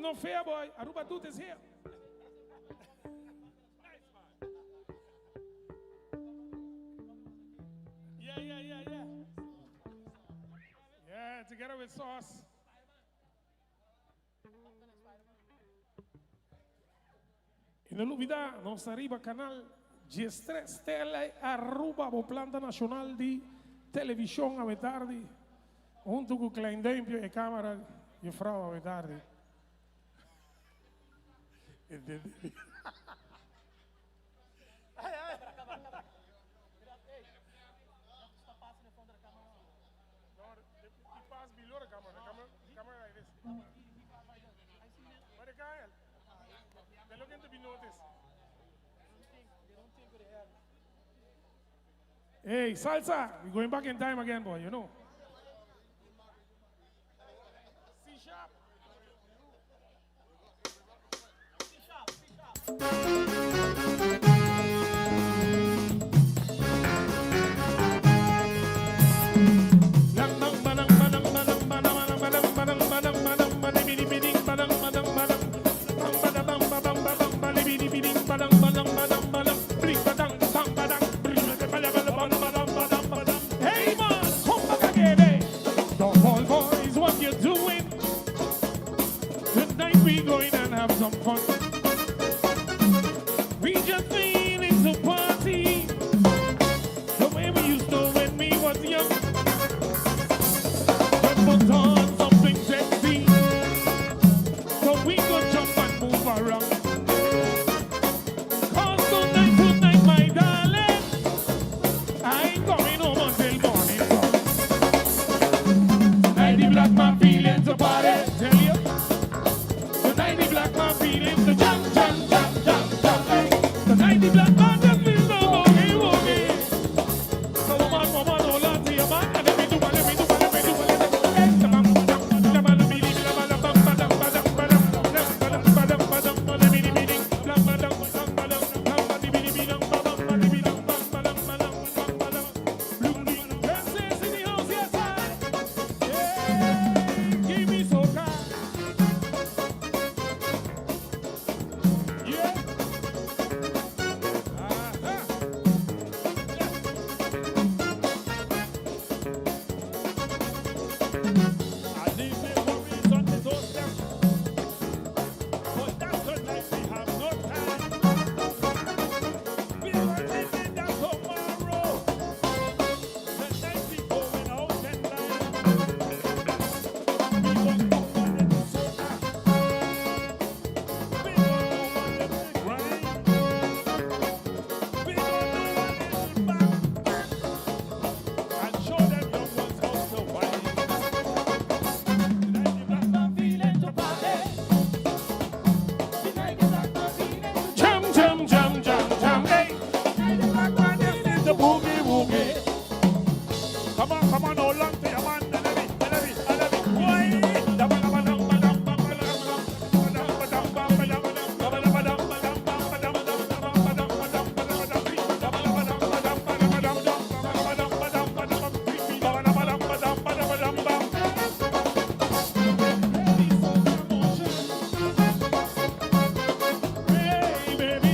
no fair, boy. Aruba Dude is here. Yeah. Yeah, together with Sauce. E non olvidar, nossa arriba canal G3 Tele Aruba, o planta nacional de televisão à tarde, junto com o Klein Dempio e câmera de frau à tarde. They're looking to be noticed. Hey, Salsa, we're going back in time again, boy, you know. C-sharp. Hey man, come back again, eh? Don't fall, boys, what you doing? Tonight we going and have some fun. We just feeling to party the way we used to when we was young. Just put on something sexy so we could jump and move around. Cause tonight, my darling, I ain't coming home until morning come. Tonight the black man feeling to party, tell you. Tonight the black man feeling to jump. Hey. Tonight the black man just feels so woogie. So woman, hold on to your man and let me do. Give me soca. Yeah. I leave the worries on the doorstep, but that's the night we have no time. We are living that tomorrow, the night we going out and line. We won't go for the soca. We won't go for the grind. We won't do a little back and show them young ones how to wine. Tonight the black man feeling to party. Tonight the black man feeling to jam. Hey. Tonight the black man feeling to boogie. Come on, hold on to your man. Hey, baby.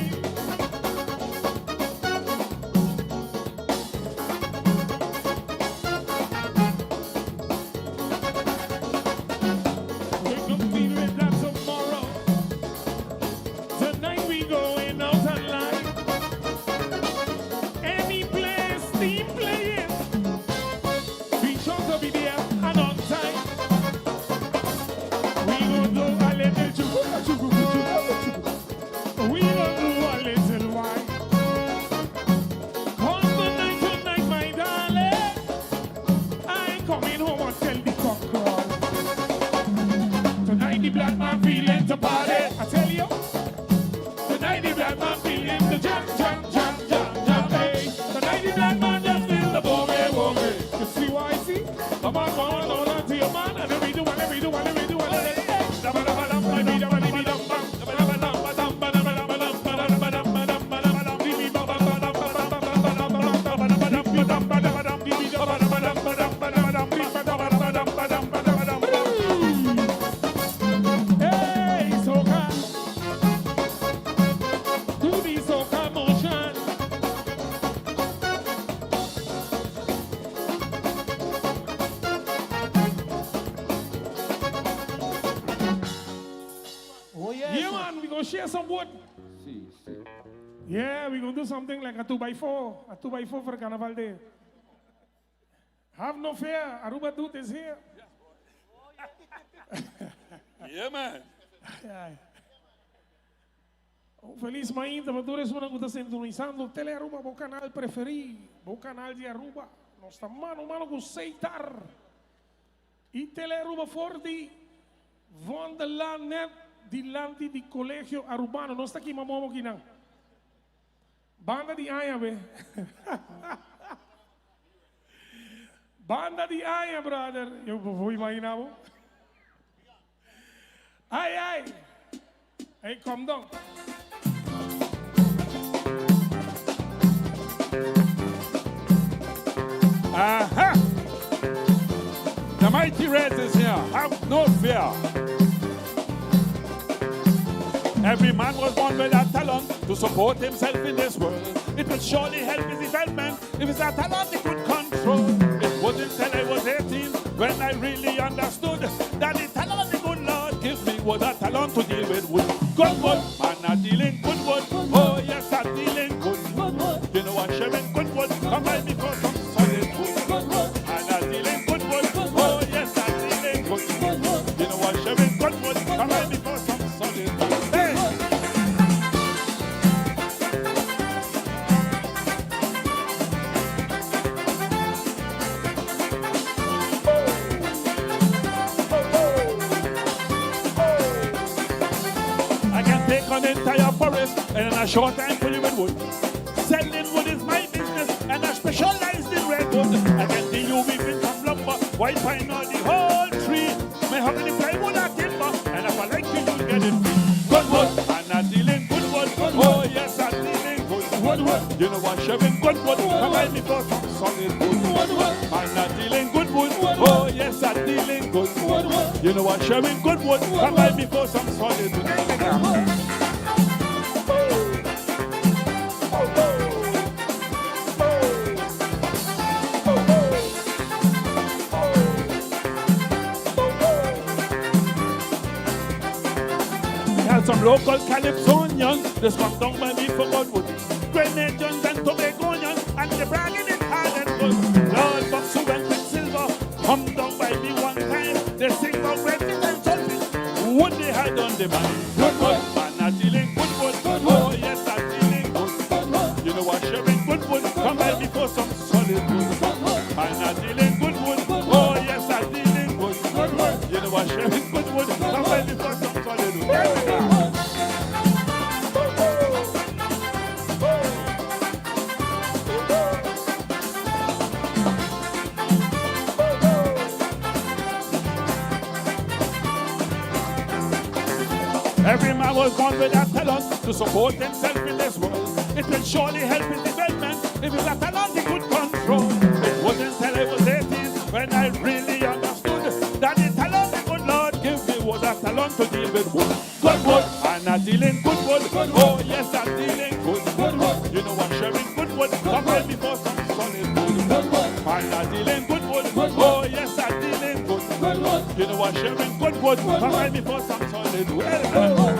We can feel it that tomorrow. Tonight we going out and line. Any place, team playing. Be sure to be there and on time. We gon' do a little chuku. We gon' do a little wine. Cause tonight, my darling, I ain't coming home until the cock crawl. Tonight the black man feeling to party, I tell you. we're going to share some wood. See. Yeah, we're going to do something like a 2x4. A 2x4 for Carnival Day. Have no fear. Aruba Dude is here. Yeah, man. Feliz Maíz, tú eres una que está sintonizando Tele Aruba, o canal preferido, o canal de Aruba. Nós estamos mano a mano com Seitar. E Tele Aruba Forti, van de la net, die land die collegio Arubano. Nós está aqui, mamamo aqui não. Banda de Aya, be. Banda de Aya, brother. Eu vou imaginar, bom. Ai. Hey, come down. Aha! The mighty Reds is here. Have no fear. Every man was born with a talent to support himself in this world. It will surely help his development if it's a talent he could control. It wasn't till I was 18 when I really understood that the talent the good Lord gives me was a talent to deal with wood. Good wood, man, I'm dealing good wood. Oh yes, I'm dealing good wood. You know I'm sharing good wood. Come by me for some solid wood. And I'm dealing good wood. Oh yes, I'm dealing good wood. You know I'm sharing good wood. Come by me for some solid wood. Hey! Take an entire forest and in a short time fill it with wood. Selling wood is my business and I specialize in redwood. I can deal you weaving from lumber, white pine or the whole tree. May have any plywood or timber and if I like you, you'll get it free. Good wood, and I'm dealing good wood. Oh yes, I'm dealing good wood. You know I'm shoving good wood. Come at me for some solid wood. I'm not dealing good wood. Oh yes, I'm dealing good wood. You know I'm shoving good wood. Come at me for some solid wood. Some local Calypsonians, just come down by me for Godwood. Grenadians and Tobagonians, and they're bragging it hard and good. Lord Bucks who went with silver, come down by me one time. They sing about breakfast and something. What they had on the man. Good wood, man, I'm dealing good wood. Oh yes, I'm dealing good wood. You know what, sharing good wood. Come by me for some solid wood. Man, I'm dealing good wood. Oh yes, I'm dealing good wood. You know what, sharing good wood. Come by me for some solid wood. Every man was born with a talent to support himself in this world. It will surely help his development if it's a talent he could control. It wasn't until I was 18 when I really understood that the talent the good Lord gave me was a talent to deal with wood. Good wood, and I'm dealing good wood. Oh yes, I'm dealing good wood. You know I'm sharing good wood. Come help me for some solid wood. And I'm dealing good wood. Oh yes, I'm dealing good wood. You know I'm sharing good wood. Come help me for some solid wood. All right.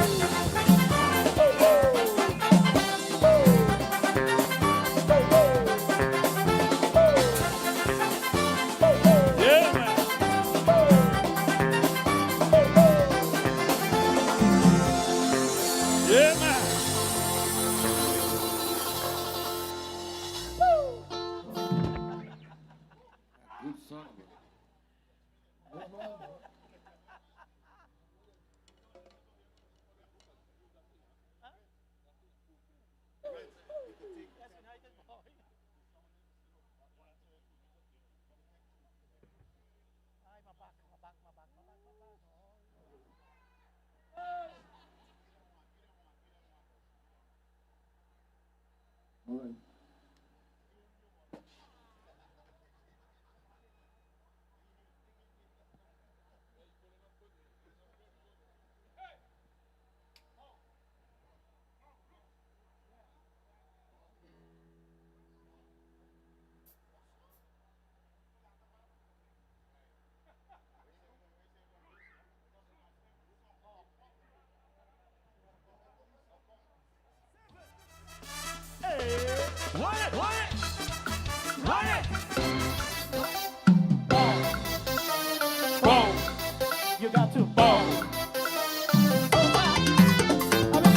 to ball.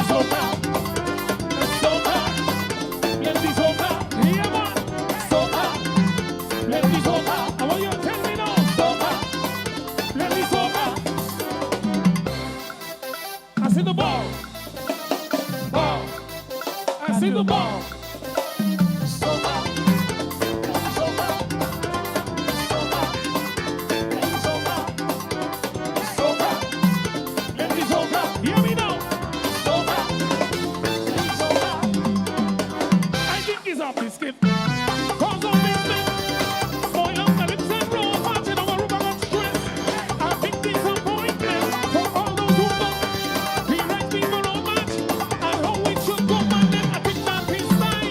Soca, soca, plenty soca. Yeah, man. Soca, plenty soca. I want you to tell me now. Soca, plenty soca. I see the ball. Ball. I see the ball. Soca, soca, soca, soca, soca, plenty soca. Hear me now. Soca, soca. I think he's off his skip. Cause of this thing. Spoil up the lips and roll. Marching over rubber got stress. A big disappointment for all those who don't. We right people don't match. And how it should go, man, then I think that his style.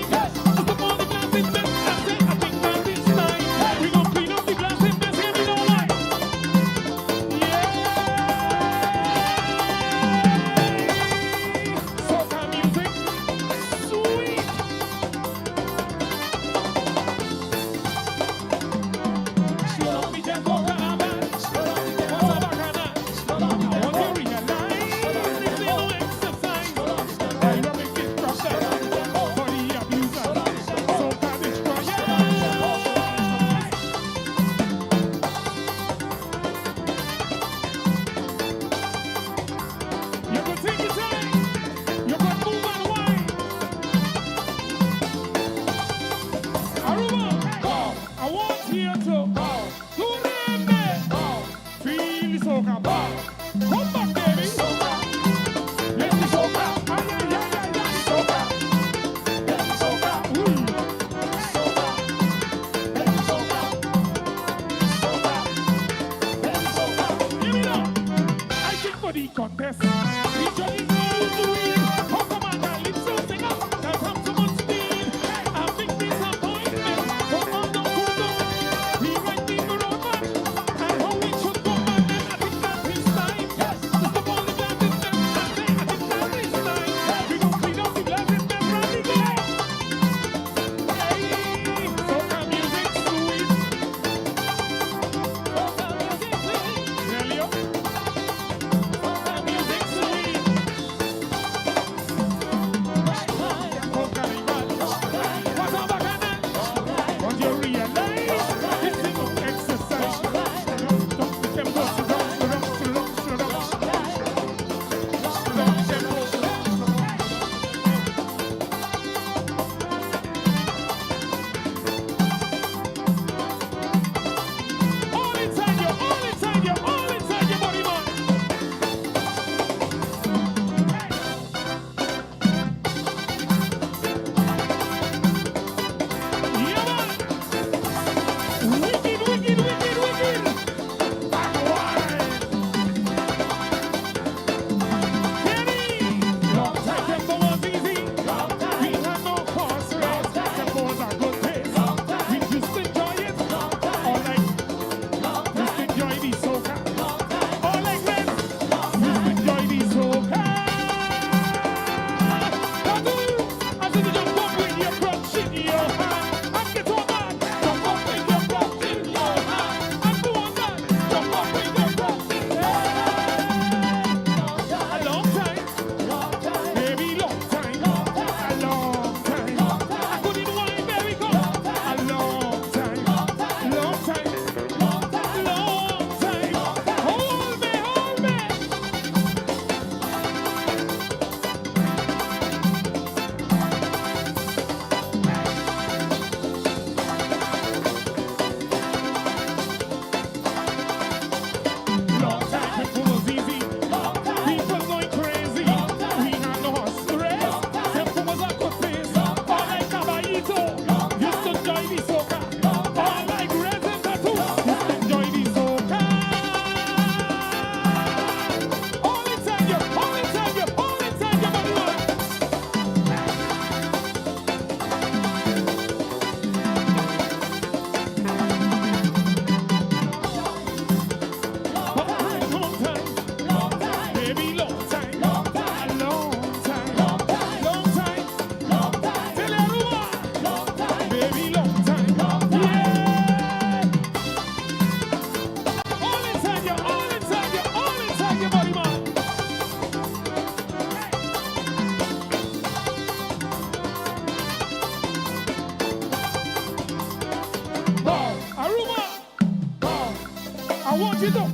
it up.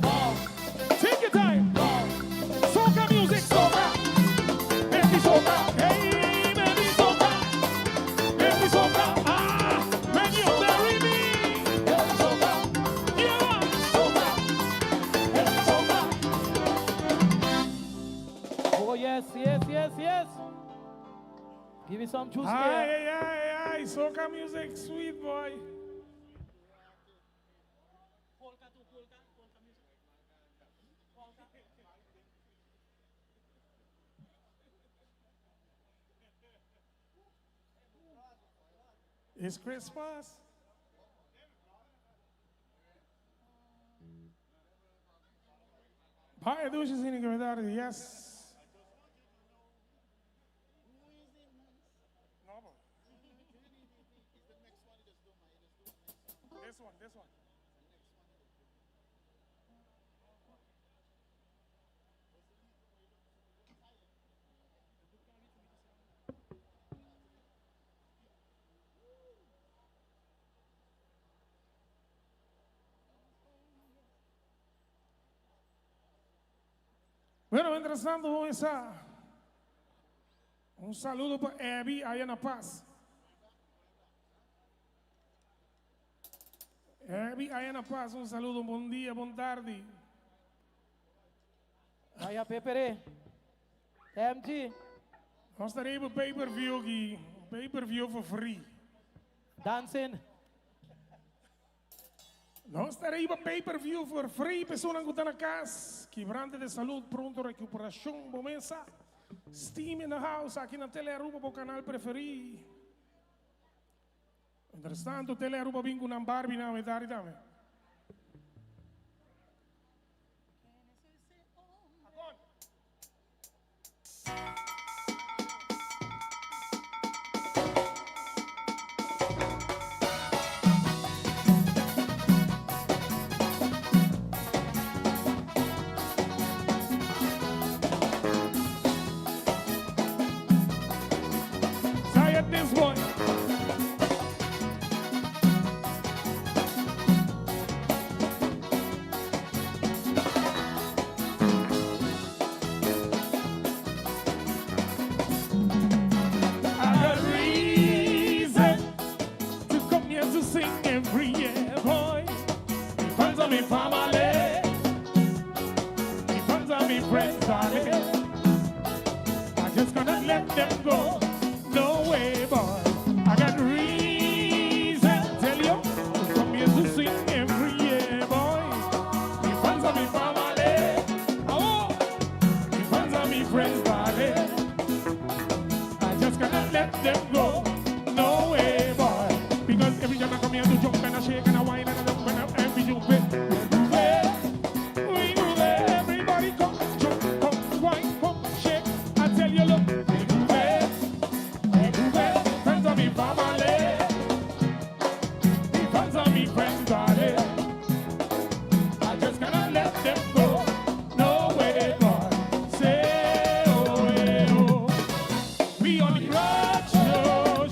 Take your time. Soca music, soca. Baby soca. Hey, baby soca. Baby soca. Ah, when you marry me. Baby soca. Yeah. Soca. Baby soca. Oh, yes, yes, yes, yes. Give me some juice Aye, there. aye, aye. Soca music, sweet boy. It's Christmas. Pai, duše si nikome dati, yes. This one. Bueno, mientras tanto, un saludo para Abby allá en La Paz. Abby allá en La Paz, un saludo, buen día, buen tarde. Vaya Pepere. MG. Nós teremos pay-per-view aqui, pay-per-view for free. Dancing. Nós teremos pay-per-view for free, pessoas que estão na casa, quebrante de saúde, pronto, recuperação, começa. Steam in the house, aqui na Tele Aruba, para o canal preferido. Mientras tanto, Tele Aruba vem com uma Barbie na verdade também. Say it this boy. I got reason to come here to sing every year, boy. In front of me family, in front of me friends, darling. I just cannot let them go. No way, boy. I got reason, tell you, to come here to sing every year, boy. In front of me family, oh, in front of me friends, darling. I just cannot let them go. No way, boy. Because every time I come here to jump and I shake and I whine and I jump and I every jump it. We do that. Everybody come, jump, come, whine, come, shake. I tell you, look, we do that. We do that. Friends of me family. The friends of me friends, darling. I just cannot let them go. No way, boy. Say, oh, yeah, oh. We on the road show,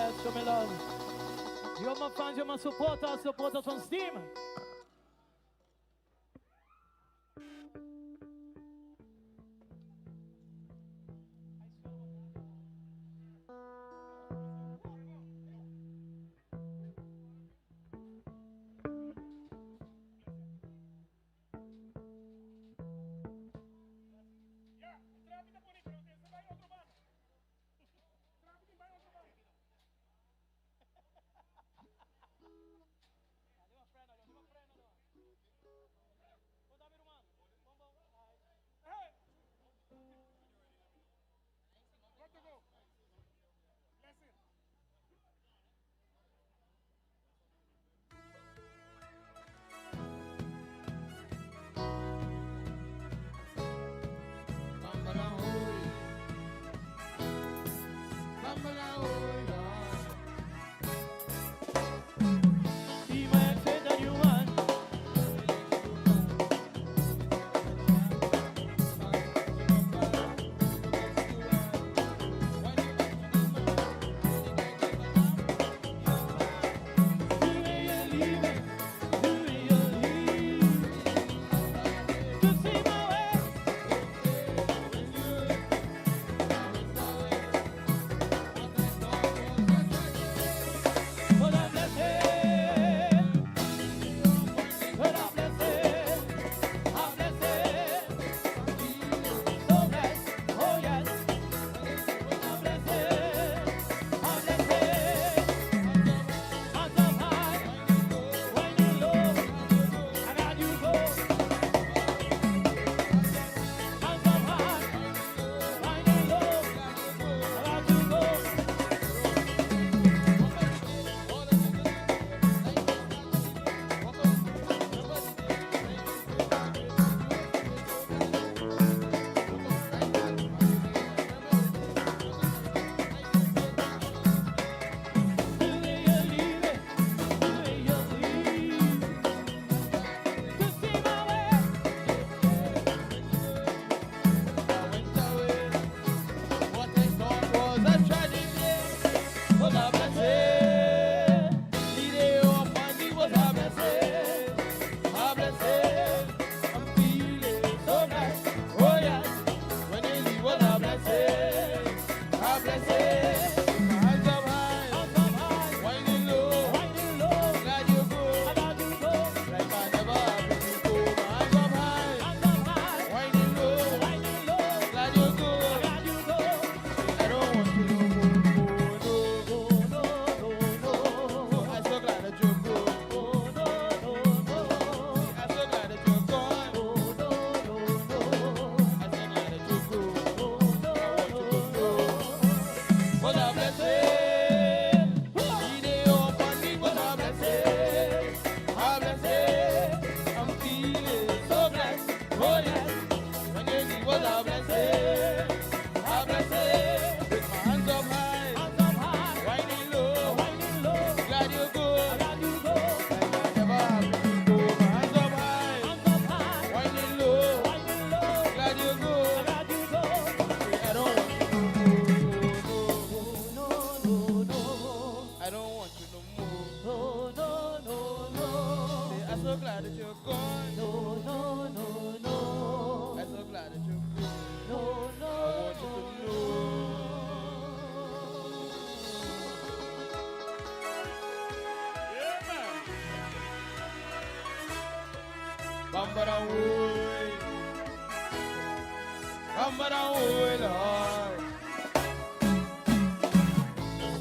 yes, show me love. You're my fans, you're my supporters from Steam.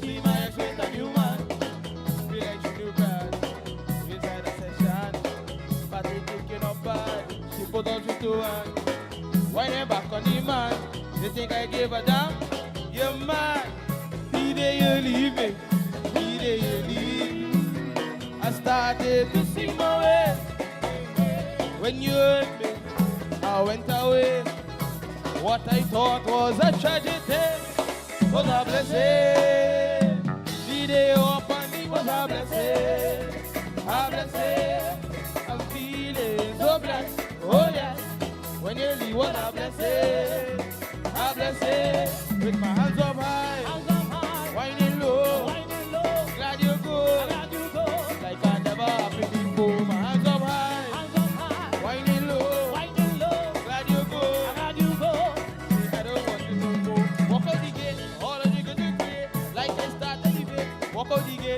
See my ex with a new man. Feel like she knew bad. Inside a session, but they kicking up bad. She put on to one. Whining back on the man. You think I gave a damn? You man. He day you leave me. He day you leave. I started to sing my way. When you heard me, I went away. What I thought was a tragedy was a blessing. The day you opened me was a blessing. A blessing. I'm feeling so blessed. Oh yes. When you leave was a blessing. A blessing. With my hands up high. Whining low.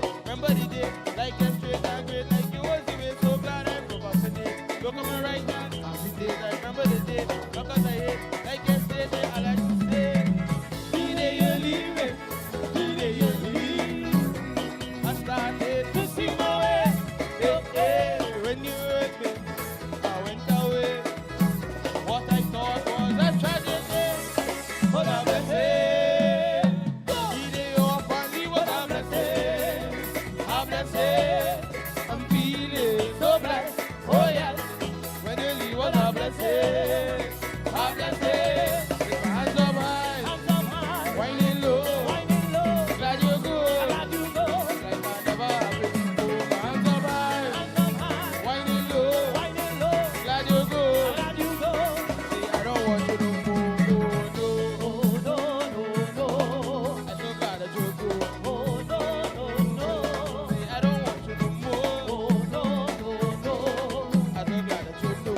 date, remember the day. Like a straight and great, like you was the way. So glad I procrastinate. Look at my right hand, happy days. I remember the day, not cause I hate. Like yesterday, I like to say, the day you leave me, the day you leave. I started to see my way. Hey, hey, when you hurt me, I went away. What I thought was a tragedy, but a blessing. The day off and leave was a blessing, a blessing. I'm feeling so blessed, oh yes. When you leave was a blessing, a blessing. With my hands up high, whining low, glad you go, like I never have before. My hands up high, whining low, glad you go. Say I don't want you no more, oh no. I'm so glad that you go. Say I don't want you no more, I'm so glad that you go.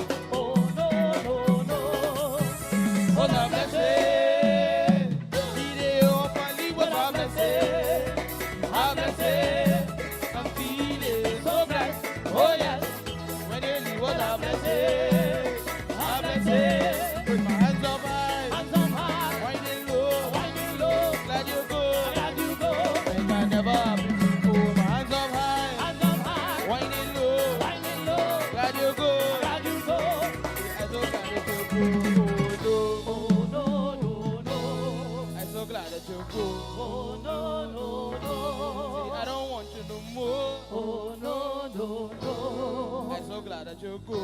What a blessing! The day off and leave was a blessing, a blessing. I'm feeling so blessed, oh yes. When you leave was a blessing, a blessing. With my hands up high, whining low, glad you go. Like I never have before. My hands up high, whining low, glad you go. I'm so glad that you go. I'm so glad that you go. See, I don't want you no more. I'm so glad that you go.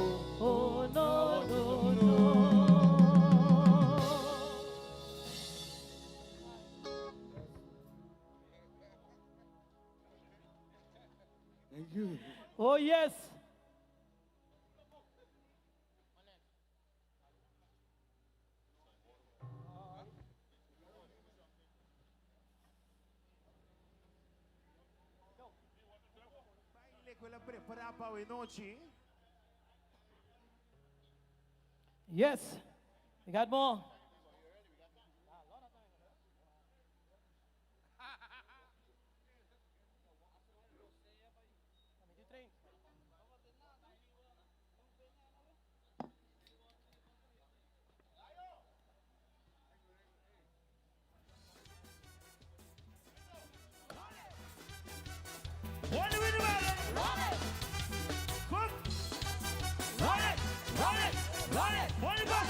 Thank you. Oh, yes. Quella preparata para a noite. Yes. We got more. What do we do about it? Cook. Run it. What do you got?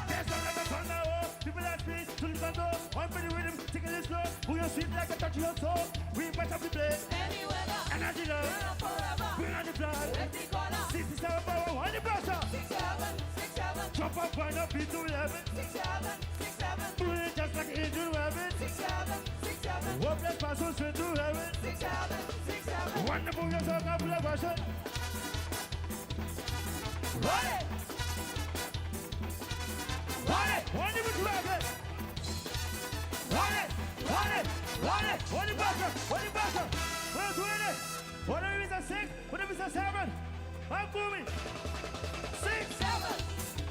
There's another thunder. People that speak to the thunder. One for the rhythm, taking it slow. Who you sweet like a touch of your soul. We better be play. Energy love. Bring on the blood. 67 power. One the brother. 6-7. Jump up, find up, beat to 11. 6-7. Do it just like Angel Rabbit. 6-7. Hope that pass on straight to heaven. 6-7. Wonderful, you're talking about the version. Run it. One the brother. Run it. One the brother. We're doing it. Whatever is a 6, whatever is a 7. I'm moving. 6, 7.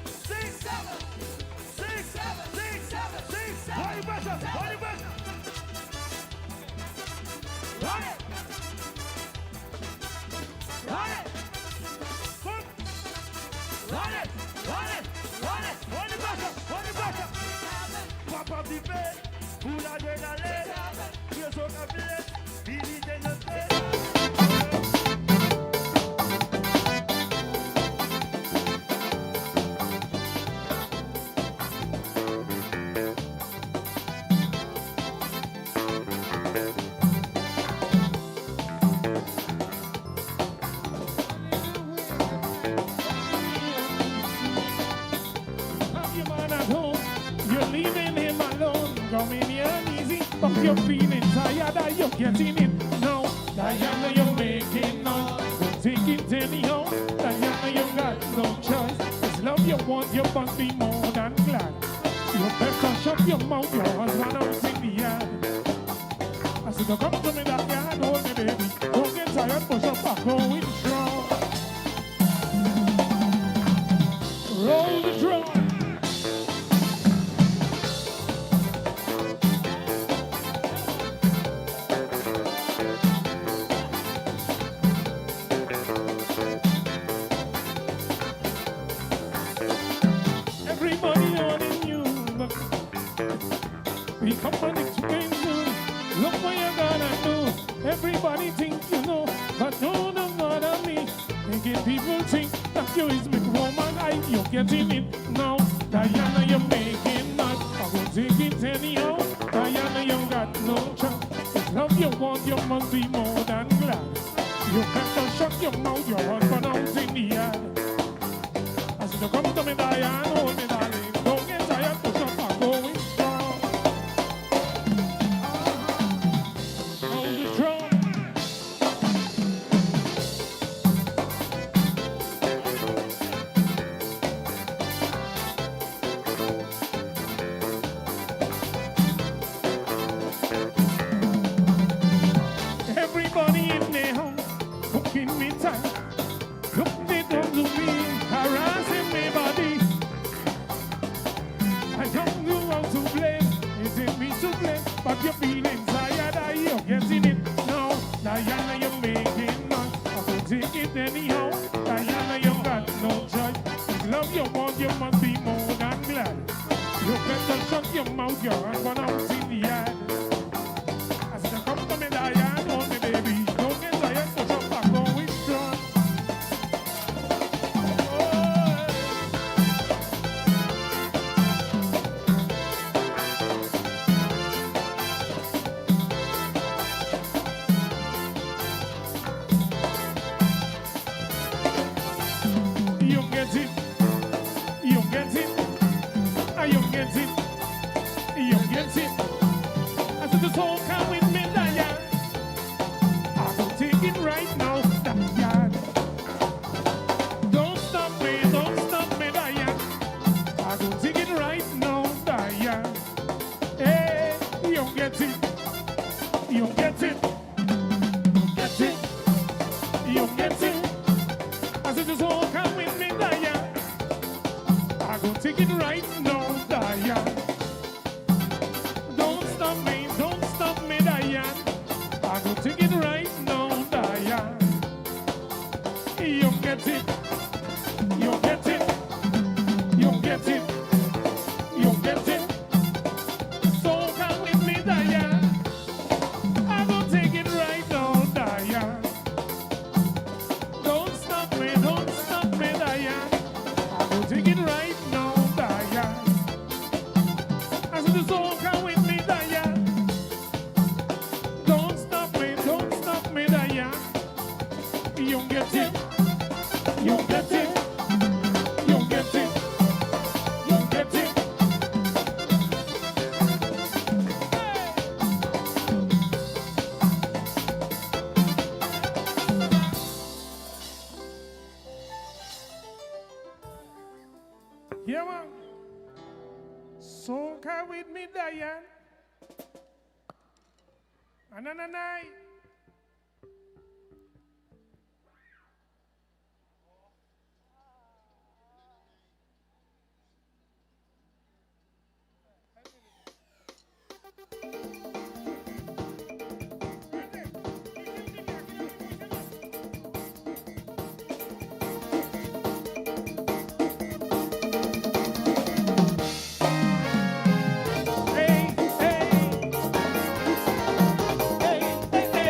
6, 7. 6, 7. 6, 7. 6, 7. One the brother. Run it. Cook. Run it. One the brother. Pop up the bed. Full adrenaline. Feel so confident. Feel it in your face. Have your man at home, you're leaving him alone. Coming here easy, but you're feeling tired and you're getting it now. Diana, you're making now. Don't take it anyhow. Diana, you got no choice. This love you want, you must be more than glad. You better shut your mouth, your husband out in the yard. I said, come to me, that yard, hold me, baby. Don't get tired, push up back, going strong. Roll the drum. what you gonna do? Everybody think you know, but no, no, not on me. Making people think that you is big woman, you're getting it now. Diana, you're making that. I will take it anyhow. Diana, you got no chance. If love you want, you must be more than glad. You can't shut your mouth, your husband out in the yard. I said, you come to me, Diana, hold me, darling. Don't get tired, push up, I'm going strong. Hold the drum. Everybody in their home, cooking me time. Look, they don't do me, harassing me body. I don't know how to blame, is it me to blame? But you're feeling tired, you're getting it now. Diana, you're making none, I will take it anyhow. Diana, you got no choice. If love you want, you must be more than glad. You better shut your mouth, your husband out in the yard. I said, come to me, Diana, hold me, baby. Don't get tired, push up, I'm going strong. You get it, you get it, you get it, you get it. I said the soul come with me, Diane. I will take it right now, Diane. Don't stop me, Diane. I will take it right now, Diane. Hey, you get it, you get it, you get it, you get it. I said the soul come with me, Diane. I will take it right now, Diane. Don't stop me, Diane. I will take it right now, Diane. You get it, you get it, you get it, you get it. So come with me, Diane. I will take it right now, Diane. Don't stop me, Diane. I will take it right now, Diane. I said the soul come with me, Diane. Don't stop me, Diane. You get it, you get it, you get it, you get it. Yeah, man. Soca with me, Diane. Ananai. Hey, hey, hey, hey,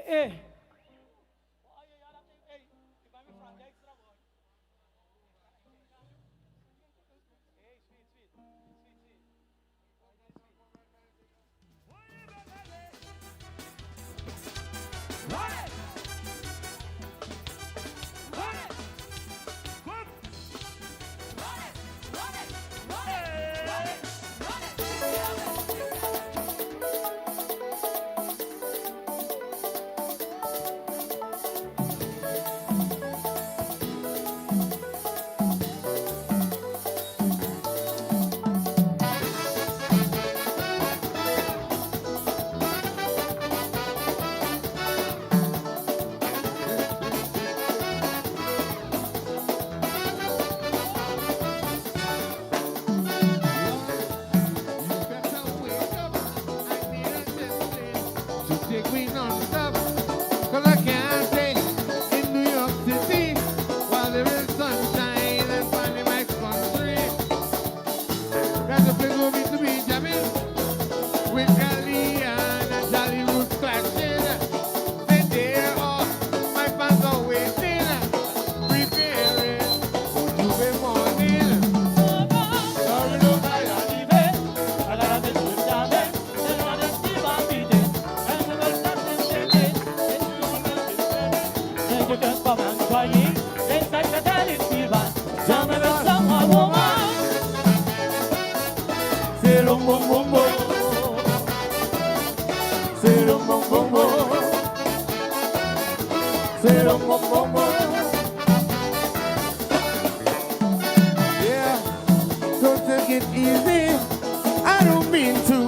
eh. Take me non-stop, 'cause I can't stay in New York City while there is sunshine and fun in my country. That's a place for me to be jamming with Calian and Jolly Roots clashing. Then there are my fans are waiting, preparing for Tuesday morning. Sorry, no, Just come and try it. It's like a daily fever. Tell me the song of woman. Say rum bum bum bum. Say rum bum bum bum. Say rum bum bum bum. Yeah, don't take it easy. I don't mean to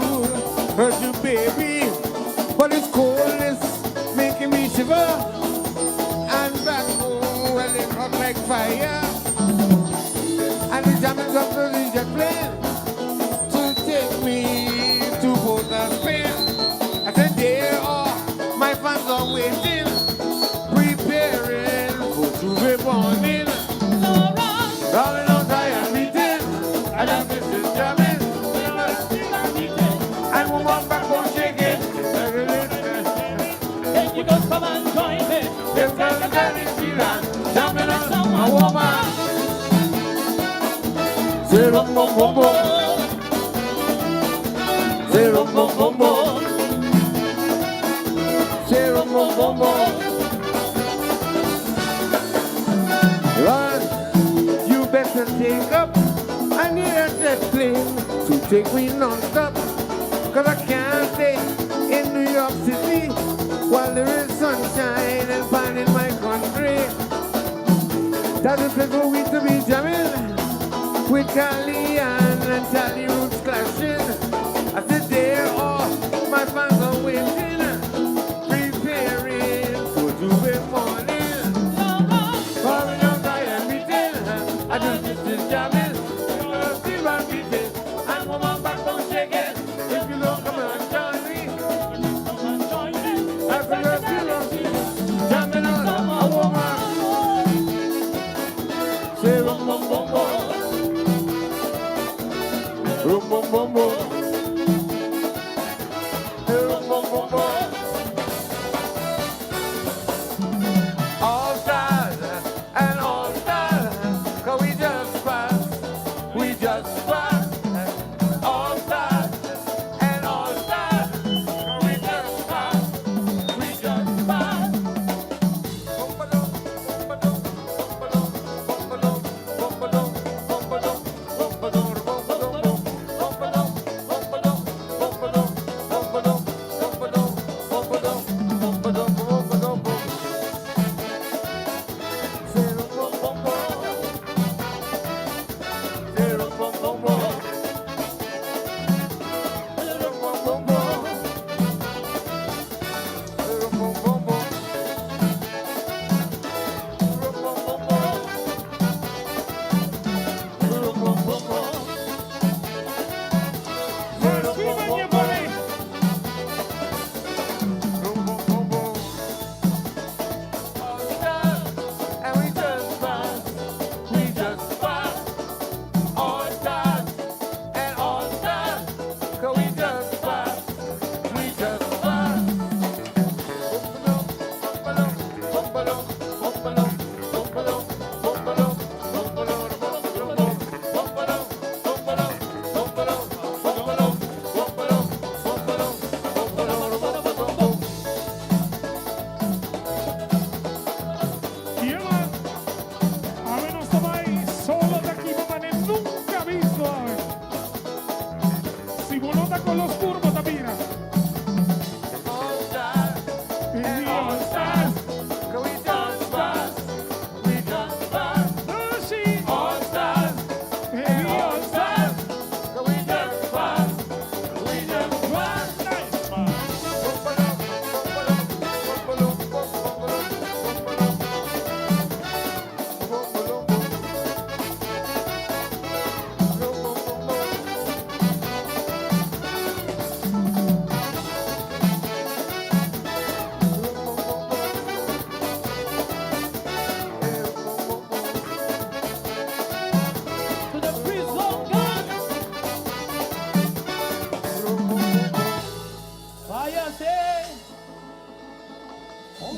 hurt you, baby, but this cold is making me shiver. And back home, well, it hot like fire. And the jamming of the jet plane to take me to Port of Spain. I said, there are my fans are waiting, preparing for Tuesday morning. Darling, don't I am meeting, and I'm Mrs. Jamming. And we walk back home shaking. Then you just come and join me. It's like a daily fever, jamming on a woman. Say rum bum bum bum. Say rum bum bum bum. Say rum bum bum bum. Run, you better take up. I need a jet plane to take me non-stop. 'Cause I can't stay in New York City while there is sunshine and fun in my country. That's a place for we to be jamming with Calian and Jolly Roots clashing. I said there are my fans are waiting, preparing for Tuesday morning. Falling out I am beating, I just miss this jamming. See my beating, and woman back home shaking. If you don't come and join me, I feel a feeling jamming on a woman. Say rum bum bum bum, rum bum bum bum.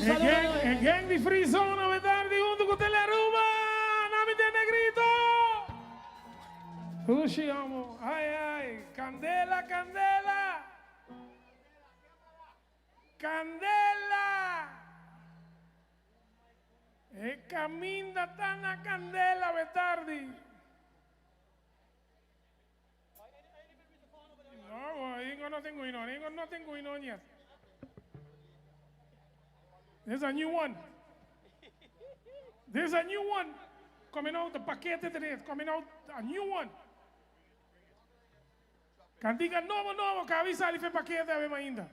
El gang di Free Zone a tardi junto con Teleruba. Nami de Negrito. Usciamo. Ay, ay. Candela, candela. Candela. E camminda tana candela betardi. No, Ingo no tengo ino. Ingo no tengo ino yet. There's a new one. There's a new one coming out. The paquete today coming out. A new one. Cantica novo, que avisa ali fe paquete a ver ainda.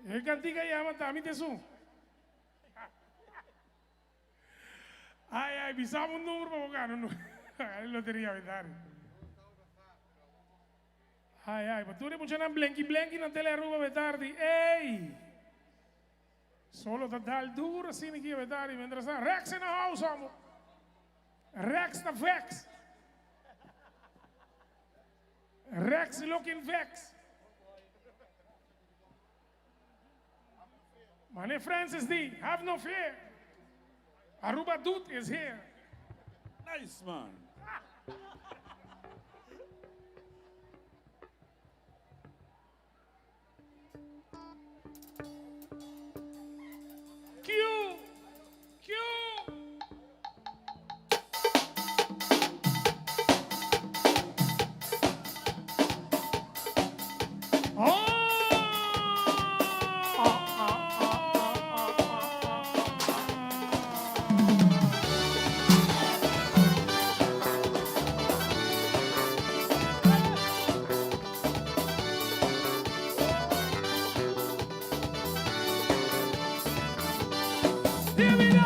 El cantica llama también te su. Ay, visamos un número para buscar. No, él lo tenía verdad. Ay, pues tú eres mucho en blanqui na tele arruba betardi. Ey! Solo total duro assim aqui betardi. Mientras Rex in the house, amo. Rex the vex. Rex looking vex. My name Francis D. Have no fear. Aruba Dude is here. Nice, man. Q. Here we go.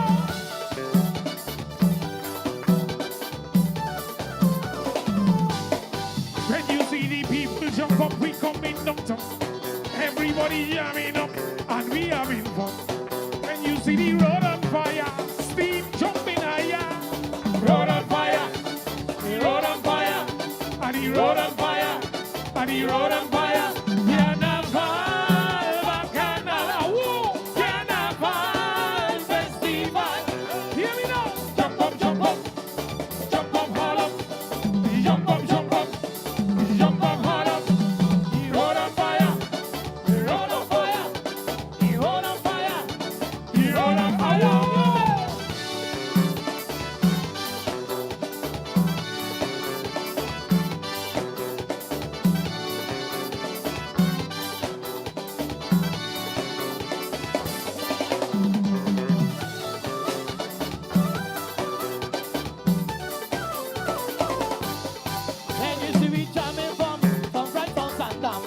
When you see the people jump up, we come in downtown. Everybody jamming up, and we having fun. When you see the road on fire, steam jumping higher. Road on fire, the road on fire, and the road on fire, and the road on fire. Carnaval, bacchanal, woo! Carnaval festival. Hear me now. Jump up, jump up, jump up, haul up, jump up, jump up, jump up, haul up. The road on fire, the road on fire, the road on fire, the road on fire. When you see we jamming from right from Sandam,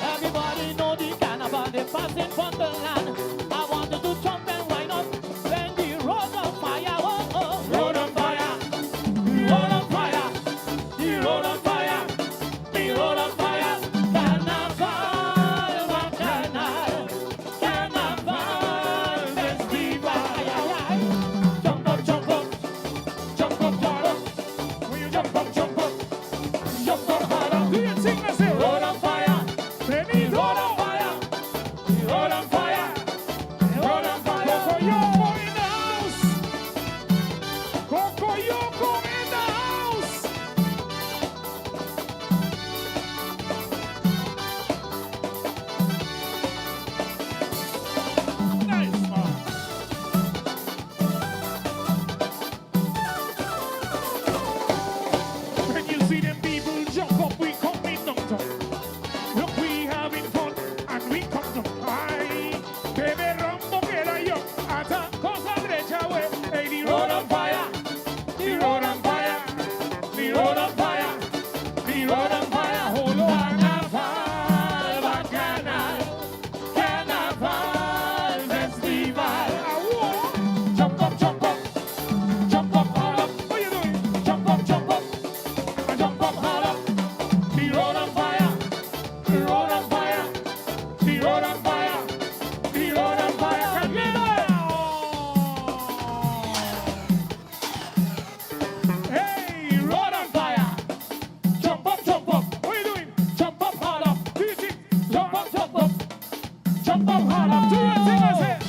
everybody know the carnival they passing from the land. I want you to jump and wind up when the road on fire, oh oh. Road on fire, The road on fire, the road on fire, the road on fire. Carnaval, bacchanal, carnaval festival. Jump up, jump up, jump up, hard up. When you jump up, jump hard up. Do you sing this here? road on fire, Benito. road on fire, the road on fire, the road on fire. Cocoyoco in the house. Cocoyoco in the house. Nice, man. When you see them people jump up, we come in downtown. Look, we having fun and we come to high. Hold up to your thing, I say.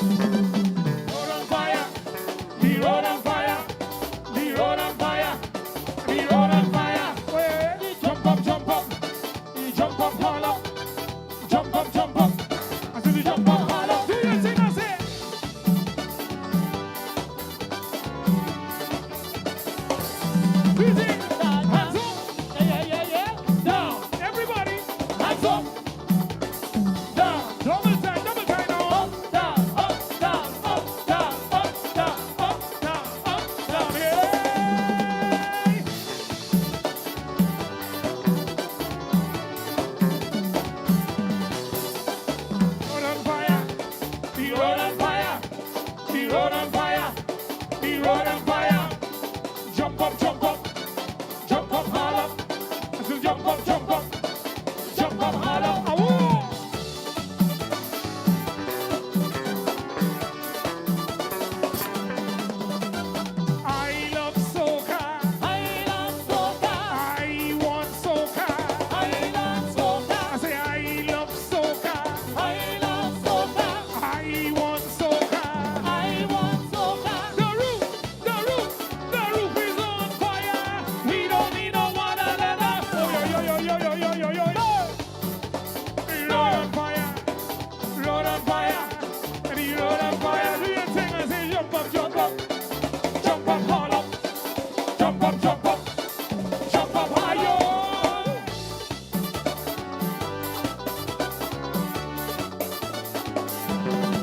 Road on fire, the road on fire, the road on fire, the road on fire. Wait, jump up, jump up, jump up, haul up, jump up, jump up. I said, jump up, haul up. Do your thing, I say. Busy. Hands up. Yeah. Down. Everybody. Hands up. Down. Double time now. Up, down, up, down, up, down, up, down, Up, down, up, down. Hey. Road on fire. The road on fire. The road on fire. The road on fire. Jump up, jump up. Jump up, haul up. I said jump up, jump up. Jump up, haul up. Awoo! I love soca. I love soca. I want soca. I love soca. I say I love soca. I love soca. I want soca. I want soca. The roof is on fire. We don't need no one another. Oh, yo. Road on fire. Road on fire. The road on fire. Do your thing and say jump up, jump up. Jump up, haul up. Jump up, jump up. Jump up, higher.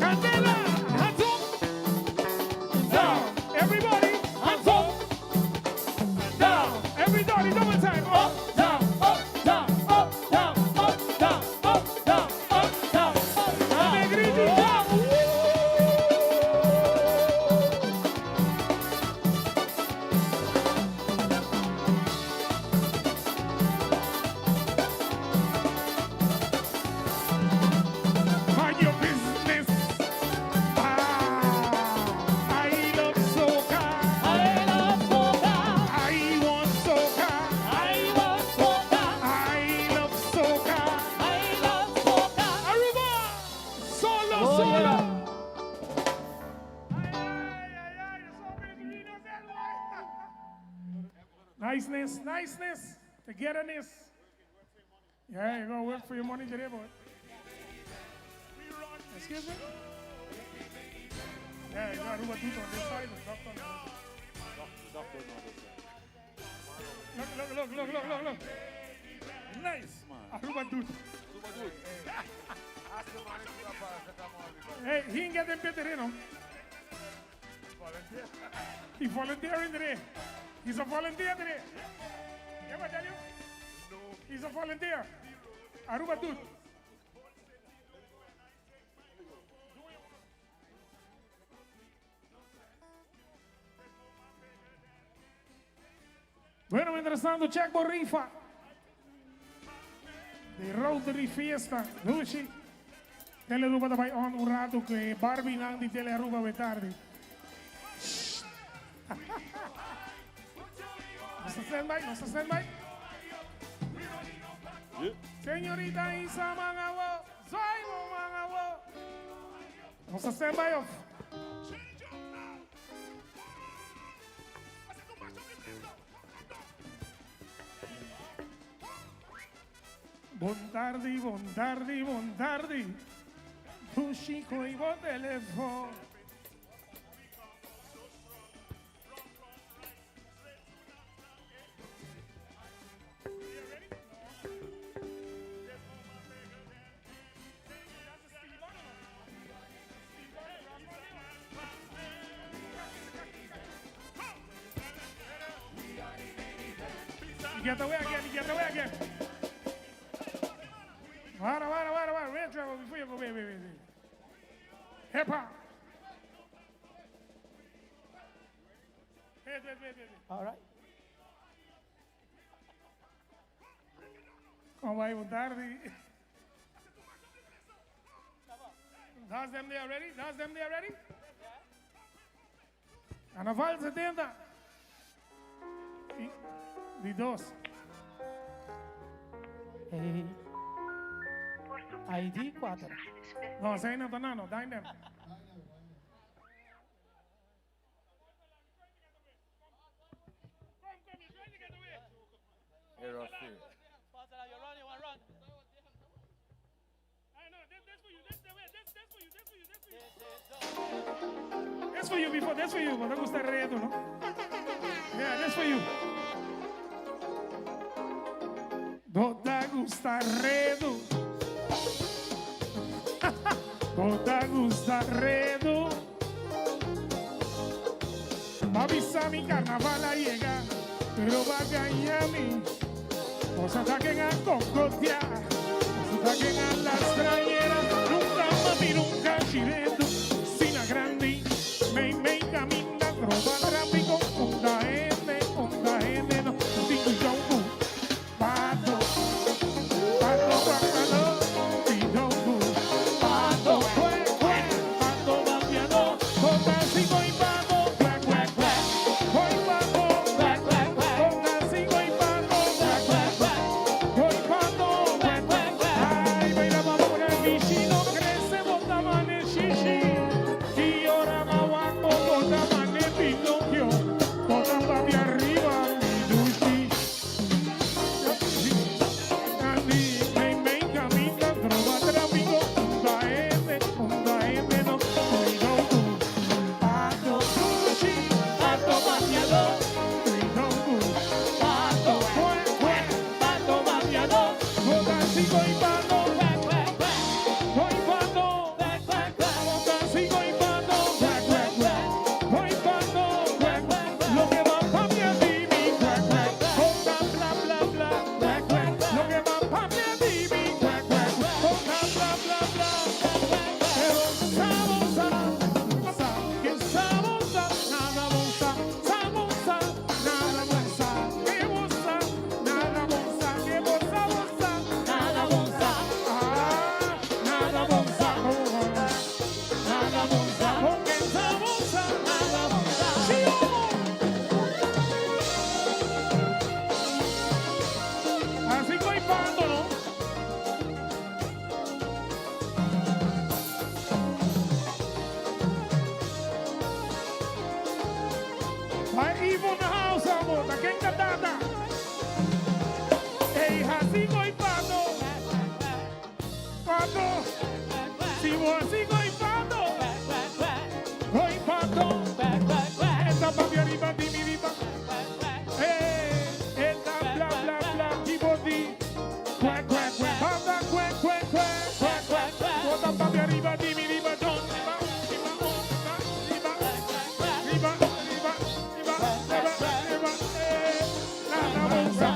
Candela, hands up. Down. Everybody, hands up. Down. Everybody, double time. Up, down, up, down, up, down, up, down, up, down, up, down. Alegriti, down. Mind your business. I love soca. I love soca. I want soca. I want soca. I love soca. I love soca. Aruba, solo, Oh, solo. yeah. Niceness, togetherness. Yeah, you go work for your money today, boy. Excuse me? Yeah, you got Aruba Dude on this side and Doctor on this side. Look. Nice, man. Aruba Dude. Hey, he ain't get them better, you know. He volunteering today. He's a volunteer today. Ever tell you? No. He's a volunteer. Aruba Dude. Bueno, mientras tanto, Checo rifa de Rotary Fiesta. Lucy, tele Aruba dabei on un rato que Barbie nang di tele Aruba betardi. No se stand by. Yeah. Señorita Isa Mangawo, soy Mangawo. No se stand by off. Buon tardi. Lucy con i telefono. You get away again. Wait. Retro before you go, wait. Hip hop. Wait. All right. Come by, buon tardi. That's them there already? Carnaval 70. Di dos. ID 4. No, ese no, no, no, dine them. Hey, Rusty. You run, you want run. That's for you before, that's for you, but that gusta reto, no? Yeah, that's for you. No te gusta reto. No te gusta reto. Avisa mi carnaval a llegar, pero va a caer mí. Nos ataquen a cocotear, nos ataquen a las trayeras. Nunca mami, nunca chileto. Sin la grande, me camina, trova tráfico. Onda N, no, digo yo, pato, digo pato, pato, vaciado, con así voy pato, voy pato, con así voy pato, voy pato, ay, baila vamos por el bichino, crece, bota mane shishi, y ahora mahuaco, bota mane pinocchio, bota papi arriba, mi dushi. Me camina, trova tráfico, onda M, no, cuidado tú. Pato sushi, pato vaciado, cuidado tú. Pato, pato vaciado, boca sigo y pato, voy pato, boca sigo y pato, voy pato, lo que va pa' mi adivi, boca bla bla bla, lo que va pa' mi adivi, boca bla bla bla, pero sabosa, que sabosa, nada bosa, sabosa, nada bosa, que bosa, nada bosa, que bosa, bosa, nada bosa, nada bosa, nada bosa, porque sabosa, nada bosa, sí, así voy pando, ¿no? Hay Ivo in the house, amor, la que encantada. Hey, así voy pando, pando, si voy así voy pando, esta papi arriba, di mi riba. Esta bla bla bla, keyboardi, banda, bota papi arriba, di mi riba, don, riba, nada bosa,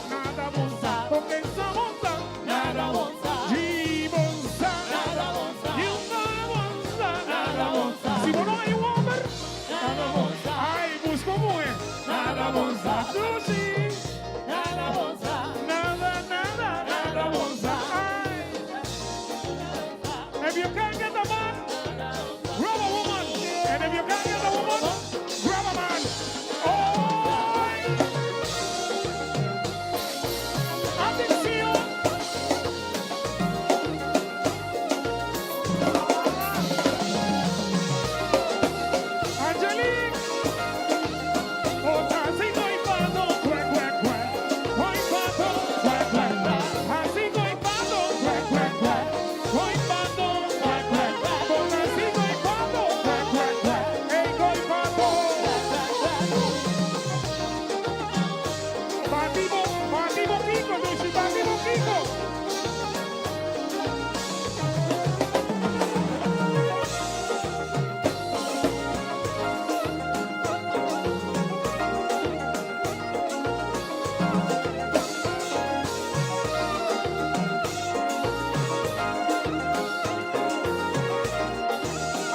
nada bosa, porque esa bosa, nada bosa, y bosa, nada bosa, y una bosa, nada bosa, si vos no hay woman, nada bosa, ay, busco mujer, nada bosa, sushi, nada bosa, nada bosa, ay, if you can't get the man, grab a woman, and if you can't get the woman, grab a man, oh. Atención. Angelique. Otra así voy pato, voy pato, así voy pato, voy pato, con así voy pato, hey, voy pato. Batibo Kiko, Lucy, batibo Kiko.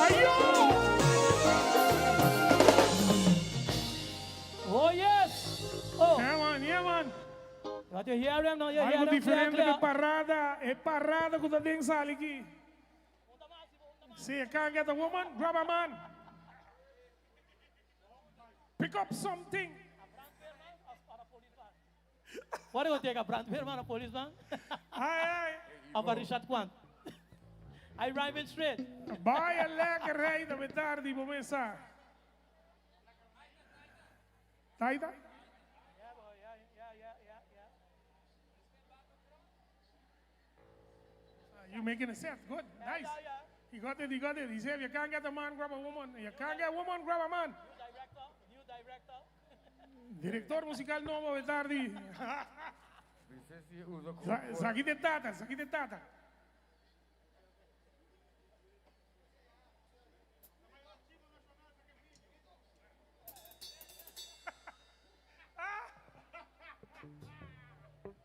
¡Ayo! Oh, yes. Oh, Yeah, man. what you hear them now? You hear Algo them diferente clear, de parrada, es parrada que usted tiene que salir aquí. See, you can't get a woman, grab a man. Pick up something. What do you take a brandweer man, a policeman? Ai, A very shot one. I rhyme it straight. ai. Baie lekker rijden met daar die momenten. Taita? Yeah, boy, yeah. You making a set. Good. Nice. Yeah. He got it. He said, if you can't get a man, grab a woman. If you can't get a woman, grab a man. New director. Director musical nuevo de tarde. Dice si uso como Aquí de tata.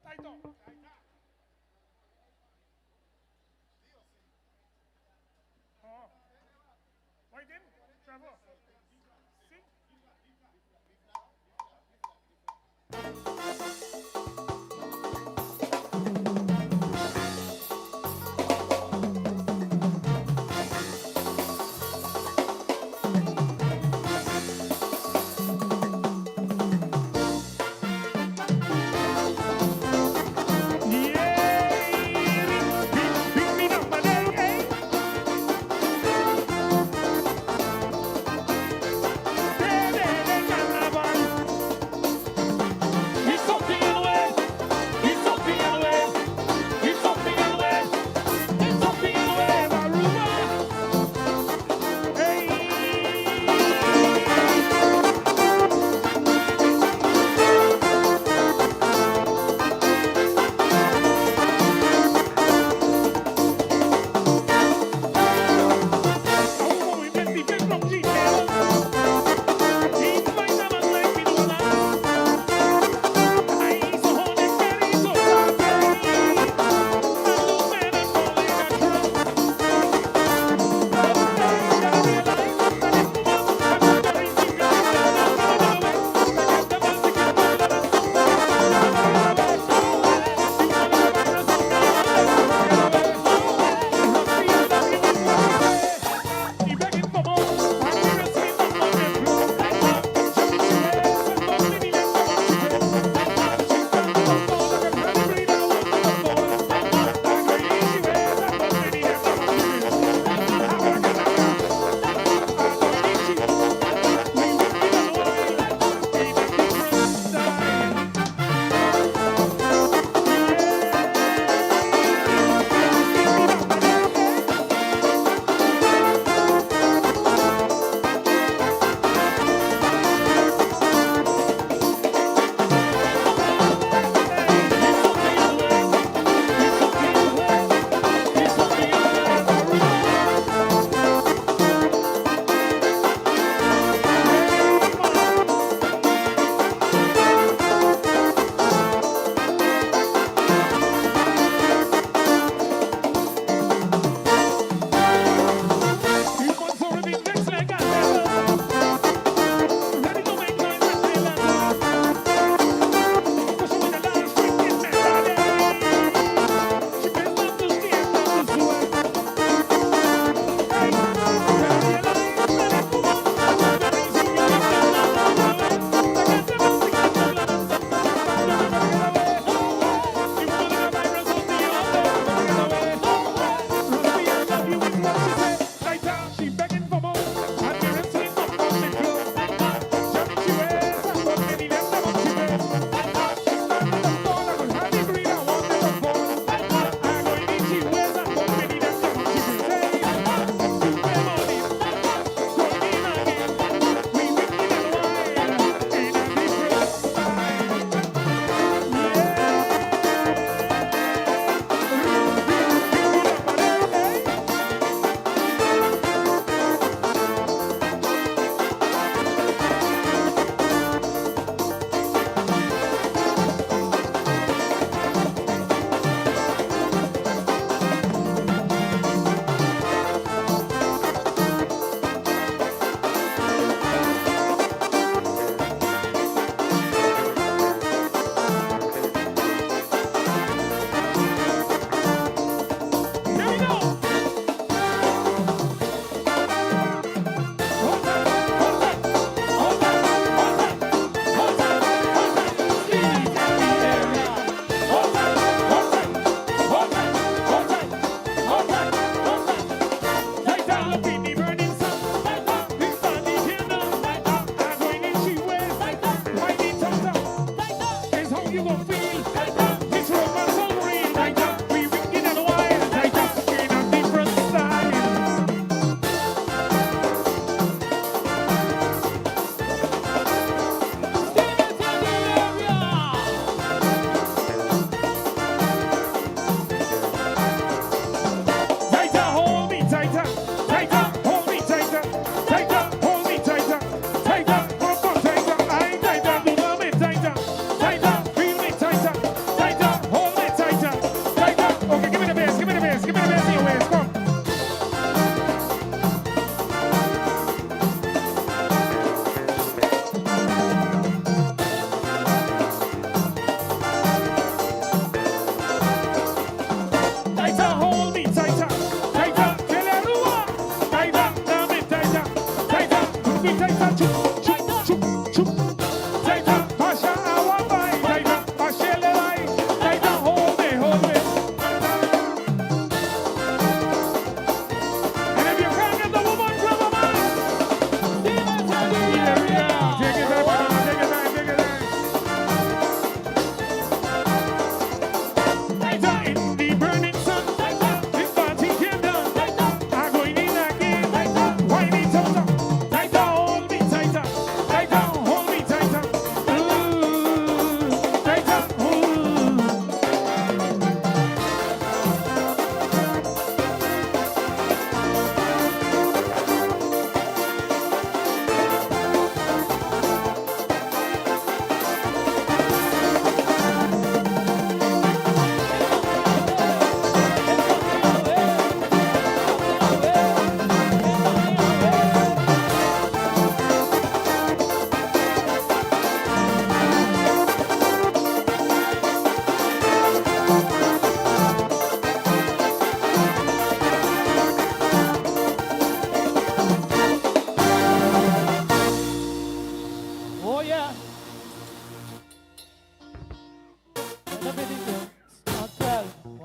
Taito. Oh. Wait in. Trevor. See?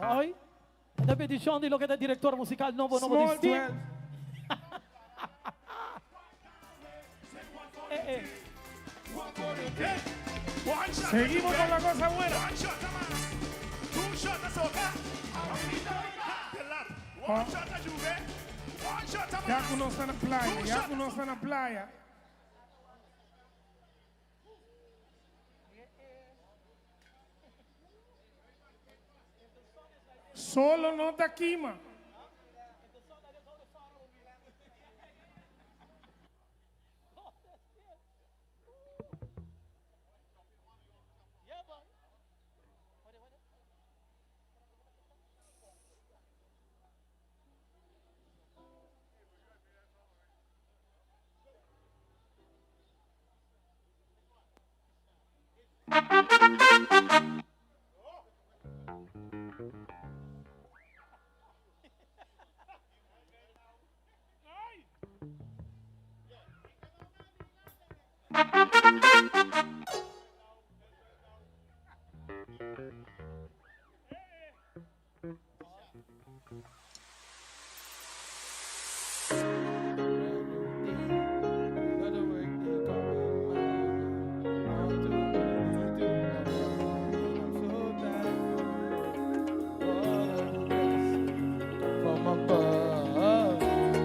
Hoy, la petición de lo que es el director musical Novo Small Distinct. 12. Seguimos con la cosa buena. Ya que uno está en la playa, ya que uno está en la playa. Solo no taquima.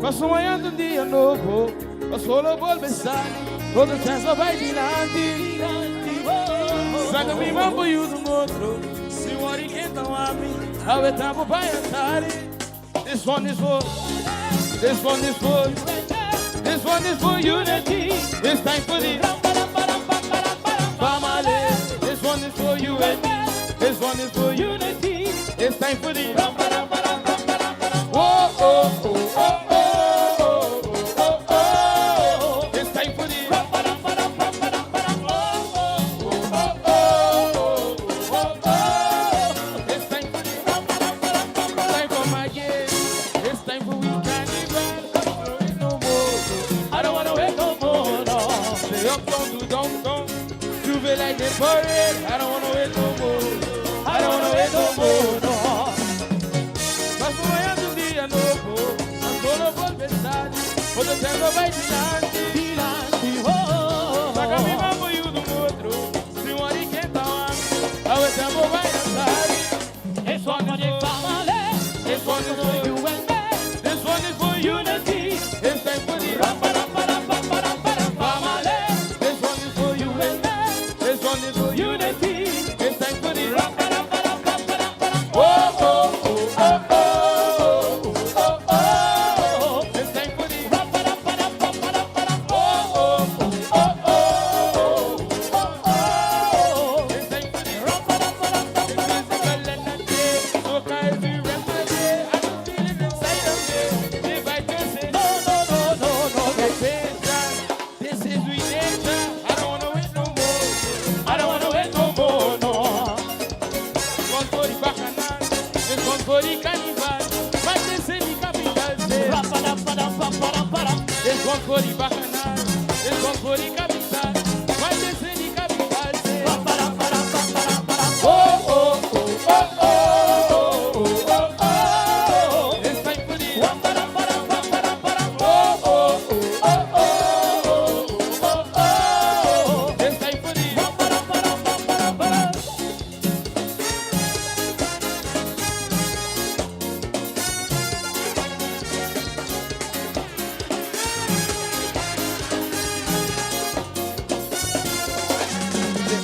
Passo manhã de um dia novo, eu solo vou pensar, outra chance vai dilante. Saca me mambo e o do outro, se o ori que tão a mim, ao etapa vai andar. This one is for, this one is for, this one is for unity. It's time for the family. This one is for you and me. This one is for unity. It's time for the oh oh oh oh. I don't wanna wait no more. I don't wanna wait no more. No. Mas amanhã do dia novo, agora eu vou pensar. Quando o tempo vai dilante, dilante, oh. Saca me mambo e o do outro, se o ori que tá lá, ao tempo vai andar. This one is for family. This one is for you and me. This one is for unity. It's time for the family. This one is for you and me. This one is for unity. It's time for the oh oh oh oh oh oh oh. It's time for the oh oh oh oh oh oh. It's time for the physical energy. So can we rest the day? I can feel it inside of me. If I just say no no no no no, this is we nature. I don't wanna wait no more. I don't wanna wait no more. No. This one for the bacchanal. This one for the carnival. But this is the capital city. This one for the bacchanal. This one for the capital. But this is the capital city. Oh oh oh oh oh oh oh oh. It's time for the oh oh oh oh oh oh oh. It's time for the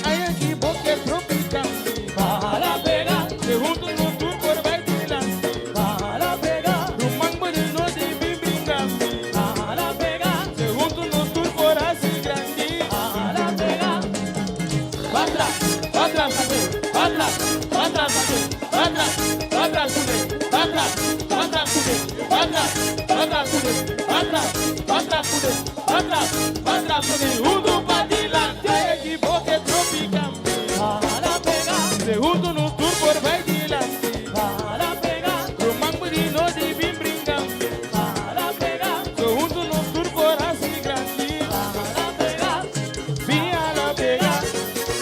hay aquí bosque tropical. Para pegar, Segundo no tour por Baitilan. para pegar, Rumang Bonino de Bimbingham. para pegar, Segundo no tour por Asi Grandi. para pegar. Atrás, atrás, atrás, atrás, atrás, atrás, atrás, atrás, segundo para dilante, equivoque tropical. Para pegar, Segundo no tour por Baitilan. para pegar, Rumang Bonino de Bimbingham. para pegar, Segundo no tour por Asi Grandi. para pegar. Via la pega,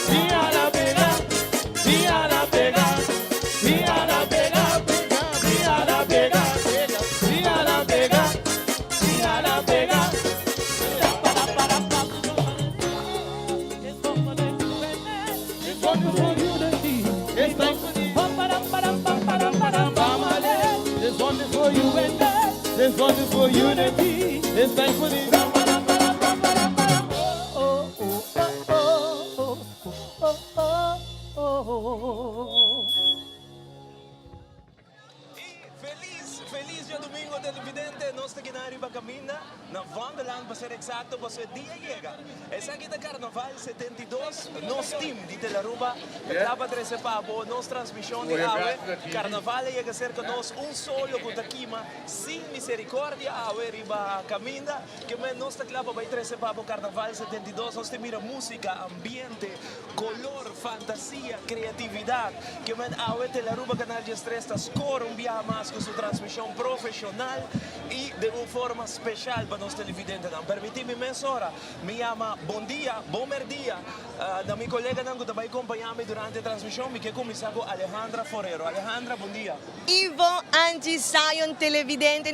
via la pega, via la pega, via la pega. It's wonderful unity. It's thankfully. Feliz dia domingo televidente, nós te ginari ba caminha na Wonderland, para ser exacto, para ser dia llega. Essa aqui da Carnaval 72, nos team de Telaruba, acaba 13 pavo, nos transmissão de Awe, Carnaval llega cerca nós solo com Takima, sem misericórdia, Awe riba caminha, que nós te clava by 13 pavo Carnaval 72, nós te mira música, ambiente, color, fantasia, criatividade, que Awe Telaruba Canal de Estresta score dia mais com sua transmissão profissional e de uma forma especial para nós televidentes. Permiti-me imensa hora. Me chama Bom Dia, Bom Merdia. Da minha colega que também acompanha-me durante a transmissão, me que começar com Alejandra Forero. Alejandra, bom dia. Ivo, Angie, Zion, televidente,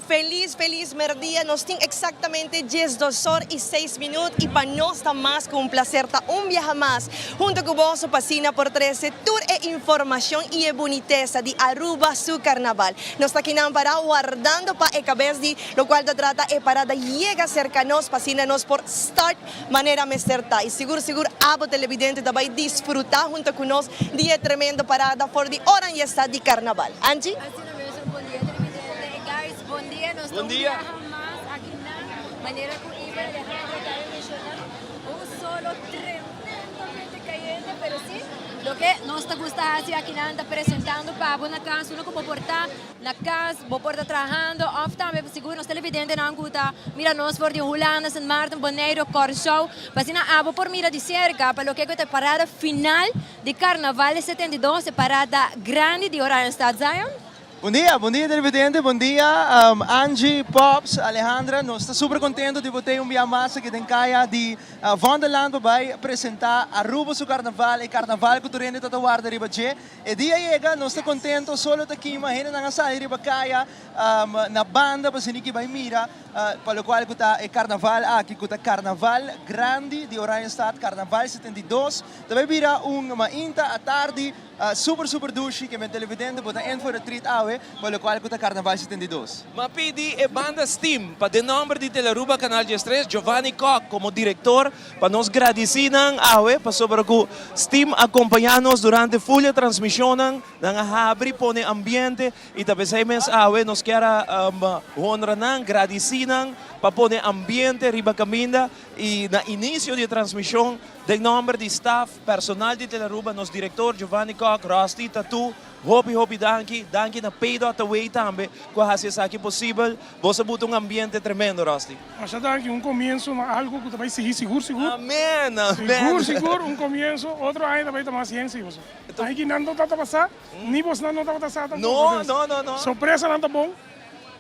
feliz merdia. Nós temos exatamente 12 horas e 6 minutos e para nós está mais com prazer, viaje mais. Junto com vos, pasina por 13, tour e informação e boniteza de Aruba, su carnaval. Nós está aqui para guardando para a cabeça de lo cual trata é parada llega cerca nós, pasina nós por start maneira mesterta. E seguro abo televidente vai desfrutar junto com nós dia tremendo parada for de hora e está de carnaval. Angie? Bom dia, televidente. Guys, bom dia. Nós estamos mais aqui na maneira com Ivo Alejandro estava mencionando. Solo tremendamente caliente, pero sí, lo que nós está gostando aqui na anda apresentando para na casa, uno como portar na casa, vou portar trabalhando, off também seguro nós televidente não gusta. Mira nós por de Holanda, San Martin, Bonaire, Corsou, mas na abo por mira de cerca, para lo que é parada final de Carnaval 72, parada grande de Oranjestad, Zion. Bom dia televidente, bom dia Angie, Pops, Alejandra, nós estamos super contentos de ter dia mais aqui em Kaya de Wonderland para apresentar Aruba su Carnaval e Carnaval que turene tata guarda riba je. E dia chega, nós estamos contentos solo aqui, imagina na sala riba Kaya na banda para siniki vai mira, para o qual está é Carnaval aqui está Carnaval grande de Oranjestad, Carnaval 72. Também vira uma inta à tarde super dushi que me televidente bota en for a treat awe, para o qual está Carnaval 72. Mapidi e banda Steam, para de nome de Telaruba Canal de Estrés, Giovanni Koch como diretor, para nos agradecer awe, para sobre que Steam acompanhar-nos durante full transmissão, na abrir, pone ambiente, e também sei mes awe, nos quer honrar, agradecer, para pone ambiente, riba caminda, e na início de transmissão, de nome de staff, personal de Telaruba, nos diretor Giovanni Koch, Rusty, Tatu, Hopi, danke na pay.away também, que hace aqui possível, você botou ambiente tremendo, Rusty. Mas danke, começo, algo que vai seguir seguro. Amém. Seguro, começo, outro ainda vai tomar ciência. Aí que não está passando, nem você não está passando. Não. Surpresa não está bom.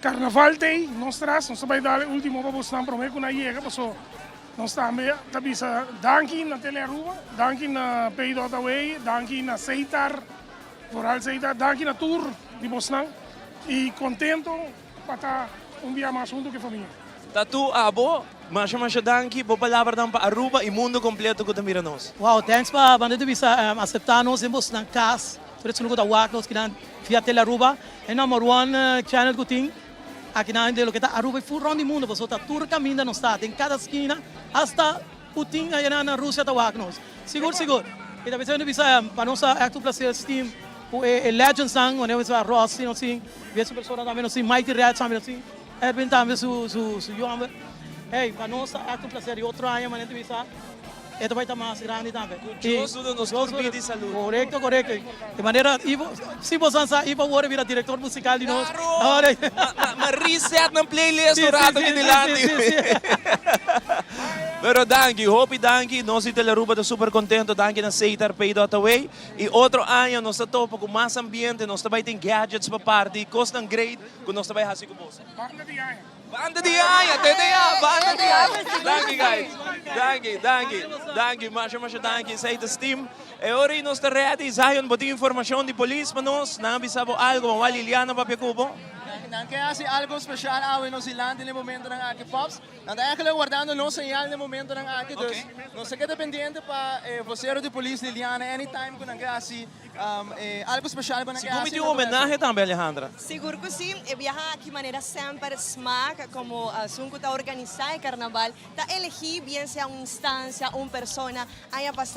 Carnaval tem, nós vai dar o último para você não prometer que não chega, passou. Nós também danke na Telaruba, danke na pay.away, danke na Seitar, Foral Seitar, danke na tour de Bosnan e contento para estar dia mais junto que a família. Tatu, abo, mas danke, boa palavra para Aruba e mundo completo que mira nós. Wow, thanks para banda de visa aceitar-nos em Bosnan Cas, por isso que nós nos que via Telaruba, é number one channel que tem. Aqui na Inde, que está Aruba e full round do mundo, você está tudo caminhando, não está, em cada esquina, até Putin aí na Rússia está nos. Seguro. E também sendo visa para nós acto prazer Steam, o Legend Sang, onde você vai Rossi, assim, vê essa pessoa também assim, Mighty Red também assim, Erwin também su João. Hey, para nós acto prazer e outro ano, mas visa. Ito vai estar mais grande também. Deus nos curbi de saúde. Correto. De maneira, se você Ivo agora vira diretor musical de nós. Mas reset na playlist do rato que nilandi. Pero danke, Hopi danke, nós de Telaruba está super contento, danke na Seitar pay.away. E outro ano nós está topo com mais ambiente, nós também tem gadgets para party, custom grade, que nós também hasi com você. Banda de Aya, banda de Aya. Danke guys. Danke, mas danke sa ito Steam. E ori nos está ready, Zion, boti informação de polícia para nós, nabisabo algo, mawali Liliana Papiacubo. Dan kaya si algo special awin no sila din yung momento ng Aki Pops. Nandaya ka lang guardando no senyal ng momento ng Aki. Dus, no sa kita pendiente pa vocero de police Liliana anytime ko nang kaya si algo special ba nang kaya Siguro yung homenaje também, Alejandra. Seguro que sim, viajar aqui de maneira sempre SMAC, como Sunco está organizar el carnaval, está elegir bien sea una instancia, una persona, haya pasado,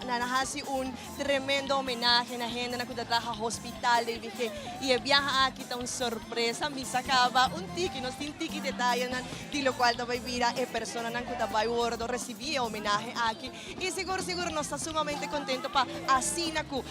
nahasi un tremendo homenaje na gente na kudatraha hospital de Vije, y viaja aquí está una sorpresa, mi sacaba un tiki, nos tin tiki detalle, di lo cual também vira persona na kutabay wordo recibía homenaje aquí, y seguro nos está sumamente contento pa así na ku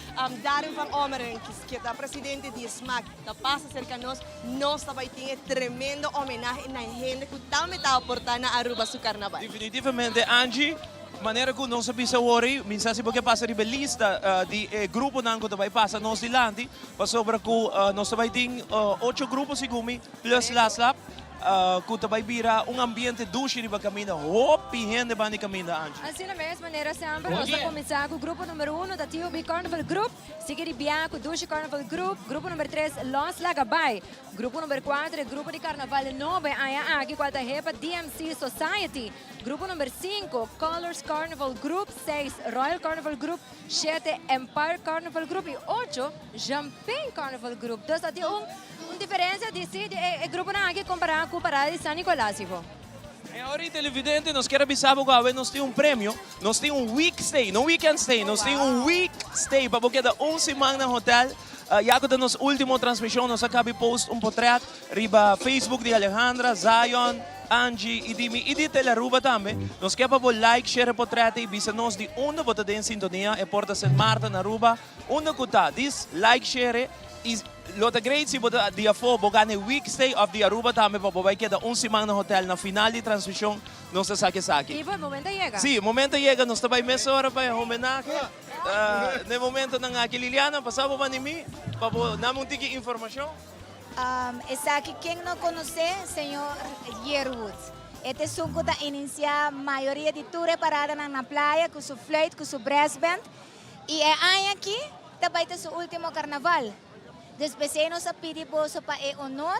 Darren van Omeren, que está presidente de SMAC, está pasa cerca nos também tiene tremendo homenaje na gente que também está aportando a Aruba su carnaval. Definitivamente, Angie, maneira que não sabe se worry, minsan se porque passa ribelista de grupo nango também passa nos dilante, pa sobra que nós também tem 8 grupos sigumi plus laslap, que também vira ambiente duche riba caminha, hopi gente bani caminha, Angie. Assim da mesma maneira sempre, nós vamos começar com o grupo número 1 da TUB Carnival Group, seguir Bianco, Dushi Carnival Group, grupo número 3, Los Lagabay, grupo número 4, grupo de Carnaval 9, Aya Aki, quarta repa, DMC Society, grupo número 5, Colors Carnival Group, 6, Royal Carnival Group, 7, Empire Carnival Group e 8, Champagne Carnival Group. Então, tem uma diferença de grupo na Aki comparado com o Parada de San Nicolás. Ahorita, televidente, nós queremos avisar que nós temos prêmio, nós temos week stay, não weekend stay, nós temos week stay, para porque da semana no hotel. Já que nos última transmissão, nós acabamos de post portrait riba Facebook de Alejandra, Zion, Angie e Dimi e de Teleruba também. Nós queremos like, share o portrait e visa nós de onde você tem sintonia e porta São Marta na Aruba, onde você está, diz like, share e Lota great si boda dia fo bogane week stay of the Aruba também para bobai que da semana no hotel na final de transmissão não se saque. E o momento chega. Sim, o momento chega, nós também meia hora para homenagem. No momento na aqui Liliana passava para mim para dar um tique informação. Está aqui quem não conhece, senhor Yearwood. Este sunco da inicia a maioria de tour parada na praia com sua flute, com sua brass band. E é aqui também tem seu último carnaval. Despecei nossa pediboso para honor,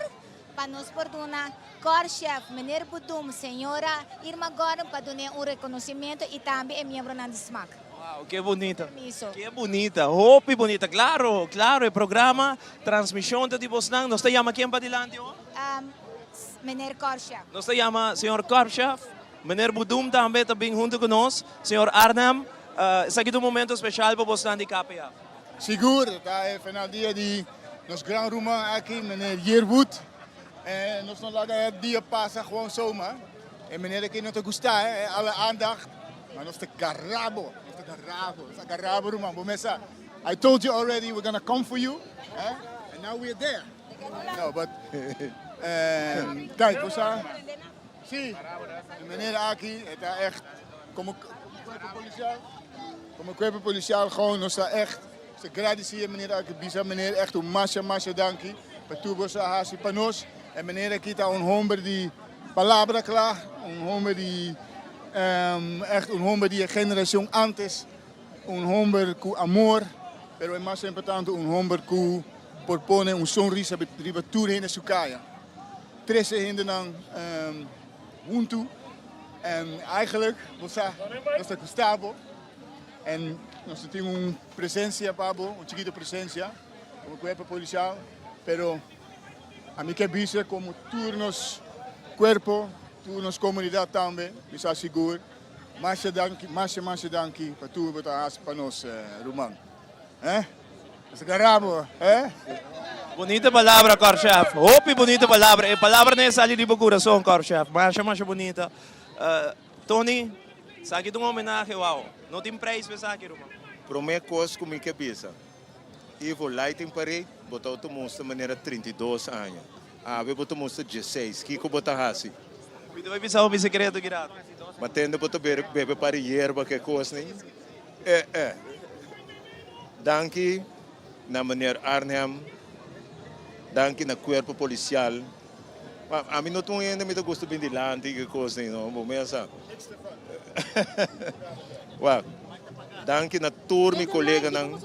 para nos perdonar, cor-chefe, meneer Budum, senhora Irma Gordon, para dar reconhecimento e também é membro da SMAC. Wow, que bonita. Permiso. Que bonita, hope bonita. Claro, el programa, transmissão de Bosnan. Nos te llama quem para dilante? Meneer Cor-chefe. Nos te llama senhor Korpchef, meneer Budum também junto conosco, senhor Arnhem. Esse aqui é um momento especial para Bosnan de KPA. Seguro, está é final dia de nos Grand Roman aqui, meneer Yearwood. Nós não laten het dia passa gewoon zomaar. En meneer aqui não te gostar, alle aandacht. Maar nos te garabo, nos te garabo Roman. Bomessa, I told you already we're gonna come for you, and now we're there. No, but kijk, Bossa. Zie, meneer aqui, het is echt, como cuerpo policial, gewoon, nos está echt. Se agradecer meneer Akibisa, meneer echt een masha dankie. Patubo sa hasi panos. En meneer aqui está homem de palavra klaar. Homem de echt homem de geração antes. Homem com amor. Pero é mais importante homem que propõe sorriso riba tour heen su kaya. 13 hinden dan junto. En eigenlijk, dat is Gustavo. En nós temos uma presença, Pablo, uma chiquita presença, como cuerpo policial, pero a mim que visa como turnos cuerpo, turnos comunidade também, me está seguro. Mais danke para tu botar para nós, Roman. Esse garabo, Bonita palavra, Korpchef. Hope bonita palavra. E palavra nem sai de coração, Korpchef. Mas bonita. Tony, sa aqui um homenagem, wow. Não tem preço para aqui, Roman. Primeira coisa que me cabeça, eu vou lá em Paris, botar o monstro de maneira 32 anos. Eu botar o monstro 16, que eu botar assim. E tu vai pensar o segredo, Girado? Mas tendo botar bebê para hierba, que coisa, nem? Danke na maneira Arnhem, danke na corpo policial. A mim não estou ainda me gosto bem de lá, que coisa, não? Vou começar. Danke na turma colega ng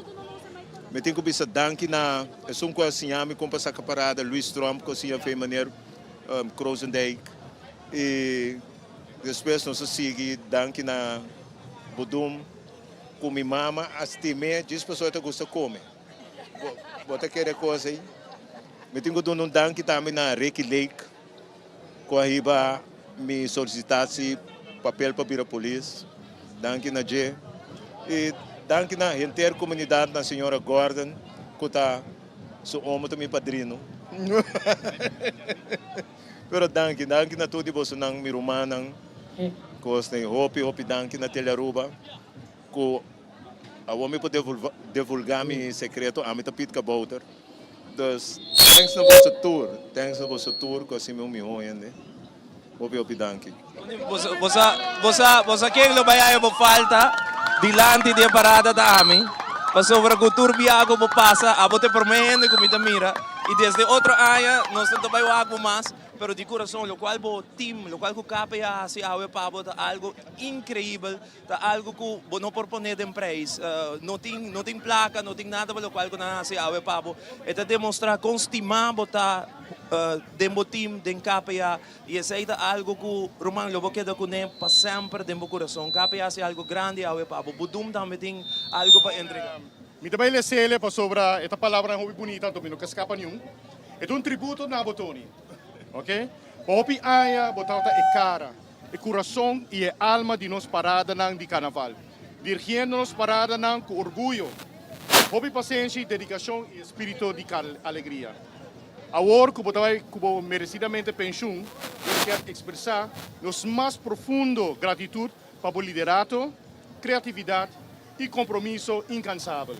Me tenho que bisa danke na é com assim a me compra essa caparada Luiz Trump com assim a fez maneira Kroosendijk e depois nós seguimos danke na Budum com minha mama as time diz pessoa que gosta comer bota querer coisa aí me tenho que dar um danke também na Ricky Lake com a riba me solicitasse papel para vir a polícia danke na G e danke na inteira comunidade na senhora Gordon que está seu homem também padrino pero danke na tudo você não me rumanang costa hopi danke na Telharuba que a homem pode divulgar meu secreto a mim tapit kabouter dus thanks na vossa tour que assim meu hoje hopi danke Você quem lo vai mo falta dilante de parada da AMI para sobre cultura viago mo passa a bote prometendo comida mira e desde outra área nós tentamos vai algo mais pero de coração lo qual bo team lo qual que KPA se awe para botar algo incrível tá algo que bo não proponer de preço não tem placa não tem nada lo qual que na se awe para é demonstrar constimar botar dembo team den KPA e essa é algo que Roman lo queda com nem para sempre dembo coração KPA é algo grande awe para budum também tem algo para entregar. Me também lhe sele para sobre esta palavra muito bonita também não escapa nenhum é tributo na Botoni. Ok? Hopi aya botauta e cara, e coração e alma de nos parada nang de carnaval. Dirigindo-nos parada nang com orgulho. Hopi paciência, dedicação e espírito de alegria. Agora que botavai como merecidamente pensão, eu quero expressar nos mais profundo gratitude para o liderato, criatividade e compromisso incansável.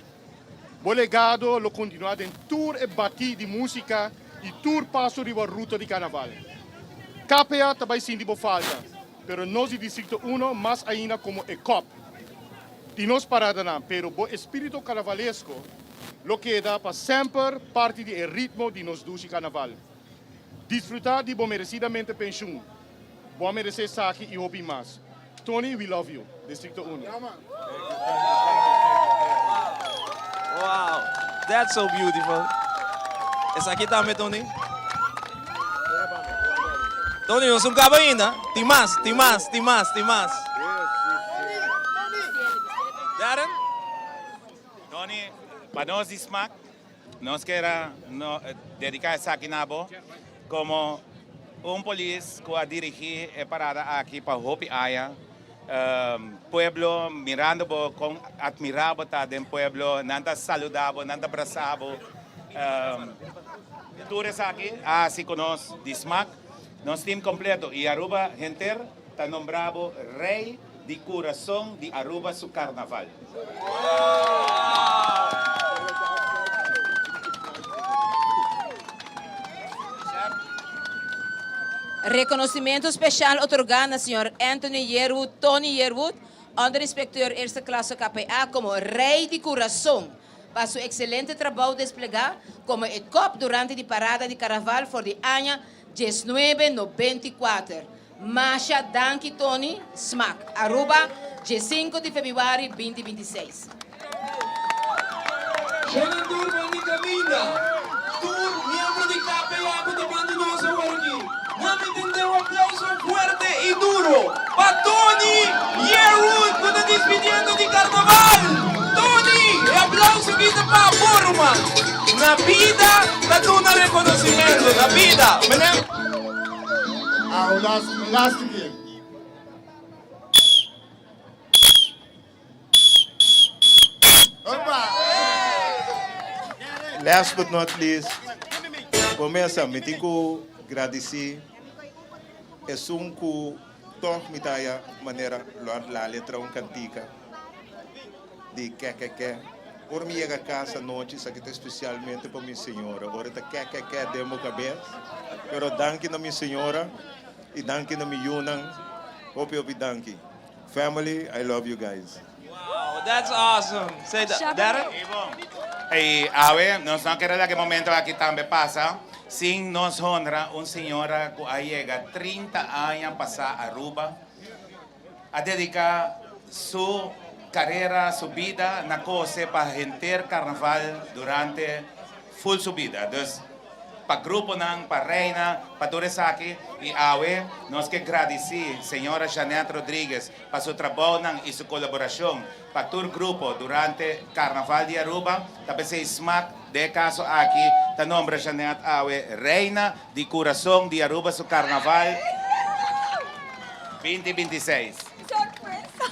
O legado lo continuar em tour e bati de música e tour passo de ruta de carnaval. KPA também sentimos falta, pero nós de Distrito 1 mais ainda como ECOP. De nós parada não, pero o espírito carnavalesco lo queda para sempre parte do ritmo de nos duche carnaval. Desfrutar de bom merecidamente pensão, bom merecer saque e hopi mais. Tony, we love you, Distrito 1. Wow, that's so beautiful. Essa aqui também, Tony. Tony, nós somos ainda. Tem mais. Darren? Tony, para nós de SMAC, nós queremos dedicar essa aqui na boa como polícia que a dirigir a parada aqui para Hopi Aya. Pueblo mirando com admirável tá dentro pueblo, nada saludável, nada abraçável. Tours aqui, assim como nós de SMAC, nós time completo e Aruba Genter está nombrado Rei de Coração de Aruba su Carnaval. Reconhecimento especial otorgado ao Sr. Anthony Yearwood, Tony Yearwood, Underinspector Eerste Klasse KPA, como Rei de Coração, para seu excelente trabalho desplegado como ECOP durante a parada de Carnaval for the ano 1994. Masha Danki Tony SMAC, Aruba, 5 de fevereiro 2026. Miembro de KPA que te mando nosso aqui. Vamos entender um aplauso forte e duro para Tony Yearwood que está despedindo de carnaval. Tony, aplauso que está para a forma. Na vida, está dando reconhecimento. Na vida, last again. Last but not least, começa me tenho que agradecer é que toh me dá maneira lá letra cantica de que por mim chega a casa noite isso aqui está especialmente para minha senhora agora está que demo cabeça pero danke na minha senhora e danke na minha yunan hope danke family I love you guys. Wow, that's awesome. Say that, Darren. E awe, nós não queremos que momento aqui também passa, sim nos honra uma senhora que chega 30 anos passar a Aruba, a dedicar sua carrera, subida, na cosa para gente carnaval durante full subida. Dus, para grupo ng, para Reina, para Turesaki e Awe, nós que agradecer senhora Janete Rodrigues para seu trabalho e sua colaboração para todo grupo durante Carnaval de Aruba. Também se smack de caso aqui, tá nome Janete Awe, Reina de Coração de Aruba, seu Carnaval 2026. Sorpresa.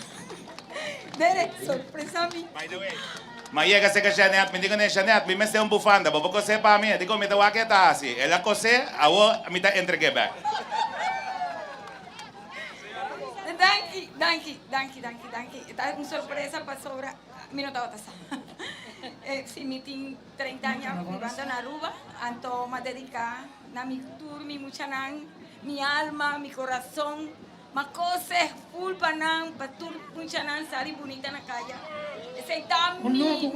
Derek, sorpresa a mim. By the way. Maiega se que Janete, me digo, Janete, me mete bufanda, vou coser para mim, digo, me dá que tá assim. Ela coser, a me tá entregue back. Danke. Esta es una sorpresa para sobra. Minuto si me tengo 30 años jugando en Aruba, anto más dedicada a mi tour, mi muchanan, mi alma, mi corazón, más cosas full panan, para tour muchanan, salir bonita en la calle. Esa está sí.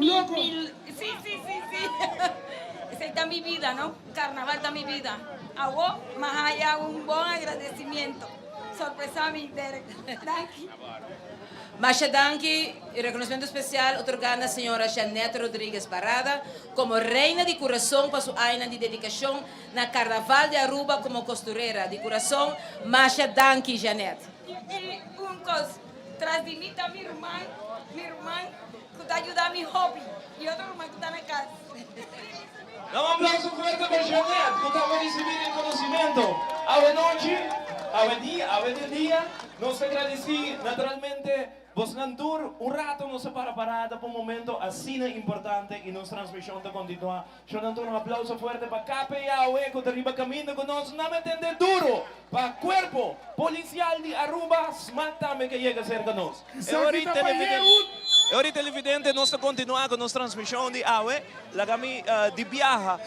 Esa está mi vida, ¿no? Carnaval está mi vida. A vos, más allá, un buen agradecimiento. Sorpresa a mí, Derek. Danke. Masha Danki, y reconocimiento especial otorgado a la señora Janete Rodríguez Parada como reina de corazón para su año de dedicación en el Carnaval de Aruba como costurera de corazón. Masha Danki, Janete. Y un cosa, tras de mí está mi hermano, que te ayuda a mi hobby, y otro hermano que está en la casa. Dá aplauso fuerte para Janete, que acaba de recibir el conocimiento. A la noche, a el día, nos agradecemos naturalmente. Vos Nantur, un rato nos separa parada por un momento así importante y nuestra transmisión te continúa. Yo Nantur, un aplauso fuerte para KPA que te arriba camino con nosotros, no me entiende duro, para cuerpo policial de Aruba, SMAC también que llega cerca de nosotros. Ahora televidente, nós continuamos com nossa transmissão de AWE, lá kami de viaja,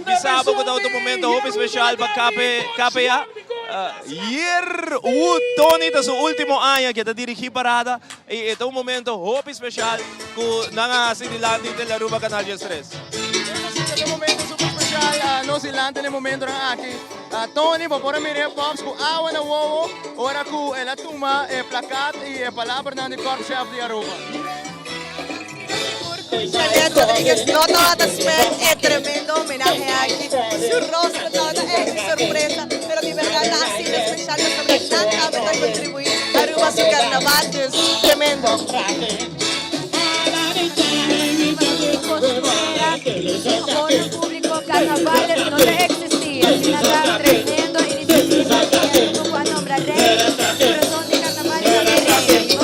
bisabo ko daw ito momento, hope especial para KPA. Yearwood Tony, ito sa último ano, kita dirigi parada, ito un momento, hope especial, ko nanga sinilandi de Aruba Canal 3. Ito momento super special, no silante nel momento na aqui. Tony, vapora mire pops com AWE na wowo, ora ku ela tuma e placat e palavra na corpo chef de Aruba. Janete Rodríguez, no toda es tremendo homenaje aquí. Su rostro toda es sorpresa, pero de verdad ha sido especial sobre tanta contribuir a Aruba su carnaval, es tremendo. Con el público carnavales no le existía, sin nada tremendo iniciativa cuando nombra rey, corazón de carnavales de rey, ¿no?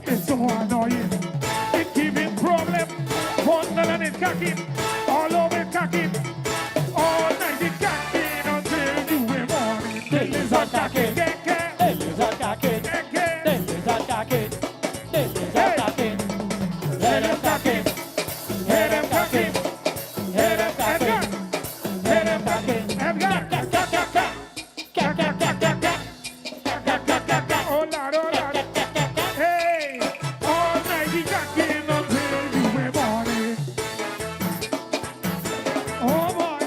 It's so annoying. It giving problem. Wonderland is cocking. All over cocking. All night it's cocking until you were morning. The lizard cocking. The lizard cocking. The lizard cocking. The lizard cocking. Head him cocking. Head him cocking. Head him cocking. Head him cocking. Edgar. Oh Lord, oh Lord. Hey, all night he cocking until you were morning. Oh boy.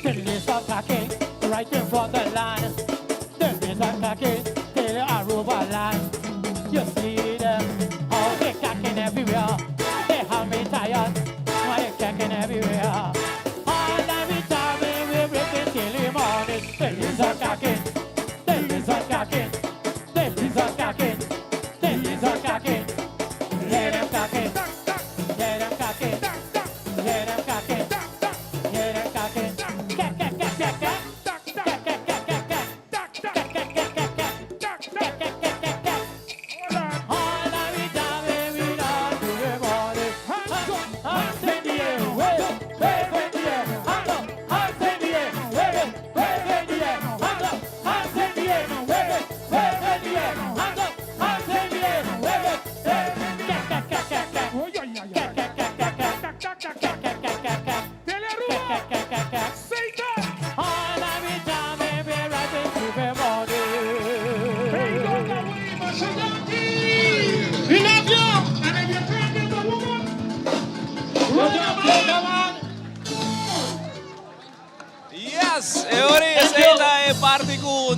The lizard cocking right in front of the line. The lizard cocking till the Aruba line. You see them, how they cocking everywhere. They have me tired, why they cocking everywhere. All the time we rip it till the morning. The lizard cocking, the lizard cocking, the lizard cocking, the lizard cocking. Let them cocking, let them cocking, let them cocking, let them cocking.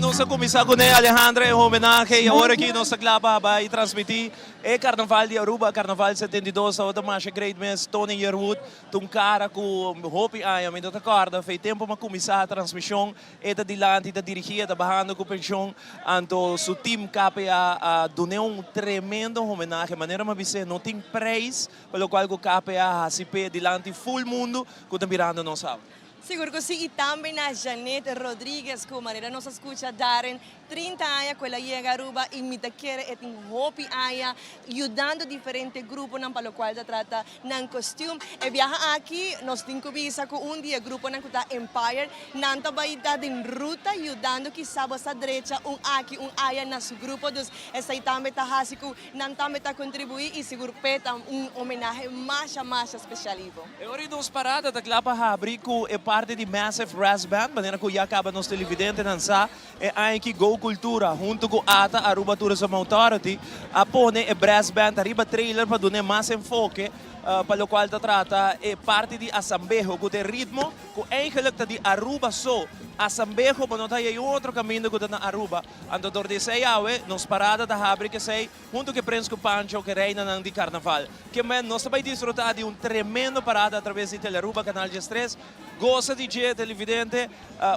nós começar com Alejandra em homenagem e agora aqui nós glaba vai transmitir é Carnaval de Aruba, Carnaval 72, outra marcha great mês Tony Yearwood, um cara com Hopi Aya, me dá corda, fez tempo para começar a transmissão, e da dilante, da dirigir, da barrando com pensão, então seu time KPA donou tremendo homenagem, maneira mais dizer, não tem preço, pelo qual o KPA hasipe dilante full mundo, que está mirando nós sabe. Seguro que sim, e também a Janete Rodrigues, que maneira nos escuta Darren, 30 anos que ela chega a Aruba e me quer é um Hopi Aya, ajudando diferentes grupos para o qual se trata de costume. E viaja aqui, nós temos que visa com dia grupo na Empire, nanta vai estar em ruta, ajudando que sabe essa direita, aqui, Aya na seu grupo, dus essa também está hasico, não também está contribuir e seguro peta homenagem mais especial. E agora nós parada da clapa abrir com parte de Massive Brass Band, maneira que já acaba nos televidentes dançar, é aqui Go Cultura, junto com ATA, Aruba Tourism Authority, a pone e Brass Band, arriba trailer para dar mais enfoque, para o qual se trata é parte de Assambejo, com o ritmo, que eigenlijk de Aruba só, Assambejo, mas não tem outro caminho que na Aruba. Então, por isso, nós parada da abre que sei, junto com o Prince Pancho, que reina de Carnaval. Que nós também desfrutar de tremendo parada através de Telearuba, Canal G3, gosta de DJ, televidente.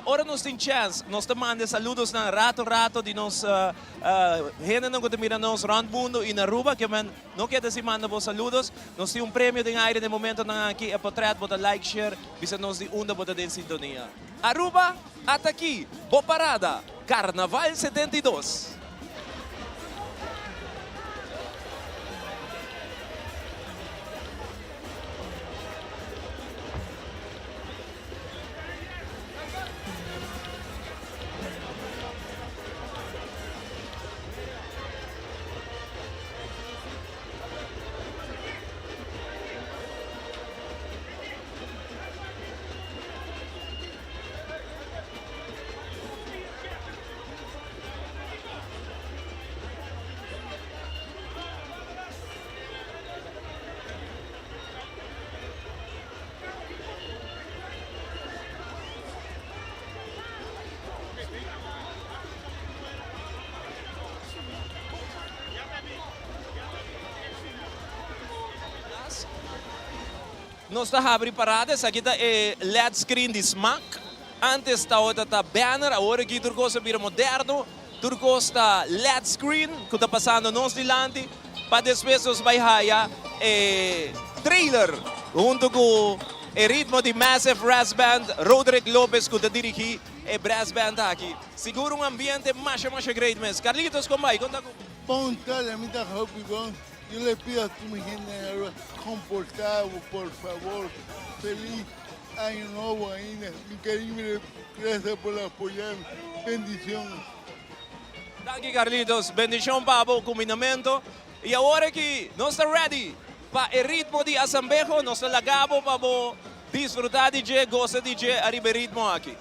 Ora nós temos chance, nós te mandamos saludos na rato de nós, gente não que mira nós round mundo e na Aruba, que não quer dizer manda vos saludos. Nós temos prêmio de aire de momento aqui, é portrait, bota like, share, bisa nós de onda, bota de sintonia. Aruba, até aqui, boa parada, Carnaval 72. Nós estamos abrindo paradas, aqui está o LED screen de Smack. Antes estava banner, agora aqui tudo coisa vira moderno. Tudo coisa LED screen, que está passando nós delante. Para depois nós vai haya trailer, junto com o ritmo de Massive Brass Band, Roderick Lopez, que está dirigindo a Brass Band aqui. Seguro ambiente mais great mesmo. Carlitos, como vai? Conta com... Bom tarde, me dá rápido. Yo le pido a tu mi gente comportado, por favor. Feliz año nuevo ainda. Mi cariño, gracias por apoyar. Bendición. Gracias, Carlitos. Bendición para o combinamento. E agora que nós estamos ready para o ritmo de Assambejo, nós estamos lagabo para desfrutar de DJ, gosta de DJ, arriba o ritmo aqui.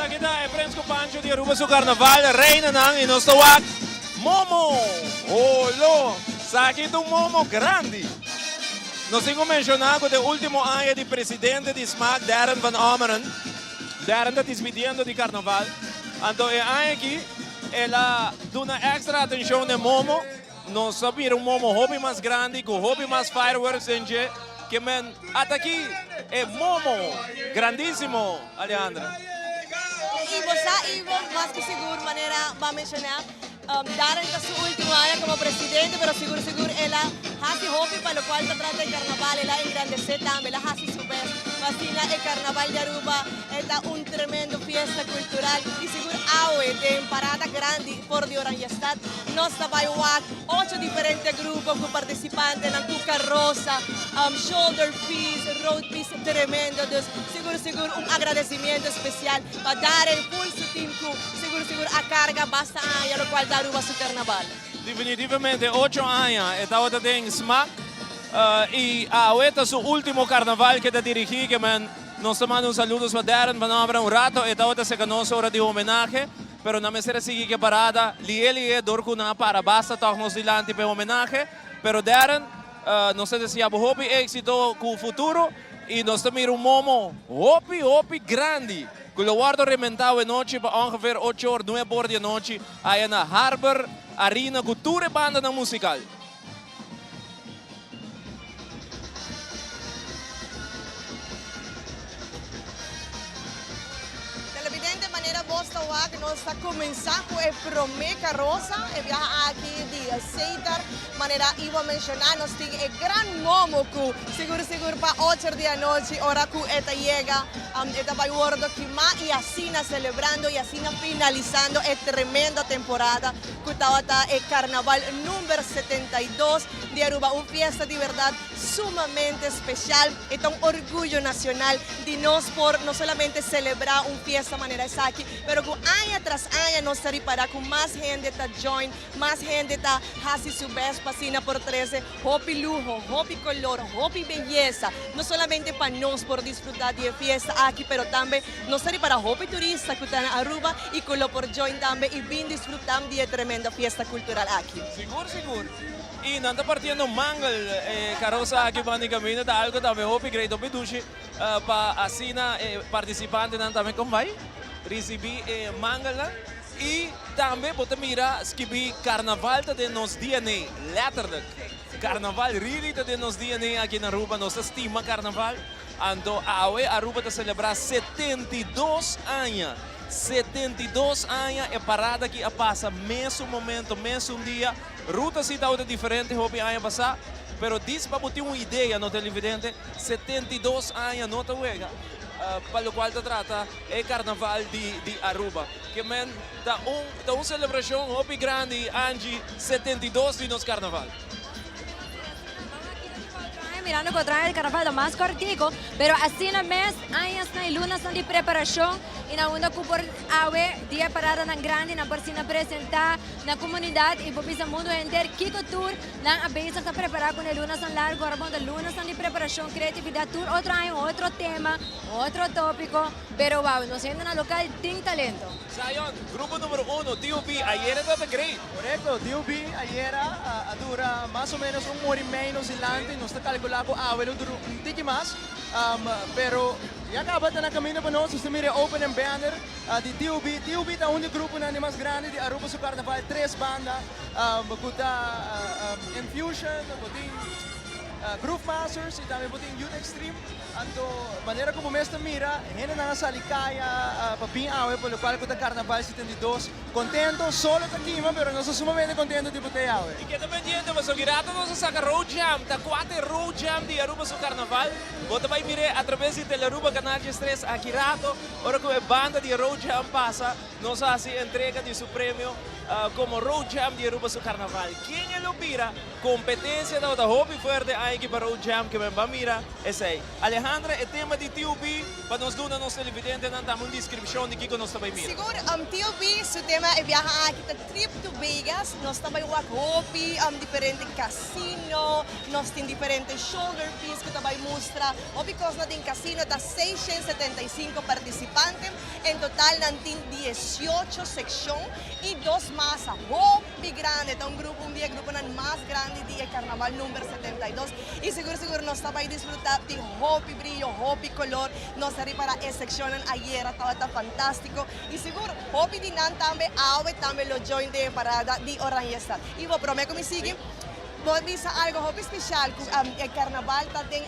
Sa kita, Friends ko Pancho di Aruba sa Carnaval, Reyna ng Inostawak, Momo! Olo! Sa kitong Momo Grande! Nos tengo mencionado de último año de presidente de SMAC, Darren Van Omeren. Darren está despidiendo de Carnaval. Entonces, aqui, ela dá uma extra atenção de Momo. Nós sabemos um Momo hobby mais grande, com hobby mais fireworks, que men, até aqui é Momo, grandíssimo, Alejandra. Ivo, más que seguro, manera va a mencionar, Darren está su último año como presidente, pero seguro, él hace hobby para lo cual se trata el carnaval, él engrandece también, él hace su vez, fascina el carnaval de Aruba, está un tremendo fiesta cultural y seguro de parada grande por de Oranjestad, nos trabaja 8 diferentes grupos con participantes en tu carroza, shoulder piece, road piece tremendo, seguro un agradecimiento especial para Darren, full su team, seguro a carga basta a lo cual da Aruba su carnaval. Definitivamente 8 años, estaba en SMAC y ahorita su último carnaval que te dirigí, que nos manda saludos para Darren, van a hablar un rato, estaba se ganó hora de homenaje, pero na mesera sigue que parada, liye dorkuna para basta toch nos dilante para homenaje, pero Darren, nos decía hobby éxito con futuro y nos mira un Momo hobby grande. Que lo guardo rementado en noche para ongeveer 8 uur, 9 uur de noche, hay na Harbor Arena Cultura Banda na musical. Televidente, manera bosta que nos está comenzando el promé carroza, el viaje aquí de Seitar, manera iba a mencionar, nos tiene el gran Momo que seguro para 8 de la noche, hora que esta llega, esta va a guardo y así celebrando y así finalizando esta tremenda temporada que está el carnaval número 72 de Aruba, una fiesta de verdad sumamente especial, es un orgullo nacional de nos por no solamente celebrar una fiesta manera esa aquí, pero que año tras año nos para con más gente está join, más gente está hace su vez pasina por 13, hobby lujo, hobby color, hobby belleza, no solamente para nos por disfrutar de fiesta aquí, pero también nos para hobby turista que está en Aruba y con lo por join también y bien disfrutar de tremenda fiesta cultural aquí. Seguro. Y nanta partiendo mangal carroza aquí van y camino está algo también hobby great hobby dushi para asina participante también con vai recibir mangal y también puede mirar que carnaval de nos DNA letterlijk carnaval really de nos DNA aquí en Aruba nos estima carnaval ando Aruba te celebrar 72 años 72 años é parada que passa mesmo momento, mesmo dia. Ruta se está diferente, hobby año passar, pero diz para ter uma ideia no televidente, 72 anos não te wega. Para o qual te trata é carnaval de Aruba. Que men dá uma celebração hobby grande, Angie, 72 de nos carnaval. Mirando que trae el carnaval más cortico, pero así en el mes, años y lunas de preparación y na una por ave día parada tan grande na por sina presentar na comunidad y por el mundo entero Kiko Tour na abisa está preparar con el lunas tan largo, ahora de lunas de preparación, creatividad tour, otro año, otro tema, otro tópico, pero wow, nos sienten a local tin talento. Zion, grupo número 1, DOB, ayer era great. Correcto, DOB ayer dura más o menos un hora y medio silante, no está calculado dura un tiki más, pero ya acaba de camino para nosotros, se mira open and banner de DOB está un grupo más grande de Aruba su carnaval, 3 bandas, Infusion, Groove Masters y también Youth Extreme. Anto, manera como me mira, gente na salikaya, papin awe, por lo cual con el carnaval 72. Contento, solo aquí, pero no soy sumamente contento de poder awe. Y queda pendiente, mas o girato nos saca Road Jam, tá 4 Road Jam de Aruba su carnaval. Você vai mirar através de Telearuba Canal 3 a girato, ahora que a banda de Road Jam passa, nos hace entrega de su premio como Road Jam de Aruba su carnaval. Quem é o pira? Competencia da hobby fuerte aqui para o jam que vem mira, esse aí. Alejandra, o tema de TUB, para nós dar nos televidentes, não temos uma descrição de que nós também mira. Siguro, TUB, su tema é viajar aqui a trip to Vegas. Nós também hopi, diferente casino, nós temos diferentes shoulder piece que também mostra. Hopi coisa na tem casino, tá 675 participantes. Em total, nós temos 18 secções e 2 masas. Hopi grande, tá grupo mais grande de Carnaval número 72. E seguro nós também desfrutar de hopi brilho, hopi color. Nós saímos para a secção ayer, estava fantástico. E seguro, hopi de nan também, também lo join de parada de Oranjestad. E vou prometo me seguir. Vou avisar algo hopi especial, que o Carnaval tem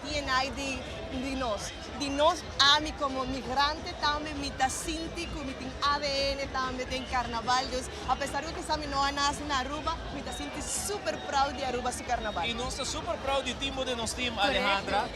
DNA de nós. De nós, ami como migrante também, me sinto como tem ADN também, tem Carnaval. Apesar de que estamos não nasce na Aruba, me sinto super proud de Aruba su Carnaval. E nós estamos super proud de time de nosso time, Alejandra.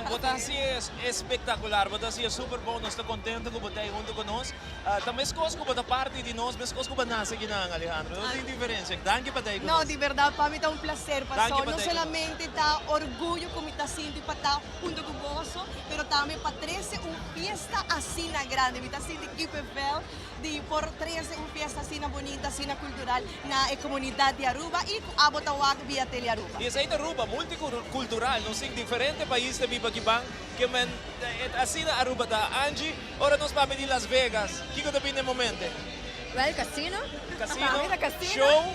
Você é espetacular, você é super bom, nós estamos contentes com você junto conosco. Também as coisas que você parte de nós, mas as coisas que você nasce aqui na Alejandra. Não tem diferença. Danke para você. Não, de verdade, para mim é um prazer. Não somente está orgulho como me sinto para estar junto com você, mas também para trazer uma festa assim grande. Me sinto que papel de por trazer uma festa assim bonita, assim cultural na comunidade de Aruba e a Botawag via Tele Aruba. E essa é Aruba, multicultural, não sei, diferentes países de Bibakibang, que assim na Aruba da Angie, ora nós vamos de Las Vegas. O que depende no momento? Well, casino. Show.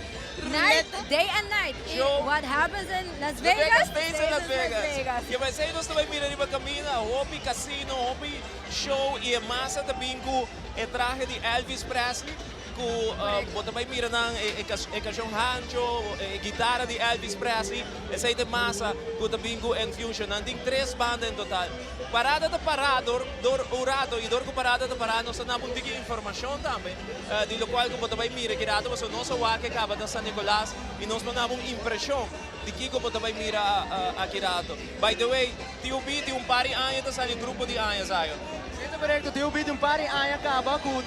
Night, day and night. Show. What happens in Las Vegas? Stays in Las Vegas. Que vai ser nós também mira riba camina, hopi casino, hopi show e a massa também com o traje de Elvis Presley. Que também mira ng caixão rancho, guitarra de Elvis Presley, essa aí de massa, que também com infusion. Tem 3 bandas em total. Parada de parador, urado e dor com parada de parada, nós temos um pouquinho de informação também, de lo qual que também mira que dado mas nós o que acaba de San Nicolás e nós temos uma impressão de que como também mira aqui dado. By the way, TUB tem par de anos, tá saindo grupo de anos aí. Ito correcto, TUB de par de anos acaba com o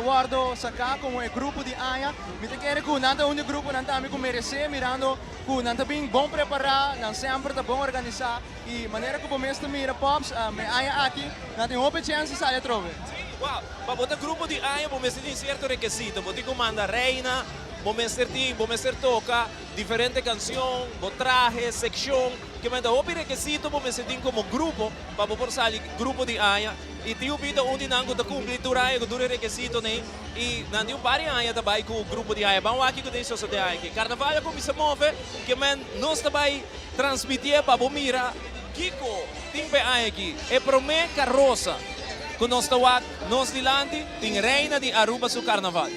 guardo saca como é grupo de anos. Me te quero que nada um grupo não tá me merecer mirando que não tá bem bom preparar, não sempre tá bom organizar e maneira que o mestre mira pops me anos aqui, não tem outra chance sair trove. Wow, para botar grupo de anos, o mestre tem certo requisito, você comanda reina, o mestre toca diferente canção, o traje, secção, que manda outro requisito, o mestre tem como grupo, para por sair grupo de anos. E TUB onde não está cumprindo o requisito, né? E não tem um par de anos também com o grupo de anos. Vamos aqui com o sociedade aqui. Carnaval como se move, que nós também transmitir para o mira, Kiko, tem aqui, é para mim carroça. Com nós nós dilante, tem reina de Aruba su Carnaval.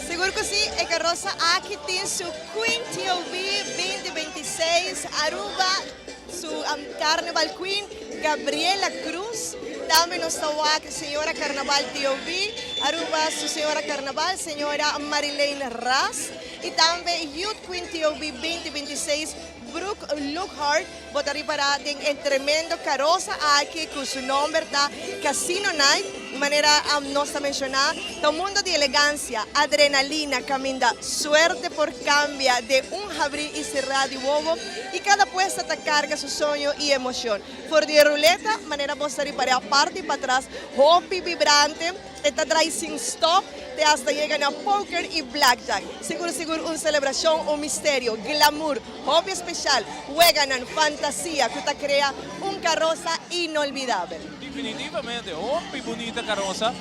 Seguro que sim, é carroça aqui tem su Queen TUB 2026 Aruba, su Carnaval Queen Gabriela Cruz. Também nos está a senhora Carnaval TUB, Aruba, su senhora Carnaval, senhora Marilene Ras. E também Youth Queen TUB 2026 Brooke Lockhart, botaria para em tremendo carroça aqui com seu nome está Casino Night, de maneira nós mencionar, o mundo de elegância, adrenalina, caminha, suerte por cambia de abrir e cerrar de bobo e cada puesta te carga seu sonho e emoção. For de ruleta, maneira botaria para a parte e para trás, hopi vibrante, está traz sem stop, te hasta llegan a poker e blackjack. Seguro uma celebração, um mistério, glamour, hobby especial, juegan en fantasía que te crea carroça inolvidável. Definitivamente, hobby bonita carroça.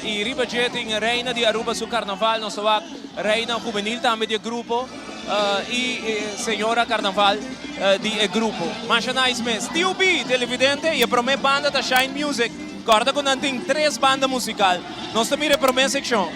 E riba tem reina de Aruba su Carnaval, nossa reina juvenil também de grupo. E senhora Carnaval de grupo. Mas nice mesmo. TUB, televidente, e a primeira banda da Shine Music. Corda com nós tem 3 bandas musicais. Nós também a primeira secção.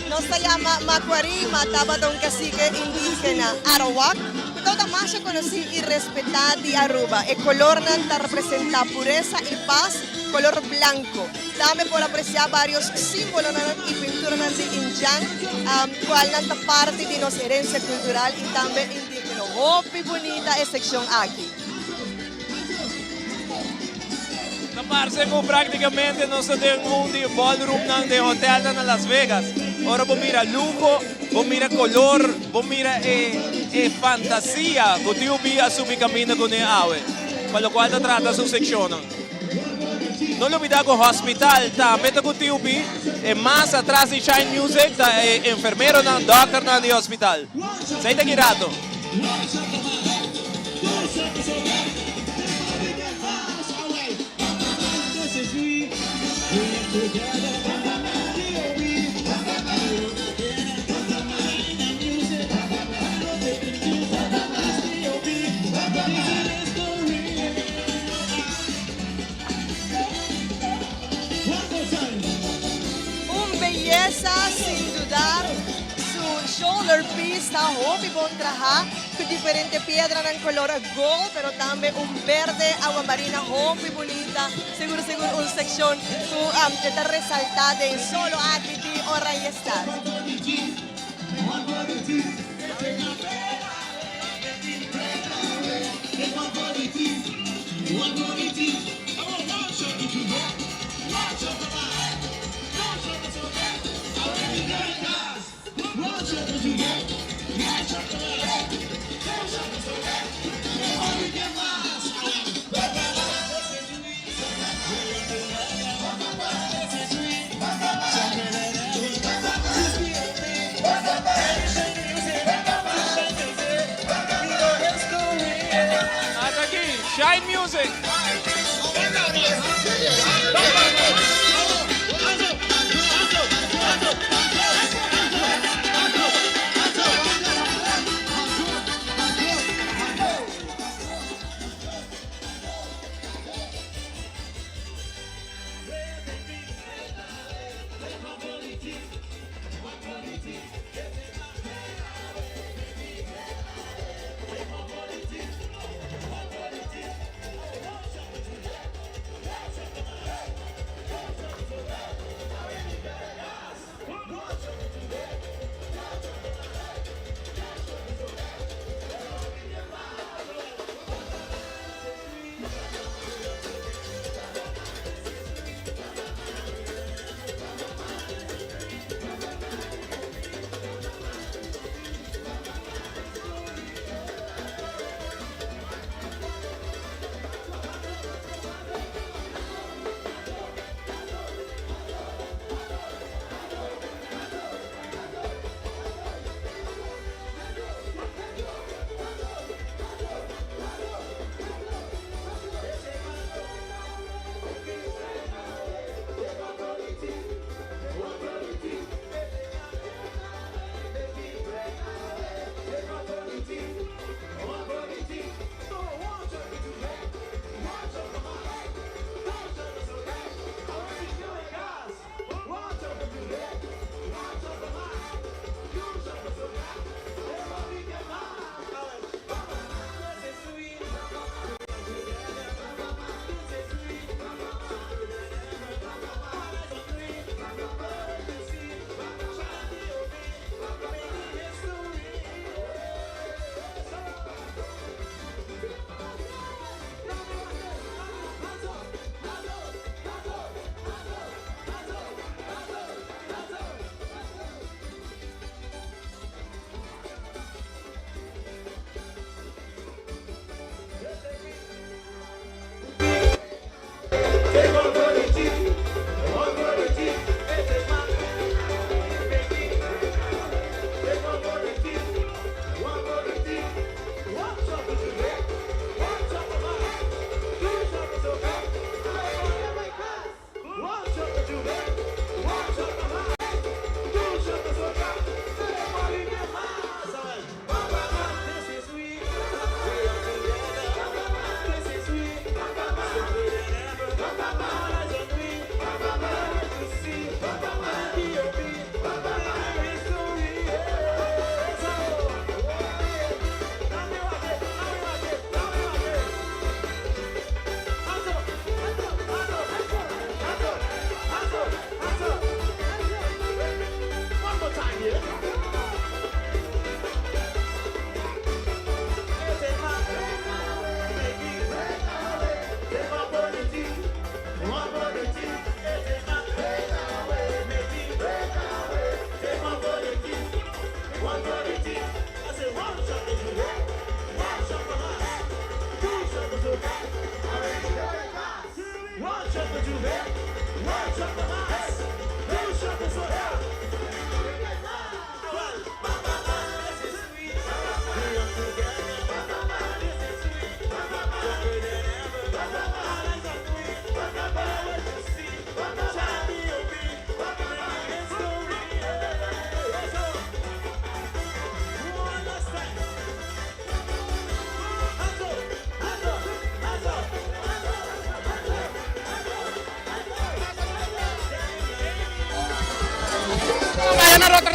nos llama Macuari, mataba de un cacique indígena, Arawak. Toda más se conocí y respetada de Aruba. El color nanta representa pureza y paz, color blanco. Dame por apreciar varios símbolos y pinturas de Injan, cual nanta parte de nuestra herencia cultural y también indígena. Muy bonita esta sección aquí. Na parece que praticamente nós temos de ballroom de hotel na Las Vegas. Ora vos mira lujo, vos mira color, vos mira fantasia que tu via subir caminho com a água. Para lo qual trata su sección. Não olvidar que o hospital também está com o vi, e mais atrás de Shine Music, está enfermeiro, doctor no hospital. Sai daqui rato. Belleza, sin dudar, su shoulder piece está muy buen trabajo, con diferentes piedras en color gold, pero también un verde, agua marina muy bonita, seguro una sección que está resaltada en solo aquí de Orange Star. Hasta aquí, Shine Music.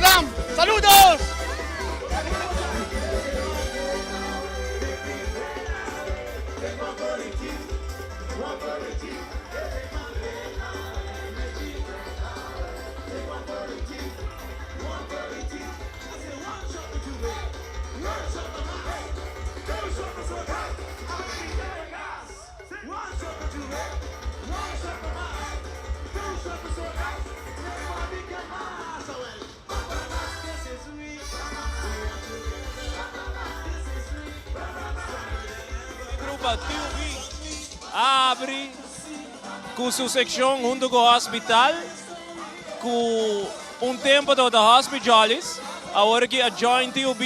Amsterdam. ¡Saludos! Grupo TUB abre com sua secção junto com o hospital, com tempo do hospitales, agora que a join TUB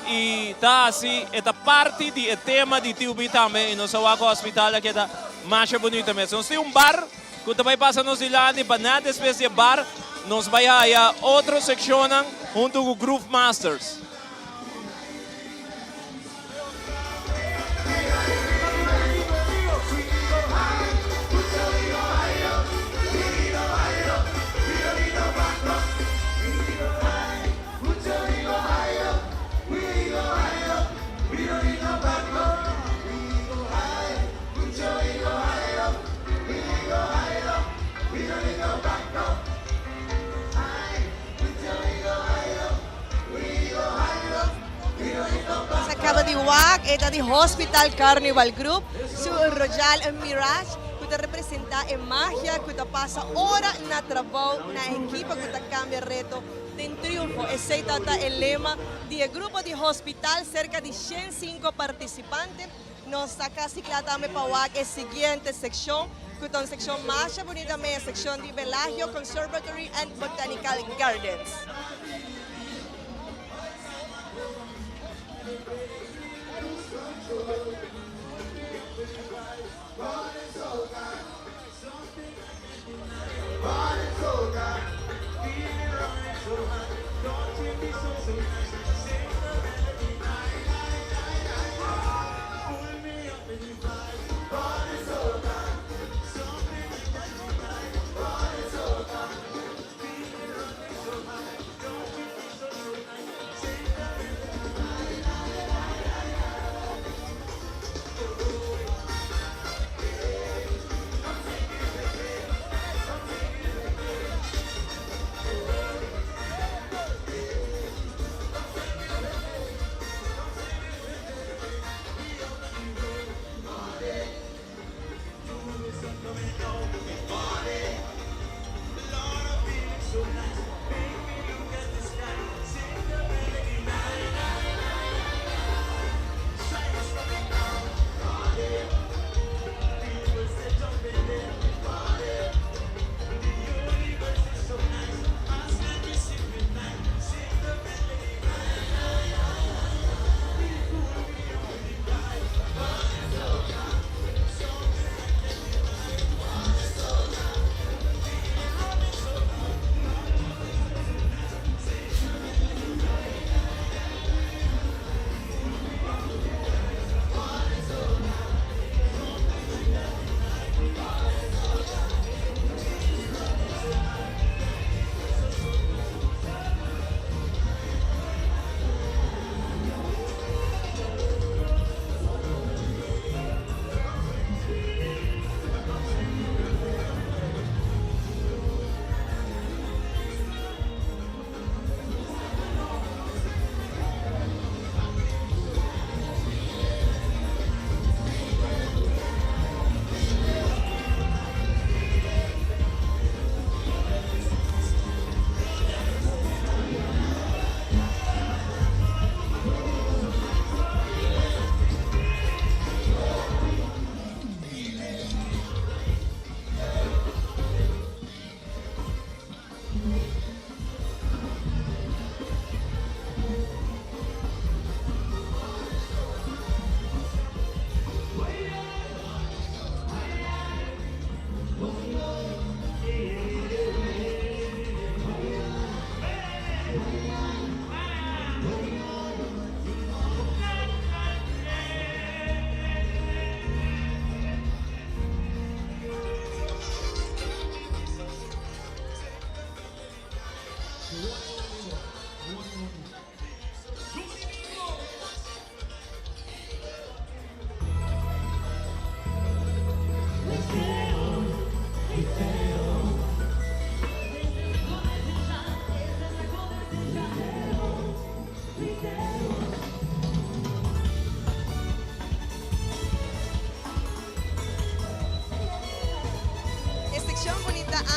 e tá assim, esta parte de tema de TUB também, no seu hospital que está mais bonito mesmo. Se bar que também passa no Zilândia, para nada espécie de bar, nós vai a outra secção junto com o Groove Masters. Acaba de WAC, esta de Hospital Carnival Group, su Royal Mirage, que te representa en magia, que te pasa hora na trabajo, na equipa que te cambia reto de triunfo. Ese es el lema del grupo de Hospital, cerca de 105 participantes. Nos saca ciclatame para WAC, la siguiente sección, que es una sección más bonita, la sección de Velagio Conservatory and Botanical Gardens.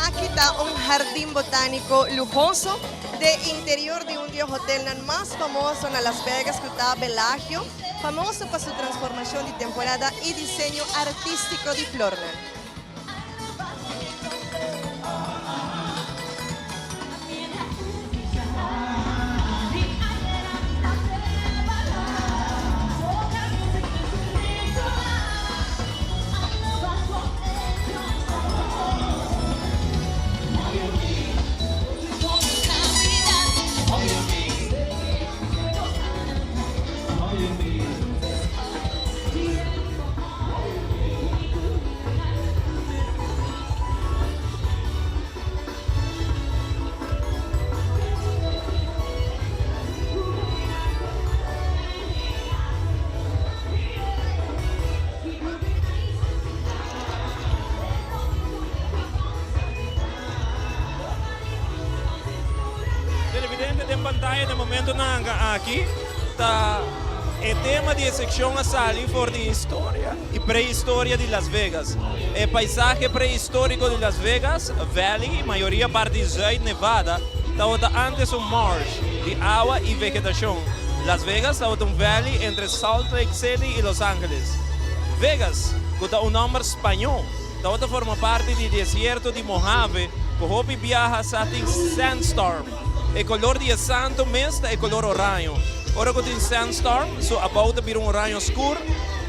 Aquí está un jardín botánico lujoso de interior de un hotel más famoso en Las Vegas, que está Bellagio, famoso por su transformación de temporada y diseño artístico de Flornan. Pantalla no momento na aqui tá é tema de secção a sali for de história e pré-história de Las Vegas. É paisagem pré-histórico de Las Vegas Valley, maioria parte de Nevada, tá antes marsh de água e vegetação. Las Vegas tá valley entre Salt Lake City e Los Angeles. Vegas, que tá nome espanhol, tá forma parte do deserto de Mojave, que hopi viaja sa sandstorm. El color de santo mes é color orange. Ahora que tem sandstorm, so about to vir orange oscuro,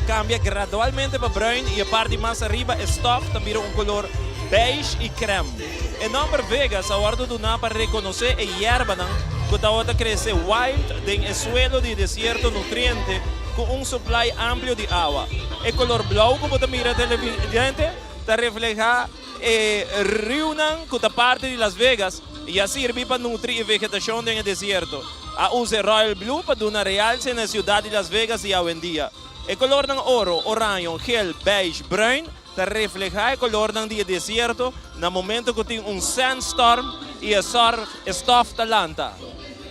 cambia gradualmente para bruin e a parte mais arriba é stuff, também color beige e creme. O nome Vegas, agora do na para reconhecer a hierba que está crescer wild em el suelo de deserto nutriente com supply amplio de agua. El color blau, como você mira televidente, está refleja rio que está parte de Las Vegas. E assim serve para nutrir a vegetação no deserto. A usa Royal Blue para dar realce na cidade de Las Vegas e hoje em dia. O color ng oro, orange, gel, beige, bruin, está refleja o color ng deserto no momento que tem sandstorm e a stuff talanta.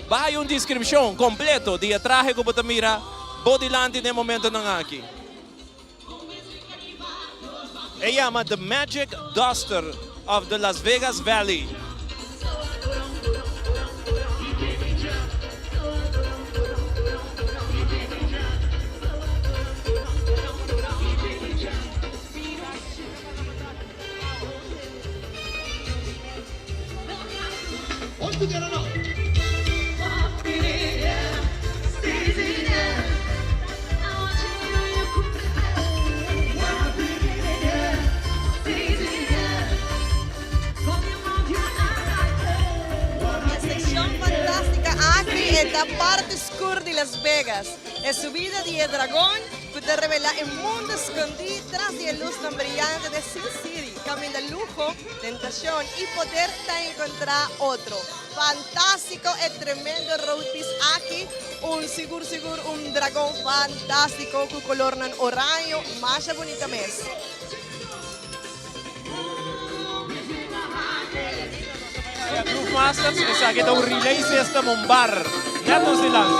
Vai uma descrição completa de traje que você mira bodilante no momento ng aqui. É chama The Magic Duster of the Las Vegas Valley. La parte oscura de Las Vegas es subida de dragón que te revela el mundo escondido tras de luz tan brillante de Sin City, camino de lujo, tentación y poder te encontrar otro. Fantástico y tremendo road piece aquí, un seguro, un dragón fantástico con color orange, más bonita mes. Groove Masters isa kita relay system ng bar. Neto silang.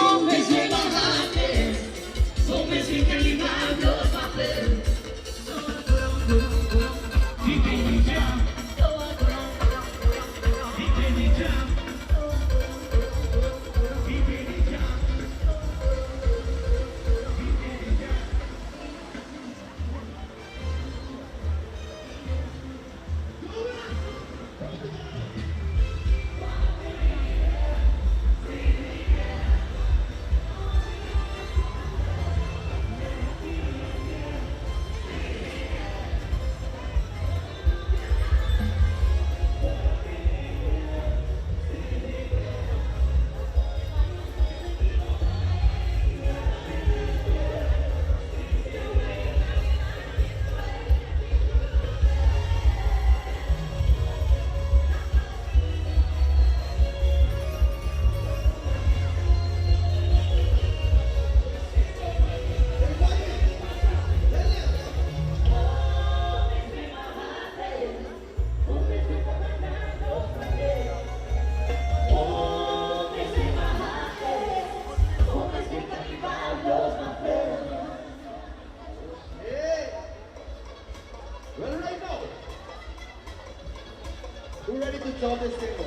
Who ready to talk this thing up?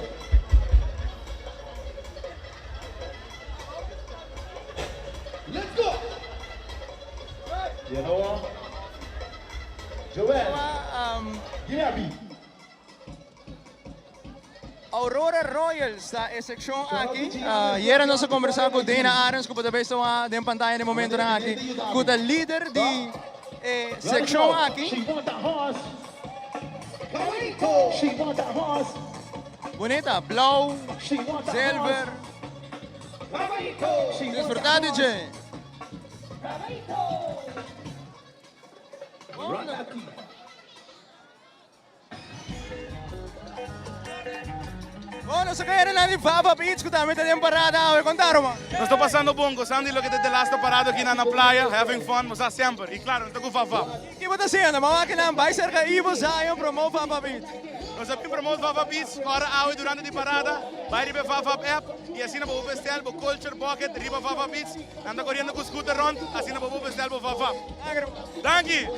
Let's go! You know what? Joel, give me a beat. Aurora Royals está em seção aqui. Hier nós conversamos com Dana Arens, que talvez estão em pantalla no momento aqui, com o líder de seção aqui. Bonita, blauw, zilver. Desfrutar, DJ. Bueno, so kaya na natin Papa Beach, kung dami tayong parada, contaram, mano. Nós estamos passando bom, gostando de lo que desde lá está parado aqui na praia, having fun, mas sempre. E claro, nós estamos com Fafa. O que você está fazendo? Mga kinang vai ser ka Ivo Zion promote Papa Beach. Nós estamos promote Fafa Beach, para hoje durante a parada, vai riba Fafa app, e assim na bobo bestel, bo Culture Pocket, riba Fafa Beach, anda correndo com o scooter rond, assim na bobo bestel, bo Fafa. Danke!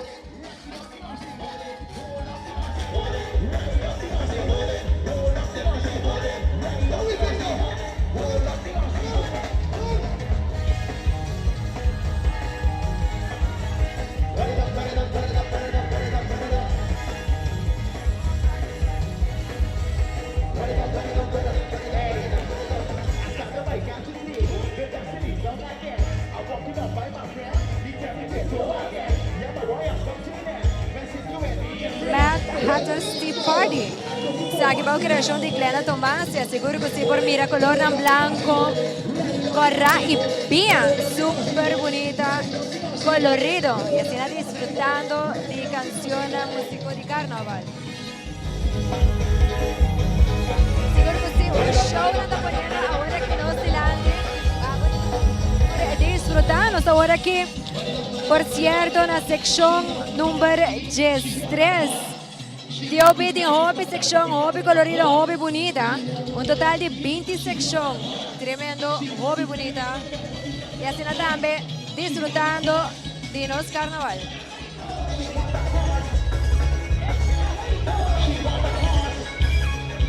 Mad Hatter's Tea Party. Sa agibaw kreasyon di Glena Tomasia, siguro ko si por mira color ng blanco, corra y pia, super bonita, colorido, y así na disfrutando de canción músico de carnaval. Siguro ko si un show na taponera ahora que no silante, disfrutando ahora que, por cierto, na sección número 13, de hobby de hobby, sección hobby colorido, hobby bonita, un total de 20 sección, tremendo hobby bonita, y así también disfrutando de nos carnaval.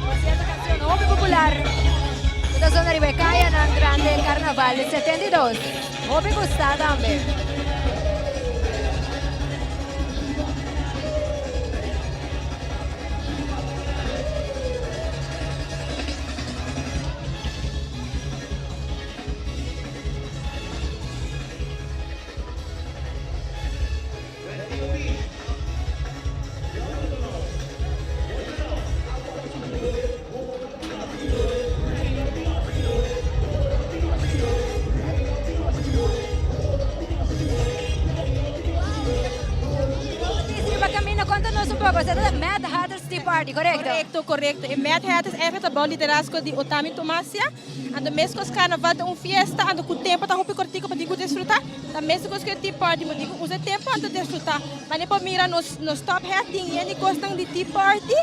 Por cierto, canción hobby popular, esta zona de Becaya, en grande carnaval de 72, hobby gusta también. Conta-nos un poco, esta es Mad Hatter's Tea Party, ¿correcto? Correcto. En Mad Hatters é o liderazgo de Otami Tomasia. Ando mesmo com carnaval de festa, ando com tempo tá roupa cortico para digo desfrutar. Da mesmo com Tea Party, mas digo usa tempo ando desfrutar. Mas depois mira nos top hat tem ele gostam de Tea Party.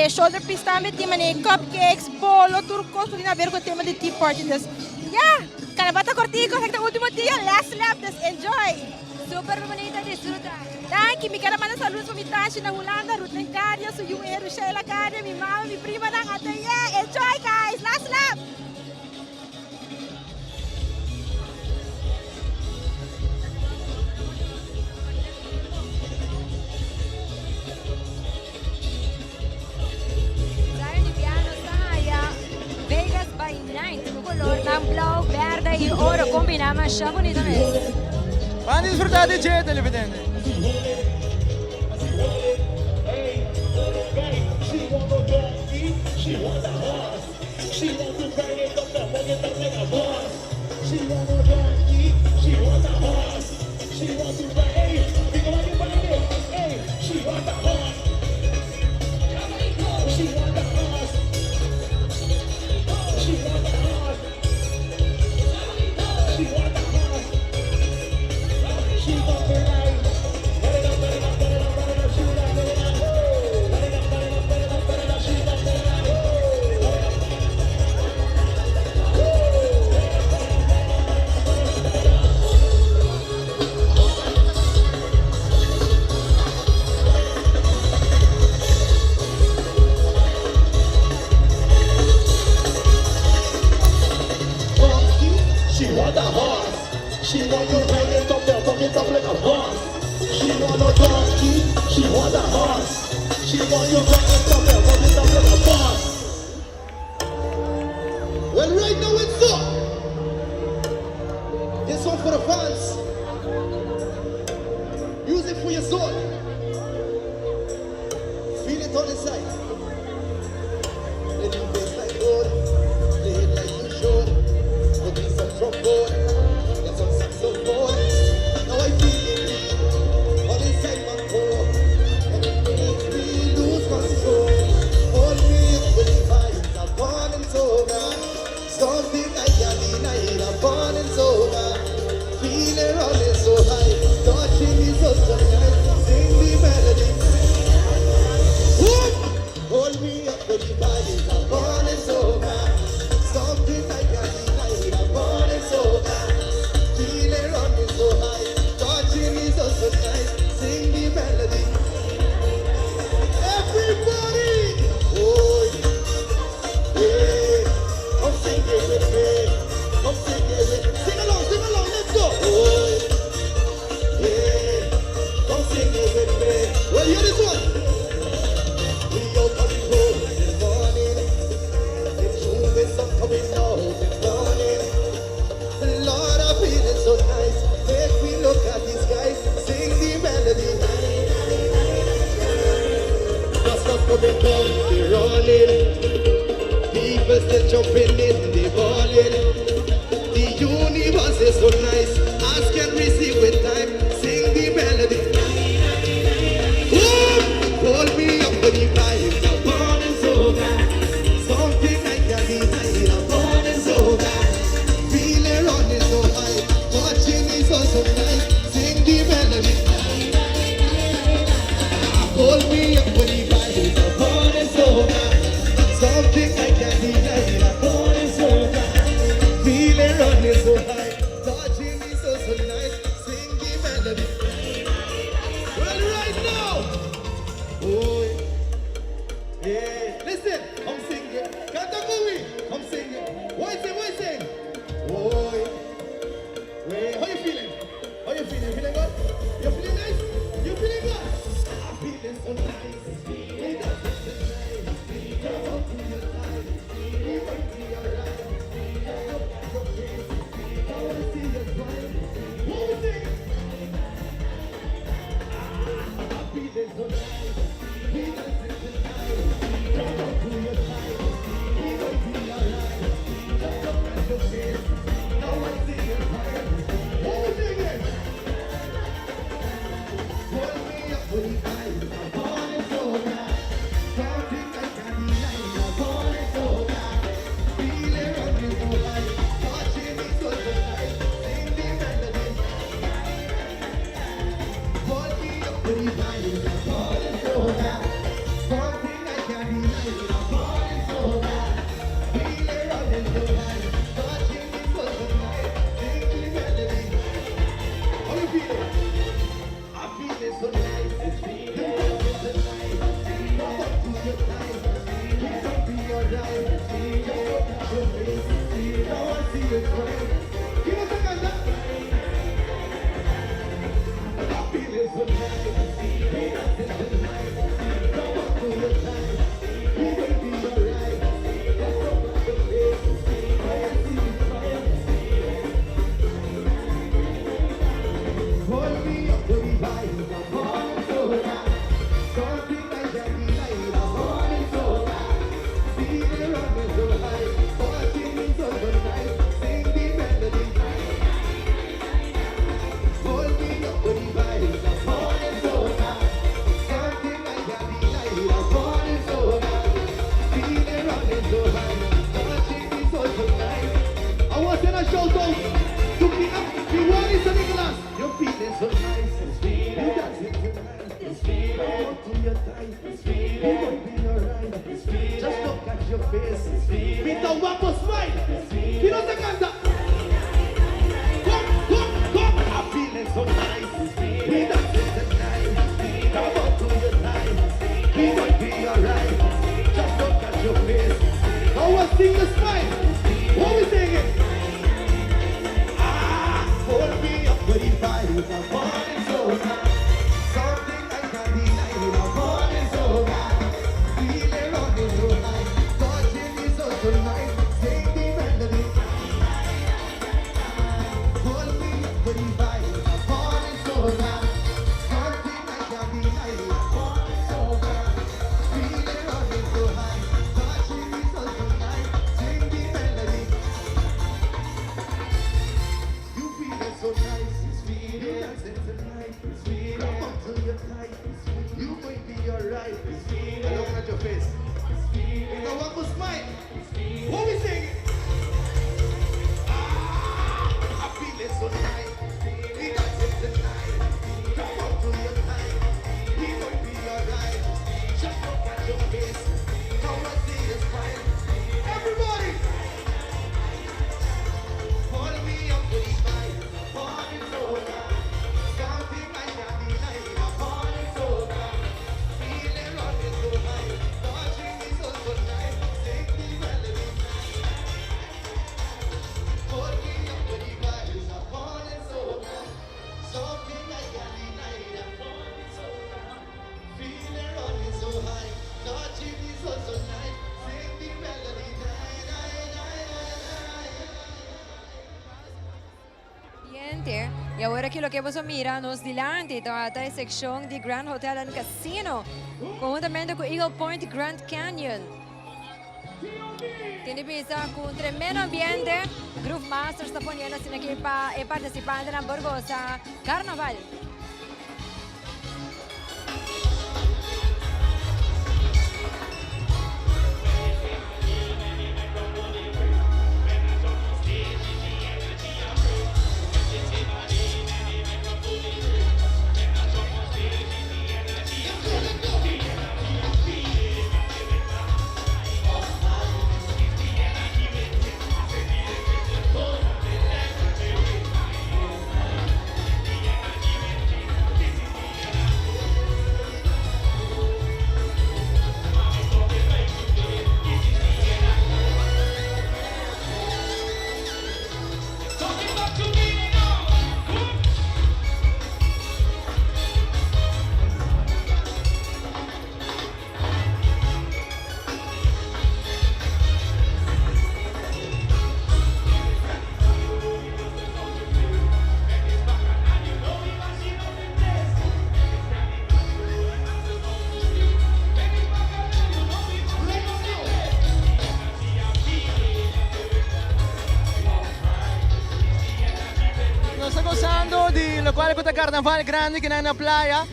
Shoulder piece também tem mané cupcakes, bolo, turcos, tudo a ver com o tema de Tea Party. Yeah, carnaval tá cortico, é o último dia, last lap, enjoy. Super bonita, disfrutar. Danke, mi quero mandar saludos para mi tashi na Holanda, Ruth Lencaria, su Junero, Sheila Caria, mi mama, mi prima na ate. Yeah, enjoy guys, last lap. Zion de piano Saya, Vegas by Night, o color ng blau, verde y oro combinamos, siya bonito mesmo. Van a disfrutar de DJ televidente. up for the body, I'm burning so hot. Something I can't deny, I'm burning so hot. Feeling running so high, touching me so nice. Sing the melody. Everybody, oh yeah, come sing it with me, come sing it with me. Sing along, let's go. Oh yeah, come sing it with me. Well, hear this one. We out on the road in the morning, the tune is up coming out in the morning. Lord, I feel it so nice. Make me look at these guys, sing the melody. Just up coming down, they're rolling. People still jumping in, they balling. The universe is so nice. Ask and receive with time. Sing the melody. Hold me up for the vibe. I'm burning so bad. Something I can't deny. I'm burning so bad. Feeling running so high. Watching me so nice. Sing the melody. Hold me up for the vibe. I'm burning so bad. Something I can't deny. I'm burning so bad. Feeling running so high. Watching me so nice. Sing the melody. Well, right now. Oh, yeah. Listen, come sing it. Katakui, come sing it. What sing? Oh, wait. How you feeling? You feeling good? You feeling nice? You feeling good? I'm feeling so nice. We got this tonight. Come on to your life. We might be alright. Look at your face. I wanna see you smile. What we sing? I'm feeling so nice. so nice, it's feeling, dancing tonight, it's feeling. E agora aquilo que você mira nos dilante, então a secção de Grand Hotel and Casino, conjuntamente com Eagle Point Grand Canyon. Tem vista com um tremendo ambiente, Groove Masters está ponendo assim aqui para participante na Borgosa Carnaval. Qual é o carnaval grande que na playa?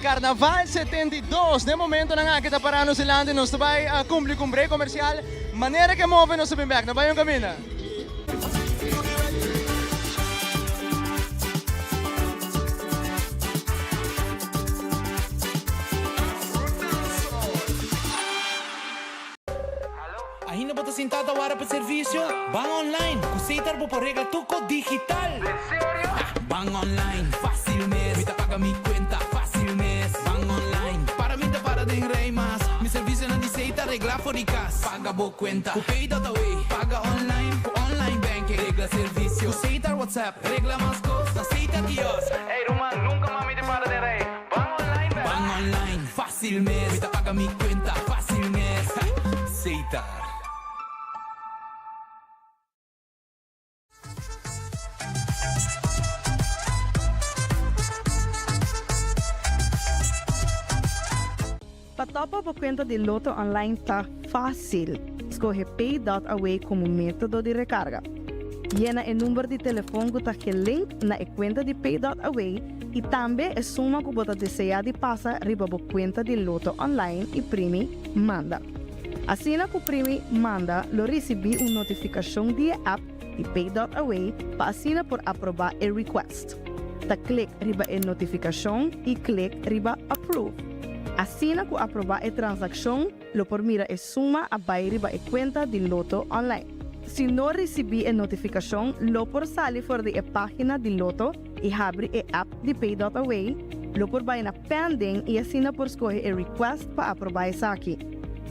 Carnaval 72. De momento na kita para no silante nos vai cumprir com break comercial. Maneira que move no subimback. Na bayong camina. Ainda bota sentada hora para serviço? Van online, cosita por regla tuco digital. ¿En serio? Van online, fácil mes. Vita paga mi cuenta, fácil mes. Van online, para mí te para de rey más. Mi servicio no diceita regla fóricas. Paga bo cuenta, Pay.away. Paga online, online banking. Regla servicio, cosita WhatsApp. Regla más cosas, aceita Dios. Hey Roman, nunca mami te para de rey. Van online, van online, fácil mes. Vita paga mi cuenta, fácil mes. Aceita. Patopa por conta de Loto Online tá fácil. Escolhe Pay.away como método de recarga. Llena o número de telefone que está link na conta de Pay.away e também a suma que você deseja de passar riba por conta de Loto Online e primi manda. Assim que o primi manda, lo recebi uma notificação de app de Pay.away para assinar por aprovar o request. Ta clique riba a notificação e clique riba approve. Assim que aprovar a transação, lo por mira a suma a riba a conta de Loto Online. Se não recebi a notificação, lo por sair fora da página de Loto e abre a app de Pay.away, lo por vai na pending e assim por escolher a request para aprovar essa aqui.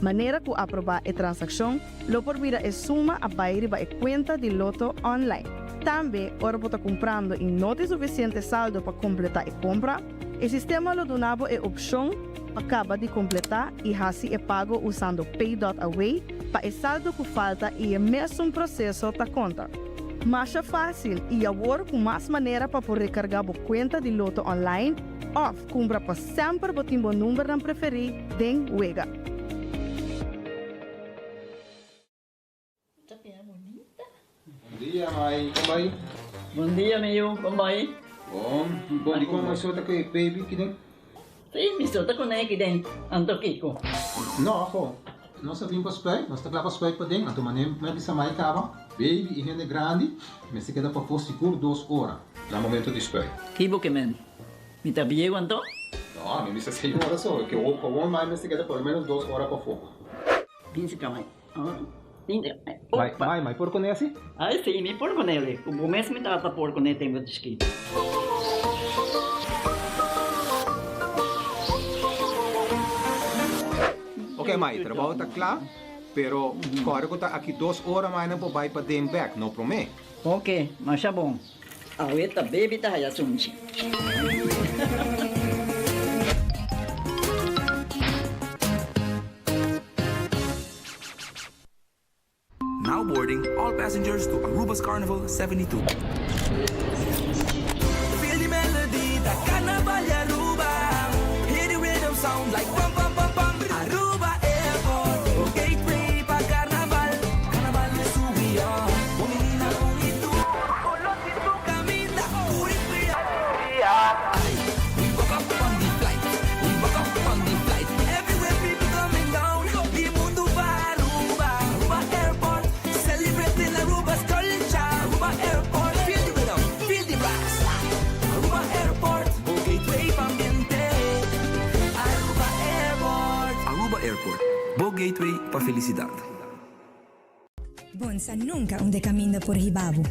Maneira que aprovar a transação, lo por mira a suma a riba a conta de Loto Online. Também, ora por comprando e não tem suficiente saldo para completar a compra, o sistema lo donava a opção acaba de completar e assim é pago usando Pay.away para o saldo que falta e o mesmo processo da conta. Mais fácil e agora com mais maneira para poder recarregar a conta de Loto Online ou compra para sempre o timbo número não preferir den Wega. Bom dia, mãe. Como vai? Bom dia, meu. Como vai? Bom dia, como você está com baby aqui dentro? Sim, me solta com ele aqui dentro. Ando Kiko. Não, pô. Nós vimos para spray, nós estamos para spray para dentro. Então, mané, me disse a mãe cava. Baby e gente grande, mas se queda para for seguro 2 horas. No momento de spray. Kibo que men. Me está bem quanto? Não, me disse 6 horas só. Que o bom mais se queda pelo menos 2 horas para fogo. Pince camay. Mãe, por com esse? Ah, sim, me por com ele. O mês me dá por com ele tem muito esquito. Ok, mãe, trabalho está claro, pero agora que está aqui 2 horas mais não pode para dentro back, não promete. Ok, mas é bom. A outra baby está aí assunto. Now boarding all passengers to Aruba's Carnival 72. felicidad. Bonsa nunca un de camino por Hibabo,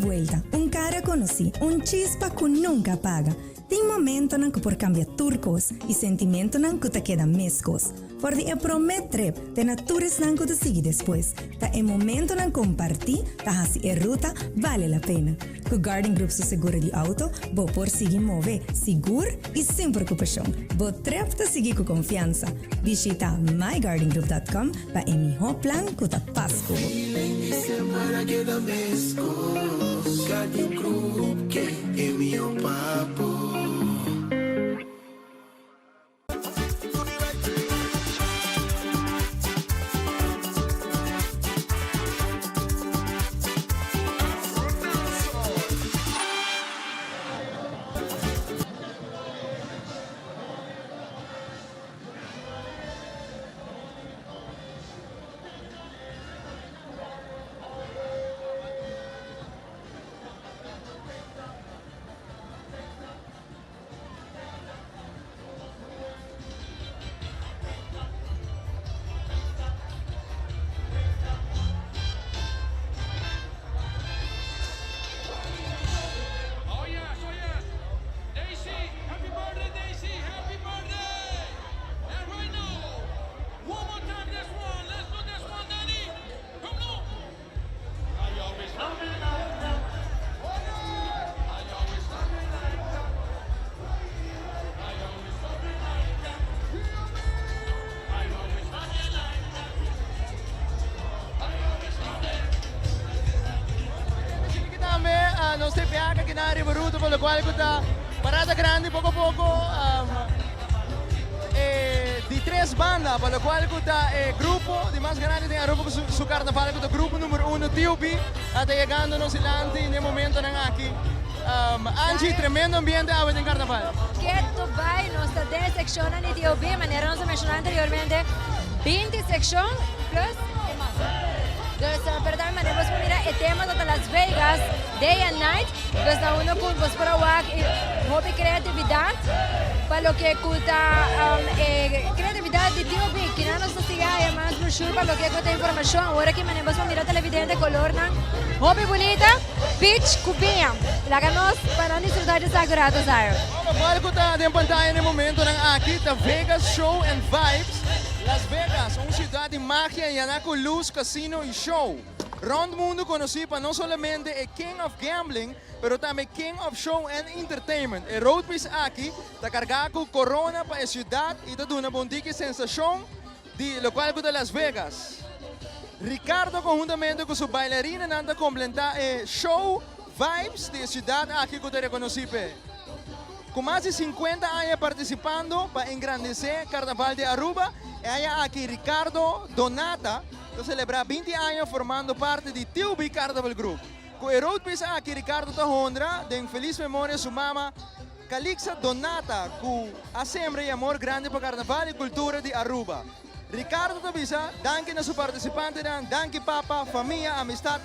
vuelta, cara conocí, chispa que nunca apaga. Tem momento nan que por cambiar turcos e sentimento nan que te queda mescos. Por de prometer de naturas nan que te sigue después. Ta é momento nan compartir, ta hasi ruta vale la pena. Que Garden Group su seguro de auto, bo por seguir mover seguro e sem preocupação. Bo trep te seguir com confiança. Visita mygardengroup.com para emitir plan que te pasco. Para que da mescos, Garden Group que é meu papo. non si piaca che nari venuto per la quale questa parata grande poco a poco di tre banda per la quale questa gruppo di más grande di Europa su carnaval questo gruppo numero 1 TOB sta llegando nos ilanti nel momento nan aqui Angie tremendo ambiente avete in carnaval che Dubai non sta 10 sezioni di TOB ma ne erano mencionato anteriormente 20 sezioni plus dus perdón, manemos mira el tema de Las Vegas, day and night, dus na uno con vos para wak hobby creatividad, para lo que cuta creatividad de TOB, que no nos siga más brochure para lo que cuta información, ahora que manemos mira televidente color na hobby bonita, beach cubia, la ganamos para disfrutar de esa grata sayo. Para cuta de pantalla nel momento nan aqui the Vegas Show and Vibes. Las Vegas, una ciudad de magia y con luz, casino y show. Rond mundo conocido no solamente el King of Gambling, pero también King of Show and Entertainment. El roadpiece aquí está cargado con corona para la ciudad y está una bondique sensación de lo cual de Las Vegas. Ricardo conjuntamente con su bailarina anda completar el show Vibes de la ciudad aquí que te reconoce. Con más de 50 años participando para engrandecer Carnaval de Aruba, hay aquí Ricardo Donata, que celebra 20 años formando parte de TOB Carnaval Group. Con el roadpiece aquí Ricardo Tahondra, de feliz memoria su mamá, Calixa Donata, que asembre y amor grande para Carnaval y cultura de Aruba. Ricardo Tabisa, danke a su participante, danke papa, familia, amistad,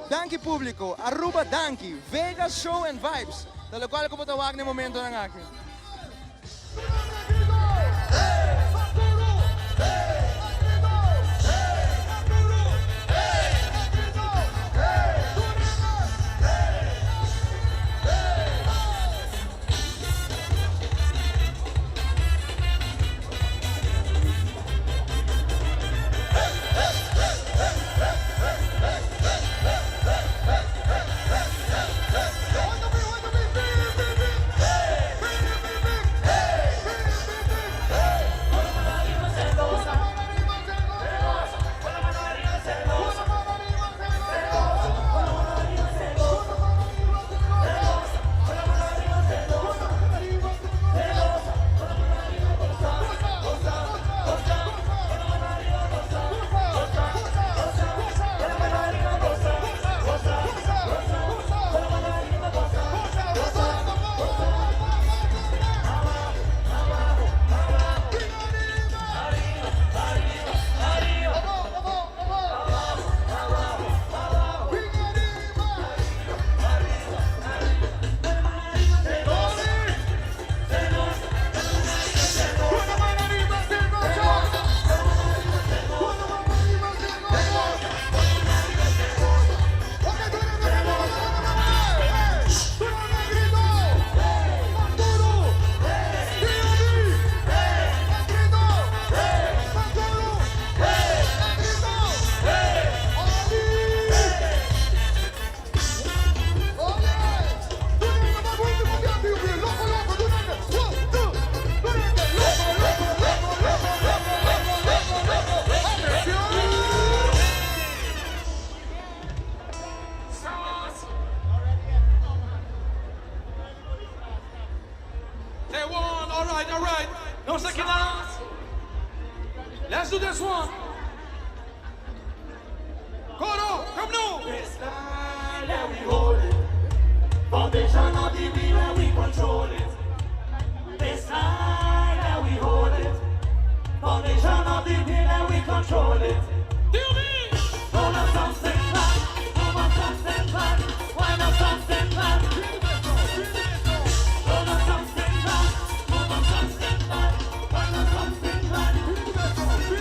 danke público, Aruba danke, Vegas Show and Vibes. De lo cual como tawag ni momento ng akin.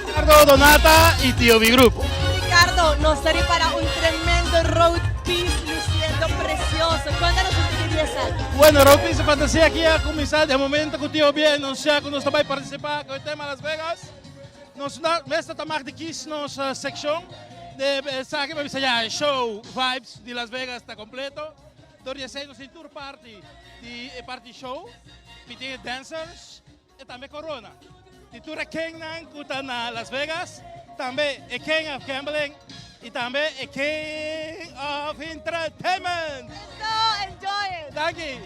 Ricardo, Donata y Tío B Group. Ricardo, nos salió para un tremendo road piece luciendo precioso. Cuéntanos un poquito de eso. Bueno, Road Piece Fantasia aqui a começar de momento que o Tío B anunciar que nós também participar com o tema Las Vegas. Nós mesmo estamos aqui nossa secção de sabe que vai show vibes de Las Vegas está completo. Então sei no tour party de party show, tem dancers e também corona. De tour King que está na Las Vegas, também é King of Gambling e também é King of Entertainment. So enjoy it. Thank you.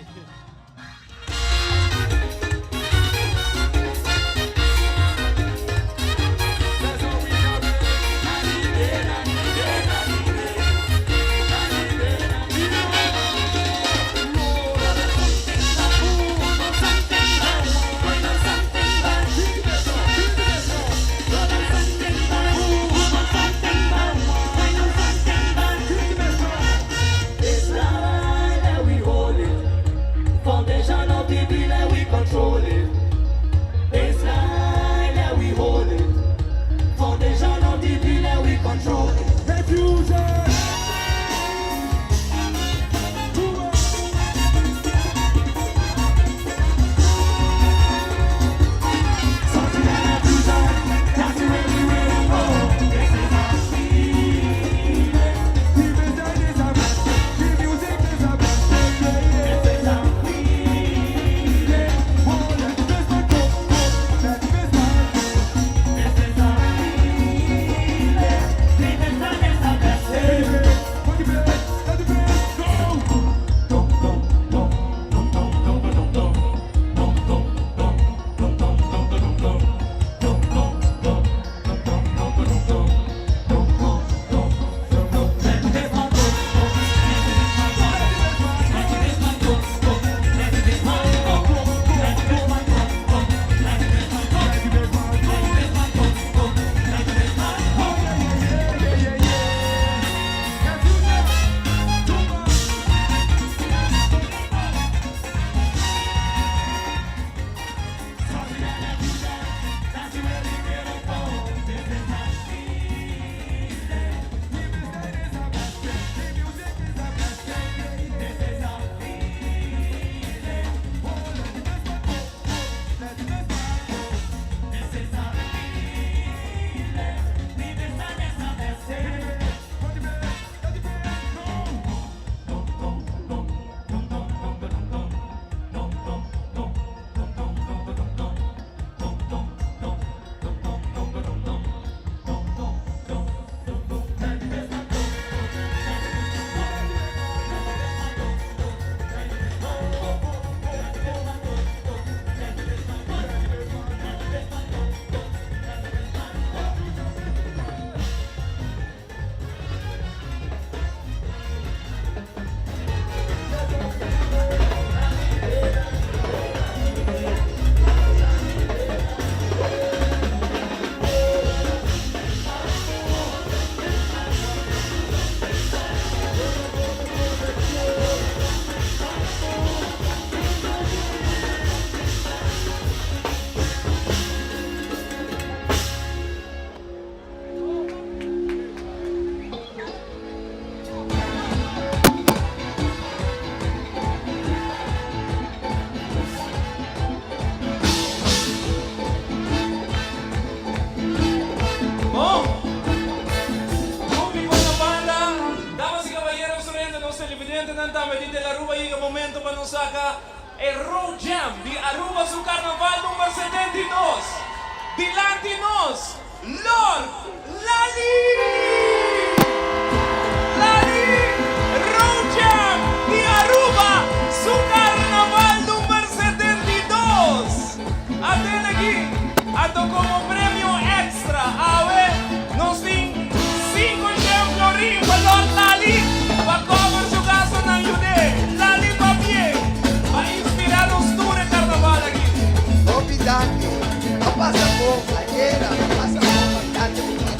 Osaka e Road Jam di Aruba su Carnaval numero 72. Dilante nos, Lord Lali! Lali! Road Jam di Aruba su Carnaval numero 72. Até aqui, ando como premio extra, nos tem 5 exemplos para Lord Lali, para cover su gasto na Yude. Lali va bien, para inspirar los tours de carnaval aqui. Convidante, não passa por banheira, não passa por bastante.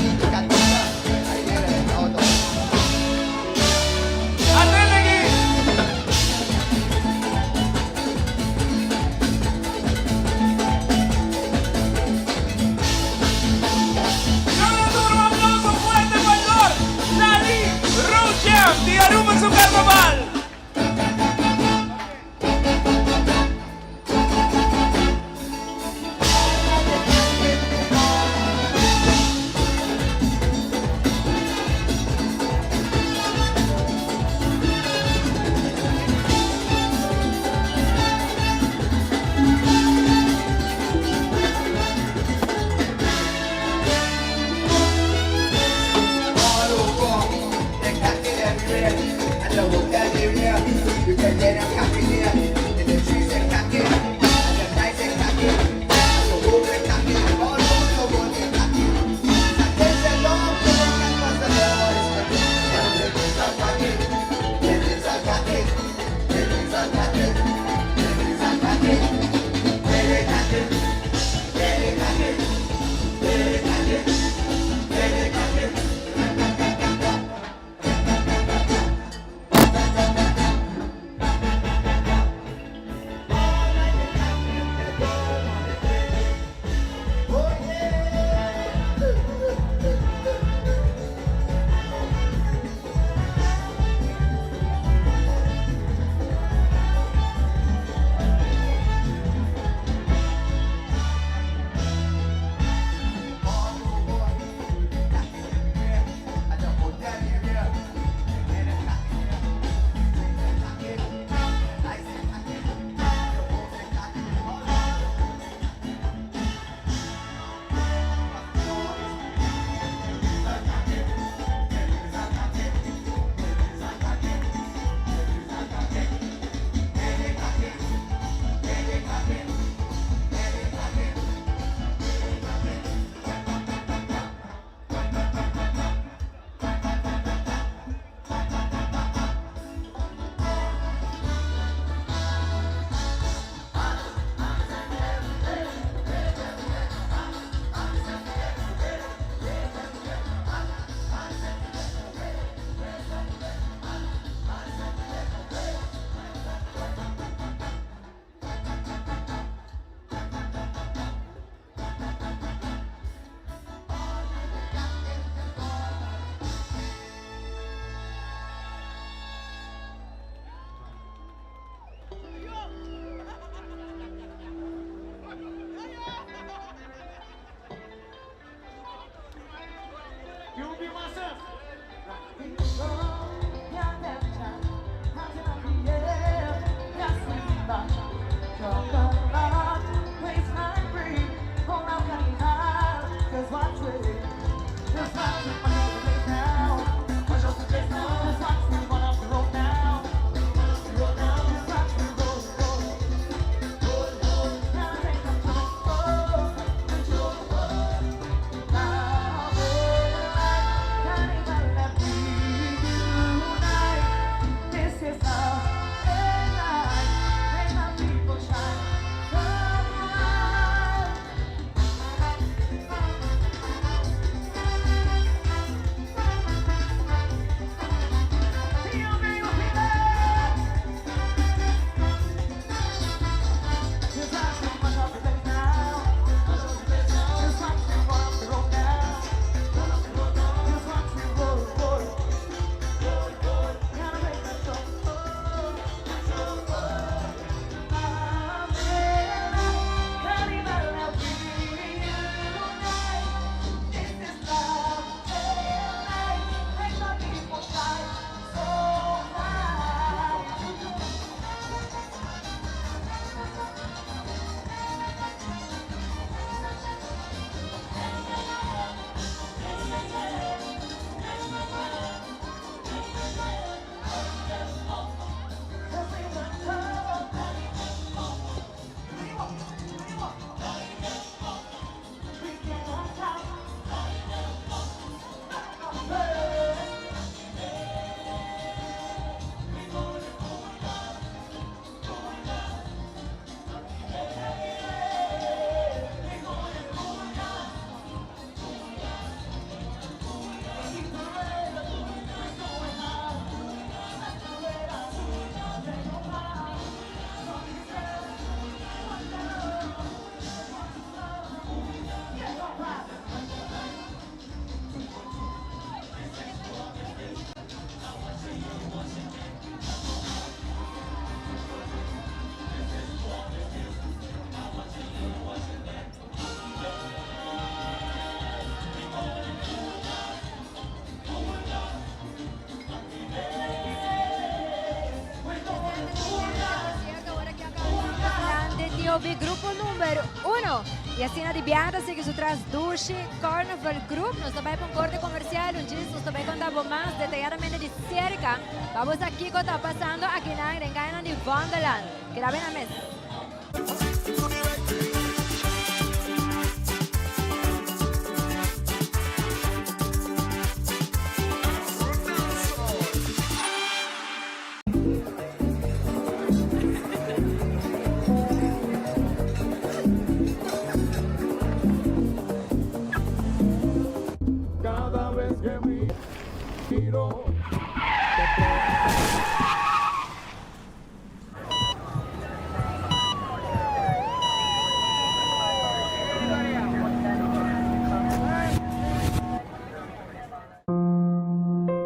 vi grupo número 1. E assim, adivinha, sigue su tras Dushi Carnival Group. Nós também para um corte comercial, nós também contamos mais detalladamente de cerca. Vamos aqui com o que está passando aqui na Arena de Wonderland. Que la ven a mesa.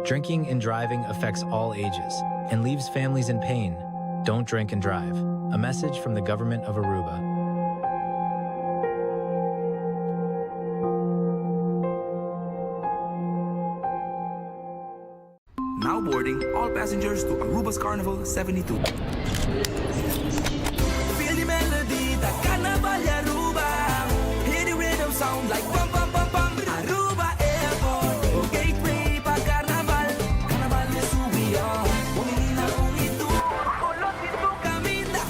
Drinking and driving affects all ages and leaves families in pain. Don't drink and drive. A message from the government of Aruba. Now boarding all passengers to Aruba's Carnival 72. Feel the melody, the Carnival Aruba. Hear the rhythm sound like bum bum bum bum. Aruba Airport, gateway pa Carnaval. Carnaval is who we are. Pumili na kung ito. Ulot ito kami na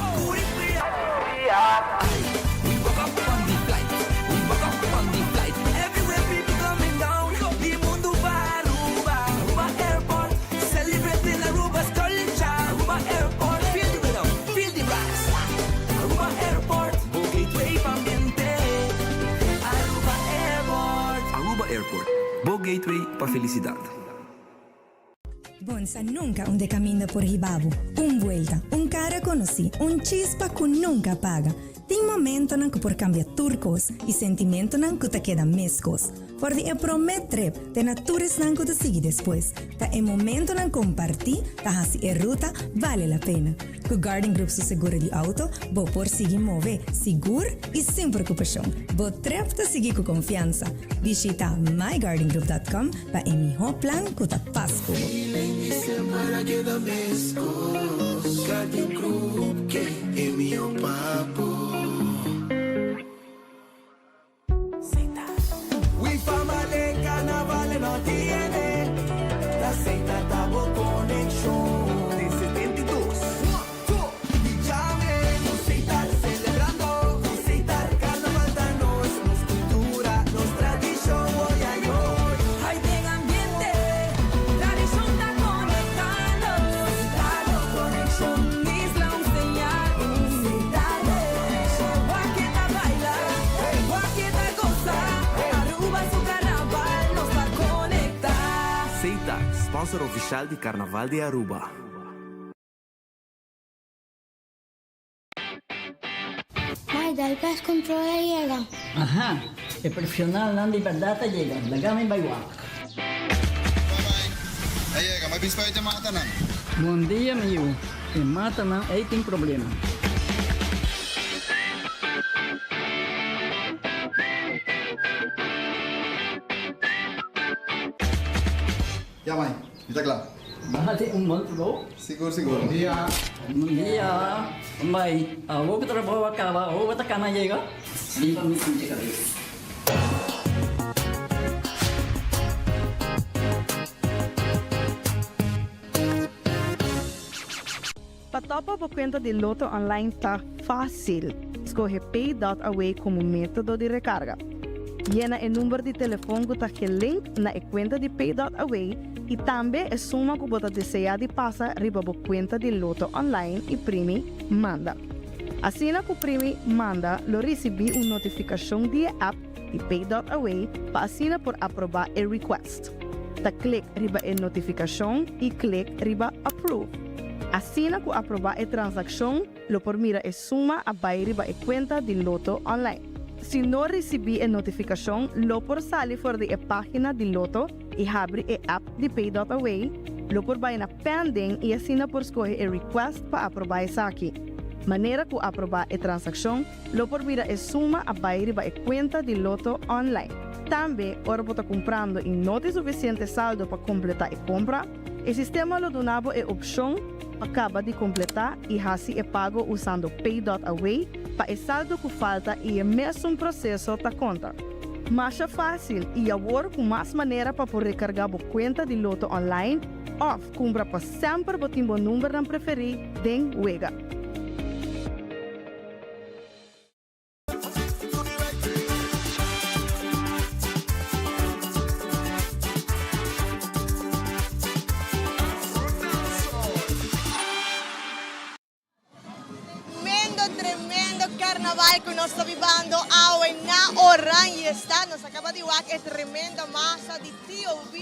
we woke up on the flight. We woke up on the flight. Everywhere people coming down. Di mundo pa Aruba. Aruba Airport. Celebrating Aruba's culture. Aruba Airport. Feel the rhythm. Feel the rocks. Aruba Airport. Go gateway pambiente. Aruba Airport. Aruba Airport. Go gateway pa felicidad. Bonsa nunca onde caminha por Hibabu. Vuelta, cara conocí, chispa que nunca apaga. Tem momento nan que por cambiar turcos e sentimento nan que te queda mescos. Por de prometre, te natures nango te sigue después. Ta el momento nan compartir, ta hasi e ruta, vale la pena. Con Garden Group su seguro de auto, bo por seguir mover, seguro y sin preocupación. Bo trep te sigue con confianza. Visita mygardengroup.com para el mejor plan que te pasco. Para que da mescos, Garden Group, que es mío papo. We family carnaval no tiene, la Seita Tabo Connection de 72. Llame, Seita celebrando, Seita carnaval dano, somos cultura, nos tradición, hoy ay hoy. Hay bien ambiente, tradición está conectando, Seita Connection, Isla un señal, Seita Connection, Guaqueta baila, Guaqueta goza, Aruba su carnaval nos va a conectar. Seita, sponsor oficial de Carnaval de Aruba. Mai, dal pes controla llega. Ajá, el profesional Nandi Verdata llega, la gama en Baywa. Hey, may bispa ito mata na. Bom dia, meu. E mata não, aí tem problema. Ya, mãe. Está claro. Bahati monto. Seguro, seguro. Bom dia. Bom dia. Mãe, vou que trabalho acaba, vou botar cana chega. Limpa me chega. Patopa por cuenta de Loto Online está fácil. Escoge Pay.Away como método de recarga. Llena el número de teléfono que está el link na cuenta de Pay.Away y también es suma que você deseja de pasar riba por cuenta de Loto Online y primi manda. Así na que primi manda, lo recibí una notificación de app de Pay.Away para así por aprobar el request. Da clic riba el notificación y clic riba approve. Así que aprobar a transacción, lo por mira es suma a riba a cuenta de Loto Online. Si no recibí a notificación, lo por sale fuera de la página de Loto y abre la app de Pay.Away, lo por va en pending y así por escoger el request para aprobar esa aquí. Manera que aprobar a transacción, lo por mira es suma a riba a cuenta de Loto Online. También, ahora por comprando y no tiene suficiente saldo para completar la compra, el sistema lo donaba a opción acaba de completar y así é pago usando Pay.Away para o saldo que falta e é mesmo processo da conta. Mais fácil e agora com mais maneira para poder recargar a conta de Loto Online ou comprar para sempre o timbo número não preferir den wega. Carnaval que nos está vivando ahora en Oranje está, nos acaba de igual es tremenda masa de TOV,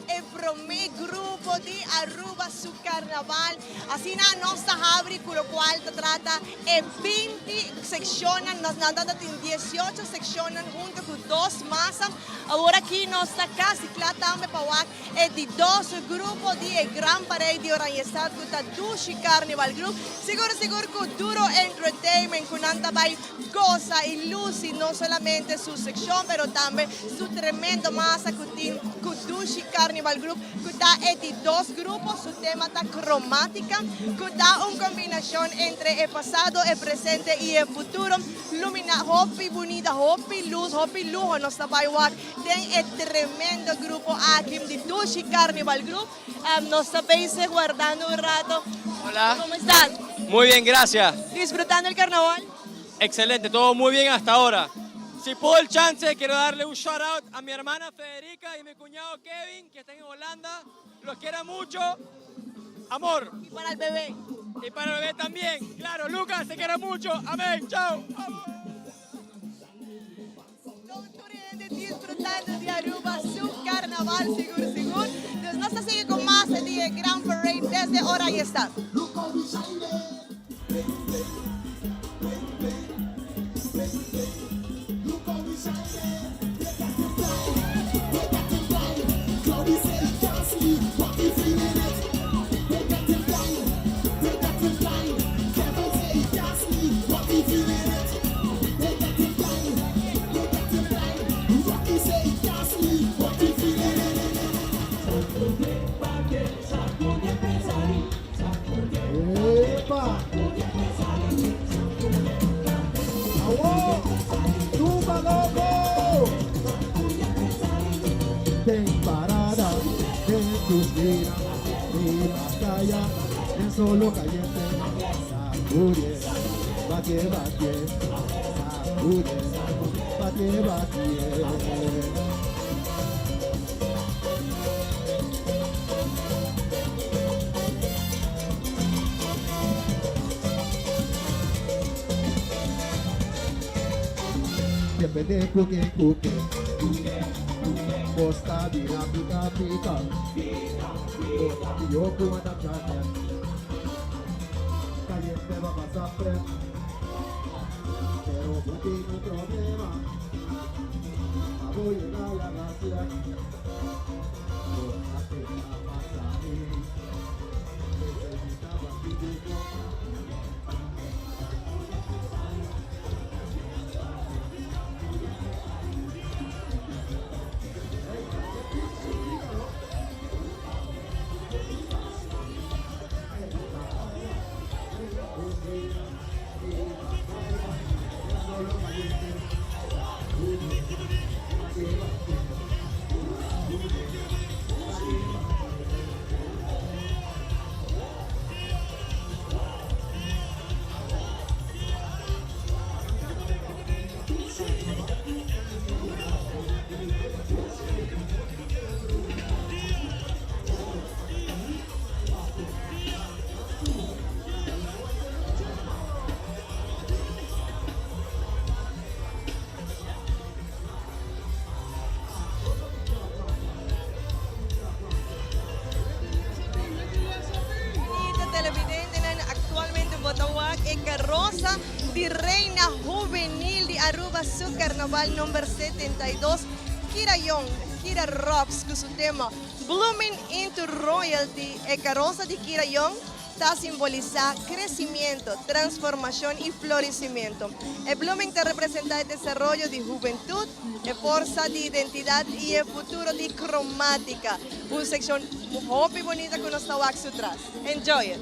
el primer grupo de Aruba su carnaval, así nos está abriendo con lo cual te trata 20 secciones, nos han dado 18 secciones junto con 2 masas, ahora aquí nos está casi claro también para es de 2 grupos de Gran Parade de Oranje está, con la Dushi Carnival Group, seguro que duro entertainment con Antabay goza y luce no solamente su sección, pero también su tremenda masa con Dushi Carnival Group, que está de 2 grupos, su tema está cromática, que está una combinación entre el pasado, el presente y el futuro, lumina, hopi bonita, hopi luz, hopi lujo, nos está igual, tiene el tremendo grupo aquí de Dushi Carnival Group, nos está guardando un rato. Hola. ¿Cómo están? Muy bien, gracias. ¿Disfrutando el carnaval? Excelente, todo muy bien hasta ahora. Si puedo el chance, quiero darle un shout out a mi hermana Federica y mi cuñado Kevin, que están en Holanda. Los quiero mucho. Amor. Y para el bebé. Y para el bebé también. Claro, Lucas, te quiero mucho. Amén. Chao. Disfrutando de Aruba, su carnaval, seguro. Entonces, nos sigue con más de Gran Parade desde Oranje está. nada en tus vidas. Mi batalla es solo caliente. Sacude, bate, bate. Sacude, bate, bate. Depende kuke kuke, posta bina pika pika, yo kuma da chate, caliente va a pasar pero buti no problema, voy a la gracia, posta pika pasa necesitaba vivir. Carroza de Reina Juvenil de Aruba, su carnaval número 72. Kira Young, Kira Robs, con su tema Blooming into Royalty. El carroza de Kira Young está simboliza crecimiento, transformación y florecimiento. El Blooming te representa el desarrollo de juventud, el fuerza de identidad y el futuro de cromática. Una sección muy bonita con nuestra wax atrás. Enjoy it.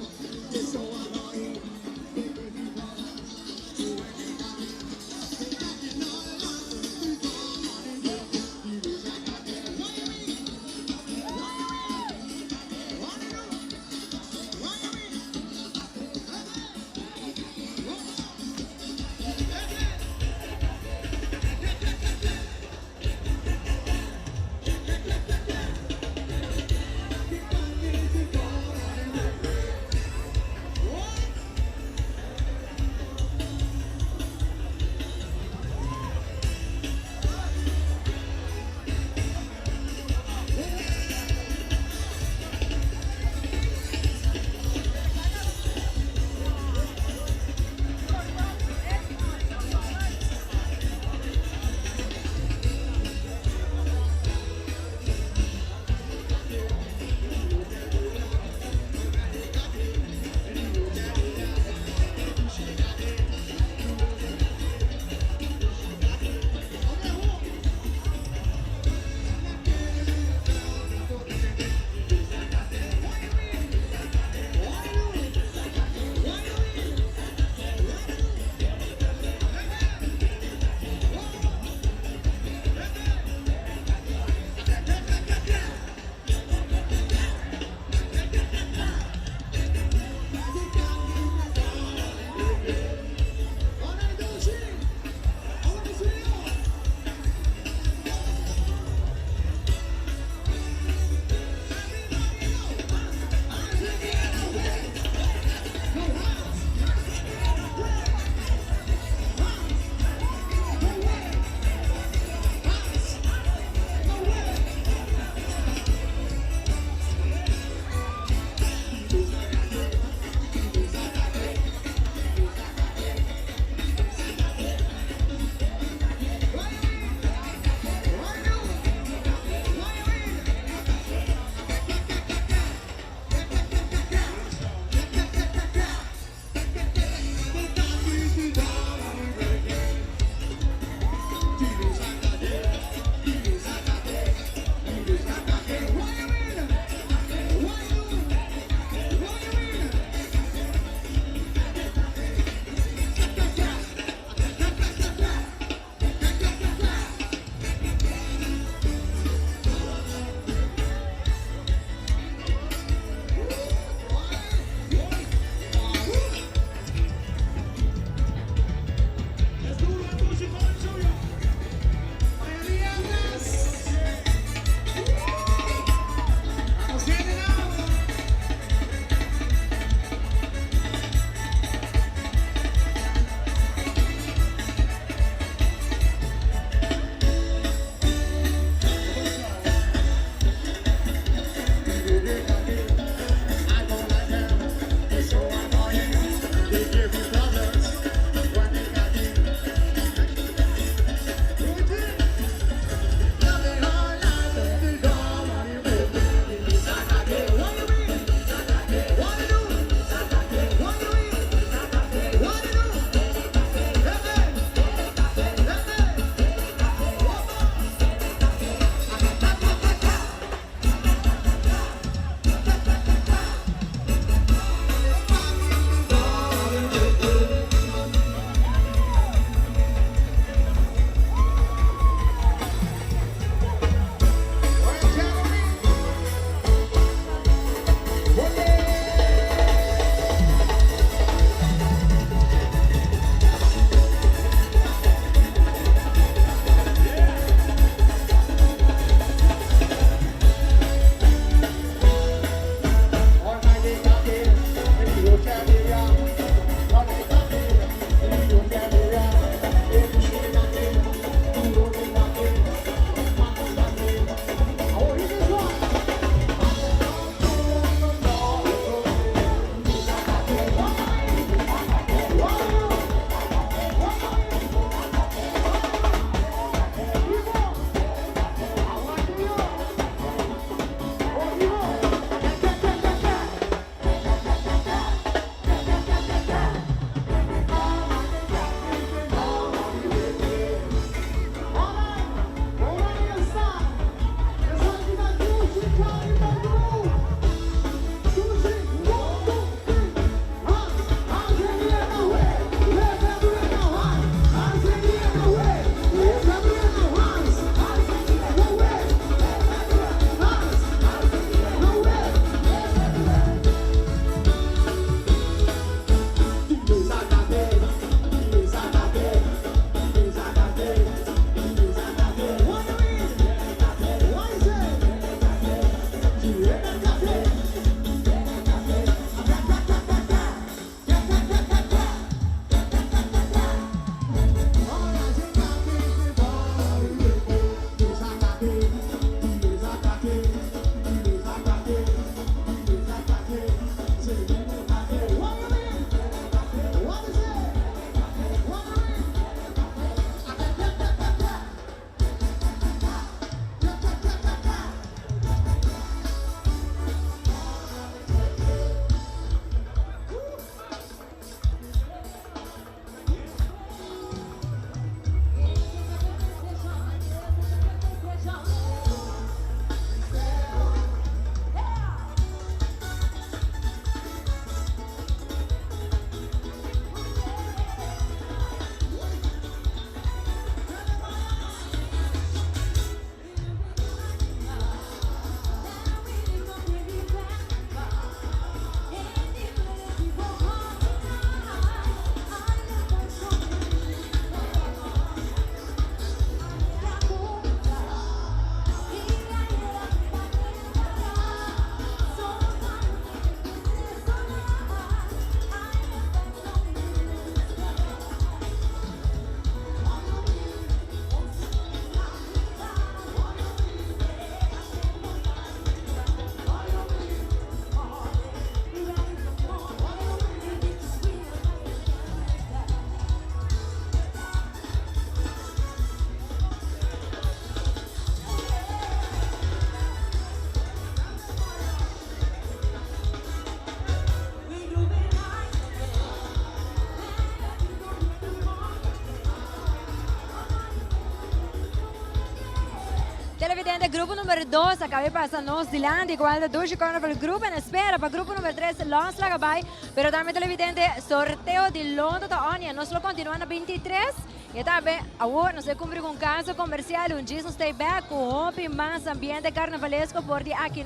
Televidente, grupo número 2 acaba de passar Nova Zelândia, igual de 2 carnaval grupo en espera para grupo número 3 Lons Lagabay, pero también televidente sorteo de Londres da Onia, nós lo continuamos na 23 e também agora nós cumprir com caso comercial um dia stay back com hopi mais ambiente carnavalesco por de aqui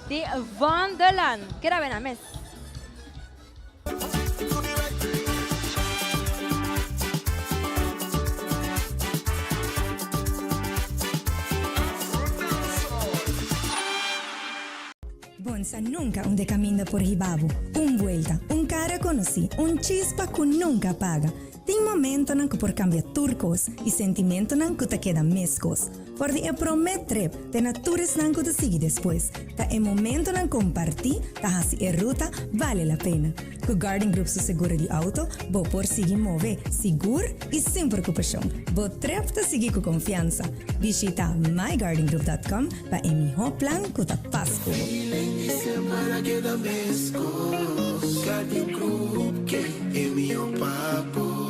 de Wonderland. Quero ver na mesa. Bonsa nunca onde caminha por Ribabo. Vuelta, cara conocí, chispa que nunca paga. Tem momento que por cambiar turcos e sentimento que te queda mescos. Por de prometer, te naturas que te sigue depois. Ta é momento que compartir, ta hasi ruta vale a pena. Com Garden Group su seguro de auto, bo por seguir mover seguro e sem preocupação. Bo trep te seguir com confiança. Visita mygardengroup.com para emitir plan que te pasco. Semana queda mescos, Garden Group que é meu papo.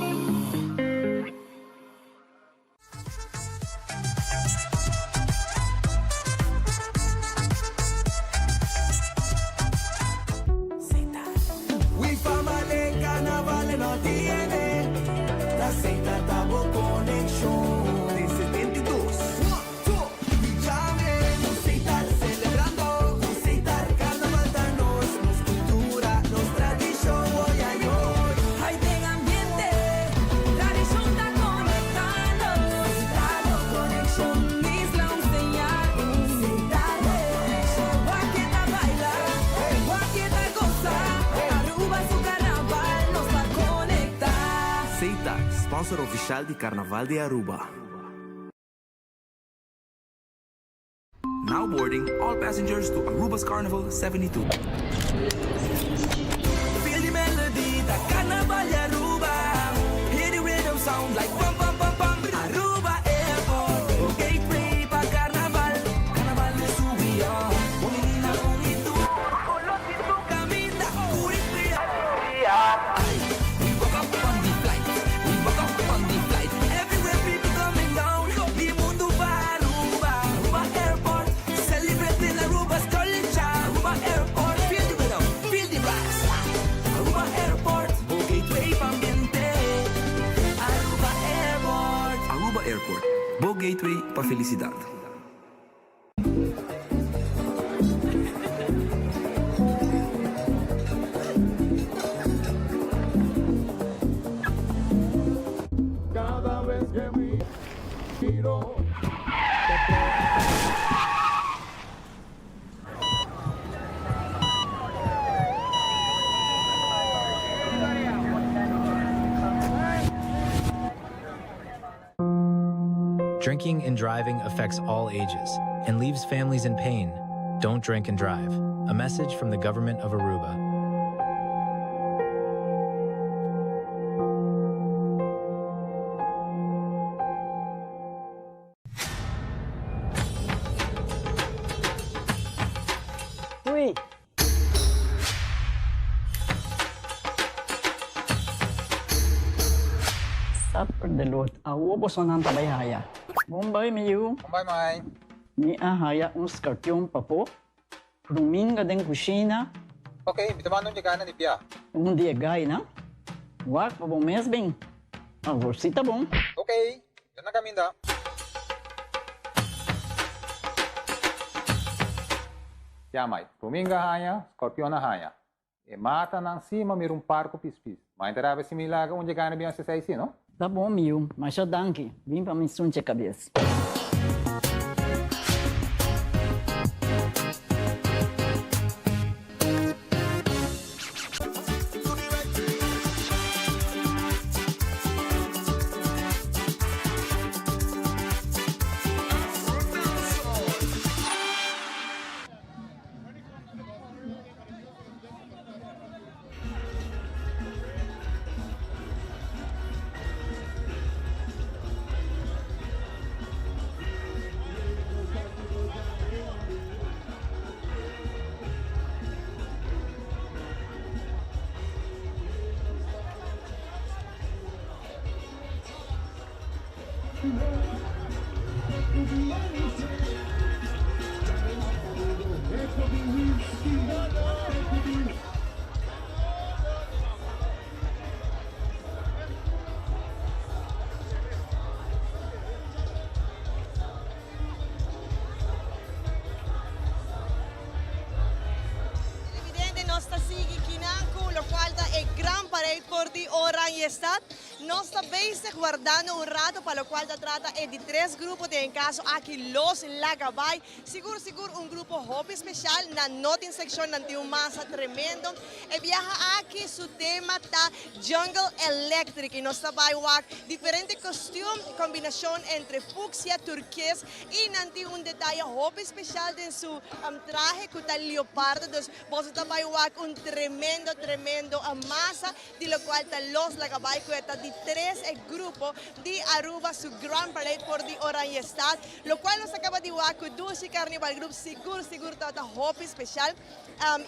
Sponsor oficial di Carnaval de Aruba. Now boarding all passengers to Aruba's Carnival 72. Feel the melody, the Carnaval de Aruba. Hear the rhythm sound like pam pam pam pam. Aruba Airport, gateway pa Carnaval. Carnaval de subia, bonita bonito. Colosito camina, curipia. Ay, we woke up on the flight. We woke up on the flight. Everywhere people coming down. The mundo va Aruba, Aruba Airport. Celebrating Aruba's culture. Aruba Airport, feel the rhythm, feel the rise. Aruba Airport, go gateway pa ambiente. Aruba Airport. Aruba Airport, Bo Gateway pa felicidad. Cada vez que miro Drinking and driving affects all ages and leaves families in pain. Don't drink and drive. A message from the government of Aruba. Uy! Sapper de Lord, awo po so nang tabayhaya. Bombay miyu. Bombay mai. Ni ahaya un scorpion papo. Ruminga den kusina. Okay, bitamano niya kanan ni Pia. Um dia gay na. Wak pa bom mes bem. Agorsita bom. Okay, yan na kami da. Ya mai, ruminga haya, scorpion na haya. E mata nang cima mir parco pispis. Mas interava se milaga onde ganha bem essa aí, não? Tá bom, miu, mas já danke. Vim pra me sunte a cabeça. Nossa vez guardando un rato para lo cual se trata de 3 grupos de en caso aquí los Lagabay. Seguro un grupo hobby especial na notin section nanti un masa tremendo. E viaja aquí su tema ta Jungle Electric y nos sabay wak diferente costume, combinación entre fucsia, turquesa y nanti un detalle hobby especial de su traje kuta leopardo. Entonces vos sabay wak un tremendo masa de lo cual ta los Lagabay kueta de 3 grupos de Aruba su Grand Parade por di Oranjestad, lo cual nos acaba de waku Dushi Carnival Group seguro tata hobby especial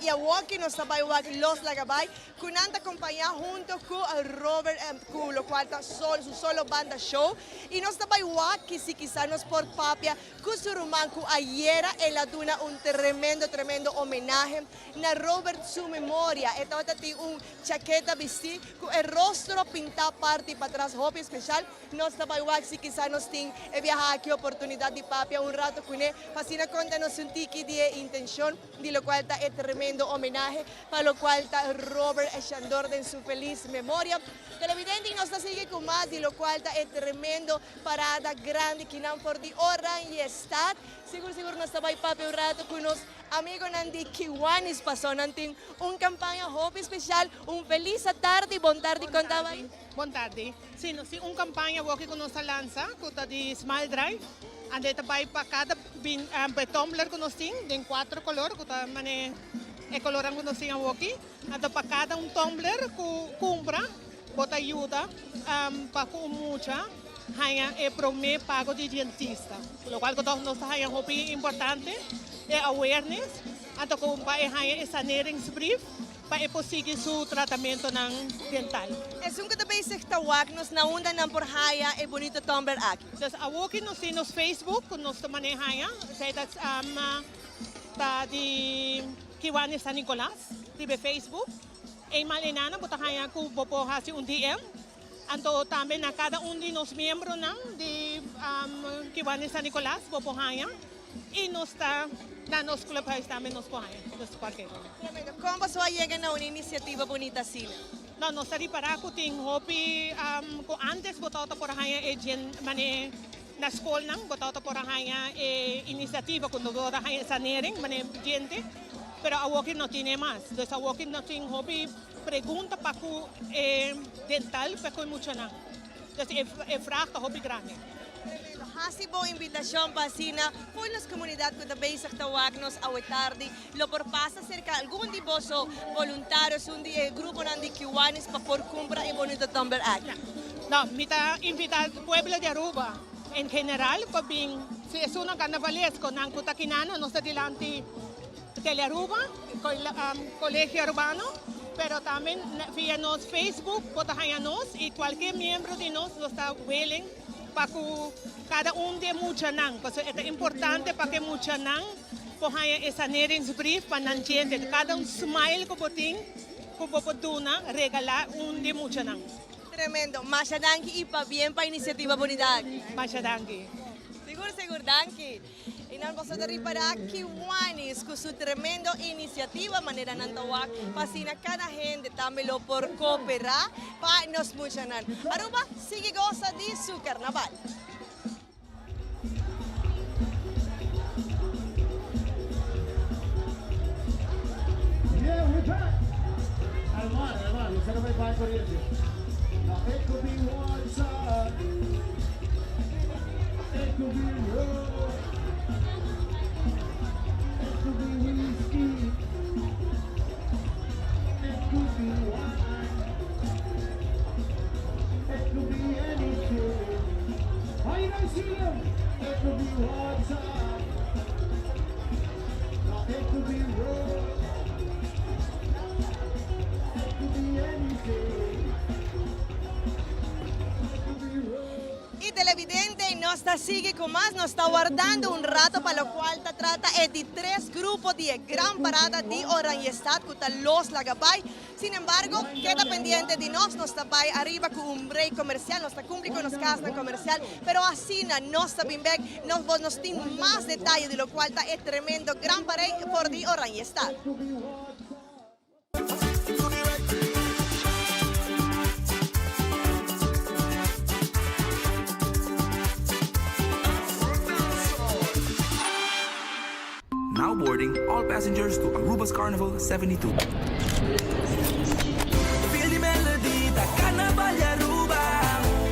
y a Waki nos sabay wak los Lagabay kunanta acompaña junto con Robert con lo cual ta su solo banda show y nos sabay wak que si quizá nos por papia kusurumanku ayer en la duna un tremendo homenaje na Robert su memoria esta ti un chaqueta vestir con el rostro pintado parte para atrás hobby especial nos sabay wak si quizá nos ting viajar aquí oportunidad de papia un rato con él fascina contanos un tiki de intención de lo cual ta tremendo homenaje para lo cual ta Robert Echandor en su feliz memoria. Televidente nos sigue con más de lo cual ta tremendo parada grande que nan por di Oranjestad. Seguro nos sabay papi un rato con los amigos nandi Kiwanis pasó nanting un campaña hobby especial un feliz tarde bon tarde contaba. Buon tardi. Sì, un campagna walking con nostra lanza, kuta di Smile Drive. Andete by pa cada tumbler con nosting, din 4 color, kuta mane e coloran con nosting walking. Ando pa cada un tumbler ku compra, bota ayuda pa ku mucha. Hanya e prome pago de dentista. Lo cual kuta nostra hanya hobby importante e awareness. Ando ko pa e hanya e saneringsbrief. Para posible su tratamiento dental. Es un que te veis tawag nos na onda ng porhaya e bonito tumbler aquí. Entonces, awokin nos nos Facebook, nos manejaya, that's ta di Kiwanis San Nicolas, di Facebook. E malinana butahaya ku bopo hasi un DM. Anto también na cada uno de los miembros di Kiwanis San Nicolas bopo haya. Y nos está dando los clubes también nos cogen, nos parque. ¿Cómo se va a llegar a una iniciativa bonita así? No, nos está para que hobby, antes botado por ahí mane na school nang botado por ahí iniciativa cuando botado ahí sanering mane gente, pero awokin no tiene más. Entonces awokin no tiene hobby pregunta para que dental para que mucho nang. Entonces es fracta hobby grande. hasibo invitasyon pa sina por las comunidad ko tabay sa tawagnos awetardi lo por pasa cerca algún diboso voluntarios un grupo nandi kiwanis pa por cumpra y bonito Tumblr Act. No, mita invitar pueblo de Aruba en general pa bing si es uno carnavalesco nang kutakinano no sa dilanti Telearuba, colegio urbano, pero también vía nos Facebook, potahayanos y cualquier miembro de nos lo está willing para que cada uno de muchanan, pues es importante para que muchanan pohaya esa brief para nantiente, cada un smile que botín, que bopotuna regalar un de muchanan. Tremendo, mashadanki y pa bien pa iniciativa bonita. Mashadanki. Seguro, danki. Y nos vamos a para Kiwanis con su tremendo iniciativa, manera nantawak, pasina cada gente también lo por cooperar para nos muchanan. Aruba, sigue goza de su carnaval. Yeah, we're back. Alman, você não vai para corrente. It could be water. It could be road. It could be whiskey. It could be wine. It could be anything. How you guys see them? It could be water. It could be road. It could be anything. Y televidente nos está sigue con más, nos está guardando un rato para lo cual te trata de 3 grupos de gran parada de Oranjestad con los Lagapay. Sin embargo, queda pendiente de nos está para arriba con un break comercial, nos está cumpliendo con los casas comercial, pero así nos está bien nos tiene más detalles de lo cual está es tremendo gran parade por de Oranjestad. Now boarding all passengers to Aruba's Carnival 72. Feel the melody, the carnival Aruba.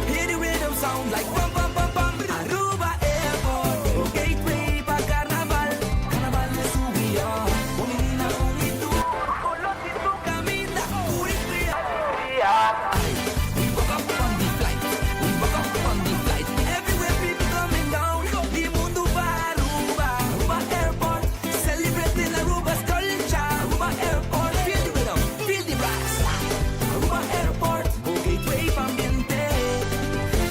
Hear the rhythm sound like bum bum bum bum. Aruba Airport, gateway pa carnaval. Carnaval es su vía. Bonina bonito, color y tu camita. We woke up on the flight. We woke up on the flight. Everywhere people coming down. The mundo va Aruba. Aruba Airport, celebrating Aruba's culture. Aruba Airport, feel the rhythm, feel the brass. Aruba Airport, gateway pa ambiente.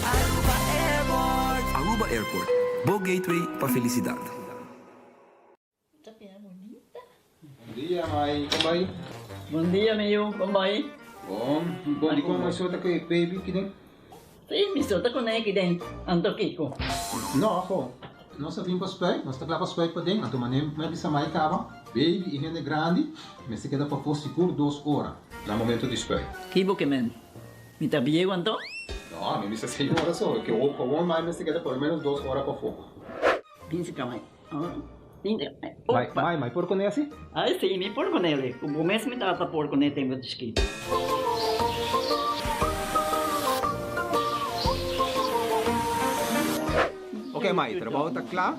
Aruba Airport. Aruba Airport, Bo Gateway pa felicidad. Bom dia, Mai. Como vai? Bom dia, meu. Como vai? Bom. Bom, di ko may suota kay baby kini. Sim, me solta com ele dentro. Ando Kiko. No, ako. Nós vimos para spray, nós está para spray para dentro. Então, manem, mas bisa mai kaba. Baby, e rende grande, mas se queda para for seguro 2 horas. No momento de spray. Kibo que men. Me tá bem quanto? No, me bisa 6 horas só. Que o bom mais, mas se queda por menos 2 horas para fogo. Pince camai. Mai, por con assim? Ah, sim, me por com ele. O mês me dá por com ele tempo de esqui. Ok, Mai, trabalho está claro,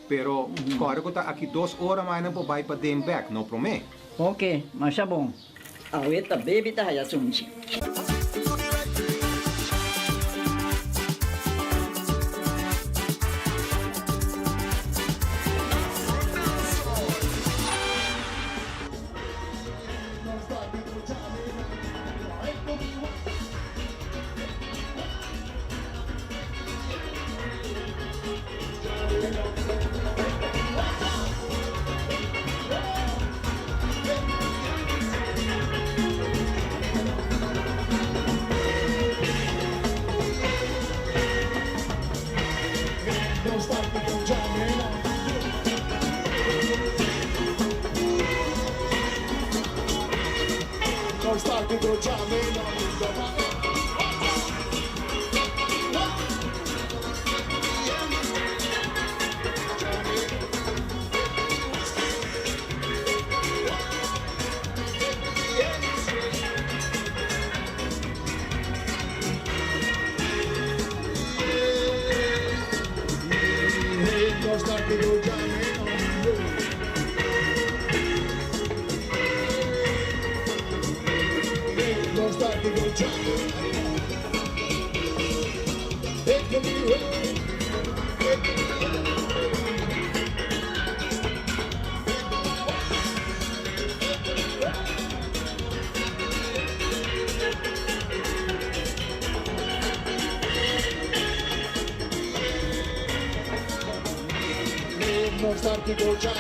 pero agora que está aqui 2 horas mais não vai para dem back, não promete. Ok, mas tá bom. A outra baby tá aí assunto. Don't stop the jamming on. Don't stop the jamming on. No start to go down.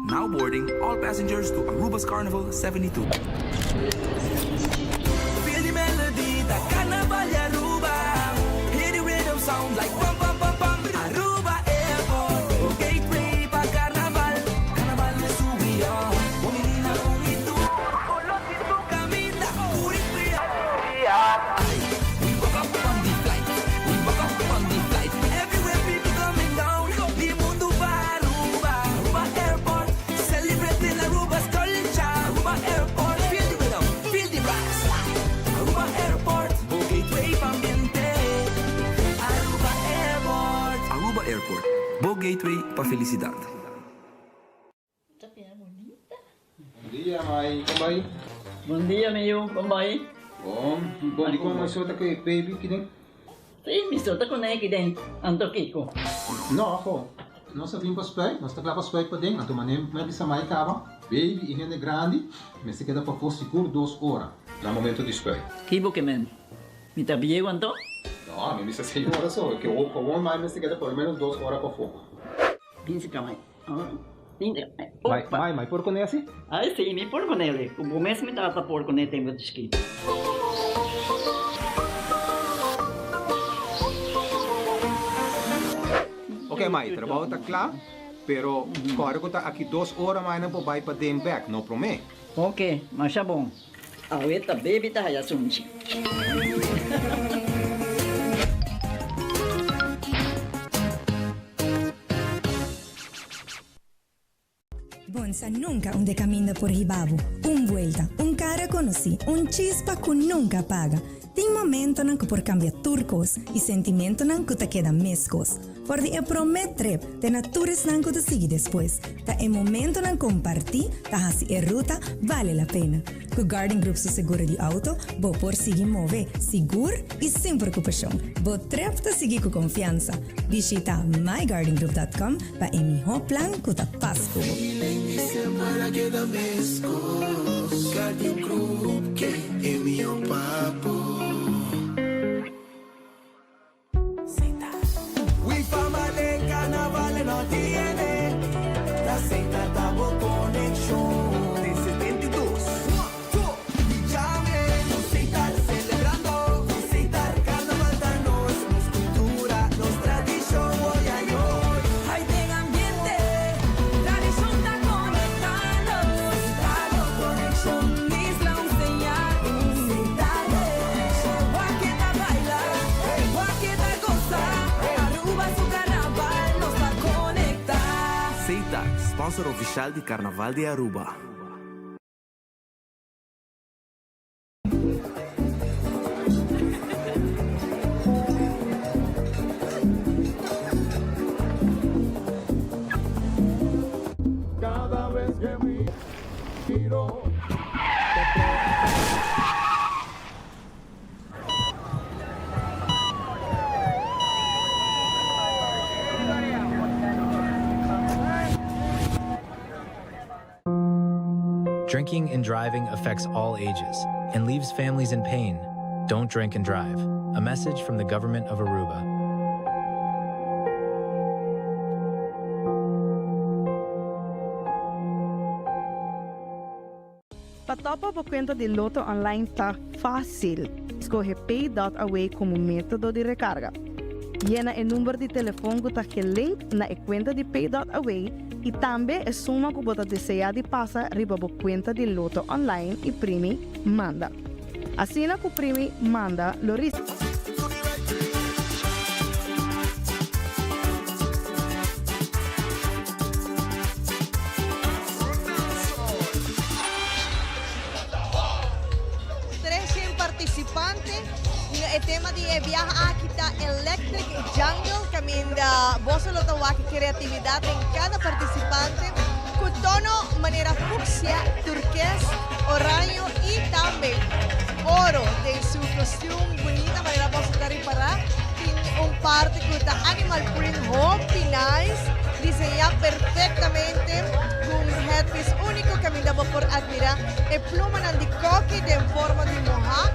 Now boarding all passengers to Aruba's Carnival 72. Feel the melody, the Carnival Aruba. Hear the rhythm sound like bum bum bum bum. Aruba Airport, gateway pa Carnaval. Carnaval de subida, bonita con itu. Olotito camina, uripia. We woke up on the flight, we woke up on the flight. Everywhere people coming down, the mundo va Aruba, Aruba Airport. Celebrating Aruba's culture, Aruba Airport. Feel the rhythm, feel the rise. Aruba Airport, gateway pa ambiente. Aruba Airport. Aruba Airport, Bow Gateway pa felicidad. Bom dia, Mai. Como vai? Bom dia, meu. Como vai? Bom. Bom, di ko masota kay baby kiding? Sim, me solta com ele dentro. Ando Kiko. No, ako. Nós vim para spray, nós está lá para spray para dentro. Então, manem, me bisa mai kaba. Baby, higiene grande, mas se queda para for seguro 2 horas. No momento de spray. Kibo que men. Me tá bem quanto? No, me bisa 6 horas só. Que o com mais, mas se queda por menos 2 horas para for. Pince kamay. Mai, por con esse? Ai, sim, me por com ele. O mês me tá por com ele tem muito esquito. Ok, Mai, trabalho está claro, pero agora que está aqui 2 horas mais não pode para dentro back, não promete. Ok, mas tá bom. A ueta baby tá aí assunto. Bonsa nunca onde caminha por Ribabo. Vuelta, cara conocí, chispa que nunca apaga. Tem momento em que por cambiar turcos e sentimento em que te queda mescos. Por de promet trip, te natures em que te sigue depois. Tá é momento em compartir, tá assim a ruta vale a pena. Com Garden Group su seguro de auto, vou por seguir mover, seguro e sem preocupação. Vou trip te seguir com confiança. Visita mygardengroup.com para emitir plan que te passa por Para que da mescos, Garden Group, que é meu papo. We fama de carnaval no tiene, la seita tabo conexión de 72. Llame, seita celebrando, seita carnaval da nós, nos cultura, nos tradición, hoy ay hoy. Hay de ambiente, tradición da conectando, seita conexión, isla un señal, seita conexión, guaqueta baila, guaqueta goza, Aruba su carnaval nos va a conectar. Seita, sponsor oficial de Carnaval de Aruba. Cada vez que me giro. Drinking and driving affects all ages and leaves families in pain. Don't drink and drive. A message from the government of Aruba. Patopa por conta de Loto Online tá fácil. Escolhe Pay.Away como método de recarga. Llena o número de telefone que está link na conta de Pay.Away e também é suma que você deseja de passar riba a conta de Loto Online e primi manda. Assim que o primi manda, lo risco. Participantes, el tema de viajar aquí está Electric Jungle, caminda vos lo tawaki creatividad en cada participante, con tono manera fucsia, turqués, orange y también oro de su costume bonita manera vos estar reparar, un parte que está animal print hoppy nice, diseñado perfectamente con un headpiece único que me daba por admirar, el pluma de coqui de forma de moja,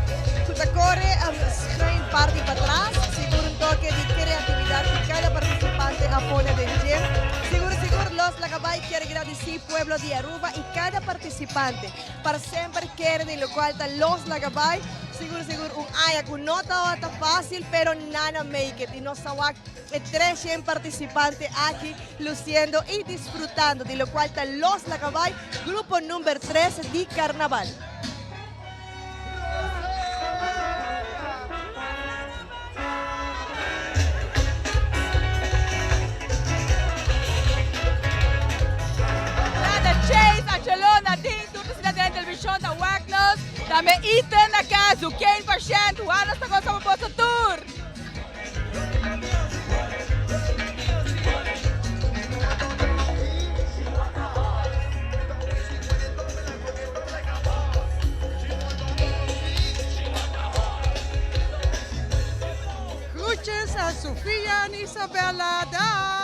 que corre strain parte para atrás, seguro un toque de creatividad que cada participante apone del gym. Seguro los Lagabay quiere agradecer pueblo de Aruba y cada participante para siempre quiere de lo cual está los Lagabay. Seguro un aya que no está fácil, pero nada make it. Y nos estamos 300 participantes aquí luciendo y disfrutando de lo cual está los Lagabay, grupo número 3 de carnaval. Barcelona, din tudo sila din televisyon na Wagnos, dami iten na kaso, 15%, wala sa ko sa mabosa tour. Escuches a Sofía y Isabela da.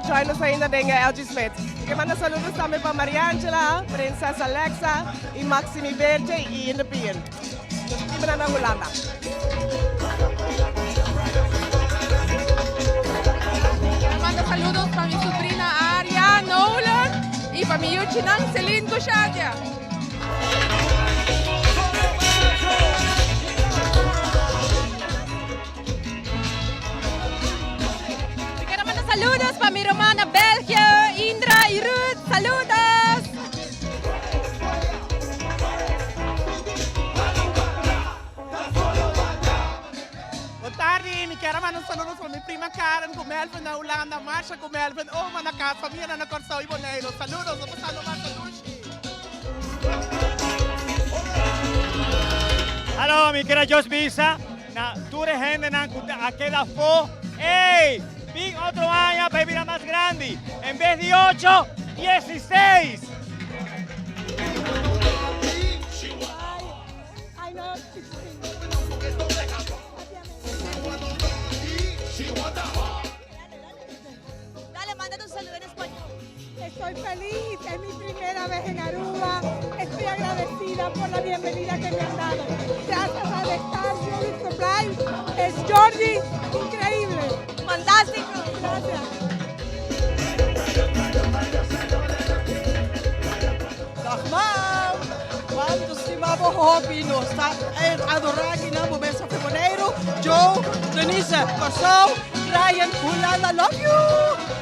Join us ainda em LG Smith. Que manda saludos também para Mariangela, Princesa Alexa, e Maximi Verde e Indepian. E para a Holanda. Manda saludos para mi sobrina Aria Nolan y para mi yuchinang Celine Gushadia. Saludos para mi hermana Belgia, Indra y Ruth. Saludos. Boa tarde, me quero mandar saludos para mi prima Karen, com Melvin na Holanda, Marcia com Melvin, Oma na casa, família na Corsão e Boneiro. Saludos, vou passar no Marcia Dushi. Hallo, mi kira Jos Bisa, na ture gente na aquela fo. Hey! Big otro año para vivir más grande. En vez de 8, 16. Dale, mándate un saludo en español. Estoy feliz, es mi primera vez en Aruba. Estoy agradecida por la bienvenida que me han dado. Gracias al Star Jewelry Supply. Es Jordi, increíble. Fantástico. Gracias. Rahman, quando estimava o hobby no está adorar aqui no mês de fevereiro. Joe, Denise, Corsão, Ryan, Hulala, love you!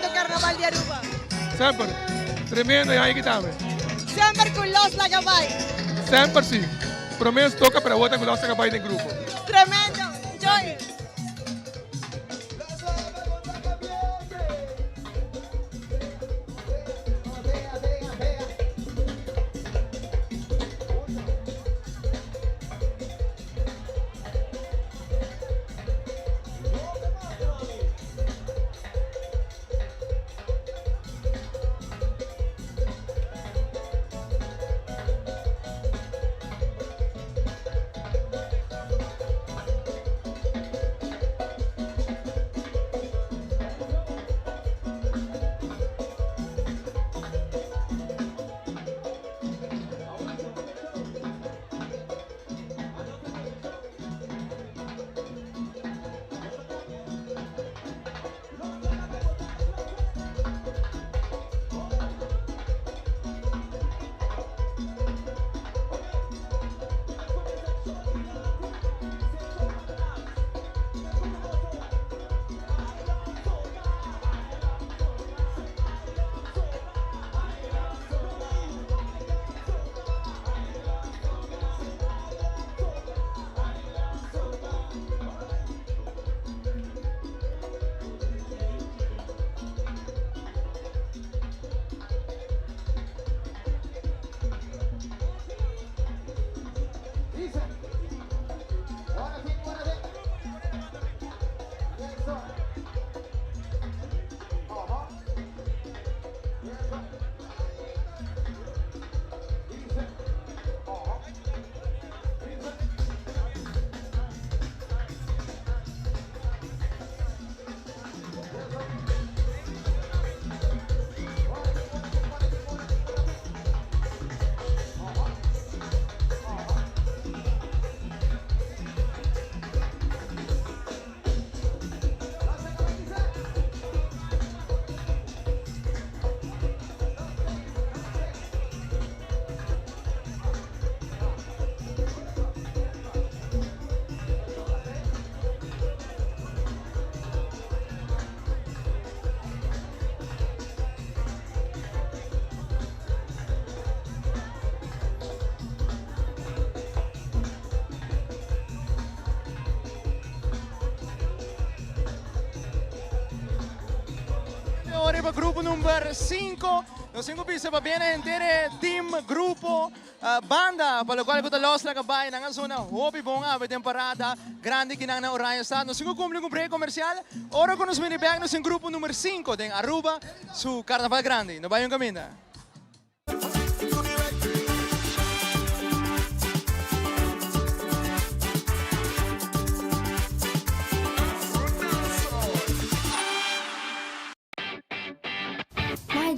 do Carnaval de Aruba? Sempre. Tremendo e aí que tá, Sempre com Los Lagabay. Sempre sim. Pelo menos toca para outra que nós acabamos de grupo. Tremendo. Enjoy. Ora para grupo number 5. Los 5 pisa pa bien entere team, grupo, banda para lo qual kita Los Lagabay na nga zona hopi bonga ave temporada grande kinang na Orion Stad. Nos 5 cumplen un break comercial. Ora con nos minibag nos en grupo number 5 den Aruba su Carnaval Grande. No vayan caminda.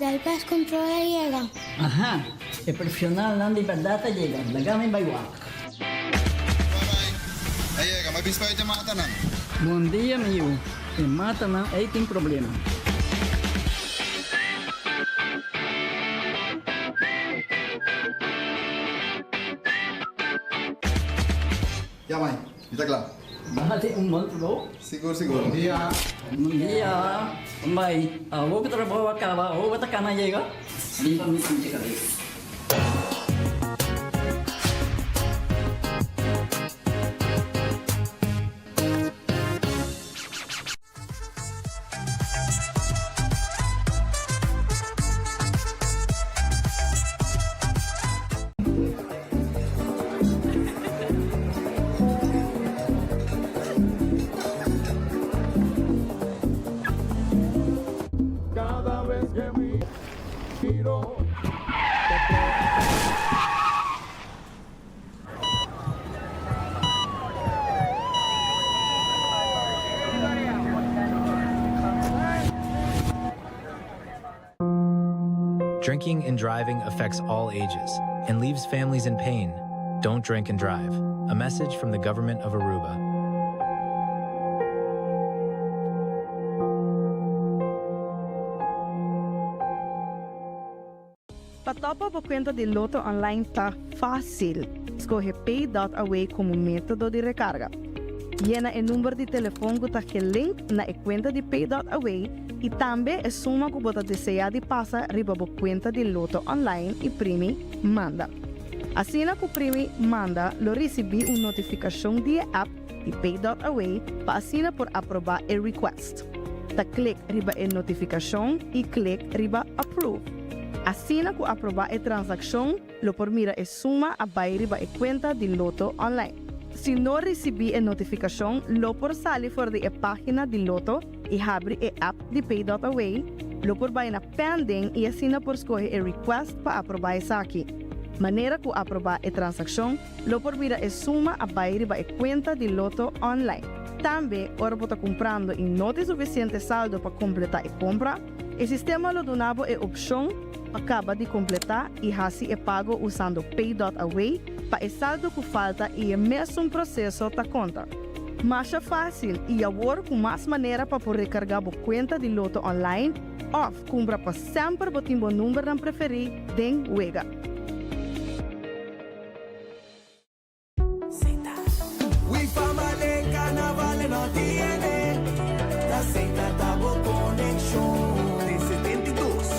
El pez controla llega. Ajá, el profesional na liberdade llega. Lagami baywak. Ay, llega, may bispa ito mata na. Bom dia, amigo. E mata na, aí tem problema. Ya, mãe, está claro. Bahati bom bro. Seguro, seguro. Bom dia. Bom dia. May, vou que trabalho acaba, vou que tá na llega. Limpa mi cabeza. Cada vez que miro, Drinking and driving affects all ages and leaves families in pain. Don't drink and drive. A message from the government of Aruba. Patopa por conta de Loto Online está fácil. Escolhe Pay.Away como método de recarga. Llena o número de telefone que está link na conta de Pay.Away E também é suma que você deseja de passar riba a conta de loto online e primi manda. Assim que o primi manda, lo recebi uma notificação de app de Pay.Away para assinar por aprovar o request. Ta clique riba a notificação e clique riba approve. Assim que aprovar a transação, lo por mira a suma a vai riba a conta de loto online. Se não recebi a notificação, lo por sair fora da página de loto e abre a app de Pay.Away, lo por vai na pending e assina por escolher a request para aprovar isso aqui. Maneira que aprovar a transação, lo por mira a suma a vai riba a conta de loto online. Também, ora por comprando e não tem suficiente saldo para completar a compra, o sistema lo donava a opção acaba de completar e assim é pago usando Pay.Away para o saldo que falta e o mesmo processo da conta. Mas é fácil e agora com mais maneira para poder recargar a conta de loto online ou comprar para sempre o timbo número não preferido den Wega. We family carnaval no tiene la Seita Tabo Connection de 72.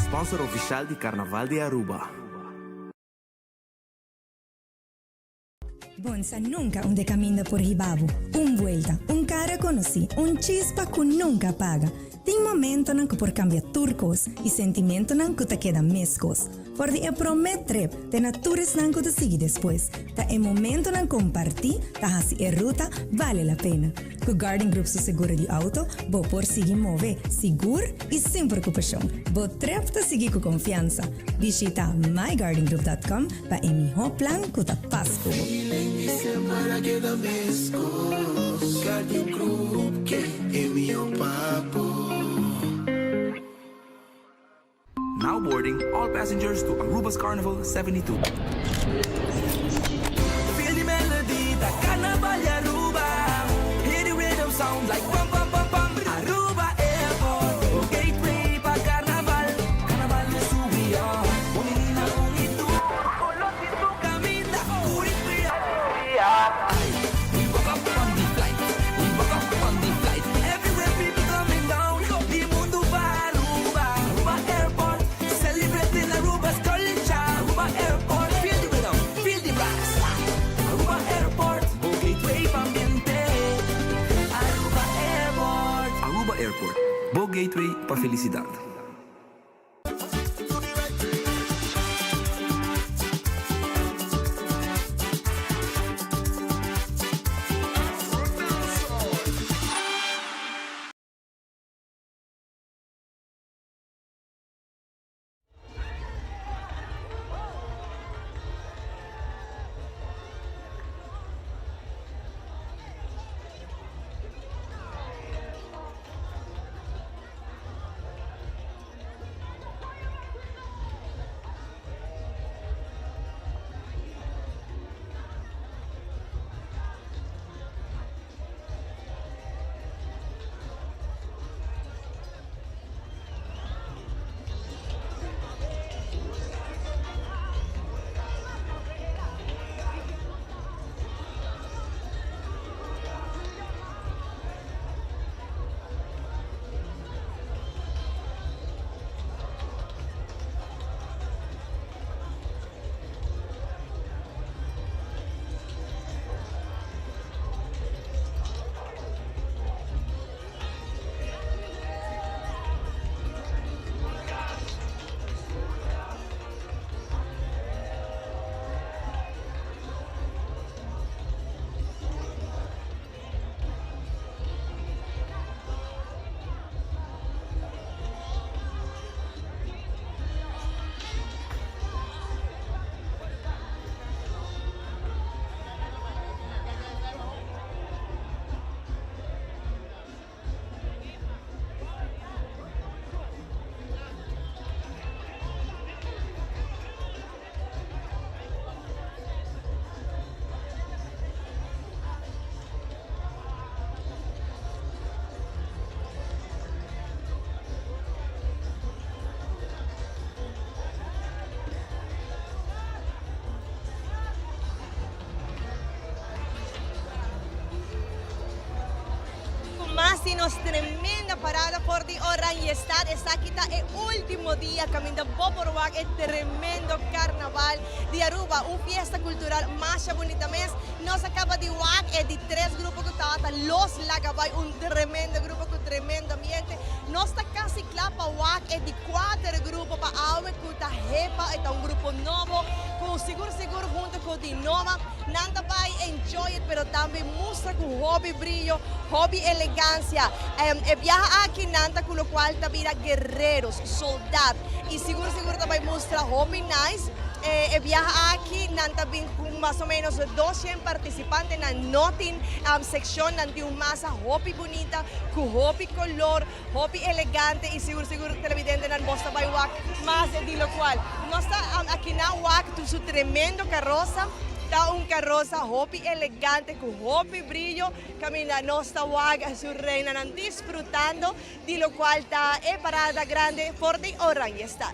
Sponsor oficial de Carnaval de Aruba. Bonsa nunca onde caminha por Ribabo. Vuelta, cara conocí, chispa que nunca apaga. Tem momento que por cambiar turcos e sentimento que te queda mescos. Por de prometer, te naturas que te sigue depois. Ta é momento que compartir, ta hasi ruta vale la pena. Com Garden Group su seguro de auto, bo por seguir mover seguro e sem preocupação. Bo trep te seguir com confiança. Visita mygardengroup.com para emitir plan que te pasco. Semana queda mescos, Garden Group que é meu papo. Now boarding all passengers to Aruba's Carnival 72. Feel the melody, the Carnaval de Aruba. Hear the rhythm sound like pam pam pam pam. Aruba Airport, gateway pa Carnaval. Carnaval de subia, menina con itu. Color de tu camita, curipia. We woke up on the flight, we woke up on the flight. Everywhere people coming down, the mundo va Aruba, Aruba Airport. Celebrating Aruba's culture, Aruba Airport. Feel the rhythm, feel the brass. Aruba Airport, o gateway pa ambiente. Aruba Airport. Aruba Airport, Bo Gateway pa felicidad. nos tremenda parada por de Oranjestad. Está aquí el último día caminando por Wak, el tremendo carnaval de Aruba, una fiesta cultural más bonita mes. Nos acaba de Wak, de 3 grupos que estaban Los Lagabay, un tremendo grupo con tremendo ambiente. Nos está casi clapa Wak, de 4 grupos para Aue, Kuta Hepa, es un grupo nuevo, con seguro junto con Dinova. Nanda vai enjoy it, pero también muestra con hobby brillo, hobby elegancia. Viaja aquí Nanda con lo cual también guerreros, soldados. Y seguro también muestra hobby nice. Viaja aquí también con más o menos 200 participantes en la notin sección de una masa hobby bonita, con hobby color, hobby elegante y seguro televidente en Bosta by Wak más de lo cual. No está aquí en Wak su tremendo carroza. Está un carroza hobby elegante con hobby brillo, camina nuestra Wak, su reina, disfrutando de lo cual está parada grande por de Oranjestad.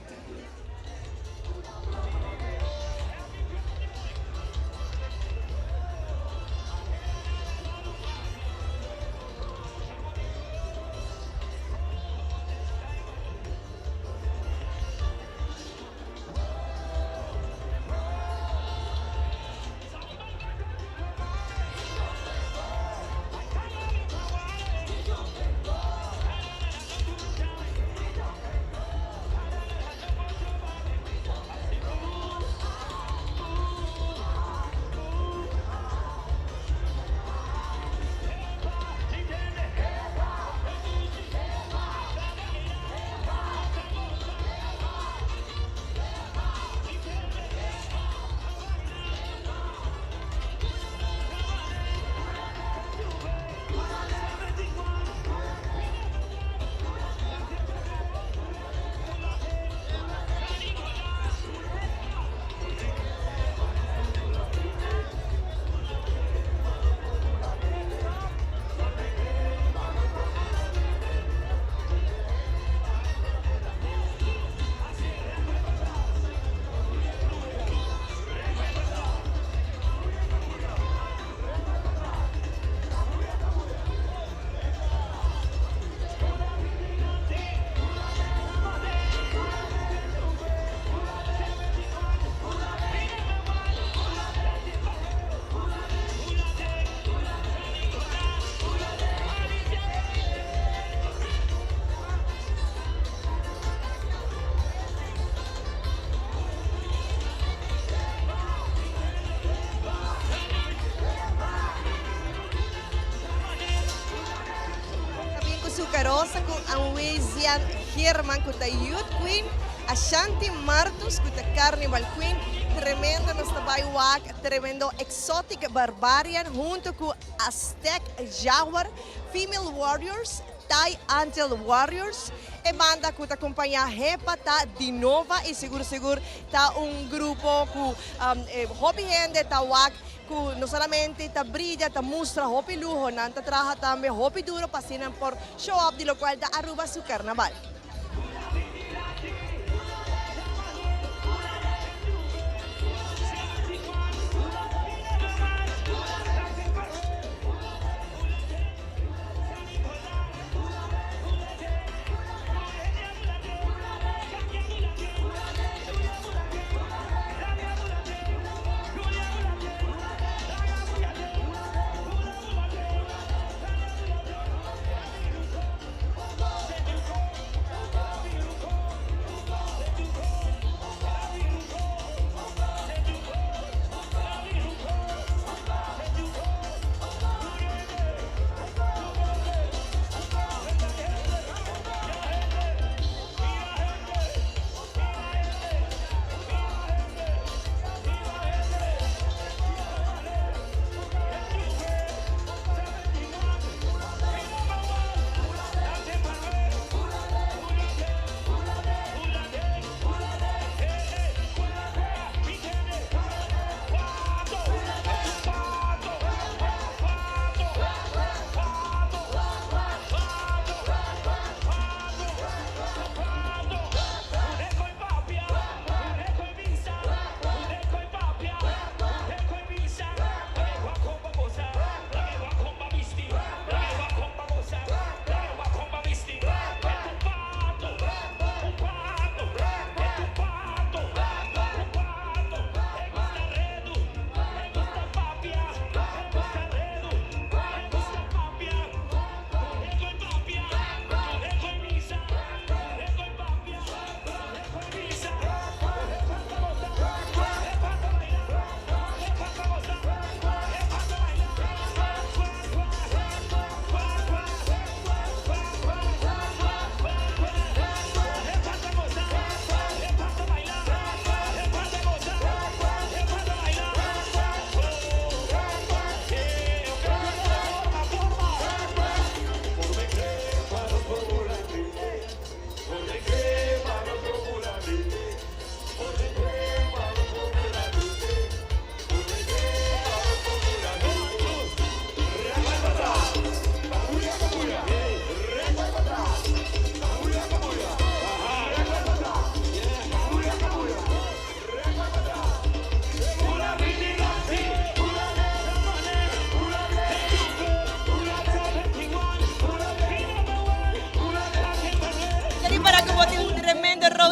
Carosa con Anwesian Herman con la Youth Queen, Ashanti Martus con la Carnival Queen, tremendo nuestra Wak, tremendo Exotic Barbarian junto con Aztec Jaguar, Female Warriors, Thai Angel Warriors, e banda que te acompanha Hepa, tá Dinova e seguro tá um grupo com hobby gente, tá Wak, que não somente tá brilha, tá mostra hobby lujo, nanta traja também hobby duro, pasinan por show up de lo cual tá Aruba su carnaval.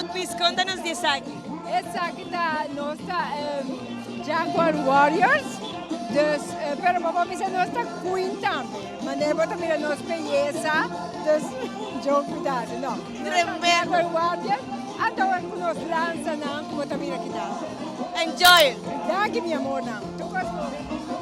So please contanos de Saki. Saki da nossa Jaguar Warriors. Dus, pero papa bisa nossa Queen também. Mas nem bota mira nossa beleza. Dus, jogo cuidado, não. Jaguar Warriors. Até o que nos lança não, como tá mira aqui dá. Enjoy. Daqui meu amor não. Tu gostou?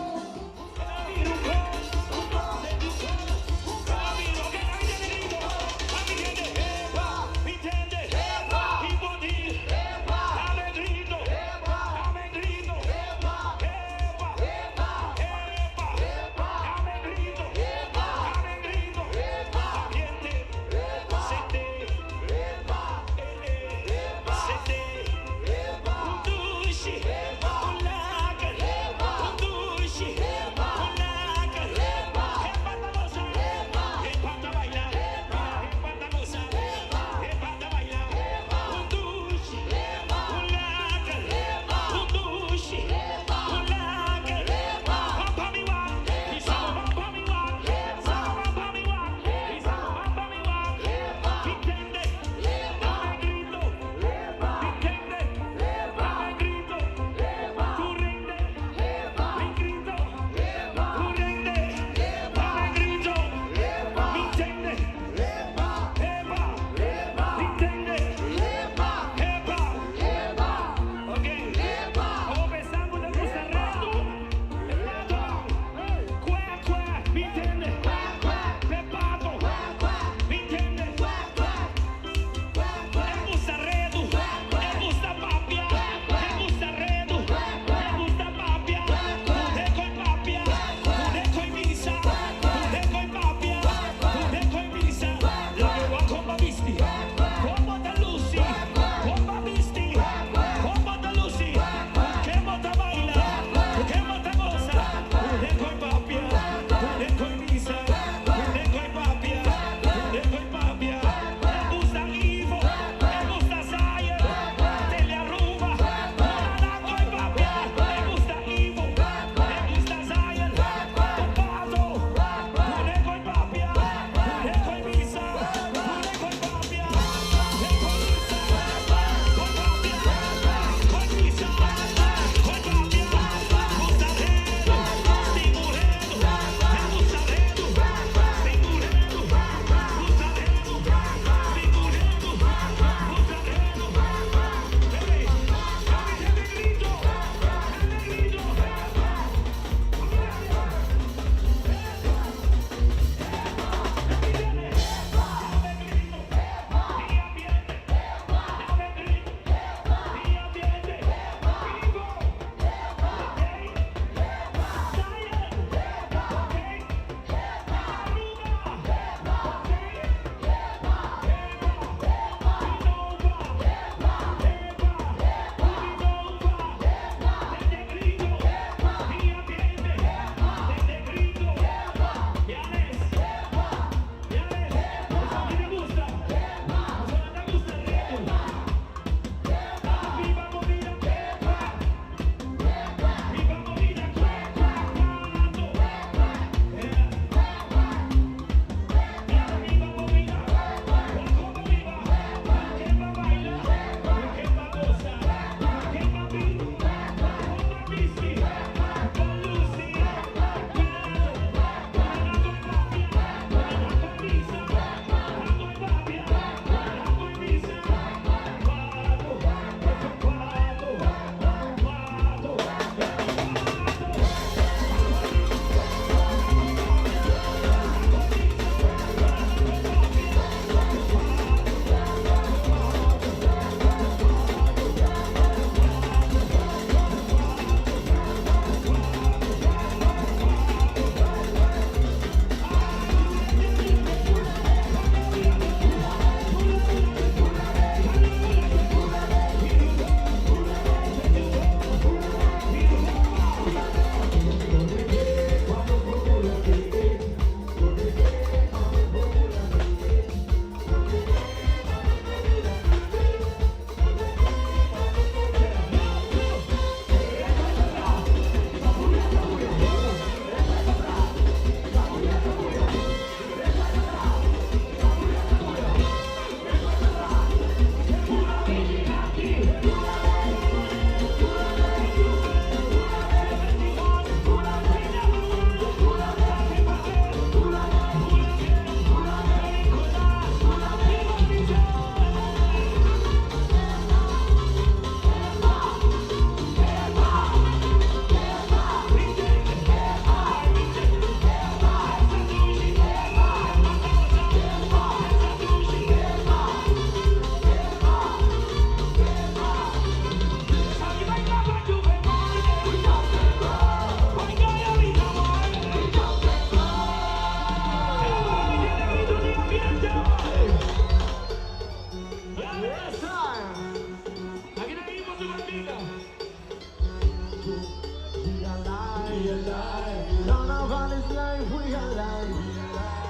Carnival is life, we are live.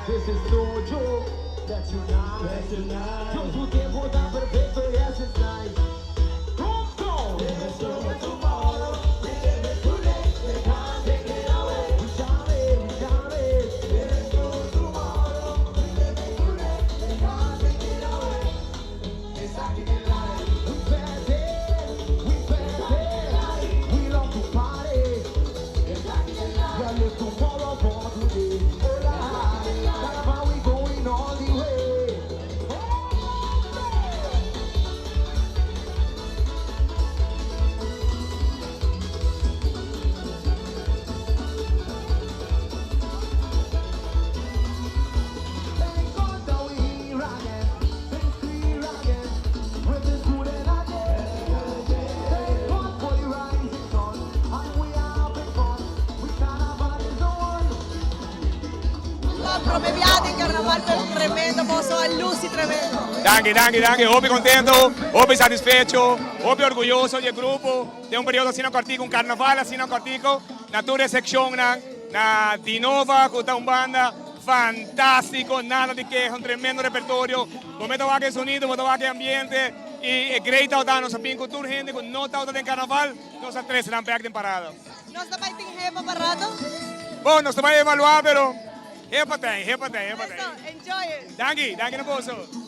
This is no joke, let's unite. Yo tu tiempo tan perfecto, yes it's nice. Come on, let's go tomorrow. We live it today, they can't take it away. We shall it, let's go tomorrow. We live it today, they can't take it away. It's like in life, we pass it, we love to party. It's like in life, we live tomorrow for today. Carnival, we going all the way. Thank God that we here again. Thanks to here again. With this good energy. Thank God for the rising sun. And we are having fun. We Carnival is the one. Promeviate in carnaval per un tremendo posto a Lucy tremendo. Danke. Hopi contento, hopi satisfecho, hopi orgulloso del grupo, de un periodo sino cortico, un carnaval sino cortico, natura section na Dinova, con una banda fantástico, nada de queja, un tremendo repertorio, momento va que sonido, momento va que ambiente, y es great out nos apin cultura gente, con nota out de carnaval, nos a tres serán peak temporada. Nós também tem repa parado. Bom, nós estamos a evaluar, pero repa tem. Enjoy it. Danke no posso.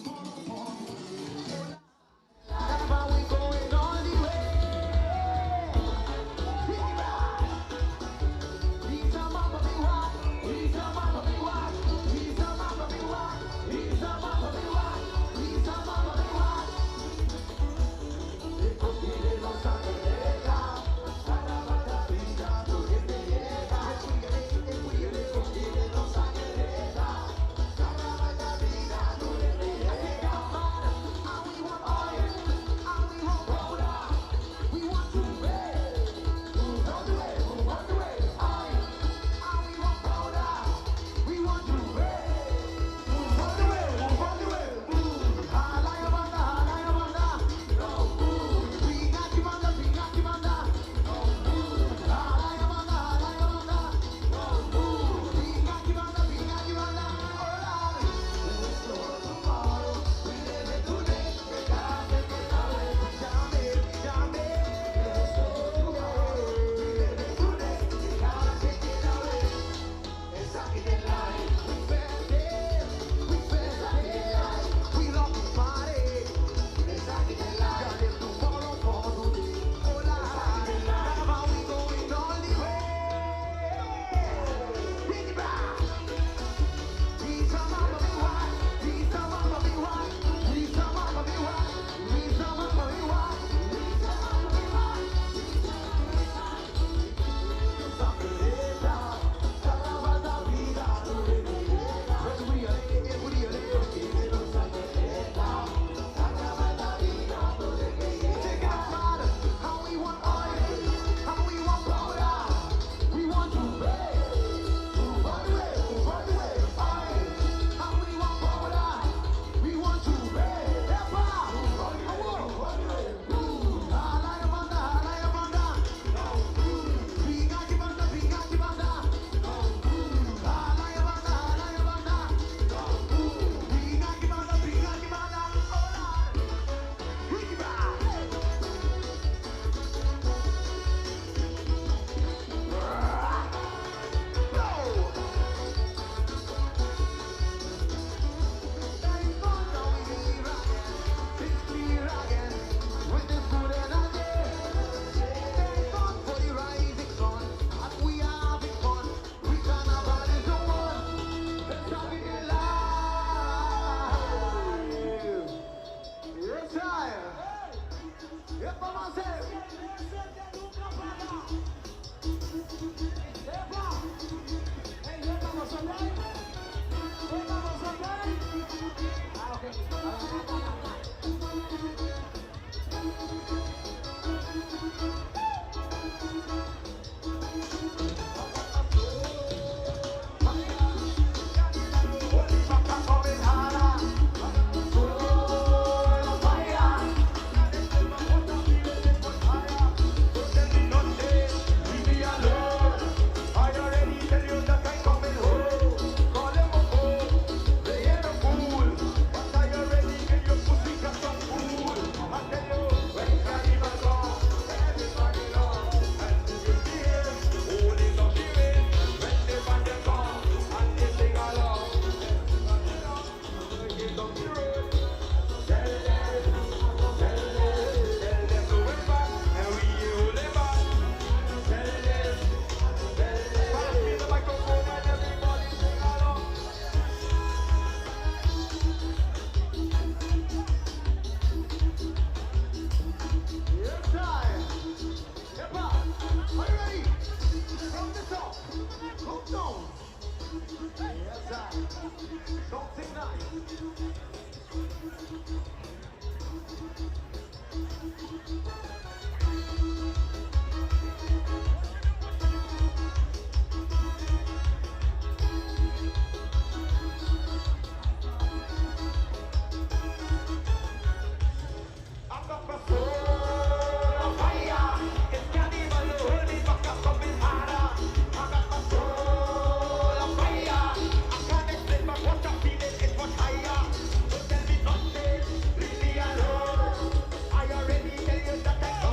I already tell you that I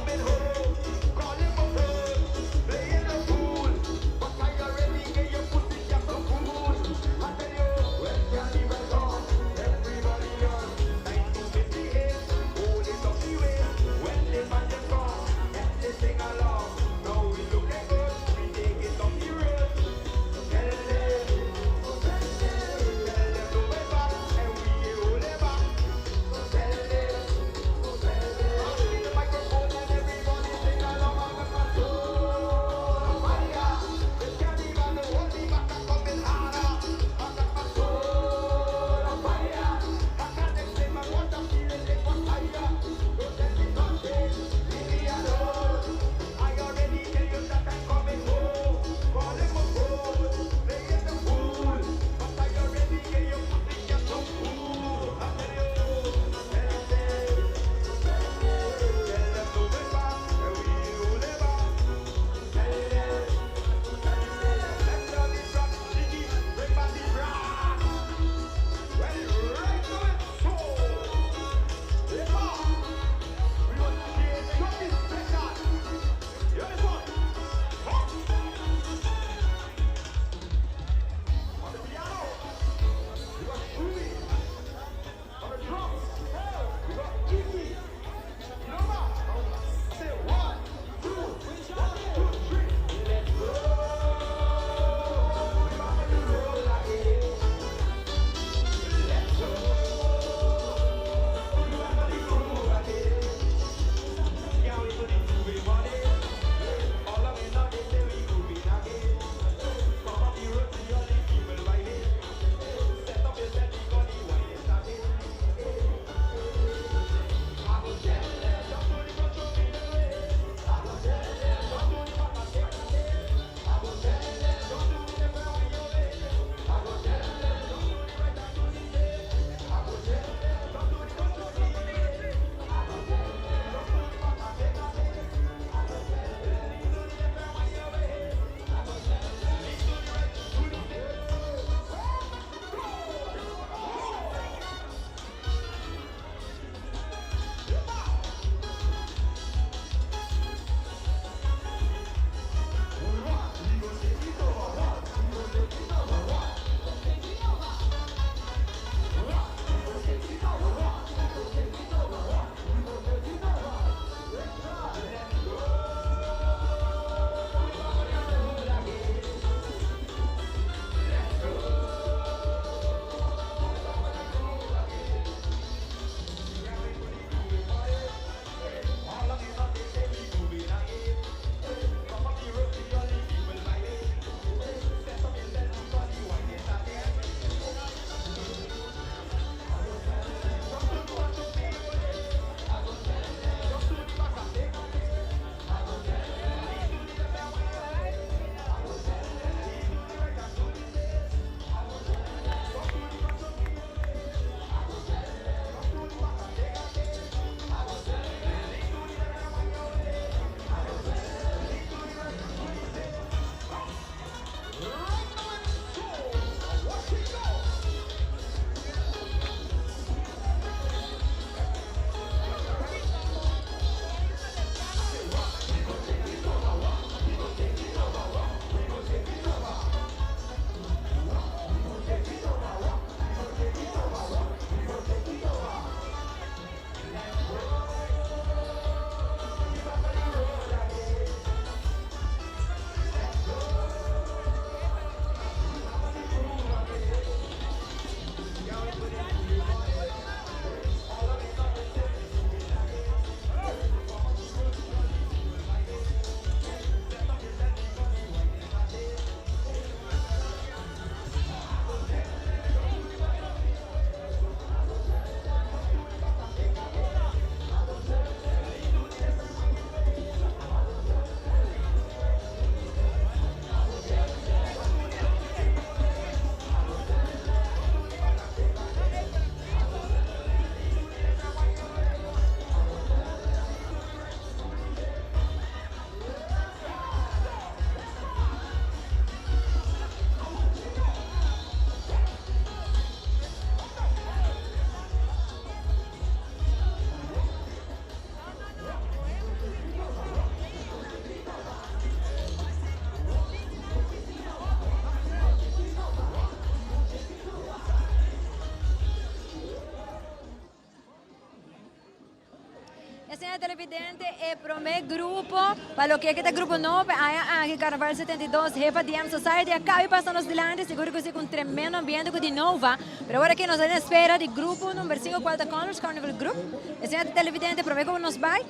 televidente e prome grupo, para lo que é grupo novo, aí Carnaval 72, Refa DM Society, acaba passando dilante, seguro que com um tremendo ambiente de novo, mas agora que nós estamos espera de grupo número 5, Qualta Colors, Carnival Group, e senhor televidente, prome como nos vai,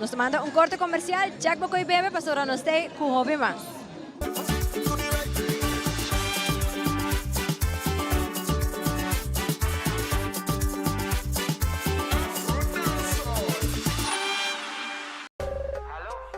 nos manda corte comercial, check para coi bebe, para nós ter com o hobby mais.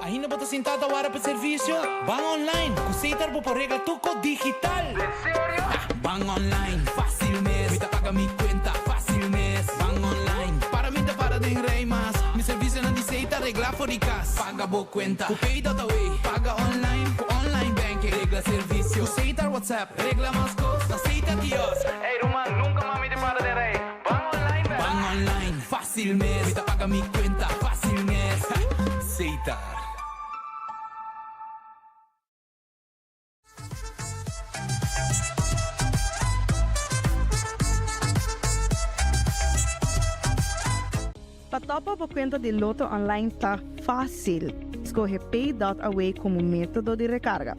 Ainda bota sentada agora para serviço? Van online, aceitar por regla tuco digital. ¿En serio? Van online, fácil mes. Ahorita paga mi cuenta, fácil mes. Van online, para mí te para de rey más. Mi servicio no dice regla for the cash. Paga por cuenta, ku pay that away. Paga online, ku online banking. Regla servicio, aceitar WhatsApp. Regla más cosas, aceita Dios. Hey Roman, nunca mami te para de rey. Van online, van online, fácil mes. Ahorita paga mi cuenta, fácil mes. Aceitar. Patopa por conta de Loto Online tá fácil. Escolhe Pay.Away como método de recarga.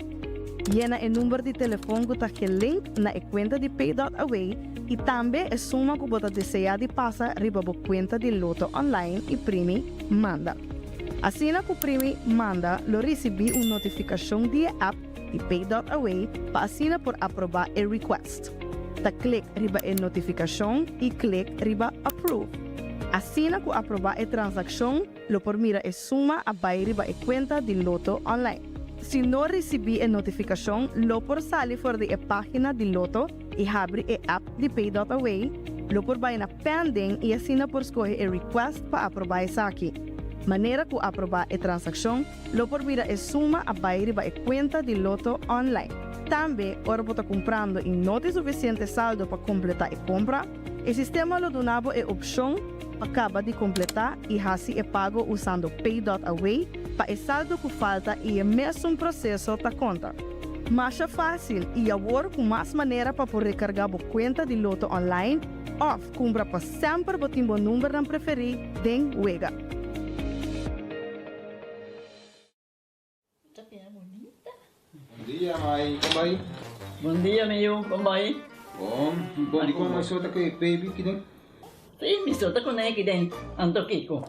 Llena o número de telefone que está link na conta de Pay.Away e também a suma que você deseja de passar riba por conta de Loto Online e primi manda. Assim que o primi manda, lo recebi uma notificação de app de Pay.Away para assinar por aprovar o request. Ta click riba a notificação e click riba approve. Assim que aprovar a transação, lo por mira a suma a riba a conta de Loto Online. Se não recebi a notificação, lo por sair fora da página de Loto e abre a app de Pay.Away, lo por vai na pending e assina por escolher a request para aprovar isso aqui. Maneira que aprovar a transação, lo por mira a suma a riba a conta de Loto Online. Também, ora por comprando e não tem suficiente saldo para completar a compra, o sistema lo donava a opção acaba de completar e assim é pago usando Pay.Away para o saldo que falta e é mesmo processo da conta. Mas é fácil e agora com mais maneira para poder recargar a conta de Loto Online ou comprar para sempre o timbo número não preferir den Wega. Bom dia, mãe. Como vai? Bom dia, meu. Como vai? Bom. Bom, como é que baby que tem? Sim, me solta com ele den. Anto Kiko.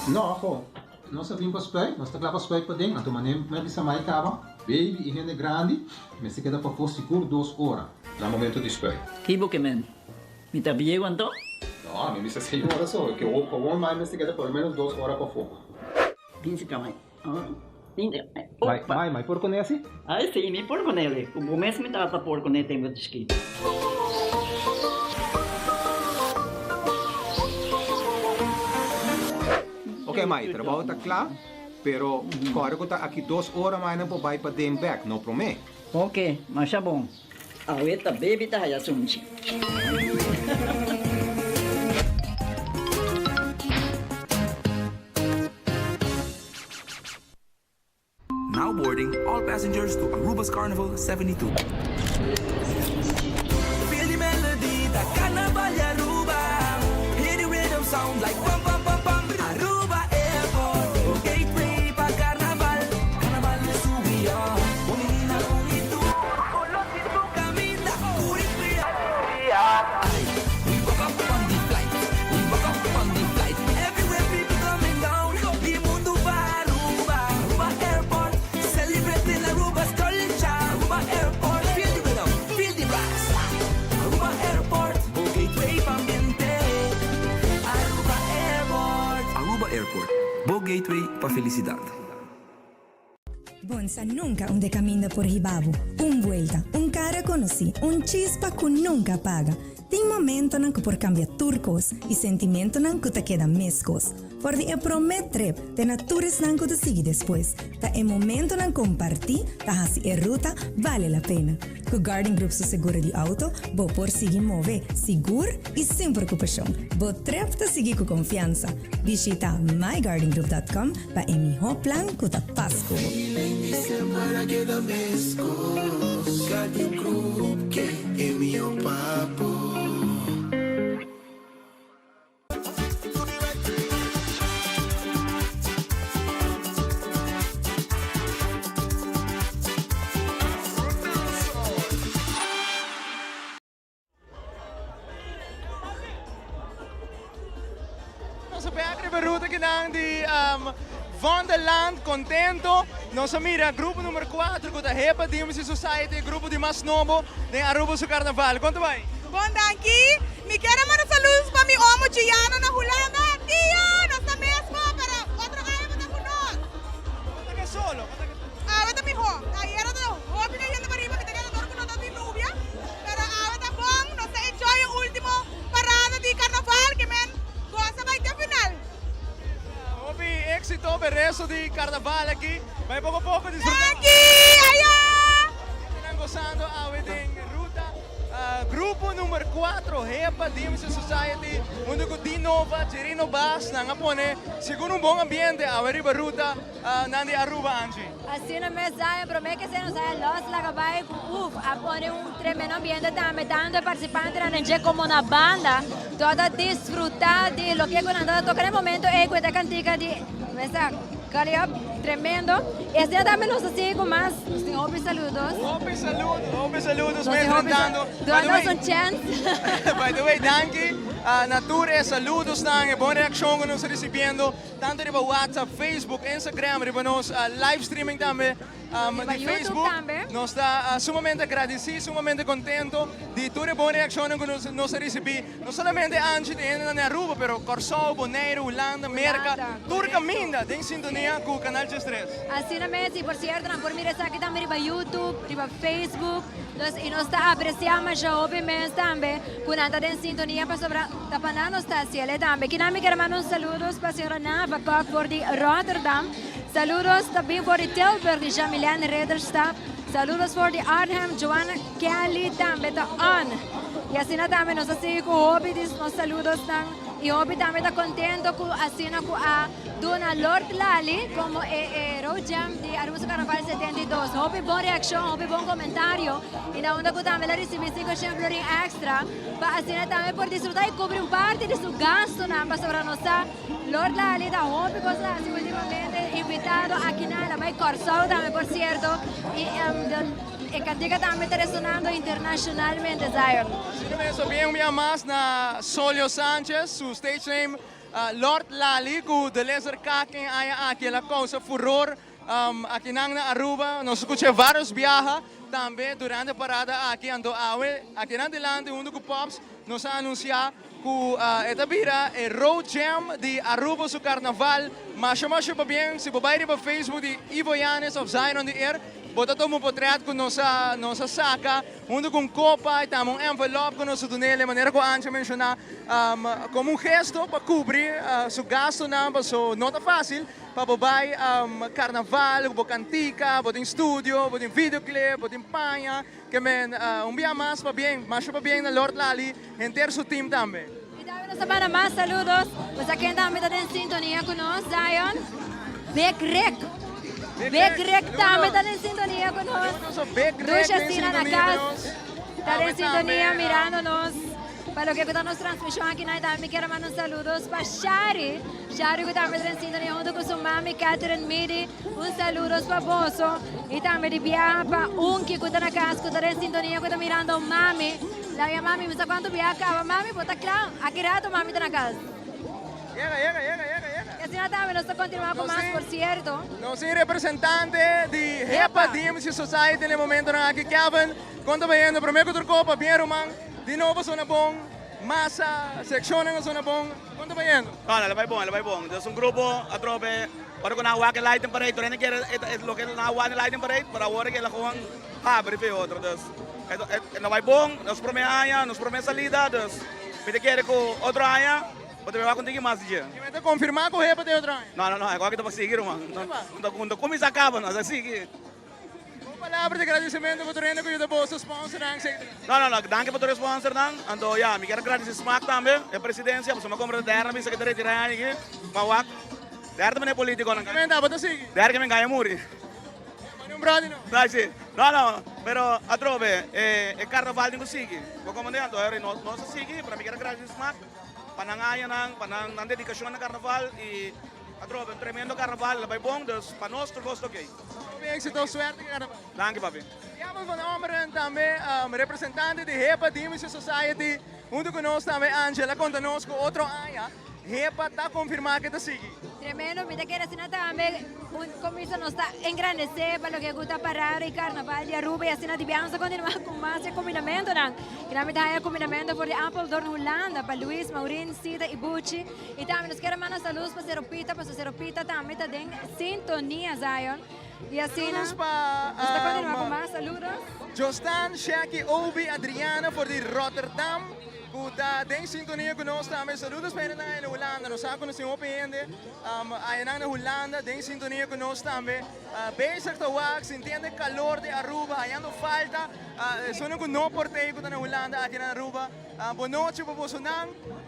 Não, ako. Nós vimos para spek, nós está para spek para dentro. Então, manem, me bisa mai kaba. Baby, e rende grande, mas se queda para for seguro 2 horas. No momento de spek. Kibo que men. Me tá bien quanto? Não, me bisa 6 horas só. Que o com mais, mas se queda por menos 2 horas para fogo. Pinse kamay. Mai, por con esse? Ay, sí, me por con ele. O mês me tava por con ele tempo de esquito. Ok, Mai, trabalho está claro, pero agora que está aqui 2 horas mais não vai para dem back, não promete? Ok, mas é bom. A ueta baby tá aí assunto. Now boarding all passengers to Aruba's Carnival 72. Feel the melody, the carnival Aruba. Hear the rhythm sound like pam pam pam pam. Aruba Airport, gateway pa carnaval. Carnaval es su vía. Bonina con itu, color y tu camina. We woke up on the flight. We woke up on the flight. Everywhere people coming down. The mundo va Aruba. Aruba Airport, celebrating Aruba's culture. Aruba Airport, feel the rhythm, feel the rise. Aruba Airport, gateway pa ambiente. Aruba Airport. Aruba Airport, Bo Gateway pa felicidad. Bonsa nunca onde caminha por Ribabu. Vuelta, cara conocí, chispa que nunca paga. Tem momento que por cambiar turcos e sentimento que te queda mescos. Por de promet trip, te natures que te sigue depois. Ta é momento que compartir, ta hasi ruta vale a pena. Com Garden Group su seguro de auto, bo por seguir mover seguro e sem preocupação. Bo trip te seguir com confiança. Visita mygardengroup.com para o melhor plan que te pasco. Para que da mescos, Garden Group que é meu papo. nang di Wonderland, contento. Nossa mira, grupo número 4, com a Hepa Dimsi Society, grupo de mais novo, de Aruba su Carnaval. Quanto vai? Bom, danke. Me quero mandar saludos para mi homo Giano na Hulanga. Tio, nós mesmo para outro ano na Hunos. Quanto que solo? Ahora mi ho. Ayer era do hobby na yendo para que tenga dor com nós de nubia. Pero ahora tá bom, nós enjoy o último parada de Carnaval que men gosta vai ter final. Hobby éxito per resto di Carnaval aqui. Vai pouco a pouco disfrutando. Aqui, aia! Estão gozando a wedding ruta. Grupo número 4, Hepa Dimsi Society, onde com Dinova, Gerino Bas, na Ngapone, seguro um bom ambiente, a riba ruta, nandi Aruba, Angie. Assim no mês aí, prometo que se nos sai los lagabay, a poner un tremendo ambiente también, tanto participantes na gente como na banda, toda disfrutar de lo que quando toca no momento é com a cantica de essa Cariab, tremendo. Este também nos sigo mais, nos tem hobby saludos. Hobby saludos, Nos me tem hobby enfrentando. Doanos un chance. By the way, danke. Nature, saludos na boa reação que nos recebendo, tanto riba WhatsApp, Facebook, Instagram, riba nos live streaming também. De Facebook, nós está sumamente agradecido, sumamente contento de toda a boa reação que nos recebi. Não somente antes de na Aruba, pero Corsol, Bonaire, Holanda, Merca, Turca Minda, em sintonia com o canal G3. Assim mesmo, por certo, não por mim está aqui também riba YouTube, riba Facebook, e nós está apreciamos já obviamente também, quando está em sintonia para sobre tapanar nos está cielo também. Que nami quero mandar saludos para a senhora Nava Cockford de Rotterdam. Saludos também para o Tilburg de Jamilian Rederstad. Saludos para o Arnhem, Joanna Kelly também está on. E assim também nós assim com o hobby nos saludos também. E o hobby também está contente com assim com a Dona Lord Lali como Road Jam de Aruba Carnaval 72. Hobby boa reação, hobby bom comentário. E na onda que também ela recebeu 5 florin extra. Para assim também por desfrutar e cobrir parte de seu gasto para sobre nossa Lord Lali da hobby coisa assim ultimamente invitado aqui na May Corsol também por certo. E cantiga também está resonando internacionalmente, Zion. Sim, mesmo bem minha mais na Solio Sanchez, su stage name Lord Lali, com de laser kaking aya aqui la causa furor aqui na Aruba. Nós escutamos vários viajes também durante a parada aqui ando aqui na delante onde com Pops nos anunciar que esta vira é Road Jam de Aruba su Carnaval. Mas para bem, se você vai para Facebook de Ivo Yanes of Zion on the Air, bota todo um portrait com nossa saca, onde com copa e também envelope com nosso tunel, de maneira que a Ancha mencionou, como gesto para cobrir seu gasto, so não é fácil, para vai carnaval, para cantica, para estúdio, para videoclip, para panha, que dia mais para bem, mas para bem na Lord Lali, inteiro seu time também. E também nós para mais saludos, você que também está em sintonia com nós, Zion, Beckrec. Beckrec também está em sintonia com nós. Ducha Sina na casa, está em sintonia mirando-nos. Para o que está nos transmissão aqui na também quero mandar saludos para Shari. Shari que também está em sintonia junto com sua mãe, Catherine Midi. Saludos para Boso. E também de viaja para Unki que está na casa, que está em sintonia, que está mirando a mami. La minha mami, mas quando viaja, mami, bota claro, aqui rato mami está na casa. Llega. E assim também nós continuamos com mais, por certo. Nós somos representantes de Hepa Dimsi Society no momento aqui, Kevin. Quando vai indo, primeiro que copa, bem romano, de novo sona bom, massa, secção não sona bom. Quando vai indo? Olha, ela vai bom. É grupo, a tropa, para que não há que lighting parade, tu nem quer o que não há lighting parade, para agora que ela com abre para outro. Não vai bom, nós prometemos nos promete salida, pede que com outro aia. Você vai conseguir mais dia. E vai confirmar que o Hepa tem outro ano? Não, agora que está para seguir, mano. Não começa acaba, nós assim. Uma palavra de agradecimento para o treino que o bolso sponsor. Não, danke para o sponsor. Então, me quero agradecer Smack também, a presidência, para uma compra de terra, a secretaria de Rani aqui, para o WAC. Terra também é político, não? Também dá para seguir. Terra que me ganha muri. Não brado, não? Não, sim. Não, pero a trove, é carnaval de sigue. O comandante, nós sigue, para me quero agradecer Smack. Panangaya ng dedikasyon ng carnaval e atrobe, un tremendo carnaval, labay bom, dus para nós tudo gosto ok. Bem, se deu suerte que carnaval. Danke, papi. Estamos falando também representante de Hepa Dimsi Society, junto com nós também Angela, conta-nos com outro ano. hepa tá confirmar que tá seguir. Tremendo, me queda assim também, começa a nos engrandecer para o que gusta parar e carnaval de Aruba e assim adivinhamos a continuar com mais combinamento, não? E na medalha combinamento por Apple Dorn Holanda para Luis, Maurín, Cida e Bucci. E também nos queremos mandar saludos para Seropita também está em sintonia, Zion. E assim, Saludos para está continuar com mais saludos. Jostan, Shaki, Obi, Adriana voor die Rotterdam. Kuda den sintonia conosco também. Saludos para na Holanda. Nós sabemos que nós temos aí na Holanda den sintonia conosco também. Bezig te werk, se entende calor de Aruba, aí não falta. Só não no portei que na Holanda aqui na Aruba. Boa noite para você não.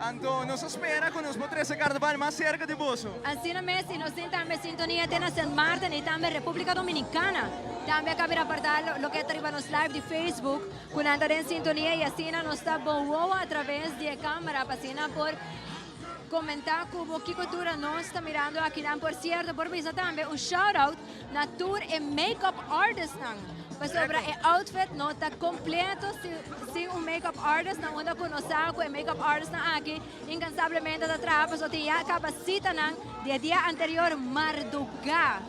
Então nos espera que nos mostre esse carnaval mais cerca de você. Assim mesmo, nós temos também sintonia na São Martin e também República Dominicana. Também acabei de apartar o que arriba nos live de Facebook, quando anda em sintonia e assim nós está boa através de câmera, para por comentar como que cultura nós está mirando aqui. Por certo, por isso também shout-out na tour e make-up artist. Sobre o outfit, não está completo sem make-up artist, não anda conosco e make-up artist aqui, incansavelmente da trapa, só tinha capacita de dia anterior, Marduga.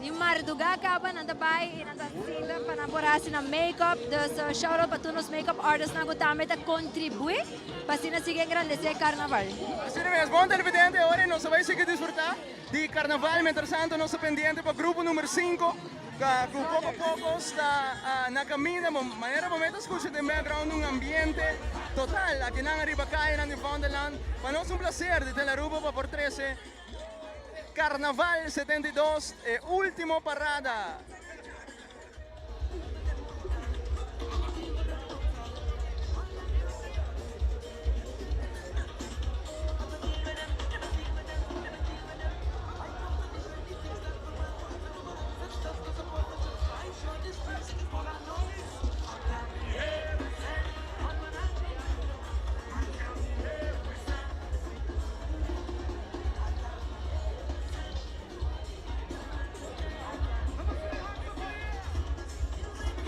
E Marduga acaba nanda bai e nanda sila para naborasi na make-up. Dus shout out para todos os make-up artists na gutame ta contribui para sina sige engrandecer carnaval. Assim mesmo, bom televidente, agora nós vamos seguir desfrutar de carnaval, mientras tanto nós pendiente para o grupo número 5. Que pouco a pouco está na caminho, de maneira momento escuta de background um ambiente total aqui na Aribacay, na Newfoundland. Para nós prazer de ter Aruba para por 13 Carnaval 72 e última parada.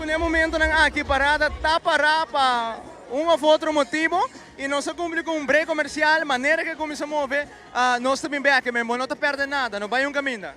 No momento ng aqui parada, tapa-rapa, um ou outro motivo, e nós cumprimos com break comercial, maneira que começamos a mover, nós também bem aqui mesmo, não está perdendo nada, não vai caminho.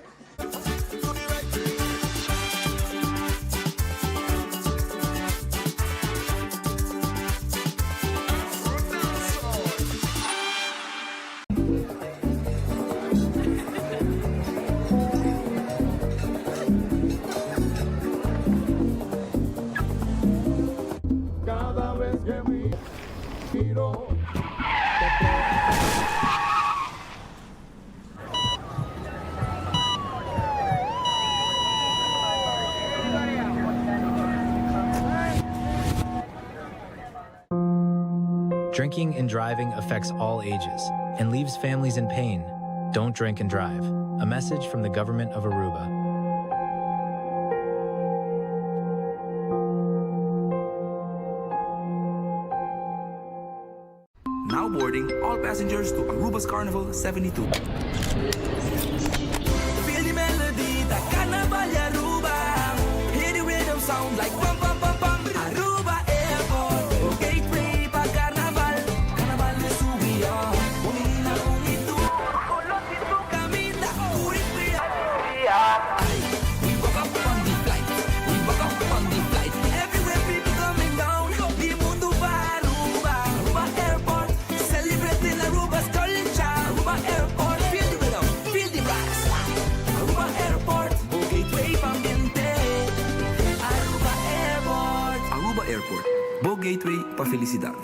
Drinking and driving affects all ages and leaves families in pain. Don't drink and drive. A message from the government of Aruba. Now boarding all passengers to Aruba's Carnival 72. Feel the melody, the carnaval Aruba. Hear the rhythm sound like bum bum bum bum. Aruba Airport, gateway pa carnaval. Carnaval de subia, bonina con itu. Colosito camina, curipia. We woke up on the flight, we woke up on the flight. Everywhere people coming down, the mundo va Aruba. Aruba Airport, celebrating Aruba's culture. Aruba Airport, feel the rhythm, feel the rise. Aruba Airport, gateway pa ambiente. Aruba Airport. Aruba Airport, Bow Gateway pa felicidad.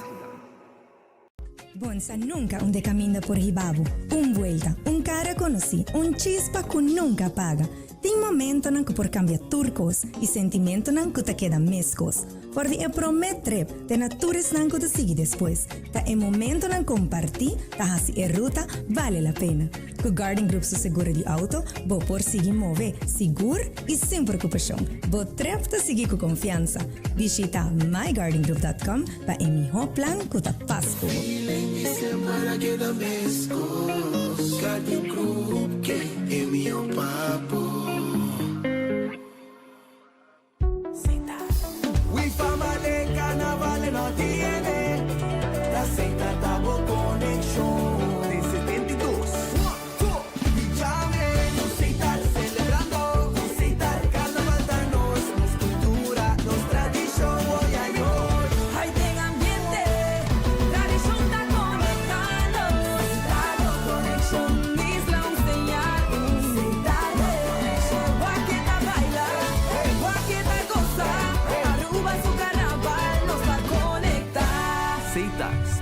Bonsa nunca un de camina por Hibabu. Un vuelta, un cara conocí, un chispa que nunca apaga. Tem momento nan que por cambia turcos e sentimento nan que te queda mescos. Por de promet trip, de natures nan que te sigue después. Ta é momento nan compartir, ta hasi e ruta vale la pena. Com Garden Group su seguro de auto, bo por seguir mover seguro e sem preocupação. Bo trip te seguir com confiança. Visita mygardengroup.com para o melhor plano que te passa por. Para que da mescos, Garden Group, que é meu papo. We family carnaval no tiene, la seita tabo connection. De 72,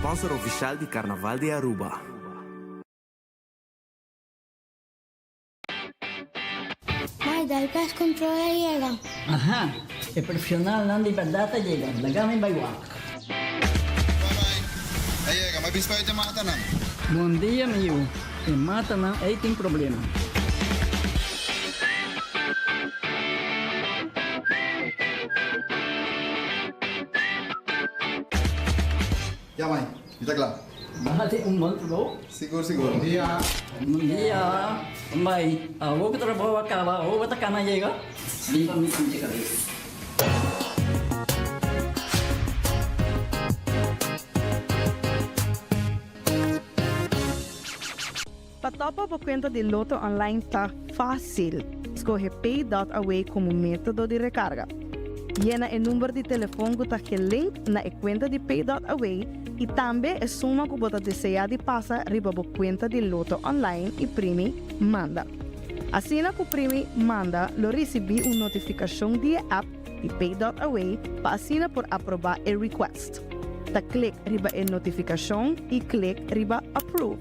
sponsor oficial di Carnaval de Aruba. Mai, dal pes controla llega. Ajá, el profesional Nandi Perdata llega. Lagame en Baywak. Hey, may bispa ito mga tanan. Buen día, amigo. En Matanan hay un problema. Ya, May. Kita claro. Bájate un monstruo. Seguro, seguro. Buen día. Buen día. May, hubo que trabajo acaba. Hubo que cana llega. Viva mi pinche cabeza. Patopa por conta de Loto Online tá fácil. Escolhe Pay.Away como método de recarga. Llena o número de telefone que está link na conta de Pay.Away e também a suma que você deseja de passar riba a conta de Loto Online e primi manda. Assim que o primi manda, lo recebi uma notificação de app de Pay.Away para assinar por aprovar o request. Da click riba a notificação e click riba approve.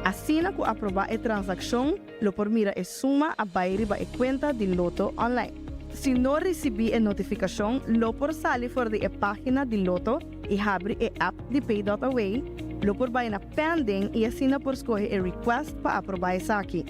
Assim que aprovar a transação, lo por mira a suma a riba a conta de Loto Online. Se não recebi a notificação, lo por sair fora da página de Loto e abre a app de Pay.Away, lo por vai na pending e assina por escolher a request para aprovar essa aqui.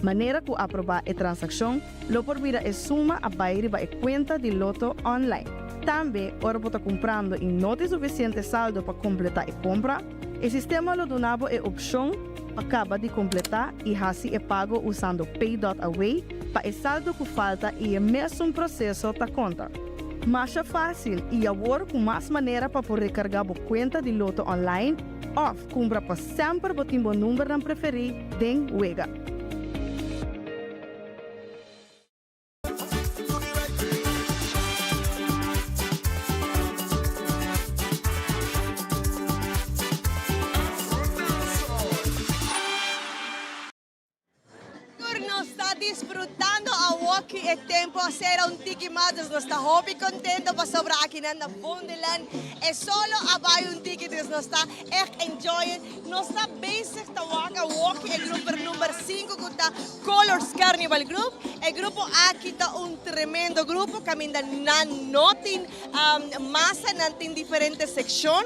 Maneira que aprovar a transação, lo por mira a suma a riba a conta de Loto Online. Também, ora por estar comprando e não tem suficiente saldo para completar a compra, o sistema lo donava a opção acaba de completar e assim é pago usando Pay.Away para o saldo que falta e é mesmo processo da conta. Mais fácil e agora com mais maneira para poder recargar a conta de Loto Online ou compra para sempre o timbo número não preferido den Wega. Disfrutando a walkie e tempo a ser un tiki matos no está hobby contento pa sobra aqui na Wonderland e solo abai un tiki dus no está echt enjoyen no está bezig te walkie e grupo nummer 5 que está Colors Carnival Group e grupo aqui está un tremendo grupo caminda nan notin massa nantin diferente section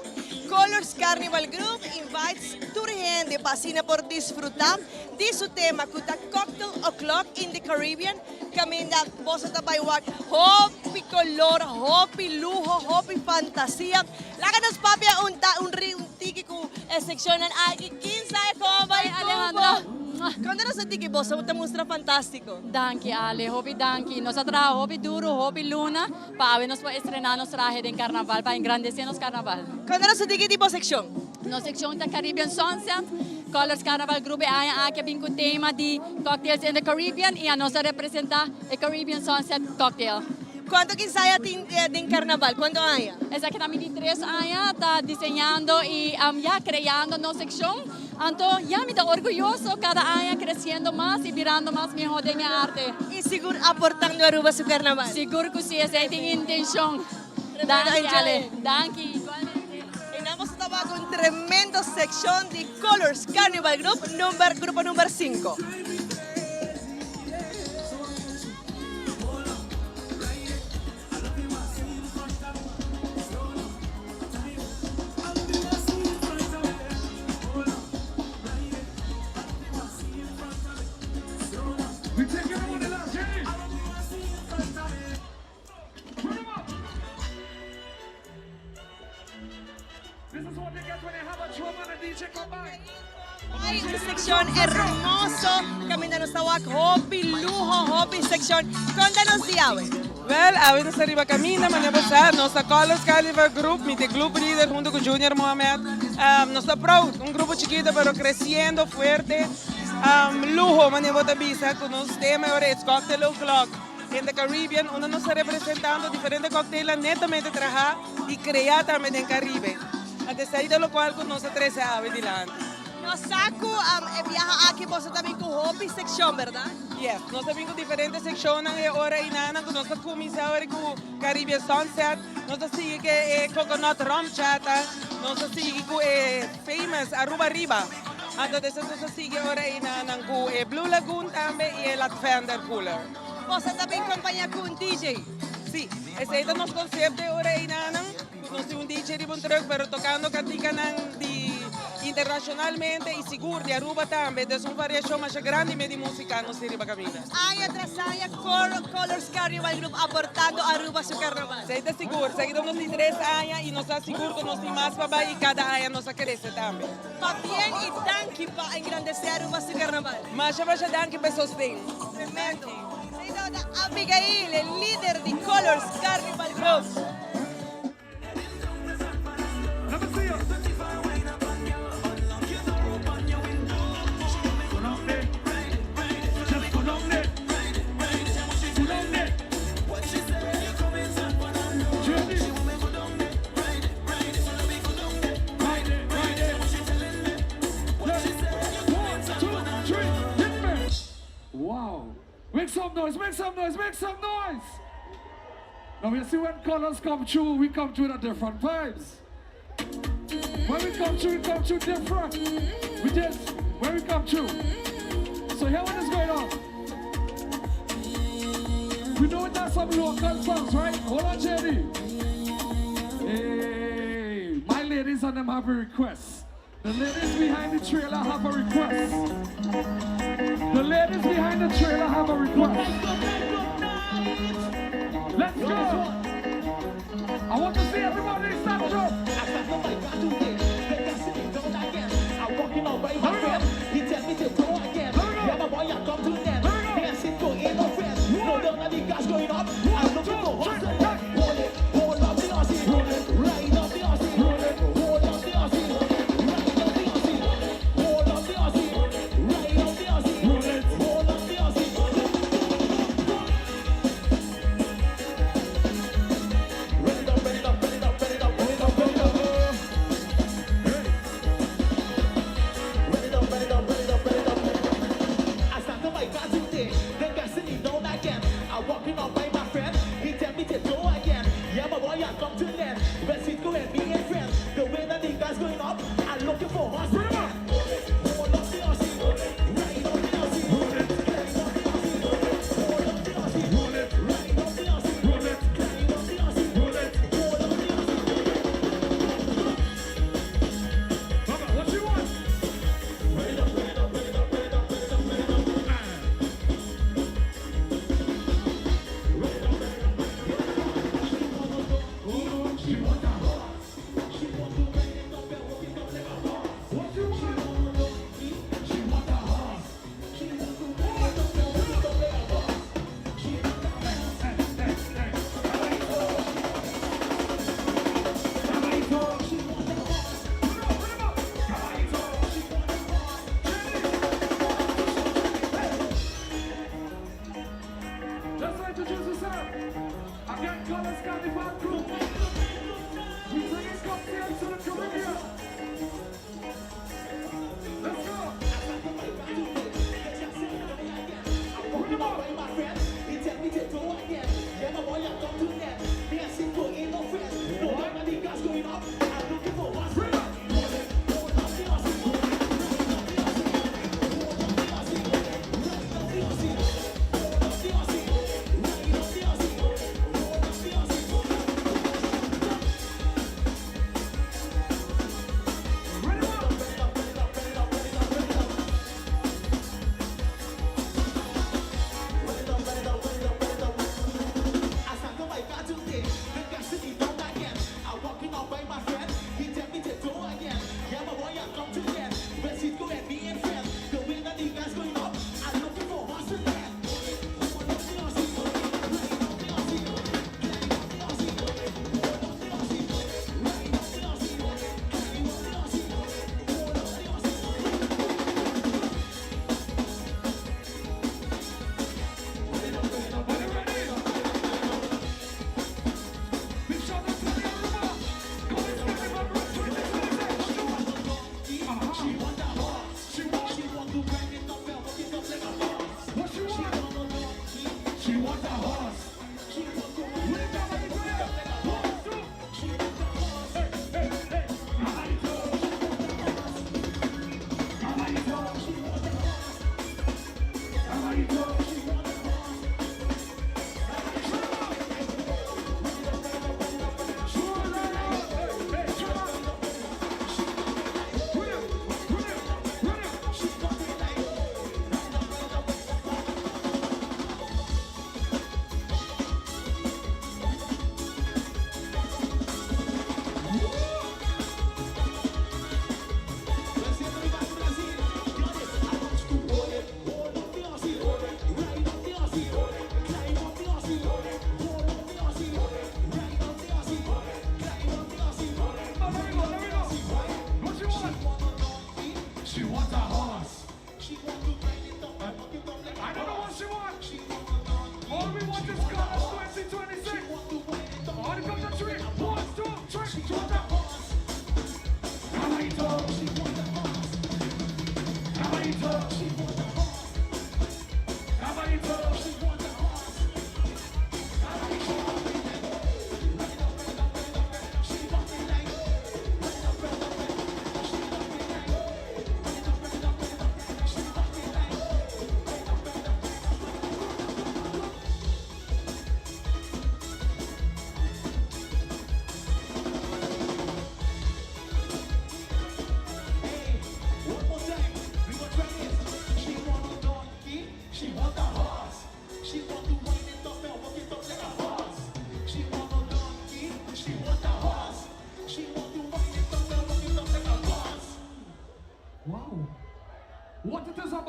Colors Carnival Group invites tour gente pasina por disfrutar de su tema que está Cocktail O'Clock in the Caribbean, caminda vos está baywak, hopi color, hopi lujo, hopi fantasía. Láganos papi un tiki ku seccionan aquí 15 como Alejandra. Quando nós tiki vos te mostra fantástico. Danke Ale, hopi danke. Nos atrae hopi duro, hopi luna, para nos estrenar nos traje de carnaval, para engrandecer nos carnaval. Quando nós tiki tipo sección? No sección da Caribbean Sunset, Colors Carnival Group aqui vem com o tema de Cocktails in the Caribbean e a nossa representa o Caribbean Sunset Cocktail. Quanto que sai em carnaval? Quanto há? Essa aqui também de 3 anos está desenhando e já criando nossa secção. Então, já me dá orgulhoso cada ano crescendo mais e virando mais melhor da minha arte. E seguro aportando a Aruba seu carnaval? Seguro que sim, essa é a intenção. Danke, Ale. Danke. Vamos a estar con tremenda sección de Colors Carnival Group, grupo número 5. Hay una sección hermosa, caminando esta walk, hobby, lujo, hobby sección. Contanos de Awe. Wel, Awe nos arriba camina, mañana pasar, nuestra Colors Carnival Group, mi club líder junto con Junior Mohamed. Nos está proud, un grupo chiquito pero creciendo fuerte. Lujo, mañana visa con los temas ahora es Cocktail O'Clock. En the Caribbean, uno nos está representando diferentes cócteles netamente trabajar y crear también en Caribe. Desde de lo cual nos atrece a Awe delante. Nos saco viaja aqui você também com hobby section, verdade? Yes, nós também com diferentes secções agora e nana que nós começamos agora com Caribbean Sunset, nós assim que coconut rum chata, nós seguimos famous Aruba Riba. Então, nós seguimos agora na Blue Lagoon também e Latvander Cooler. Você também acompanha com um DJ? Sim, esse é o nosso conceito agora nós temos um DJ de bom truque, mas tocando cantica internacionalmente e seguro de Aruba também. É uma variação mais grande de música nos Riba Camina. Año tras año, Colors Carnival Group aportando Aruba su carnaval. Se está seguro, seguimos nos 3 anos e nos está seguro que nos tem mais para e cada ano nos cresce também. Bien y danke para engrandecer Aruba su carnaval. Mas danke para sostener. Tremendo. Señora Abigail, el líder de Colors Carnival Group. Wow. Make some noise, make some noise, make some noise. Now you see when colors come through, we come through with different vibes. When we come through different. We just, when we come through. So here what is going on. We know that's some local songs, right? Hold on, JD. Hey, my ladies and them have a request. The ladies behind the trailer have a request. The ladies behind the trailer have a request. Let's go. I want to see everybody stand up. I'm walking on by my friend. He tell me to go again. Yeah, my boy, I come to them. Dancing, go in no friends. No, don't let the gas going up. I'm looking for what's the next. Hold up the Aussie. Ride up the Aussie. Hold up the Aussie. Ready up,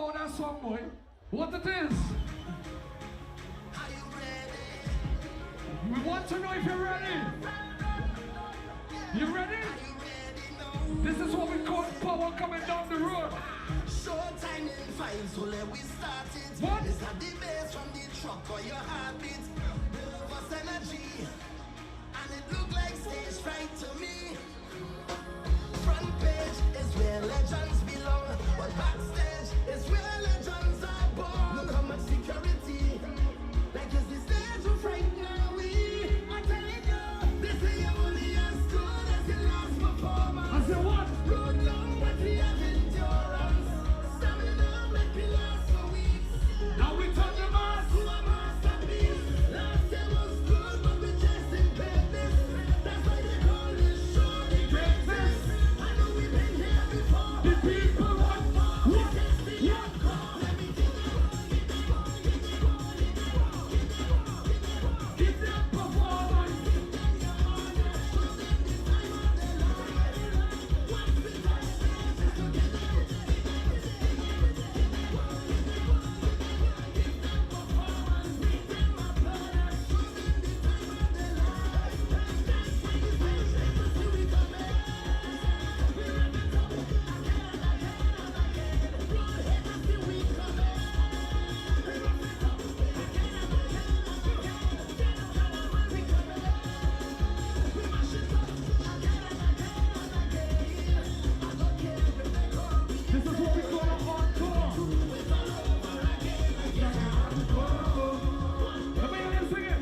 about that song, boy. What it is? We want to know if you're ready. You ready? This is what we call power coming down the road. Showtime in 5, so let we start it. What? It's not the bass from the truck or your heartbeat. Nervous energy, and it look like stage fright to me. Front page is where legends belong, but backstage is where legends are born. Look how much security, like is the stage of fright now we. I tell you, this is only as good as your last performance. I said what? Road long, but we have endurance. Stamina make me last for weeks. Now we turn the mask. To a masterpiece. Last year was good, but we just in business. That's why they call this show the greatest. I know we've been here before. The people want what? Give them performance. This is what we call an encore. Let me hear you sing it.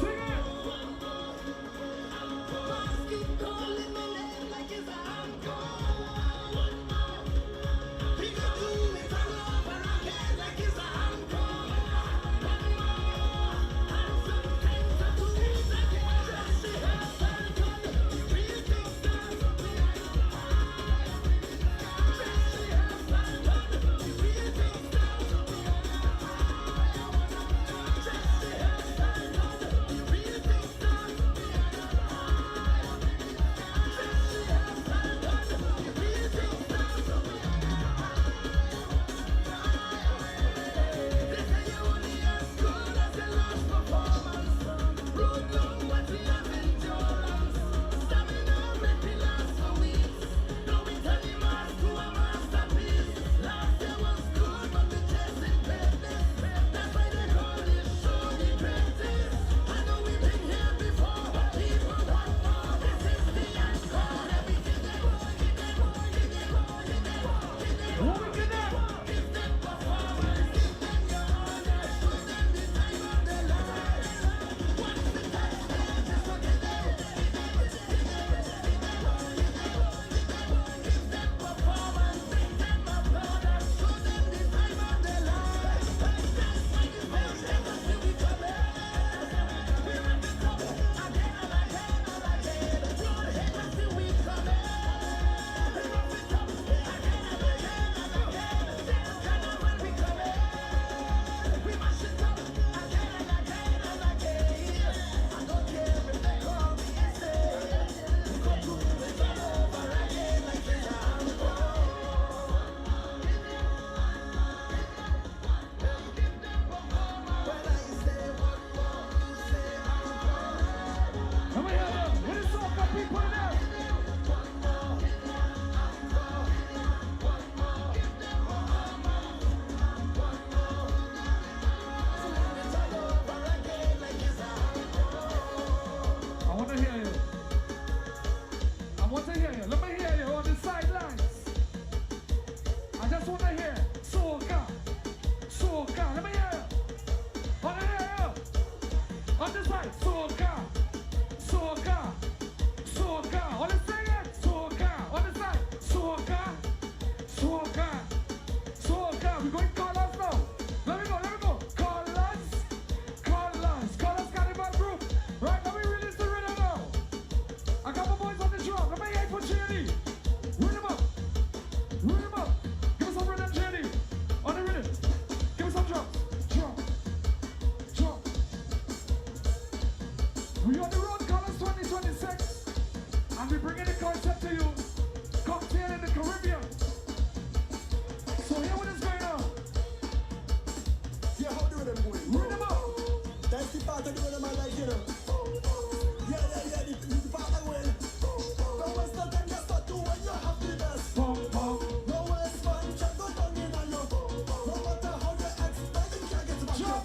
Sing it. We on the road, Colors 2026, and we bringing the concept to you. Cocktail in the Caribbean. So here what is going on? Yeah, how do them going? Rhythm up. That's the part of the rhythm I like, you know. Yeah, the part I will. Don't waste no time, just start to when you have the best. Pump, pump. No waste man, can go down in on you. No matter how you expect, you can't get back up.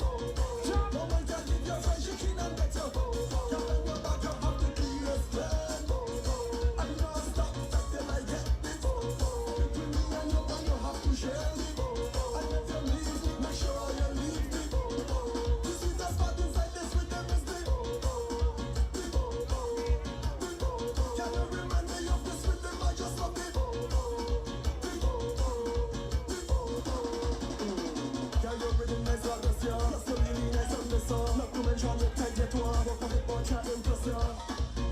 No one can give your friend, she can't get you. Can't bend your back, you have to be respect. I know stop, stop till I get it. Between me and you, man, you have to share it. And if you leave, make sure you leave it. The sweetest part inside this with them is the. Can you remind me of this with them? I just love it. Can you rhythm nice like this, yeah? You're so really nice on this song. Not to mention the tight get one. Walk on it, but you're impressive.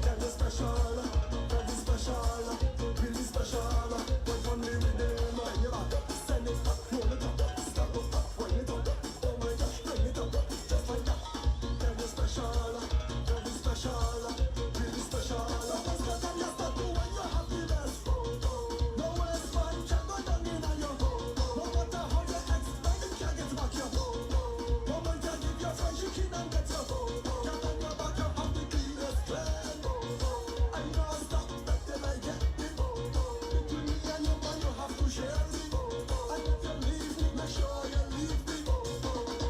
Very special, really special. When on the rhythm, you back up, send it up, roll it up, step up, wind it up. Oh my gosh, bring it up, just like that. Very special, really special. That's what I'm used to when you have the best. No waste man can go down in on you. No matter how you expect, you can't get back up. No man can give your friend, you can't get you. Can't bend your back, you have the cleanest plan. I know stop back till I get it. Between me and you, man, you have to share it. And if you leave me, make sure you leave me.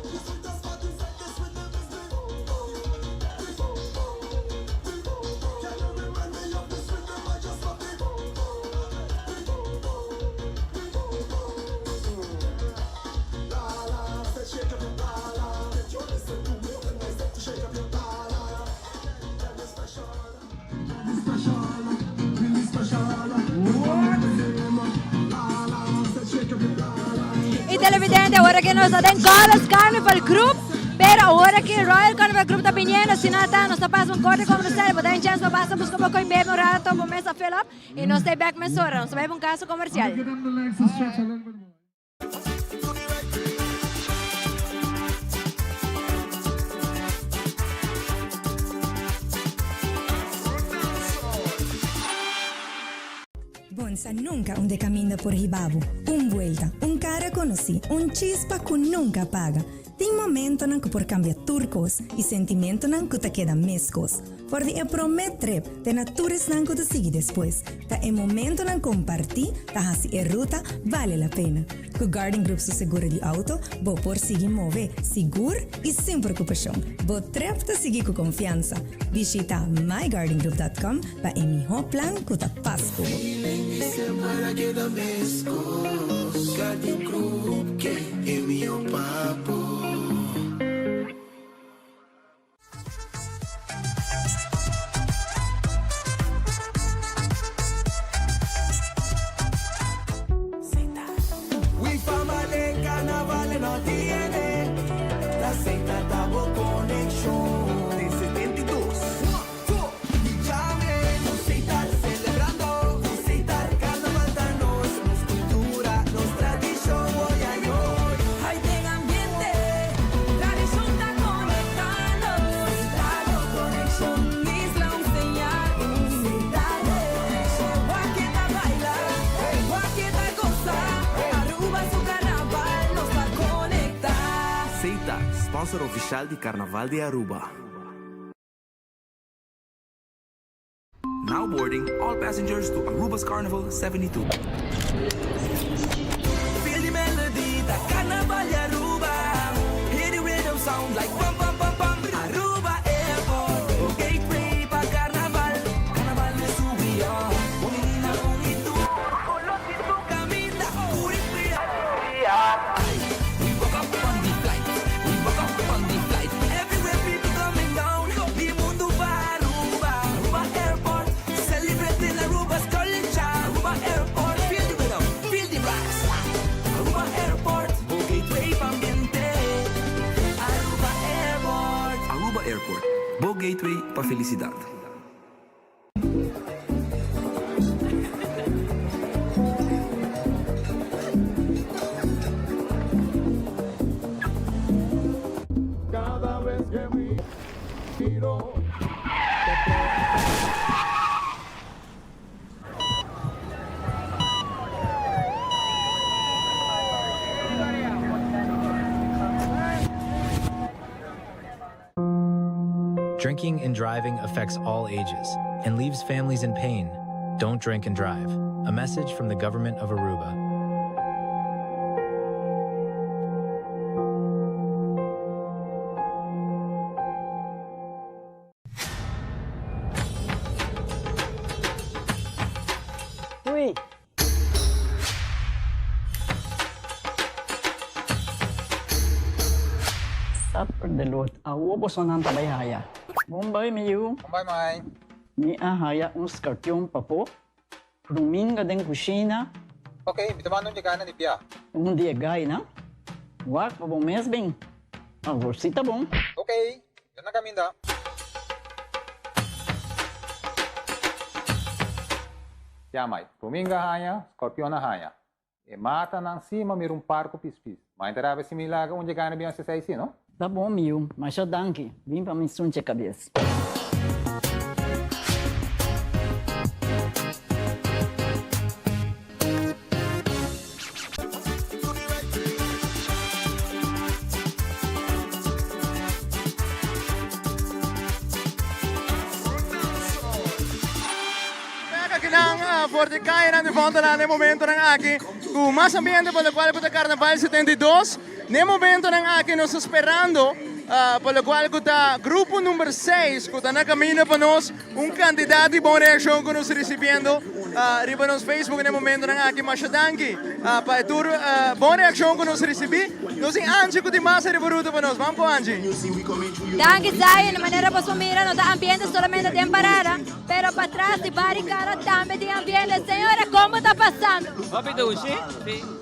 The sweetest part inside this with them is the. Can you remind me of this with them? I just love it. La la, say shake up your la la. Get your listen to me, and I said to shake up your la la. Very special, really special. La la, say shake up your la la. Y televidente, ahora que nos está en Colors Carnival Group, pero ahora que Royal Carnival Group está viniendo, si no está, nos está pasando un corte comercial, pero tem chance, nos passa, busca um pouco em bem, um rato, começa a fill up, e nós tem back mais hora, nós vai para um caso comercial. Give them the legs to stretch a little bit more. Bonsa nunca onde caminha por Ribabo. Vuelta, cara conocí, chispa que nunca apaga. Tem momento nan que por cambiar turcos e sentimento nan que te queda mescos. Por de prometer, te natures nan que te sigue depois. Ta é momento nan compartir, ta hasi e ruta vale la pena. Com Garden Group su seguro de auto, bo por seguir mover, seguro e sem preocupação. Bo trep te seguir com confiança. Visita mygardengroup.com para o melhor plano que te pasco. Para que da mescos, Garden Group, que é meu papo. We family carnaval no tiene, la Seita Tabo Connection de 72. Llame, nos Seita celebrando, nos Seita carnaval da nos cultura, nos tradición hoy a hoy. Hay de ambiente, tradición está conectando, Seita Connection, Isla enseñar, Seita Connection, Guaqueta baila, Guaqueta goza, Aruba su carnaval nos va a conectar. Seita, sponsor oficial de Carnaval de Aruba. Now boarding all passengers to Aruba's Carnival 72. Feel the melody, the carnaval de Aruba. Hear the rhythm sound like pam pam pam pam. Aruba Airport, gateway pa carnaval. Carnaval de subida, bonita bonito. Oloti tu camita, curipia. We woke up on the flight, we woke up on the flight. Everywhere people coming down. The mundo va Aruba, Aruba Airport. Celebrating Aruba's culture. Aruba Airport, feel the rhythm, feel the rocks. Aruba Airport, gateway pa ambiente. Aruba Airport. Aruba Airport, Bo Gateway pa felicidad. Cada vez que miro, Drinking and driving affects all ages and leaves families in pain. Don't drink and drive. A message from the government of Aruba. Uy! Stop for the load. Awo po sa nang tabayhaya. Bombay miyu. Bombay mai. Ni ahaya un skartyong papo. Pruminga den kusina. Okay, bitaman niya kana ni Pia. Un dia gay na. Wak pa bong mes bing. Agorsita bong. Okay, yan na kami da. Yamay, Ruminga haya, Scorpion na haya. E mata ng sima mirung parko pispis. Mainterava si Milaga onde gana biyan sa saisi, no? Tá bom, miu. Mas eu danke. Vim pra me sunche cabeça. Forte kaya de volta lá no momento ng aki. Kung mas ambiente pelo qual o Carnaval 72, no momento ng aki nos esperando pelo qual o grupo número 6 que está na caminho para nós candidato de boa reação que nos recebendo riba nos Facebook no momento ng aki machadanki para tur boa reação que nos recebi nos em Angie que de massa revoluto para nós. Vamos com Angie. Danke Zion, de manera pues mira, no da ambiente solamente de parada, pero para atrás de barricada también de ambiente. Señora, ¿cómo está pasando?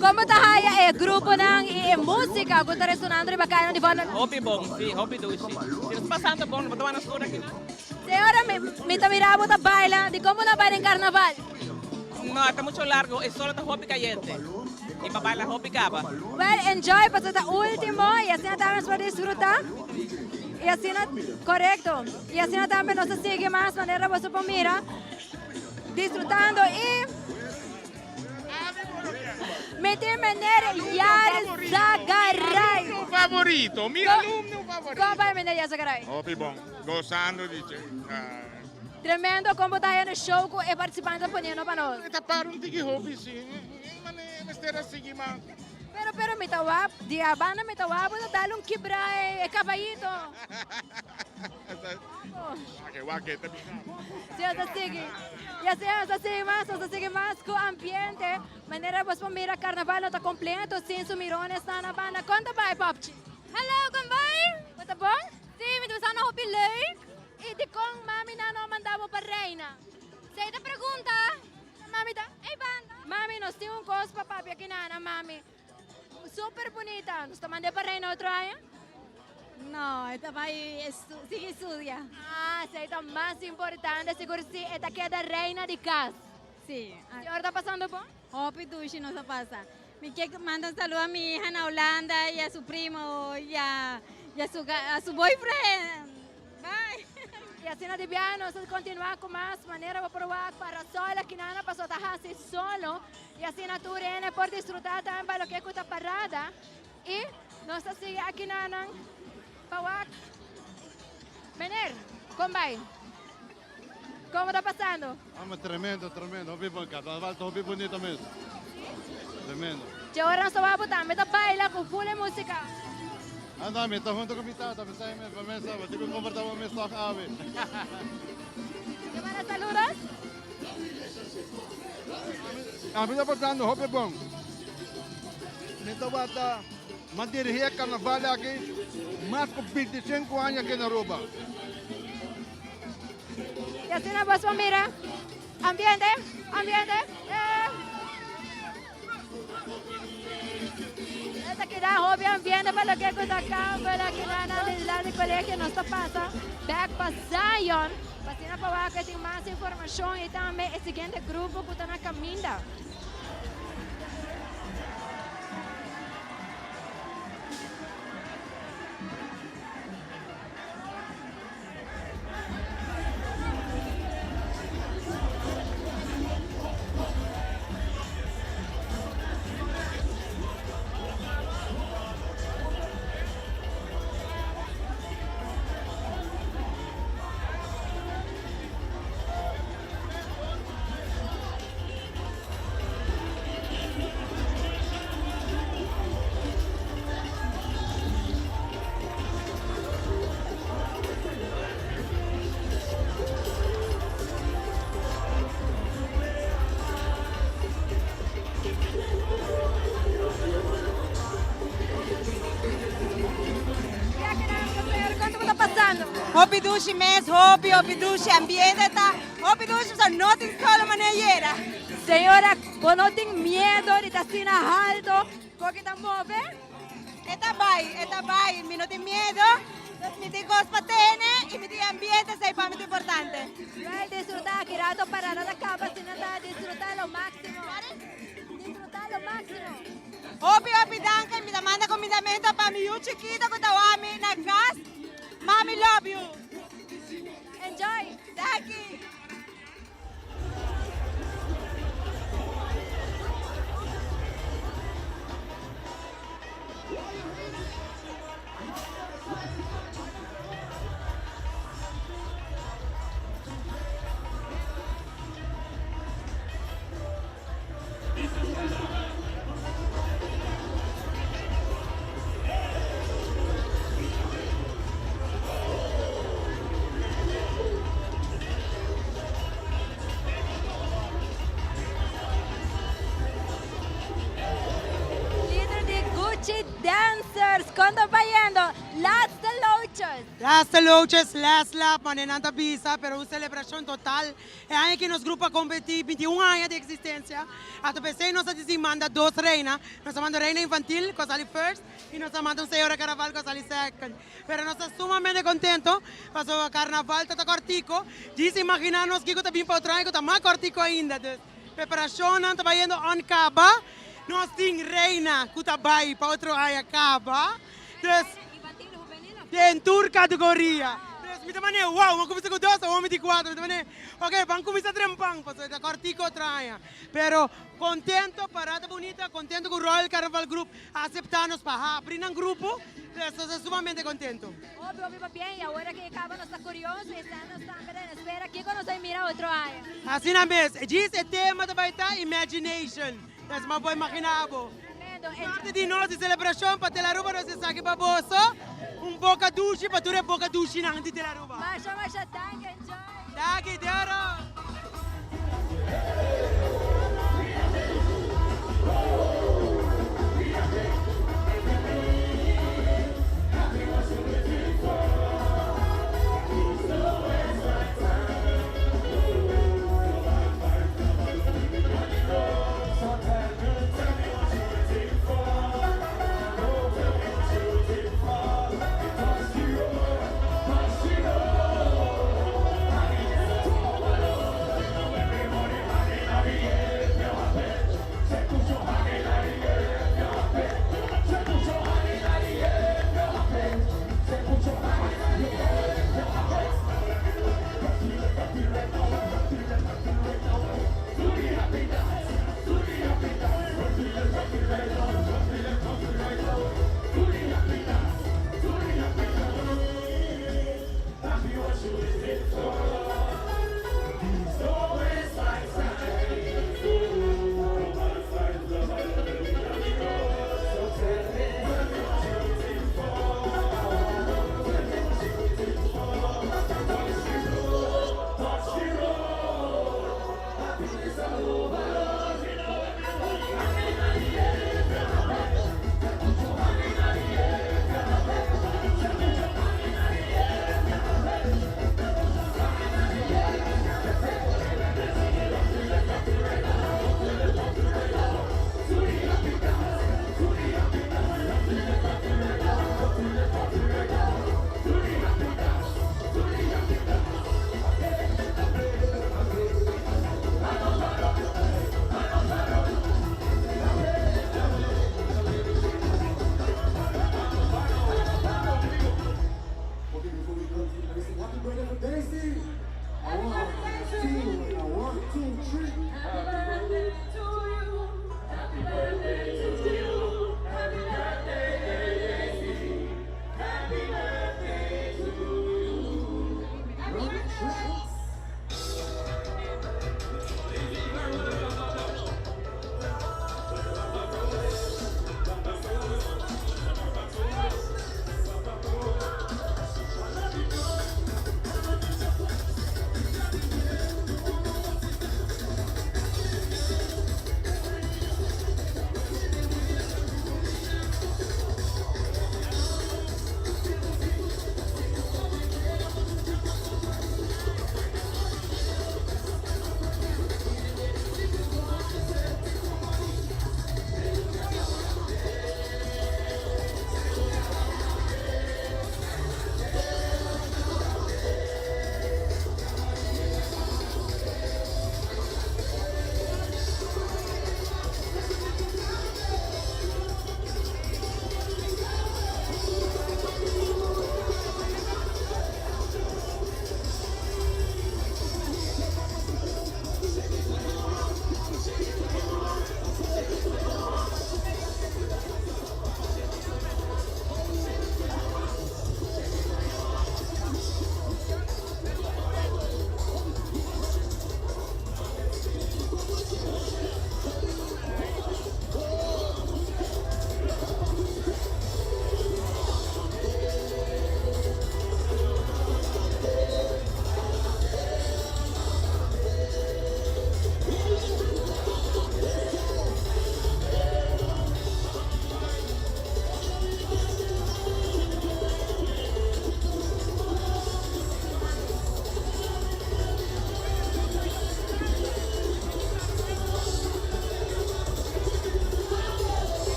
¿Cómo está haya el grupo de música que está resonando y bacana de fondo? Hopi bom, sí, hopi dushi. Si nos pasando bom, no van a escuchar aquí. Señora, me está mirando esta baila, ¿de cómo la baila en carnaval? No, está mucho largo, es solo está hopi caliente. Y para bailar hopi capa. Well, enjoy, pues hasta último, y así también para disfrutar. Y así correcto. Y así también no se sigue más manera, pues mira, disfrutando y meter manera Yaris Zagaray. Mi favorito, mi alumno favorito. ¿Cómo va a meter Yaris Zagaray? Hopi bom, gozando, dice. Tremendo como está aí no show e participando poniendo para nós. Tapar tiki hopi, sim. Mas terá seguir mais. Pero me tawab, di abana me tawab, dale quebra caballito. Sí, se sigue más con ambiente. Manera vos mira carnaval no está completo, sin sumirones está na banda. Quanto vai, Popchi? Hallo, kom bij? Wat tá bom? Sim, we zijn nog op je leuk. E de com mami não mandava para reina. Sei da pergunta. Mami tá? Ei, banda. Mami, nós temos coisa para papi aqui na mami. Super bonita. Nós estamos mandando para reina outro ano? Não, esta vai sigue estudia. Ah, sei tá mais importante, seguro se esta que é da reina de casa. Sim. E agora tá passando bom? Hopi dushi não se passa. Me quer mandar saludo a minha hija na Holanda e a seu primo e a seu boyfriend. Bye. E assim não devia nós continuar com mais maneira para provar para sola que nada passou a fazer solo e assim a tu rene por desfrutar também para o que está parada e nós assim aqui na pawak. Mener, como vai? Como está passando? Tremendo. Hopi bom, carnaval, hopi bonito mesmo. Tremendo. E agora nós vamos botar, me baila com full música. Anda, me está junto com mi tata, me está aí para mesa, mas digo confortável me está ave. ¿Qué van a saludar? A mí está pasando, hopi bom. Me está bata, mandirigir el carnaval aquí, más con 25 años aquí en Aruba. Y así nos vamos, mira, ambiente. Esta que da hobby ambiente para lo que está acá, para que la del colegio no está pasa. Back para Zion, para que tenga más información y también el siguiente grupo que está en la caminda. Hopi dushi mes, hopi dushi ambiente, hopi dushi sa nothing solo manera. Senhora, você não tem medo de estar assim alto, porque está movendo? Eta vai, mi no tem medo, mi tem cosas patene y mi tem ambiente, sei para mí importante. Vai disfrutar, que rato para nada acaba, se não dá, disfrutar lo máximo. Disfrutar lo máximo. Hopi, danke, mi manda comidamento para mi chiquito que está na casa. Mommy love you. Enjoy. Daqui. Dancers, quando vai indo? Last Loaches, last lap, manenanta pisa, pero una celebración total. Es año que nos grupo a competir, 21 años de existencia. Hasta PC nos manda 2 reinas. Nos manda reina infantil, que sale first, y nos manda un señor carnaval, que sale second. Pero nos estamos sumamente contentos, pasó a carnaval, está cortico. Dice imaginarnos que está bien para otro año, está más cortico ainda. Preparación, está yendo on caba. Nós temos reina que está bem para outro ano acaba. Tem tour categoria. Me dá maneira, uau, vamos começar com 2 ou homem de 4. Ok, vamos começar trempando, porque está cortico outra ano. Pero contento, parada bonita, contento com o Royal Carnival Group aceptar-nos para abrir um grupo. Estou sumamente contento. Óbvio, bem, e agora que acaba, nós estamos curiosos e estamos também espera aqui quando nós mira outro ano. Assim na mesa, diz o tema da vai estar Imagination. Mas uma boa imaginável. Parte de nós de celebração para Telaruba, nós estamos para bolso. Boca duche para tu boca duche na de Telaruba. Masha, thank you, enjoy. Thank you, Dero.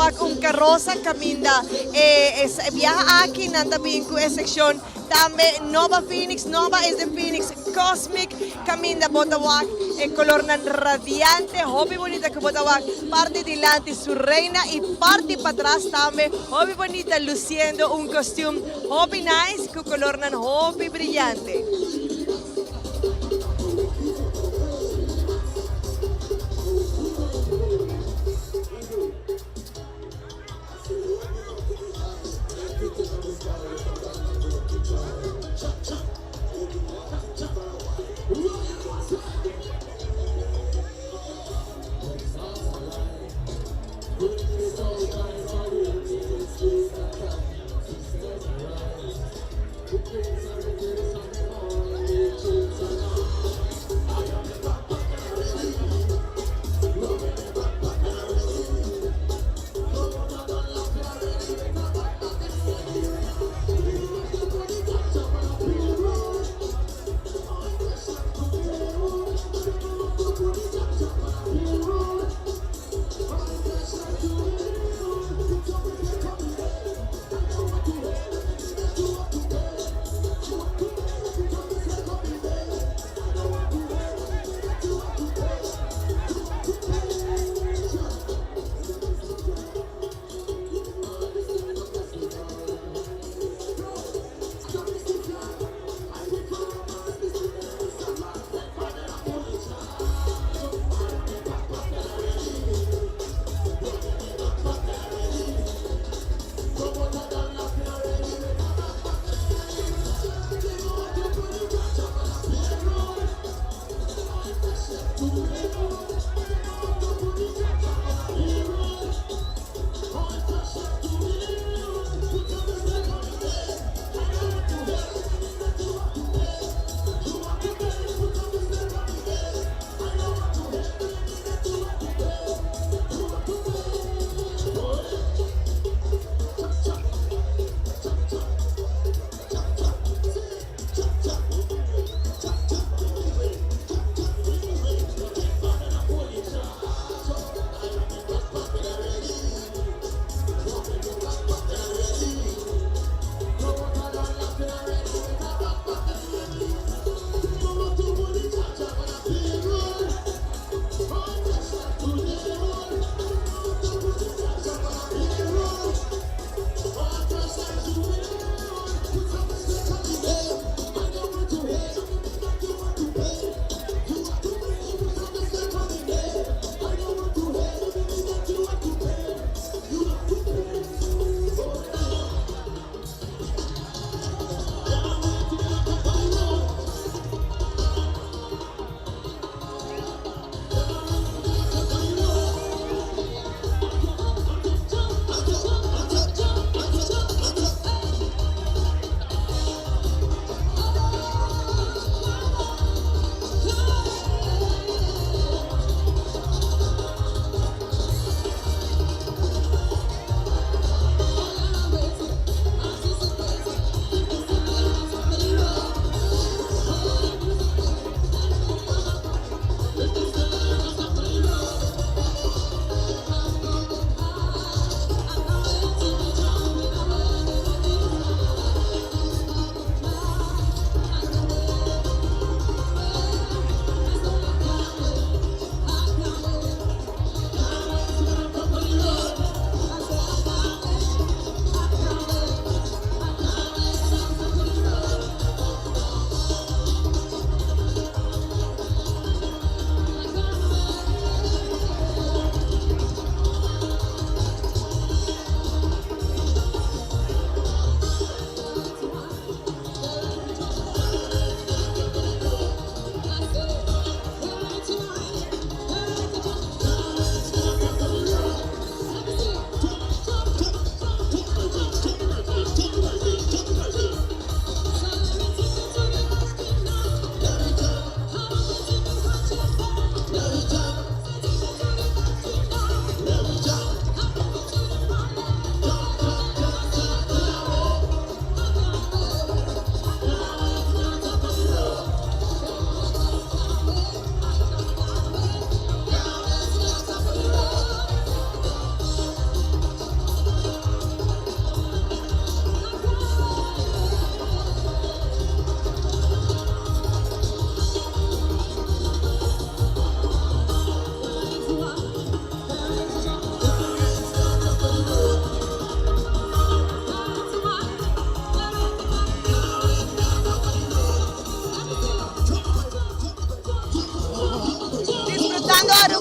Botawak carroza caminda viaja aquí también con sección también Nova Phoenix, Nova es de Phoenix, Cosmic caminda Botawak color radiante, hobby bonita que Botawak parte delante su reina y parte para atrás también, hobby bonita luciendo un costume hobby nice con color hobby brillante.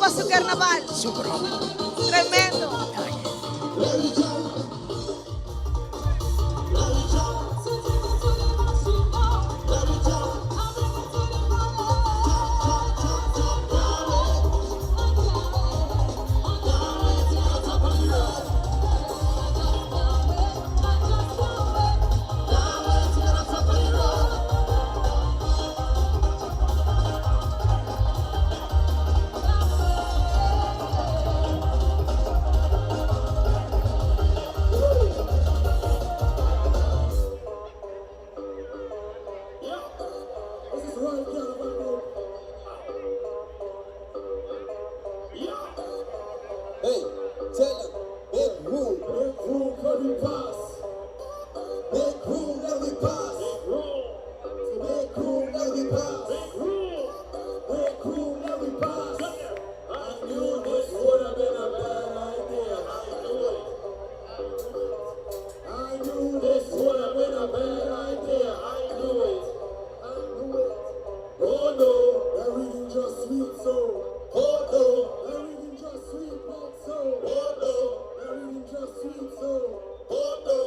ba su carnaval? Sobra. Tremendo. Oh no,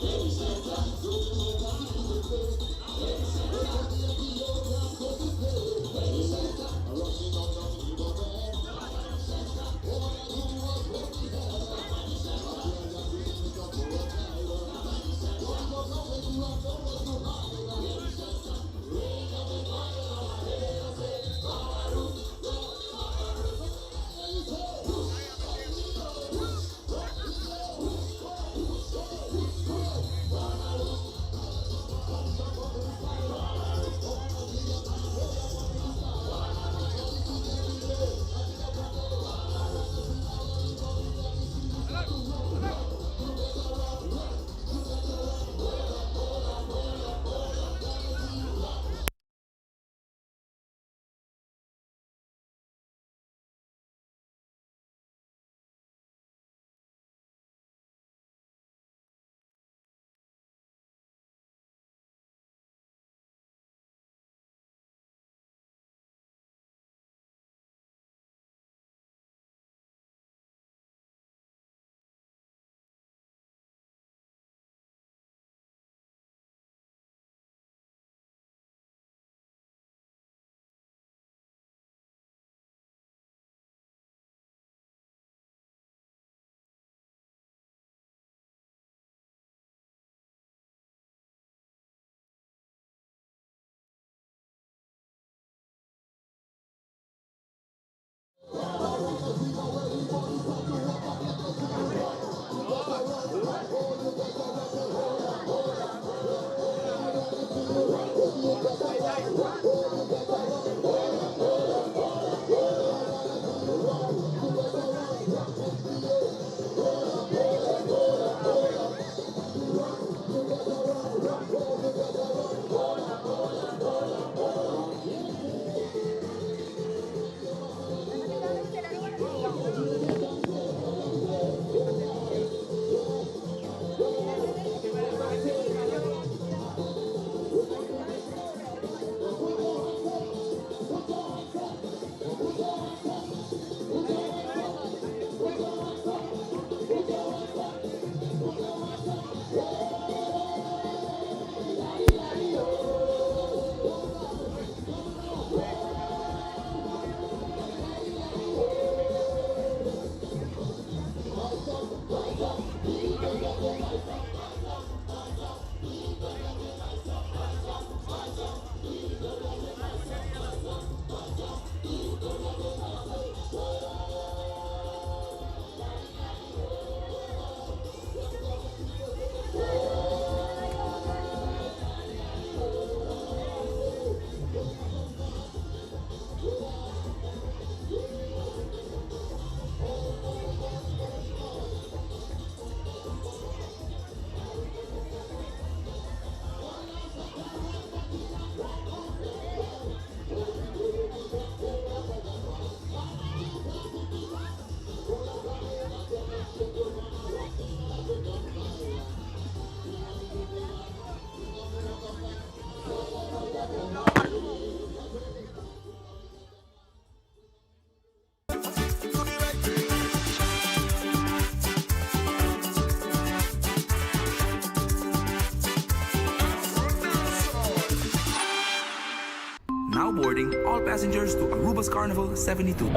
Ladies, hands up. passengers to Aruba's Carnival 72.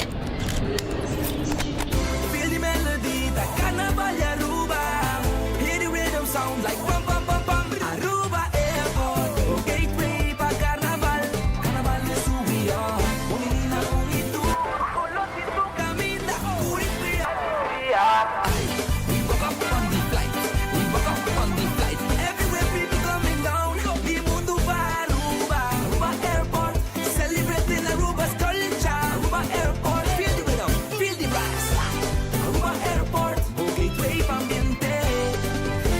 Feel the melody, the carnival Aruba. Hear the rhythm sound like pam pam pam pam. Aruba Airport, gateway pa carnaval. Carnaval de subida, bonita bonito. Olotito camina, curipia. We woke up on the flight, we woke up on the flight. Everywhere people coming down. The mundo va Aruba, Aruba Airport. Celebrating Aruba's culture. Aruba Airport, feel the rhythm, feel the rise. Aruba Airport, gateway pa ambiente.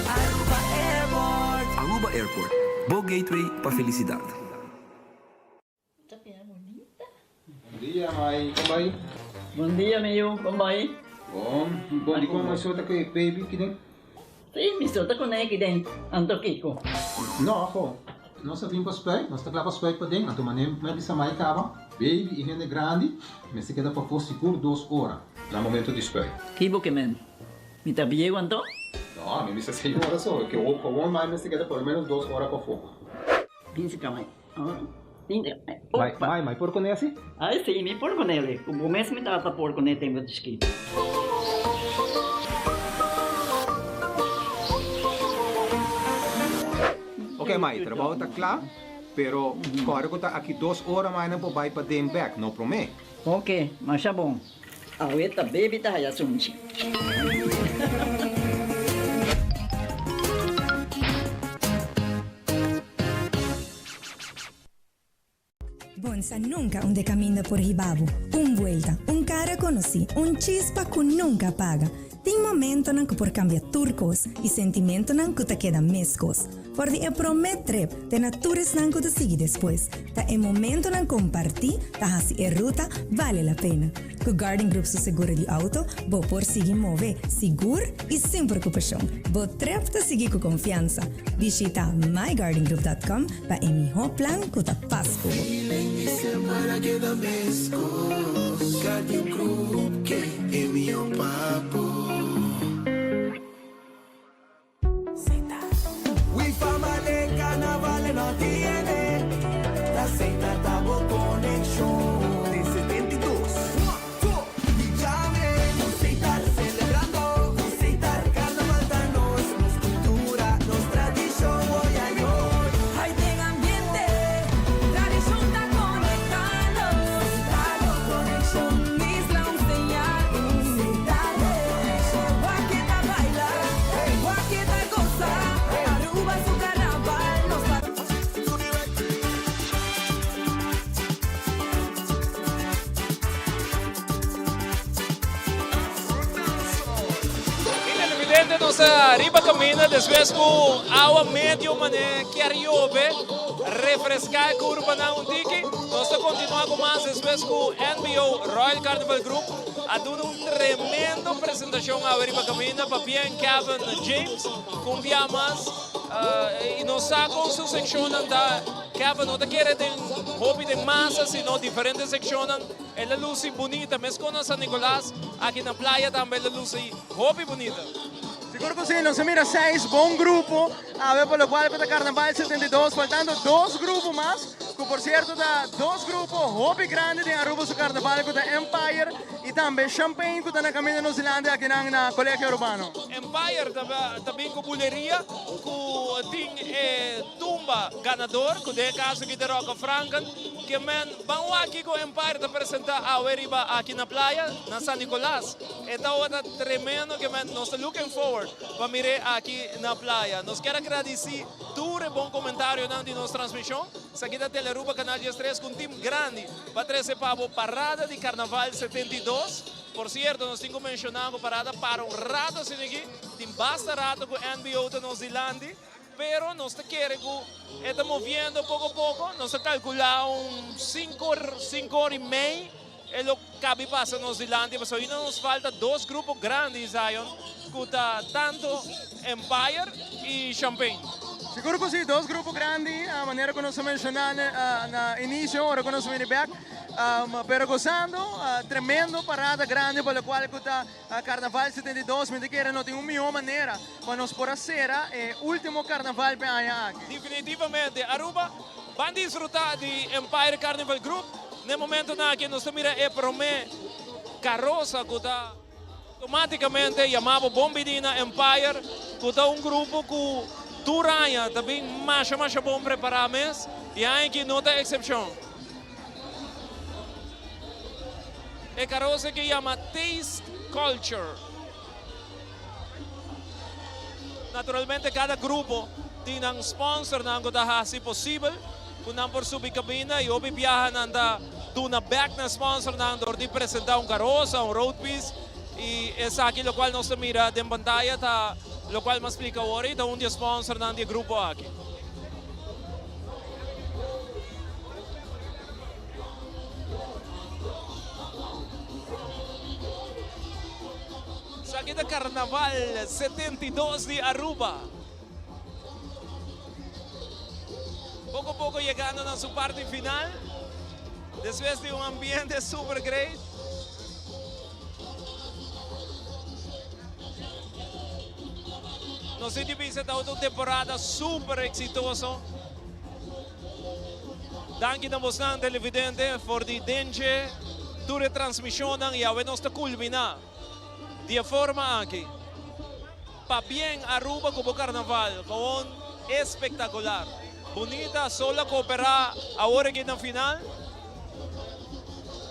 Aruba Airport. Aruba Airport, Bo Gateway pa felicidad. Bom dia, Mai. Como vai? Bom dia, meu. Como vai? Bom. Bom, di ko masota kay baby kini. Sim, me solta com ele dentro. Anto Kiko. No, ako. Nós vim para spray, nós tá para spray para dentro. Então, manem, me bisa mai kaba. Baby, higiene grande, me se queda para for seguro 2 horas. Na momento de spray. Kibo que men. Me tá bien anto? No, me bisa 6 horas só. Que o com mais me se queda por menos 2 horas para fogo. Pinse kamay. Mai, por con esse? Ai, sim, me por com ele. O começo me tá por com ele tem muito escrito. Ok, Mai, trabalho tá claro, pero agora que tá aqui 2 horas mais não vai para dem back, não promete. Ok, mas tá bom. Aweta baby tá ya sunchi. Bonsa nunca onde caminha por Hibabo. Vuelta, cara conocí, chispa que nunca paga. Tem momento que por cambiar turcos e sentimento que te queda mescos. Por de prometer, te natures que te sigue depois. Ta é momento que compartir, ta hasi ruta, vale a pena. Com Garden Group su seguro de auto, bo por seguir mover, seguro e sem preocupação. Bo trep te seguir com confiança. Visita mygardengroup.com para emiho plan que te pasco. Semana queda mescos. Garden Group, que é meu papo. We family carnaval no tiene. La seita tabo connection. De 72. Y llame. Nos seita celebrando. Nos seita carnaval da nos. Nos cultura, nos tradición. Hoy ay hoy. Hay de ambiente. Tradición ta conectando. Seita connection. Isla un señal. Seita connection. Guaqueta baila. Guaqueta goza. Aruba su carnaval. Nos Televidente nos arriba camina después con agua medio mané que arriba refrescar curva na un tiki. Nos continua con más después con NBO Royal Carnival Group a dando un tremendo presentación arriba camina para bien Kevin James con más y nos saca con su sección da Kevin no te quiere de hobby de masa sino diferentes secciones la luz bonita mes con San Nicolás aquí en la playa también la luz hobby bonita. Seguro que sí, nos mira 6, buen grupo. A ver, por lo cual para Carnaval 72, faltando 2 grupos más. Que por cierto, da 2 grupos, hobby grande de Aruba su Carnaval, que da Empire y también Champagne, que está na caminho New Zealand aquí na Colegio Urbano. Empire também com buleria, com tem tumba ganador, com de caso que derroca Franken, que men vamos aqui com Empire apresentar a Weriba aqui na praia, na San Nicolás. Então é tremendo que men nós looking forward para mirar aqui na praia. Nós quero agradecer todo bom comentário de nossa transmissão. Isso aqui da Teleruba Canal 13 com um time grande para trazer para a parada de Carnaval 72. Por cierto, nós temos mencionado a parada para rato assim aqui. Tem bastante rato com o NBO da Nova Zelândia. Pero nós queremos estamos movendo pouco a pouco. Nós calculamos 5 horas e meia. É o que cabe para a Nova Zelândia. Mas ainda nos falta 2 grupos grandes, Zion. Que tanto Empire e Champagne. Seguro que sí, 2 grupos grandes, a maneira que nós mencionamos no início, ahora que nós vamos back, pero gozando, tremendo parada grande, por la qual Carnaval 72, me dijeron, não tem uma melhor maneira para nós por ser último Carnaval para aqui. Definitivamente, Aruba vai desfrutar de Empire Carnival Group no momento na que nós mira é promé carroça que tá automaticamente chamava Bombidina Empire, que tá grupo que Turanha também mais bom preparado mesmo, e aí que não tem exceção. É carroça que chama Taste Culture. Naturalmente, cada grupo tem um sponsor na que se possível, kung não por subir cabina, e obi viajan anda na back na sponsor na de apresentar carroça, road piece, e é aqui o qual nós mira de pantalla, tá, o qual me explica agora, tá sponsor na grupo aqui. Aqui da Carnaval 72 de Aruba. Pouco a pouco chegando na sua parte final. Después de ambiente super great. Nós tivemos uma temporada super exitosa. Danke a você, televidente, por de dengue, tua retransmissão e a nós culminar. De forma aqui, para bem Aruba como carnaval, com espetacular, bonita, sola cooperar agora aqui na final,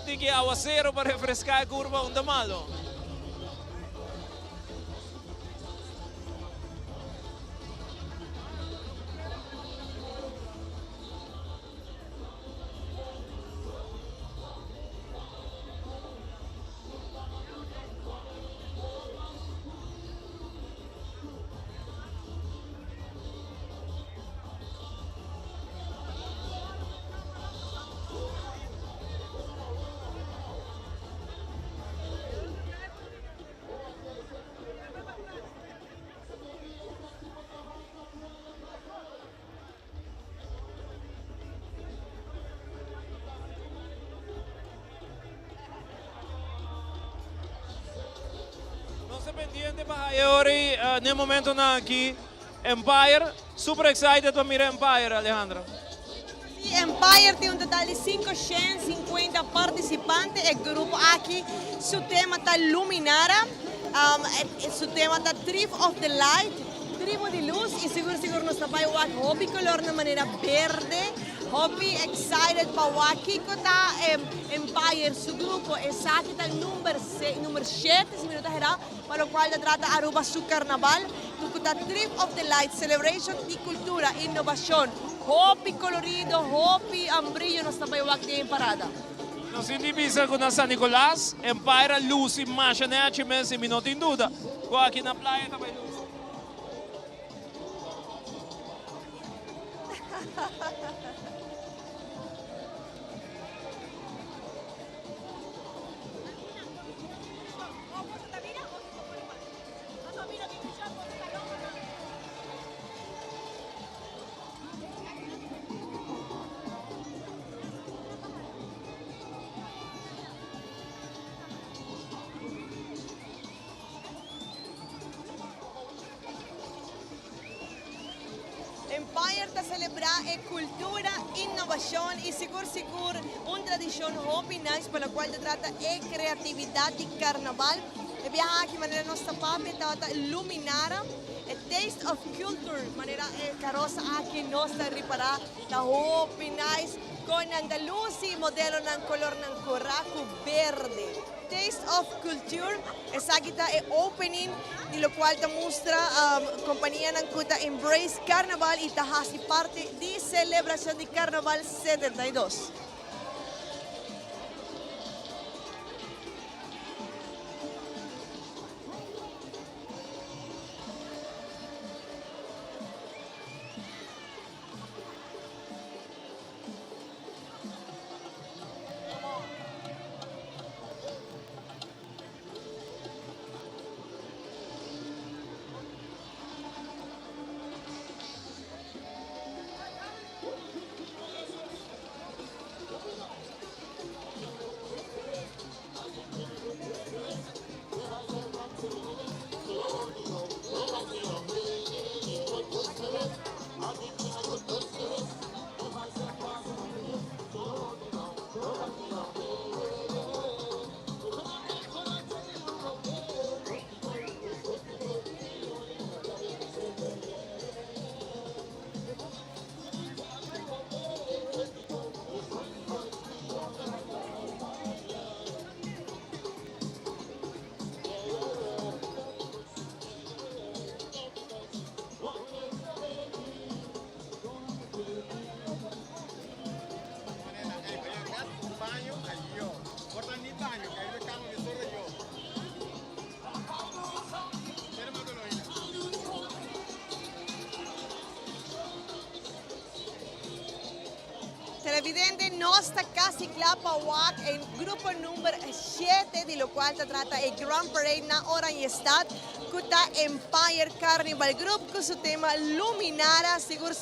tem que aguacero para refrescar a curva onde malo. Pendiente para Hayori, no momento aqui, Empire, super excited para mirar Empire, Alejandra. Sí, Empire tiene un total de 550 participantes, el grupo aquí, su tema está Luminara, su tema está Trip of the Light, tribo de luz, y seguro nos está para hobby color de manera verde, hobby excited para aquí está Empire, su grupo, exacto, está el número 7, si me notas, para lo cual trata Aruba su carnaval, está Trip of the Light, celebration de cultura, innovación, hobby colorido, hobby brillo, nos está para aquí en parada. Nos indivisa con San Nicolás, Empire, luz, imagen, HMS, y no tengo duda, aquí en la playa también luz. Empire está celebrando cultura, innovación y seguro una tradición hobby nice para la cual se trata de creatividad y carnaval. El viaje aquí manera nuestra papi está Luminara, el Taste of Culture, manera carroza aquí nos está reparada, la hobby nice con Andalusi, modelo en color en coraco verde. Taste of Culture, esa aquí está el opening, y lo cual te muestra compañía Nankuta Embrace Carnaval y está así parte de celebración de Carnaval 72. televidente nostra casi klapawak en grupo numero 7 di lo qual si tratta il Grand Parade na ora in estate kuta Empire Carnival Group con su tema Luminara, sigur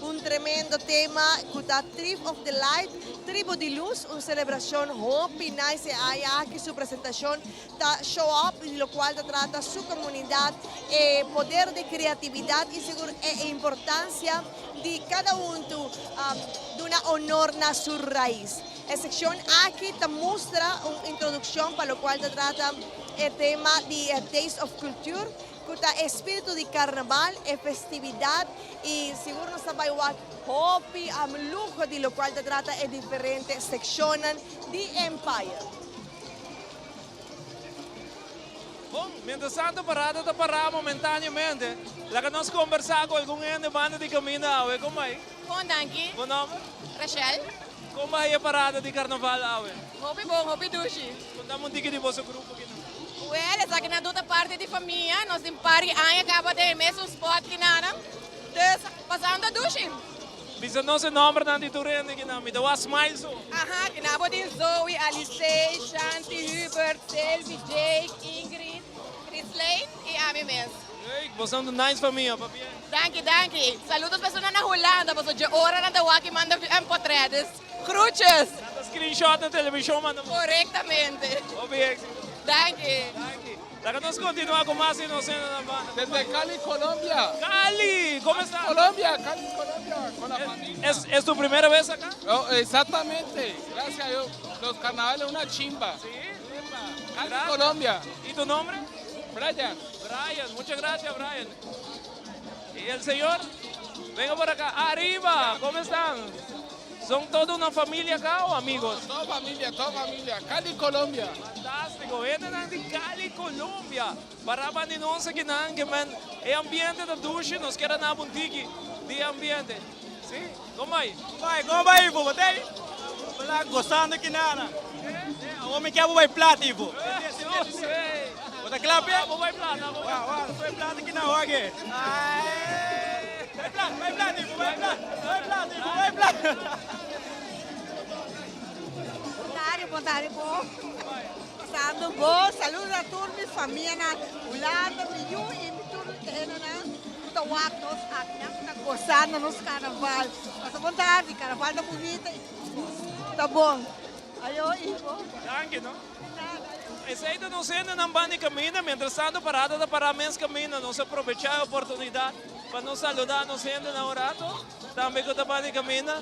un tremendo tema kuta Trip of the Light, Tribu di Luz, una celebración hopi nice hay aquí su presentación ta show up di lo qual si tratta su comunidad poder de creatividad y seguro e importancia de cada uno de una honor na su raíz. La sección aquí te muestra una introducción para lo cual se trata el tema de Days of Culture, con el espíritu de carnaval, festividad y seguro no sabe igual hopi, lujo de lo cual se trata de diferentes secciones de Empire. Bom, mientras tanto, parada está parada momentaneamente. La que nos conversar con algún de banda de camino, ¿cómo es? Bom, danke. Bom nome? Rachel. Como é a parada de carnaval, Aue? Hopi bom, hopi dushi. Contamos um pouquinho de vosso grupo aqui. Well, essa aqui na outra parte de família, nós temos pari aí acaba de mesmo spot que nada. Passando a dushi. Bisa não se nome na diturende aqui na mida, o Smile so. Aha, que na boa Zoe, Alice, Shanti, Hubert, Selvi, Jake, Ingrid, Chris Lane e a mim mesmo. Ei, você é uma nice família, papi. Danke. Saludos pessoas na Holanda, você de hora na da que manda portretes. Cruches. Screenshot na televisão, manda. Correctamente. Obviamente. Danke. Agora nós continuamos com mais inocentes na banda. Desde Cali, Colombia. Cali, ¿cómo estás? Colombia, con la familia. ¿Es tu primera vez acá? Oh, exactamente. Gracias a Dios. Los carnavales una chimba. Sí. Cali, Gracias. Colombia. ¿Y tu nombre? Brian. Muchas gracias, Brian. ¿Y el señor? Venga por acá. Arriba, ¿cómo están? ¿Son toda una familia acá o amigos? Toda familia. Cali, Colombia. Fantástico. Vienen de Cali, Colombia. Para de nós aqui não, que man, é ambiente da ducha, nós queremos na boutique de ambiente. Sim? Como vai? Como vai, Ivo? Botei? Lá gostando aqui nada. O homem quer vai plata, Ivo. Eu sei. Bota clap, é? Vai plata. Vai plata aqui na hora. Vai plata, Ivo. Vai plata. Bontade, bom. Passando bom, saludos a todos, minha família na Holanda, e tudo que tawag nos aqui, gozando nos carnaval. Passa vontade, carnaval tá bonita, tá bom. Aí, Ivo. Danke, não? Esse aí não sendo na banda camina, mientras tanto parada da paramens camina, nós aproveitar a oportunidade para nos saludar, nos sendo na orato, também com a banda camina.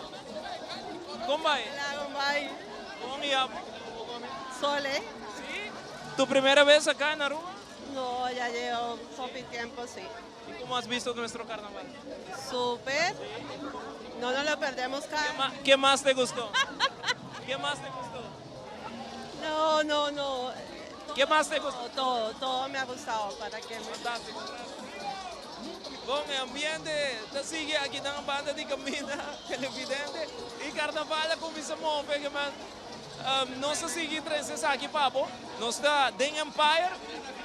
Como vai? Como vai? Como é? Sole. Sí. ¿Tu primera vez acá en Aruba? No, ya llevo poco tiempo, sí. ¿Y cómo has visto nuestro carnaval? Súper. No nos lo perdemos cada... ¿Qué más te gustó? ¿Qué más te gustó? No. ¿Qué más te gustó? Todo me ha gustado. ¿Para qué? Fantástico. Bom, el ambiente te sigue aquí en la banda de camina, televidente, y carnaval começamos a ver que nós seguimos aqui, papo, nós da Den Empire,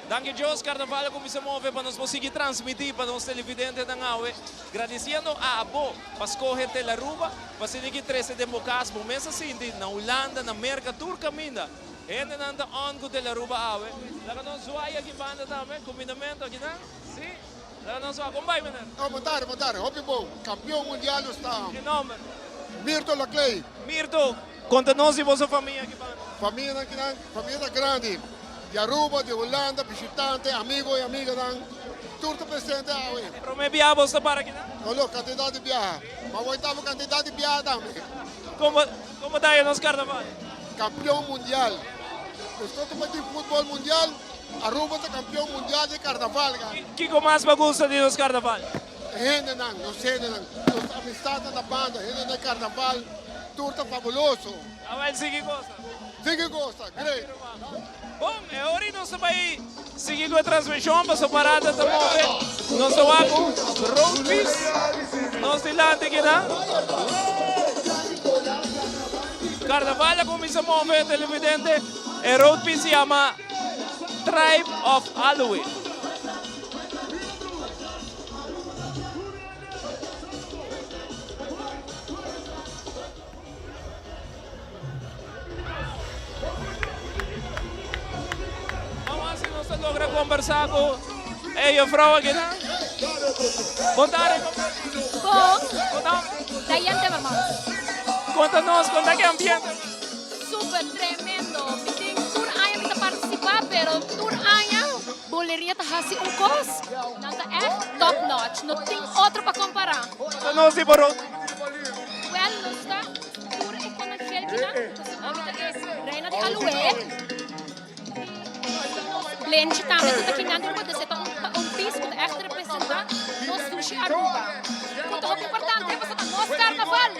danke Deus, carnaval começamos a ver para nós conseguir transmitir para os televidentes da Aue, agradecendo a Abo, para escolher a Aruba, para ser aqui 13 de Mocas, bom, mas assim, na Holanda, na América, tudo caminha. Ainda não está on com a Aruba Aue, lá nós zoamos aqui banda também, combinamento aqui, não? Sim. Como vai, menino? Bontade. Hopi bom. Campeão mundial está. Que nome? Mirto Laclay. Mirto, conta-nos e vossa família aqui, mano. Família grande. De Aruba, de Holanda, visitante, amigo e amiga. Tudo presente. Pero me viaja você para aqui, não? Não, candidato de viaja. Mas eu estava candidato de viaja também. Como está aí nos carnaval? Campeão mundial. Estou tomando futebol mundial. Aruba é campeão mundial de carnaval. Que mais me gusta de nos carnaval? Gente não, nos amistades da banda, gente de carnaval, tudo fabuloso. Ah, ele sigue gosta? Sigue gosta, great. Bom, agora nós vamos seguir com a transmissão, para a parada da móvel. Nós vamos com Roadpiece, nós delante aqui, né? Carnaval começa a mover televidente, e Roadpiece se chama Tribe of Halloween. conversar com a vrouw aqui, né? Contar Com Dayan Timmermans. Conta-nos, conta que ambiente. Super tremendo. Tem tour aia para participar, pero tour aia boleria tá assim cos. Não tá top notch. Não tem outro para comparar. Não se borrou. Well, não está tour é com a Shelkina. É Reina de Alouette. Lenche também tudo aqui não pode ser piso que echt representar nos sushi Aruba. Muito importante é para nós carnaval.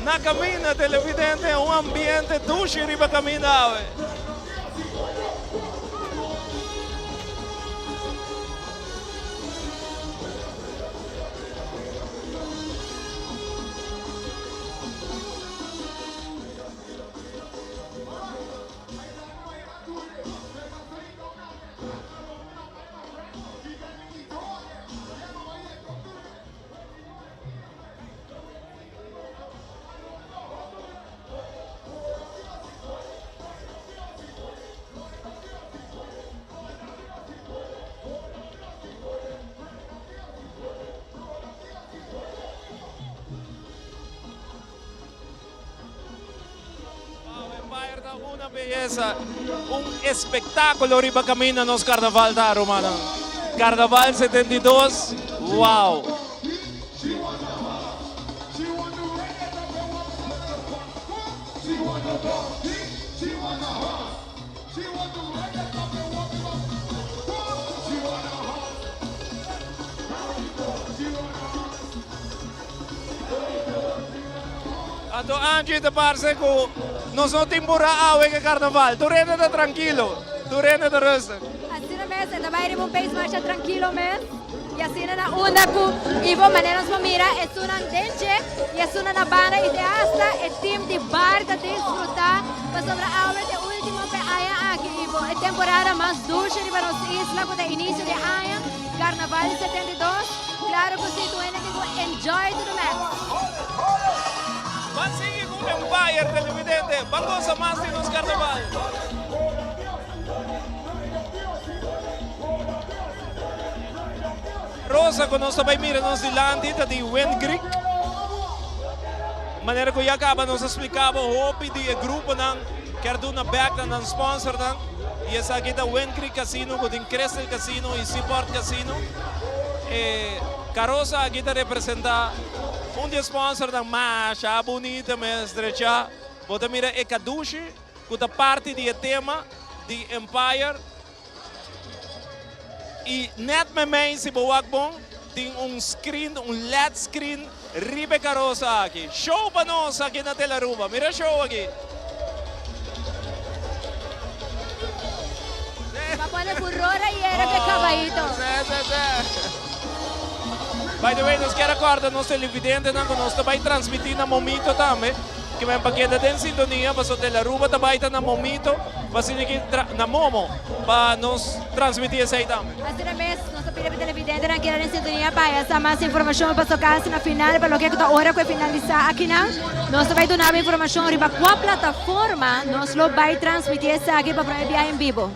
Na caminha televidente é ambiente duche riba caminhar. Una belleza, un espectáculo riba camina nos carnaval da Romana. Carnaval 72, wow. Ato Angie te parece que nós não temos awe que carnaval. Tu renda tá tranquilo, tu renda tá rustig. Assim mesmo, também é um país mais tranquilo mesmo. E assim na onda que Ivo maneira nos mira é uma dente e é uma banda e de hasta é time de barca de desfrutar. Mas sobre a awe de último pe aia aqui Ivo é temporada mais dulce de para nossa isla com o início de aia Carnaval 72. Claro que você tu ainda que enjoy to the max. Mas sigue com o Empire televidente, bagunça mais nos carnaval. Rosa, quando nós também miramos de Landita de Wind Creek, maneira que eu acaba nos explicava o hobby de grupo não quer dar uma back não sponsor não e essa aqui da Wind Creek Casino, que tem Crystal Casino e Seaport Casino. Carosa aqui está representar sponsor da marcha bonita mesmo estrecha. Você mira é Kadushi, que é parte do tema de Empire. E net me se boa bom tem screen, LED screen, ribe Carosa aqui. Show para nós aqui na Telaruba. Mira show aqui. Va poner furora y era que caballito. By the way, nós quero acordar nos televidentes, nós também transmitindo na Momito também. Que vem para quem tem sintonia, para o Telaruba também está na Momito, para seguir na Momo, para nos transmitir isso aí também. Assim mesmo, nosso televidente não quer em sintonia para essa mais informação para o caso na final, para o que a hora que finalizar aqui não. Nós vai dar informação para qual plataforma nós vai transmitir isso aqui para o enviar em vivo.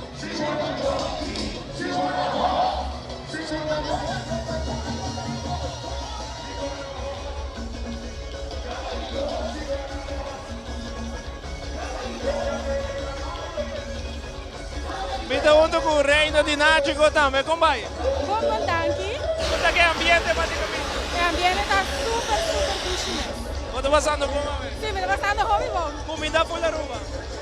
Me dá onde com o reino de Náutico também, como vai? Bom, tanque. Como é que é o ambiente, praticamente? O ambiente está super duche mesmo. Você está passando bom, mãe? Sim, me está passando bom. Comida pula ruba?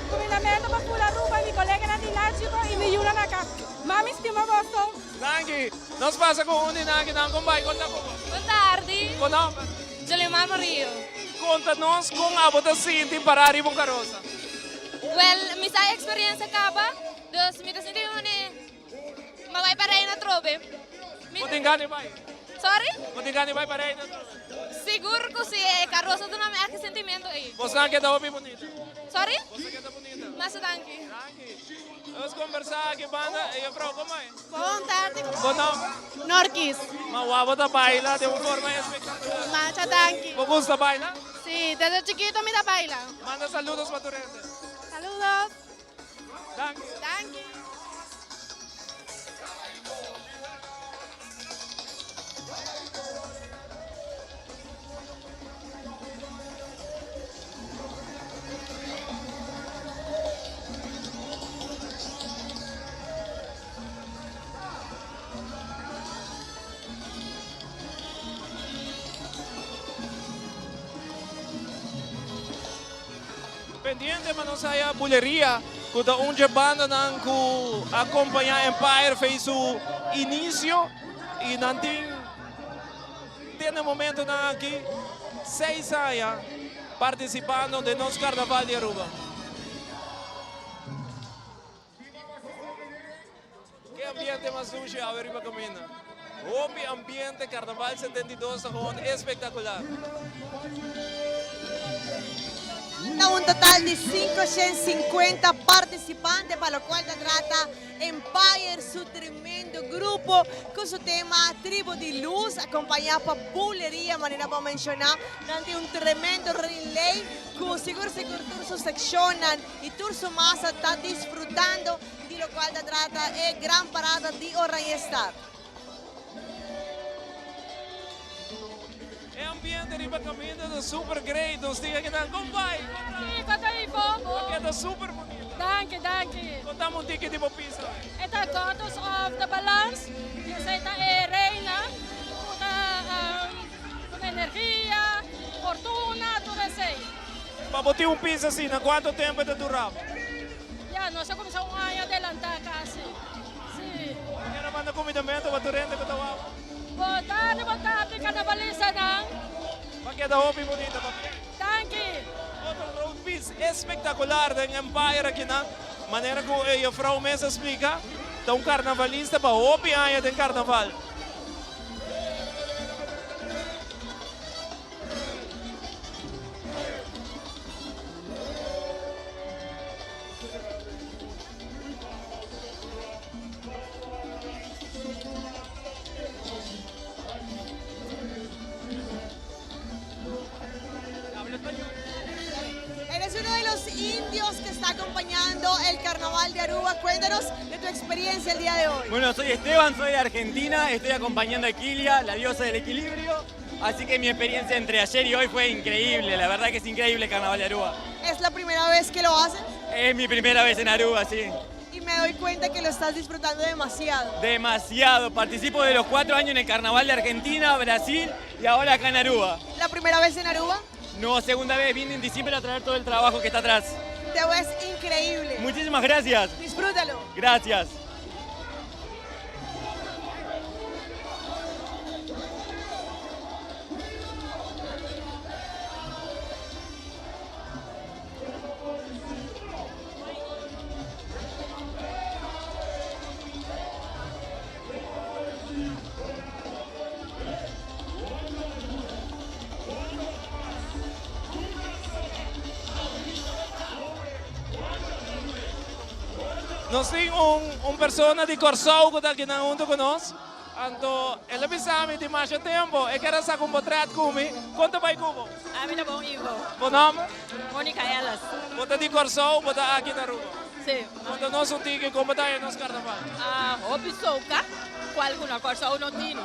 Comida mesmo para pula ruba, minha colega na de Náutico e me ajuda na casa. Mami, estima você. Nangi, nós passa com onde Nangi, como vai? Conta como. Boa tarde. Com nome? Jolimar Mario. Conta-nos como a você sente para arriba um caroça. Well, minha experiência acaba. Dus, me sinto mas vai para aí na trobe. Você engane, vai? Sorry? Pati gani vai para ito? Seguro que sí, Carlos, tú no me haces sentimiento ahí. Você não quer dar hopi bonita? Sorry? Você quer dar bonita? Mas danke. Vamos conversar aqui, banda. E a vrouw, como é? Bom tarde. Bom nome? Norquis. Mas o avô da baila de uma forma espetacular. Mucha danke. ¿Vos gusta baila? Sí, desde chiquito me da baila. Manda saludos para tu gente. Saludos. Danke. Danke. Pendiente, mas não sai a bulheria. Quando onde a banda não acompanha Empire fez o início e não tem no momento não aqui 6 anos participando do nosso Carnaval de Aruba. Que ambiente mais sujo a Aruba camina. O ambiente Carnaval 72 está espetacular. Un total de 550 participantes, para lo cual se trata Empire, su tremendo grupo, con su tema Tribu de Luz, acompañado por Bulería, manera para mencionar, durante un tremendo relay, con seguro su sección y tour su masa está disfrutando, de lo cual se trata es gran parada de Orayestar. É ambiente riba caminho do super great, os dias que não vai. Sim, quanto aí, bobo. Porque é super bonito. Danke, danke. Contamos ticket de popisa. Esta goddess of the balance, que esta reina, toda energia, fortuna, tudo assim. Para botar piso assim, quanto tempo te durava? Já, nós já começamos a adelantar quase. Sim. Quero mandar convidamento para tu rende que tu boa tarde, carnavalista não. Porque da hobby bonita, papi. Danke. Outro road piece espetacular da Empire aqui na maneira que a Frau Mesa explica, tá carnavalista para hobby aí tem carnaval. Eres uno de los indios que está acompañando el Carnaval de Aruba. Cuéntanos de tu experiencia el día de hoy. Bueno, soy Esteban, soy de Argentina, estoy acompañando a Equilia, la diosa del equilibrio. Así que mi experiencia entre ayer y hoy fue increíble, la verdad que es increíble el Carnaval de Aruba. ¿Es la primera vez que lo haces? Es mi primera vez en Aruba, sí. Y me doy cuenta que lo estás disfrutando demasiado. Demasiado, participo de los 4 años en el Carnaval de Argentina, Brasil y ahora acá en Aruba. ¿La primera vez en Aruba? No, segunda vez, vine en diciembre a traer todo el trabajo que está atrás. Te ves increíble. Muchísimas gracias. Disfrútalo. Gracias. Nós temos persona de Corsau que está aqui junto conosco. Então, ele me sabe de mais tempo. Eu quero saber um portrait comigo. Quanto vai Cubo? A mim é bom, Ivo. Bom nome? Mônica Elas. Você de Corsau, você aqui na rua? Sim. Quando nós tique, como está no carnaval? Obisouca, com alguma Corsau não tinha.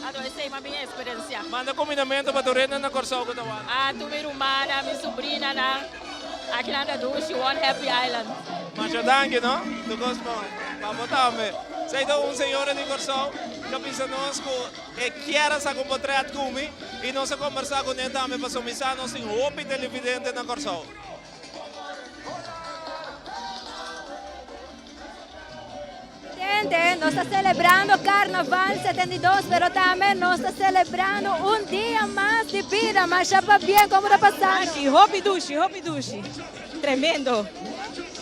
Então, essa é a minha experiência. Manda convidamento para tu renda na Corsau que está lá. Tu minha irmã, minha sobrinha, aqui na Dushi, One Happy Island. Mas danke, não? Tu gosta? Vamos botar, sei de senhora de Corsau que pensa nós que quer saber um portrait comigo e nós conversar com ele também para somizar nós em hobby televidente na Corsau. Gente, nos está celebrando Carnaval 72, pero también nos está celebrando un día más de vida. Mas ya va bien, ¿cómo está pasando? Hopi Dushi. Tremendo.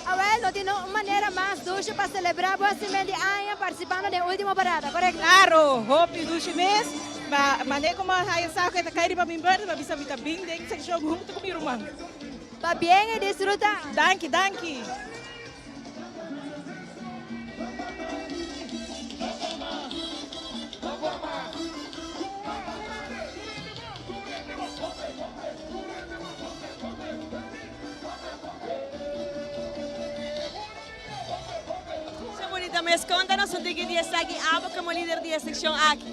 A ver, no tiene una manera más dulce para celebrar vos de año participando de última parada, ¿correcto? Claro, Hopi Dushi mes. Mas como a sabe que cair para mim verde, mas bisa bem de section junto com meu irmão. Va bien y disfruta. Danke, danke. Bonita, mas conta-nos onde que dia está aqui, como líder da secção aqui.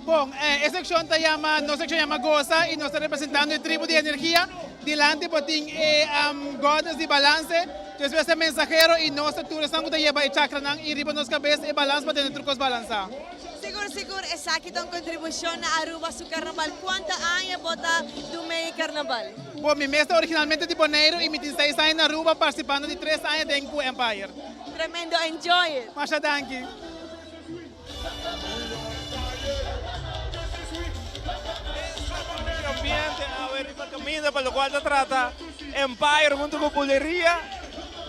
Bom, essa secção llama Goza e nós estamos representando a tribo de energia. Delante botin godas de balance. Então, esse é mensagero e nós estamos lleva a chakra nang e riba nos cabeça e balance para ter trucos balançar. Seguro, essa aqui tem contribuição na Aruba su carnaval. Quanta anos bota do meio carnaval? Bom, minha mesa originalmente de Bonaire e me 16 anos na Aruba participando de 3 anos de Enku Empire. Tremendo, enjoy it. Masha, danke. Ambiente, a ver, esta camina para lo cual se trata Empire junto con Bulería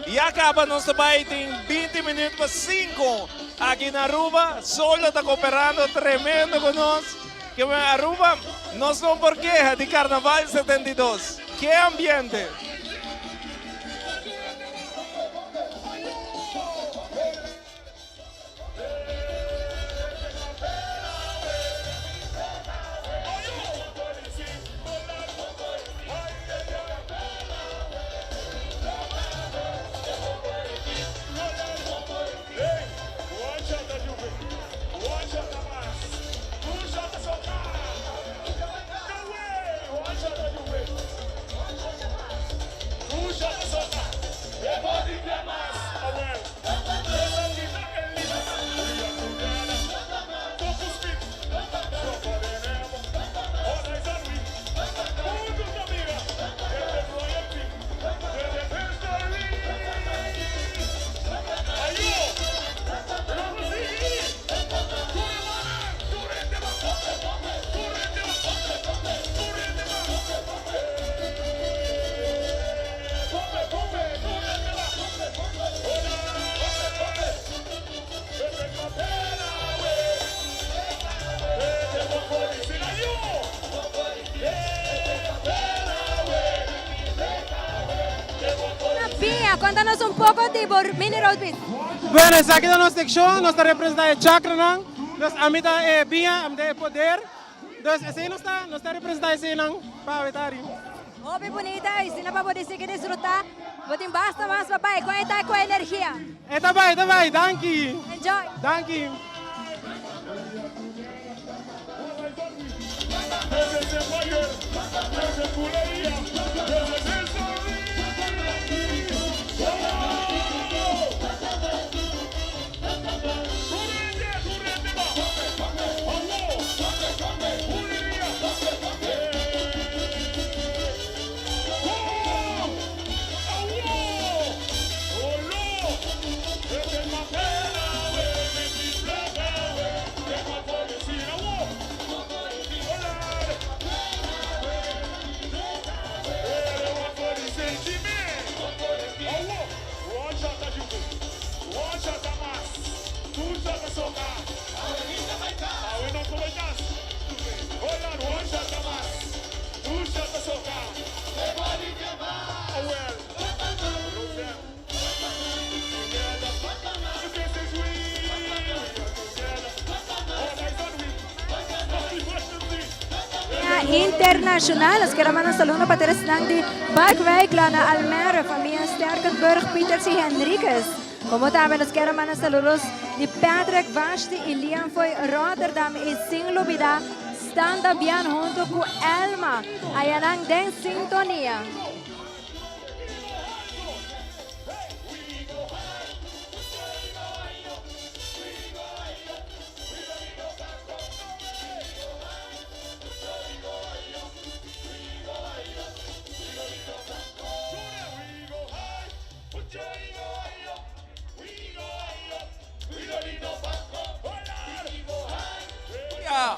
y acaba nuestro baile en 20 minutos para 5 aquí en Aruba, solo está cooperando tremendo con nosotros, que en Aruba no son por queja de Carnaval 72, qué ambiente. Pia, cuéntanos un poco de Mini Road Beat. Bueno, essa aqui é a nossa secção, nós estamos representando a chakra, nós amita é bia, amita poder. Então, esse nós está representando esse não, para evitar. Hobby bonita y si no vamos a decir que disfrutar, botin basta más papá y cuenta con energía. Tá bem, danke. Enjoy. Danke. Internationaal, als Keramana Salona Pateres Nang di Parkwijk, Lana Almere, familie Sterkenburg, Pieter C. Henriques. Como também os Keramana Saluros de Patrick Vasti e Liam foi Rotterdam e Singlo Bida, standa bien junto com Elma, ayanang den sintonia.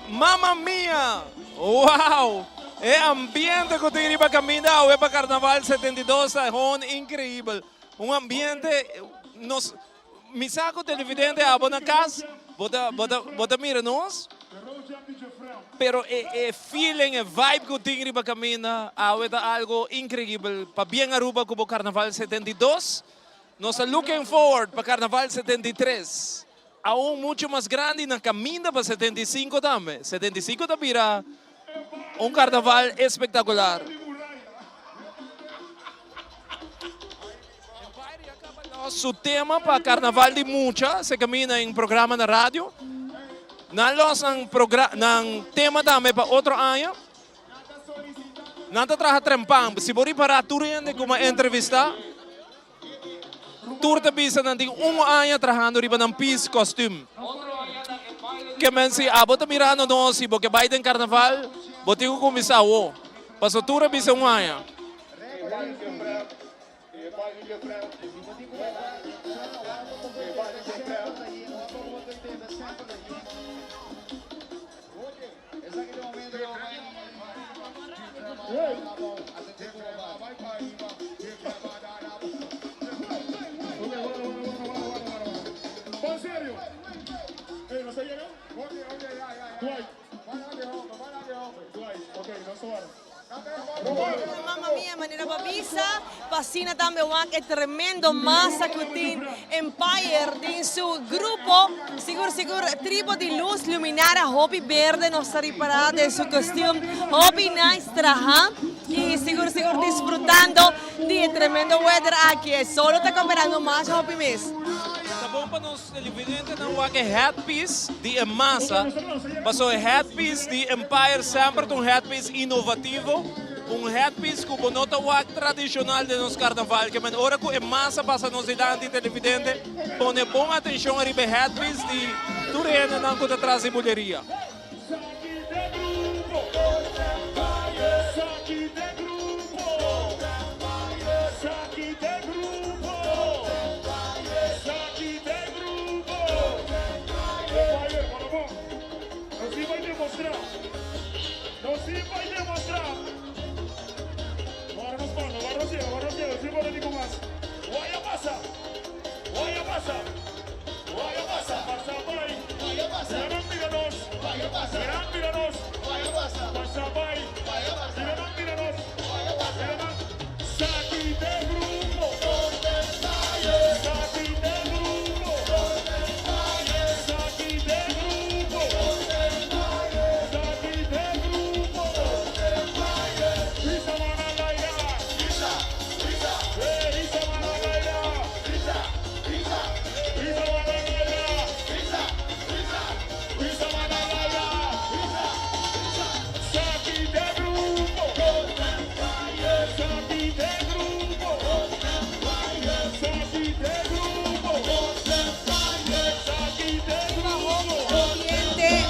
Mamma mia! Wow! É ambiente que tem para caminhar para Carnaval 72 é incrível. Ambiente, nos, me saco televidente a na casa, bota mira nós. pero feeling, vibe ko ting riba camina, awet algo increíble. Pa bien Aruba como Carnaval 72, nos looking forward para Carnaval 73. Aún mucho más grande na caminda para 75 também. 75 também irá carnaval espetacular. Nosso tema para Carnaval de Mucha se camina em programa na rádio. Nós ng tema também para outro ano. Nanta traha trempang. Se bori para turende como entrevista. Tour também se nanti ano trabajando riba ng peace costume. Que men si abo ta mirando no si porque Biden Carnaval botigo comisao. Paso tour bisa ano. Mamma mia, manera babisa, pasina também é tremendo massa que tem Empire em seu grupo, seguro, tribo de luz luminara, hobby verde, não está reparado em seu costume, hobby nice traha, e seguro disfrutando de tremendo weather aqui, solo está comprando mais hobby mesmo. Tá bom para nós televidentes não que headpiece de massa, passou headpiece de Empire sempre headpiece inovativo, headpiece que bonota tradicional de nos carnaval, que men ora que massa passa nos idade televidente, pone bom atenção a ribe headpiece de turena não que traz bolheria.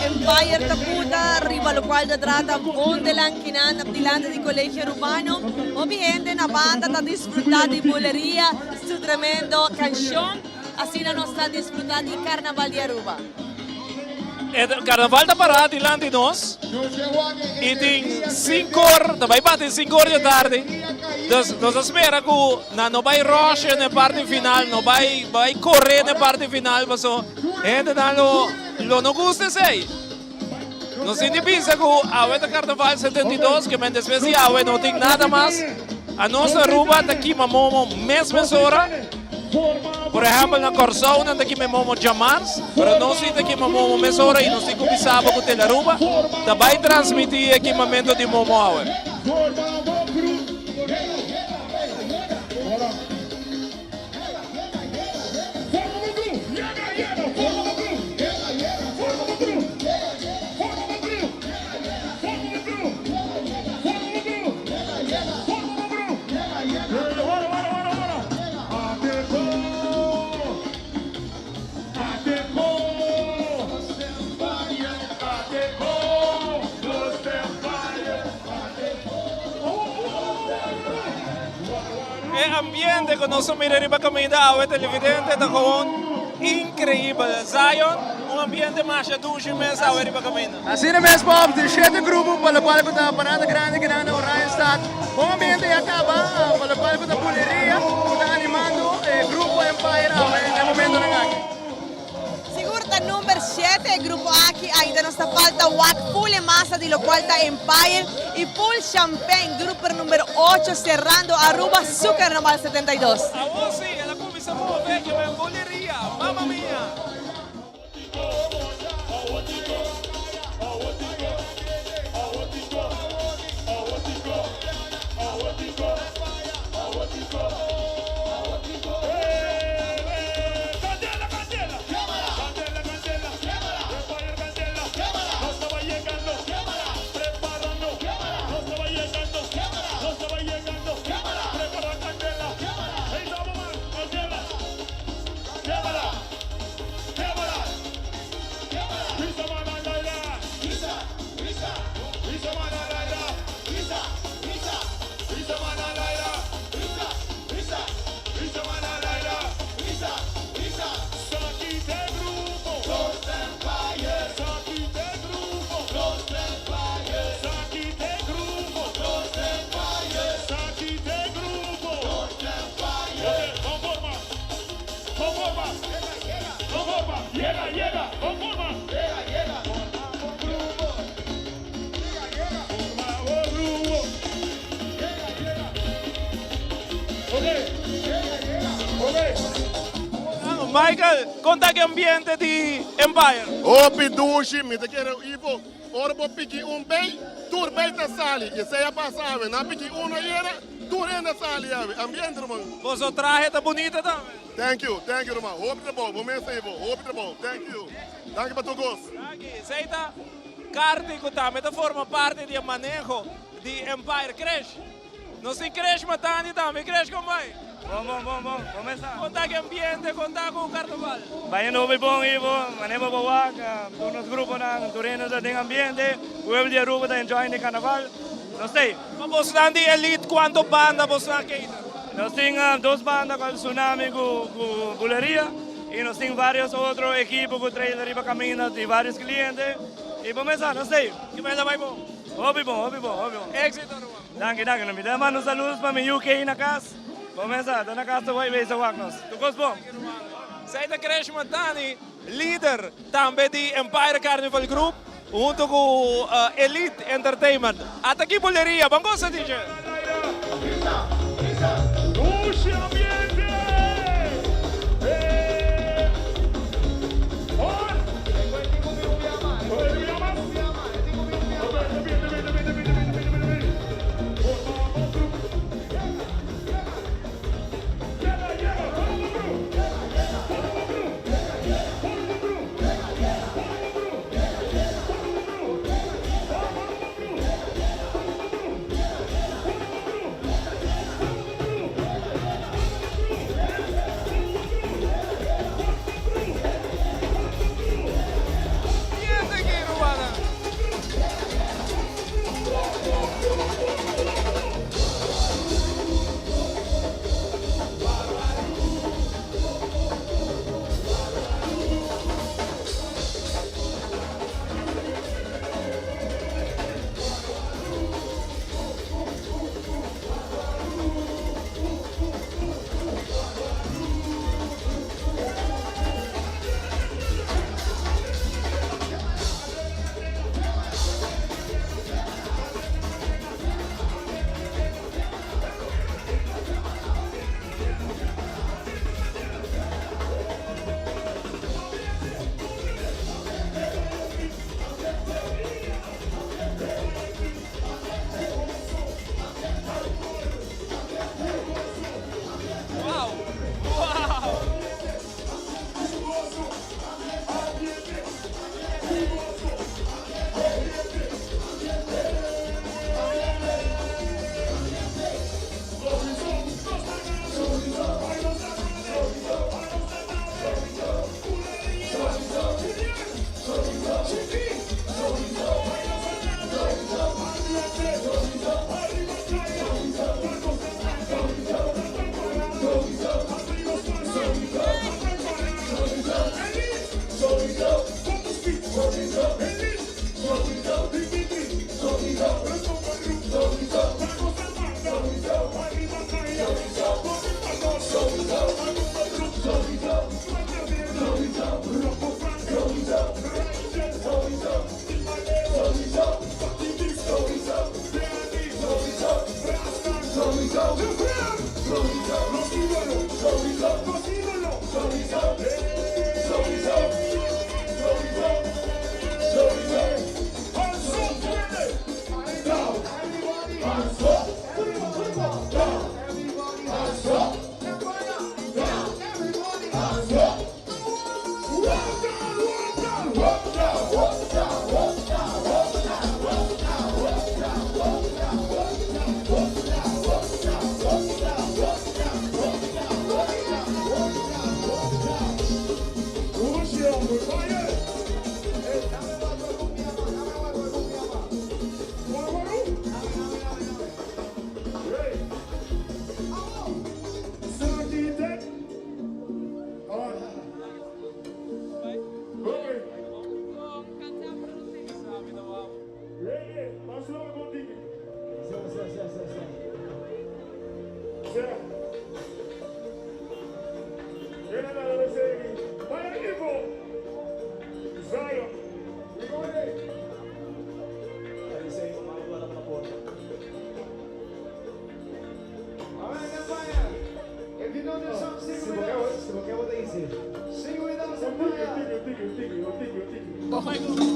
Empire Taputa, arriba lo cual trata onde lang kinan abdilante di Colegio Urbano. Obviamente na banda está disfrutando de boleria, su tremendo canción, assim não está disfrutando de Carnaval de Aruba. O Carnaval está parado diante de nós e tem 5 horas, também bate 5 horas da tarde. Nós espera que não vai rush na parte final, não vai correr na parte final, mas a gente não gosta disso. Nós pensa que a Carnaval 72, que depois de a não tem nada mais, a nossa Aruba está aqui mamamo mesma hora. Por exemplo, na Corsão, não está aqui mamamo Jamars, mas nós estamos aqui mamamo mesma hora e nós temos que saber que a Aruba vai transmitir aqui momento de momo. Ambiente que nós miramos para comida ao televidente está com incrível. Zion, ambiente mais doce mesmo ao para comida. Assim mesmo, Bob, de 7 grupos para qual está parada grande Orion Stad. O ambiente acaba para qual está boleria, está animando o grupo Empire no momento na aqui. Siguro está número 7, el grupo aquí, ainda nos falta WAC Full Massa, de lo cual está Empire, y Full Champagne, grupo número 8, cerrando Aruba su Carnaval 72. A vos sí, ela começa a mover, que é uma boleria, mamma mia. Michael, conta que ambiente de Empire. Opi dushi, me te quero Ivo, orbo piki bem, tur bem ta sali, e se ya passava, na piki era, tur ainda sali, ambiente, irmão. Você traje tá bonita também. Thank you, irmão. Hope the ball, momento Ivo, hope the ball, thank you. Danke para tu gosto. Seita, Cártico também forma parte do manejo de Empire Crash. Não se cresce matando também, cresce como vai. Bom, começar. Conta que ambiente, conta com o carnaval. Vai no bom, Ivo, manemos bawak, todos os grupos na Tureno da tem ambiente, o pueblo de Aruba está enjoying o carnaval. Não sei. Vamos lá de elite, quanto banda você aqui? Nós temos 2 bandas com Tsunami com Buleria e nós temos vários outros equipos com trailer e caminhos de vários clientes. E vamos começar, não sei. Que vai vai bom. Hobby bom. Éxito, Aruba. Danke. Não me dá mais saludos para meu UK na casa. Vamos começar, na casa vai ver se nós. Tu gosta bom? Seita Crash Matani, líder também de Empire Carnival Group, junto com Elite Entertainment. Até aqui, boleria. Vamos gostar, DJ?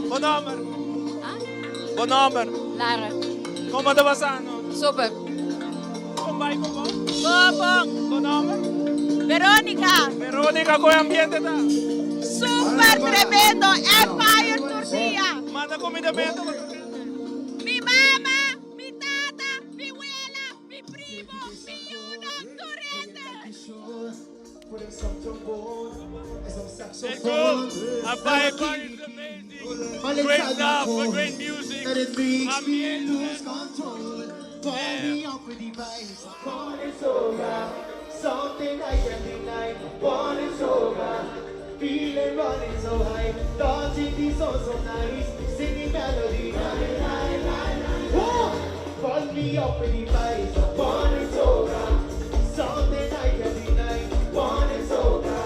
Bonomer. Bonomer. Lara. Come da Bassano? Super. Combay ko po? Bobong. Bonomer. Veronica. Veronica, ko ambiente ta? Super tremendo. Empire Turquía. Manda comidamento. Mi mamá, mi tata, mi abuela, mi primo, mi yuna, Torrente. It's good. Empire is amazing. Great stuff, great music. Ambiente. Something I can't deny. Born is over. Feeling running so high. Dancing the song so nice. Singing melody. Burn me up with the vibes. Born is over. Something I can't deny. Born is over.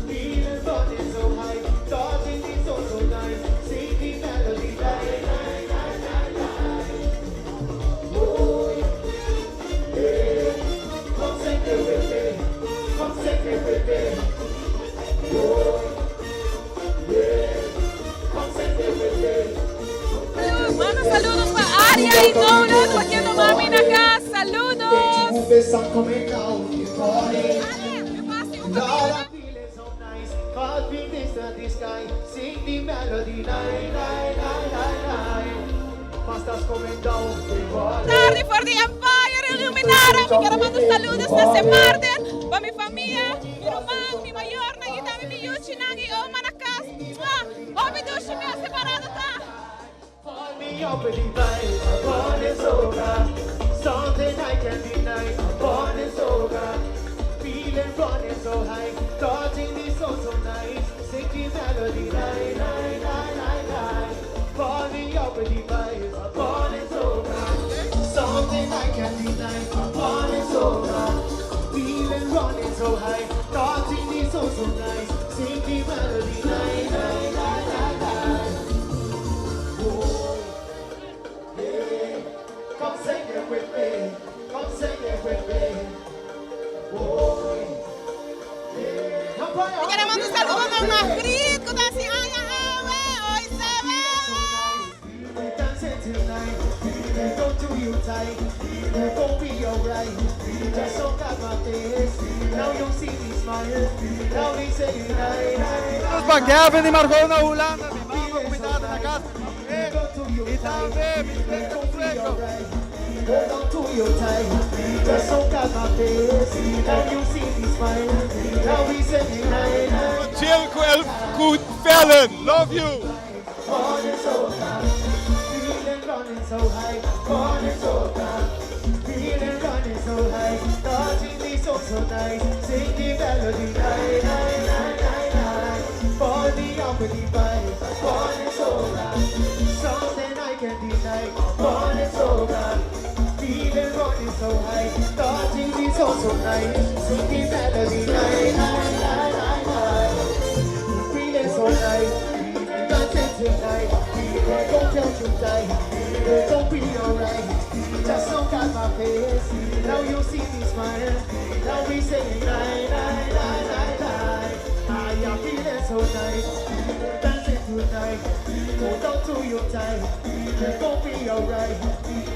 Feeling running so high. Dancing the song so nice. Singing melody. Come sing it with me. Come sing it with me. Buenos saludos para Aria y Donald, haciendo mami en acá. Saludos. Tarde for the Empire, Illuminara. Me quiero mandar saludos desde Marden. Para mi familia, mi hermano, mi mayor, Nagita, mi yuchi, Nagi, Oma, Nakas. Obi Dushi, me ha separado. Me up with the vibe, born is over. Something I can't deny, born is over. Feeling running so high, touching the soul so nice. Singing melody, lie, lie, lie, lie, lie. Born me up with the vibe, born is over. Something I can't deny, born is over. Feeling running so high, touching the soul so nice. Singing melody, lie, lie, lie, lie, lie. Come sing it with me. Come sing it with me. Boy. Queremos un saludo a una grito de así, ay, hoy se We're dancing tonight. Don't do you tight. Don't be alright. Just look at my face. Now you see me smile. Now we say goodnight. Saludos para Gavin y Margot na Holanda. Mi mamá cuidada na casa. E também me vem com fleco. Hold on to your tie. Just look at my face. Now you see me smile. Now we say goodnight. Chill, good felon. Love you. Born is over. Feeling running so high. Born is over. Feeling running so high. Touching me so nice. Sing the melody. Night, night, night, night, night. Born me up with the vibe. Born is over. Something I can't deny. Born is over. Feeling running so high. Touching me so nice. Sing the melody. Night, night, night, night, night. Feeling so nice. Tonight, don't tell you die, don't be alright. Just look at my face, now you see me smile. Now we singing night, night, night, night, night. I am feeling so nice. Dancing tonight. Hold on to your tight. It's gonna be alright.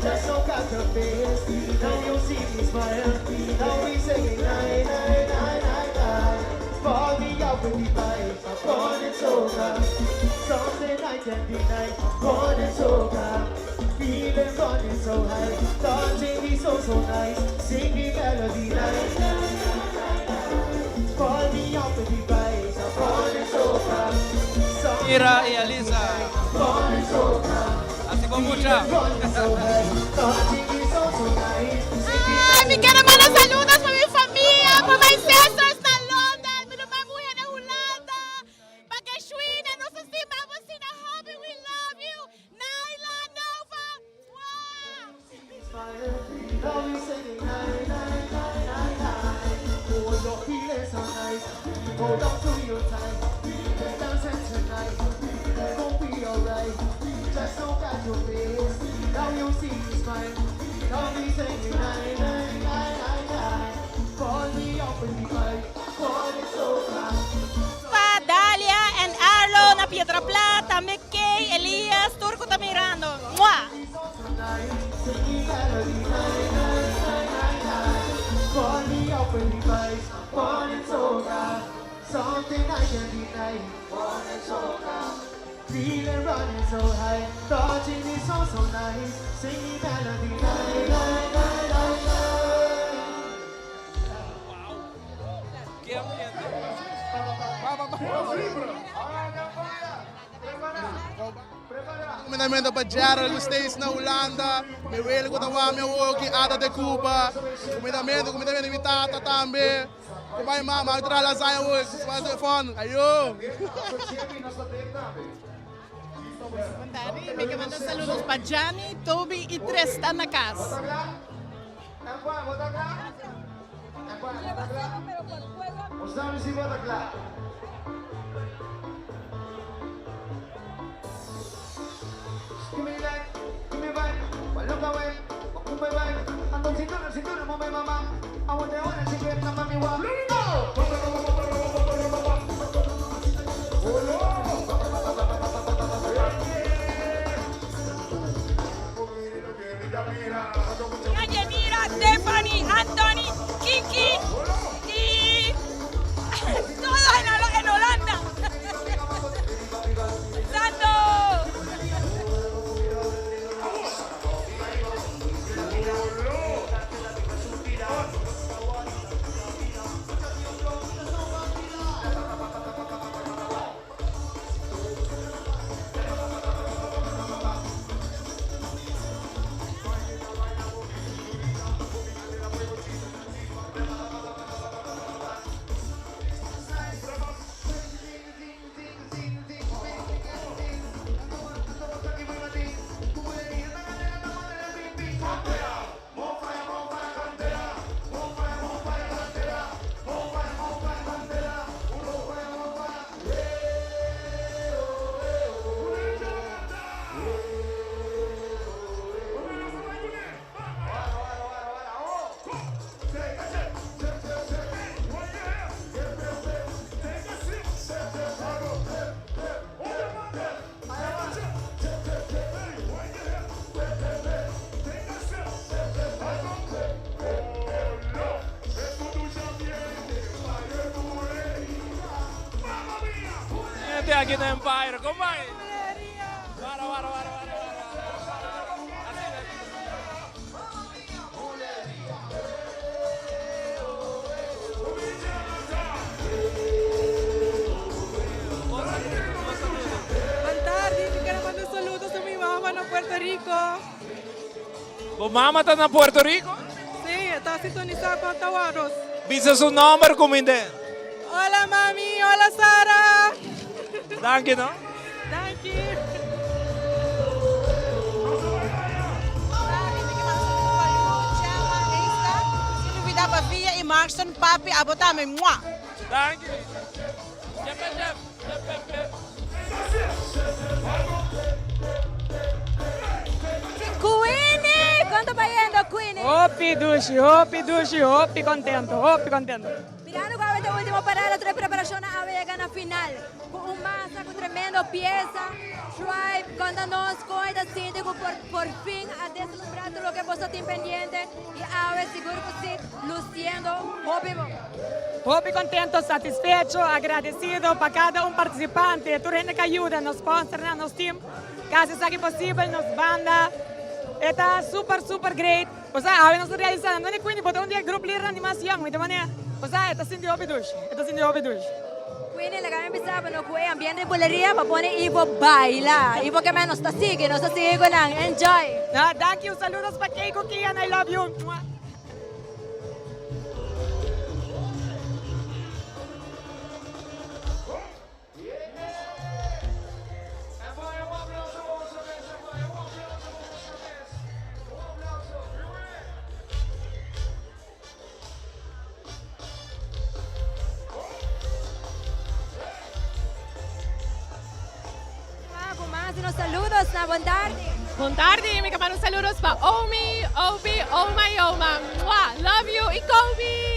Just look at your face. Now you see me smile. Now we singing night, night, night, night, night. Fall me up with the vibe. I'm born in soca. Sunday night and the night. Born in soca. Feeling running so high. Touching me so nice. Singing melody night. Call me up with the vibes. I'm born in soca. Ira y Alisa. Born in soca. Así con mucha. Touching me so nice. Ay, me quiero mandar saludos para mi familia, para my sisters na London, para my buhay na Holanda, para Sweden, no sa Zimbabwe, sina Hobby, we love you. Naila Nova. Now we singing night, night, night, night, night. Oh, you're feeling so nice. Hold on to your time. Dancing tonight. Gonna be alright. Just look at your face. Now you see me smile. Now we singing night, night, night, night, night. Call me up in the vibe. Call it soca. Pa Dalia and Arlo na Piedra Plata, McKay, Elias, Turco Tamirando. Mwah! Singing melody night, night, night, night, night. Call me up in the vibe. Call it soca. Something I can deny. Call it soca. Feeling running so high. Touching me so nice. Singing melody night, night, night, night, night. ¿Qué ambiente? Comandamento para Gerald Gustês na Holanda. Me vele com a minha woki ada de Cuba. Comandamento de Tata também. Com a mama, eu trago as aias hoje. Fazer fone. Ayo. Me manda saludos para Gianni, Toby y Tristan na casa. Give me that, give me back. Well, look away, walk me back. Ando cintura, move mama. I want the one to get some mommy walk. Yamira, Stephanie, Anthony, Kiki y todos en Holanda. ¡Santo! Aquí en Empire, ¿cómo va? Para. Buenas tardes, quiero mandar saludos a mi mamá en Puerto Rico. ¿Tu mamá está en Puerto Rico? Sí, está sintonizada con Tawaros. ¿Viste su nombre, comandante? Hola mami, hola Sara. Thank you, no? Thank you. Silvia Pavia y Marson Papi, abotame, moi. Thank you. Queenie! Quanto vai indo, Queenie? Hopi dushi, hopi dushi, hopi contento, hopi contento. Mirando qual é o último parada de preparação na Avega na final. Com massa, com tremendo pieza, Tribe, quando nós coida síndico por fim a deslumbrar tudo o que você tem pendente e Ave seguro que sim, luciendo, hopi. Hopi contento, satisfecho, agradecido para cada participante, tu gente que ajuda, nos sponsor, nos team, casi sabe possível, nos banda. Está super great. O sea, Ave nos realizando, e quindi potete un dia gruppo di animazione, mi domani. O sea, está sendo hopi dushi, está sendo hopi dushi. Quindi la gente pensava no que ambiente de boleria para poner Ivo baila. Ivo que menos está sigue lang. Enjoy. Thank you, saludos para Keiko Kian, I love you. Saludos na Bontardi. Bontardi, mi mando saludos para Omi, Obi, Oma y Oma. Mwah, love you y Kobe.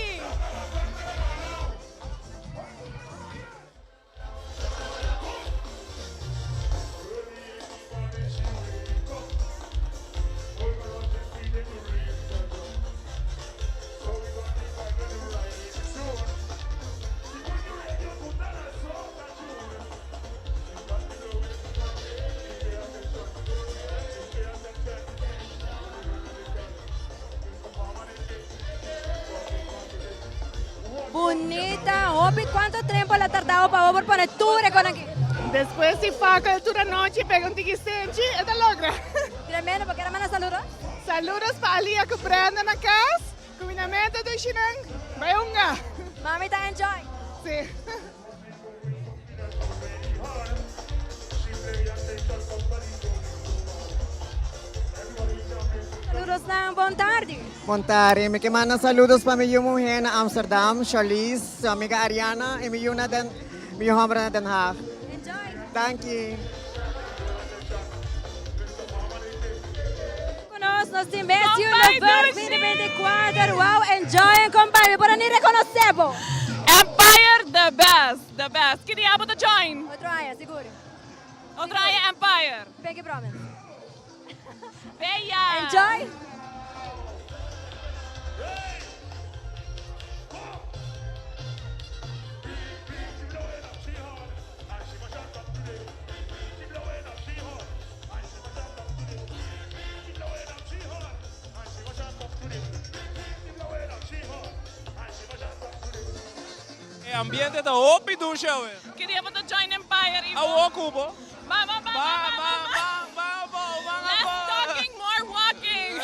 Bonita, Hopi, ¿cuánto tiempo le ha tardado para vos poner tour con aquí? Después si faca el tour anoche, pega un tiquistenchi, esta logra. Tremendo, ¿por qué era mana saludos? Saludos para Alia que prenda na casa, combinamento do Shinang, bayunga. Mamita, enjoy. Sí. Saludos na Bontardi. Montari, me manda saludos para mi mujer na Amsterdam, Charlize, sa amiga Ariana, e mi na den, mi hombre na Den Haag. Enjoy. Thank you. Nos Messi Universe 2024. Wow, enjoy, compadre. Por ni reconocemos. Empire, the best. Queria to join. Outro aia, seguro. Outra aia, Empire. Pinky Promise. Veia. Enjoy. Ambiente da Hopi do show. Queria to join Empire. Awo kubo. Vamos. Less talking, more walking.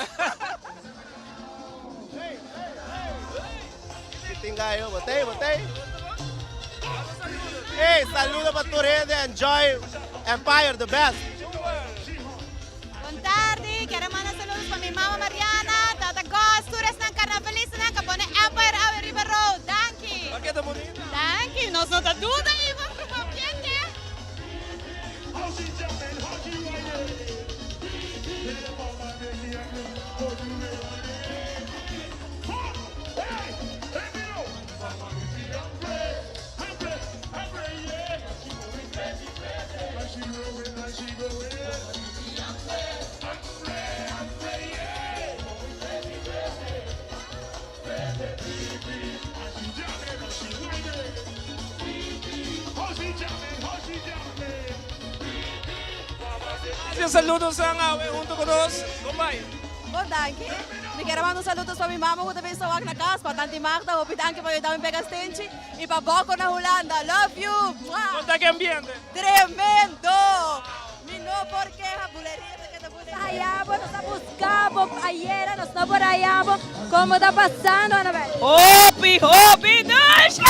Tingayo, botei. Hey, saludo para tu gente, enjoy Empire, the best. Bontardi, quero mandar saludos para minha mama Mariana, Tata Gos, todas na carnavalista na Capone Empire Ave River Road. Danke. Paqueta bonita. Danke, nós não tá tudo aí, vamos para ambiente. Saludos ang junto con nos. Kumbay. Bom, danke. Me quero mandar saludos para minha mama, que também estou aqui na casa, para Tante Magda, o pitanque para eu dar um pegastente e para Boco na Holanda. Love you! Conta que ambiente. Tremendo! Me não porque a buleria que te puse. Ayabo, nos está buscando ayer, nos está por Ayabo. ¿Cómo está pasando, Anabel? Hopi dushi!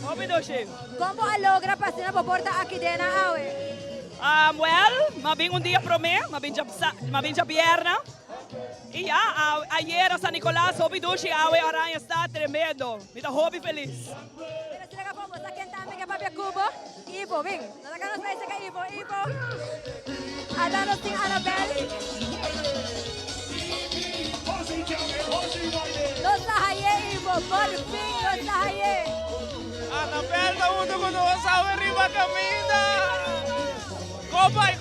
Hopi dushi. ¿Cómo logra pasar por porta aqui dentro, Awe? Well, mabing dia prome, mabing bierna. E ayer a San Nicolás, Hopi dushi, Awe Aranha está tremendo. Me dá Hopi feliz. Pero si la vamos a cantar que papi Cubo, Ivo, ven. Nada que nos dice que Ivo. Adanos sin Anabel. junto con nosotros arriba camina. Compay.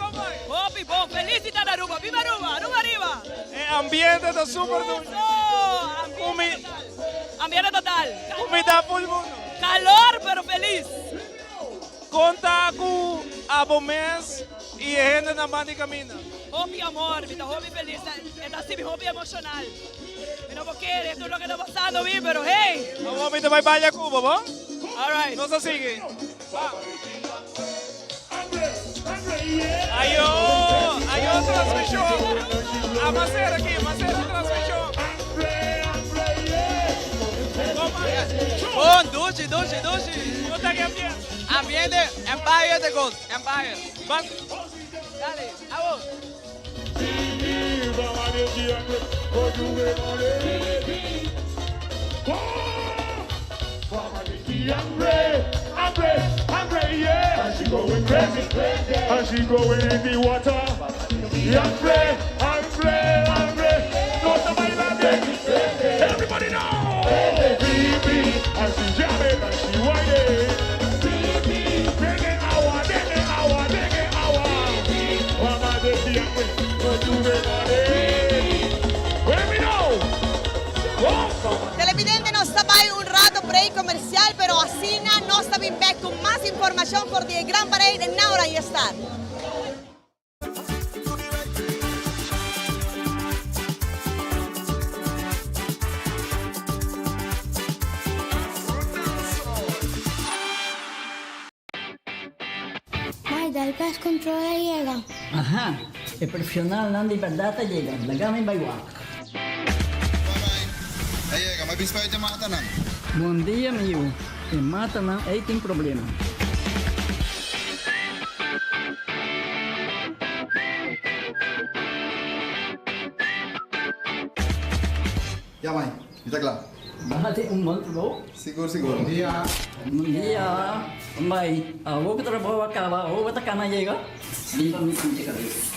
Hopi, bom, felicita na Aruba. Viva Aruba, Aruba arriba. Ambiente está super dulce. Ambiente total. Umidad full mundo. Calor, pero feliz. Conta com a Bomés e a gente na banda camina. Hopi amor, vida, hopi feliz. É assim, hopi emocional. Não vou querer tudo o que está passando, pero hey. Vamos a vai para Cuba, bom? All right. Nos sigue. Aí, transmissão. A Macera aqui, Macera transmissão. Bom, duche. Conta aqui ambiente. Ambiente, Empire de Ghost, Empire. Dale, vamos. Hungry, yeah. And she going crazy, and she going in the water. Hungry. No somebody like that. Everybody know. Baby, and she jamming and she whining. Digging hour. Mama, they see hungry, but you let me know. Televidente, nos está para un rato break comercial, pero así no está bien back con más información por The Gran Parade en Naura y Star. Maida, el pez controla llega. Ajá, el profesional não de verdade llega. Lagami baywak. Hey, mas bispo de mata não. Bom dia, meu. E mata não, aí tem problema. Ya, mãe, está claro. Bahati monto. Seguro. Bom dia. Mãe, vou que trabalho acaba, vou botar cana llega. Limpa minha cabeça.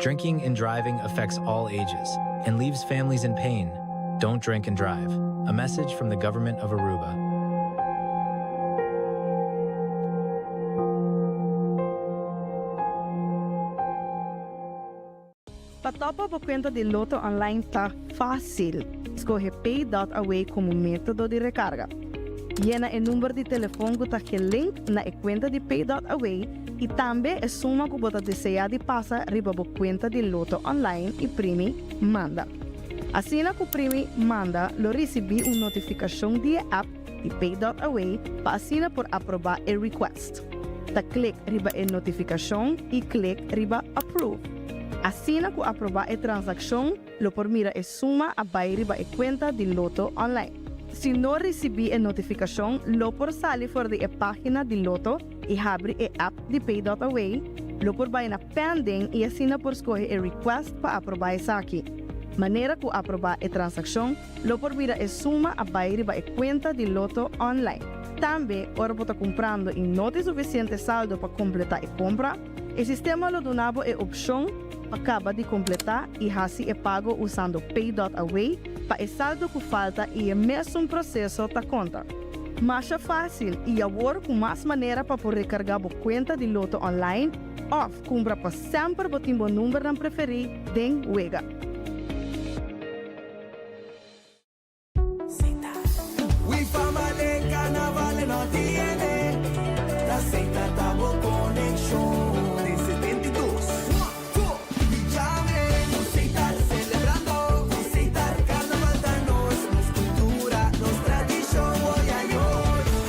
Drinking and driving affects all ages and leaves families in pain. Don't drink and drive. A message from the government of Aruba. Patopa por conta de Loto Online tá fácil. Escolhe Pay.Away como método de recarga. Llena o número de telefone que está link na conta de Pay.Away e também a suma que você deseja de passar riba a conta de Loto Online e primi manda. Assim que o primi manda, lo recebi uma notificação de app de Pay.Away para assinar por aprovar o request. Da clique riba a notificação e clique riba approve. Assim que aprovar a transação, lo por mira a suma a vai riba a conta de Loto Online. Se não recebi a notificação, lo por sair fora da página de Loto e abre a app de Pay.Away, lo por vai na pending e assina por escolher a request para aprovar essa aqui. Maneira que aprovar a transação, lo por vira a suma a vai riba a conta de Loto Online. Também, ora por estar comprando e não tem suficiente saldo para completar a compra, o sistema lo donava a opção acaba de completar e assim é pago usando Pay.Away para o saldo que falta e é mesmo processo da conta. Mais fácil e agora com mais maneira para poder recargar a conta de Loto Online ou compra para sempre o timbo número não preferido den Wega. We fama de carnaval no tiene, la seita tamo connection de 72.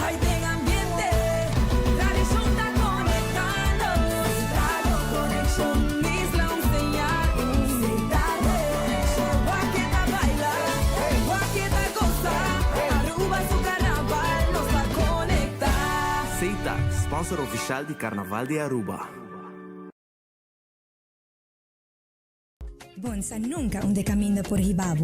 Hay de ambiente, tradición está conectada. sponsor oficial de Carnaval de Aruba. Bonsa nunca onde caminha por Ribabo.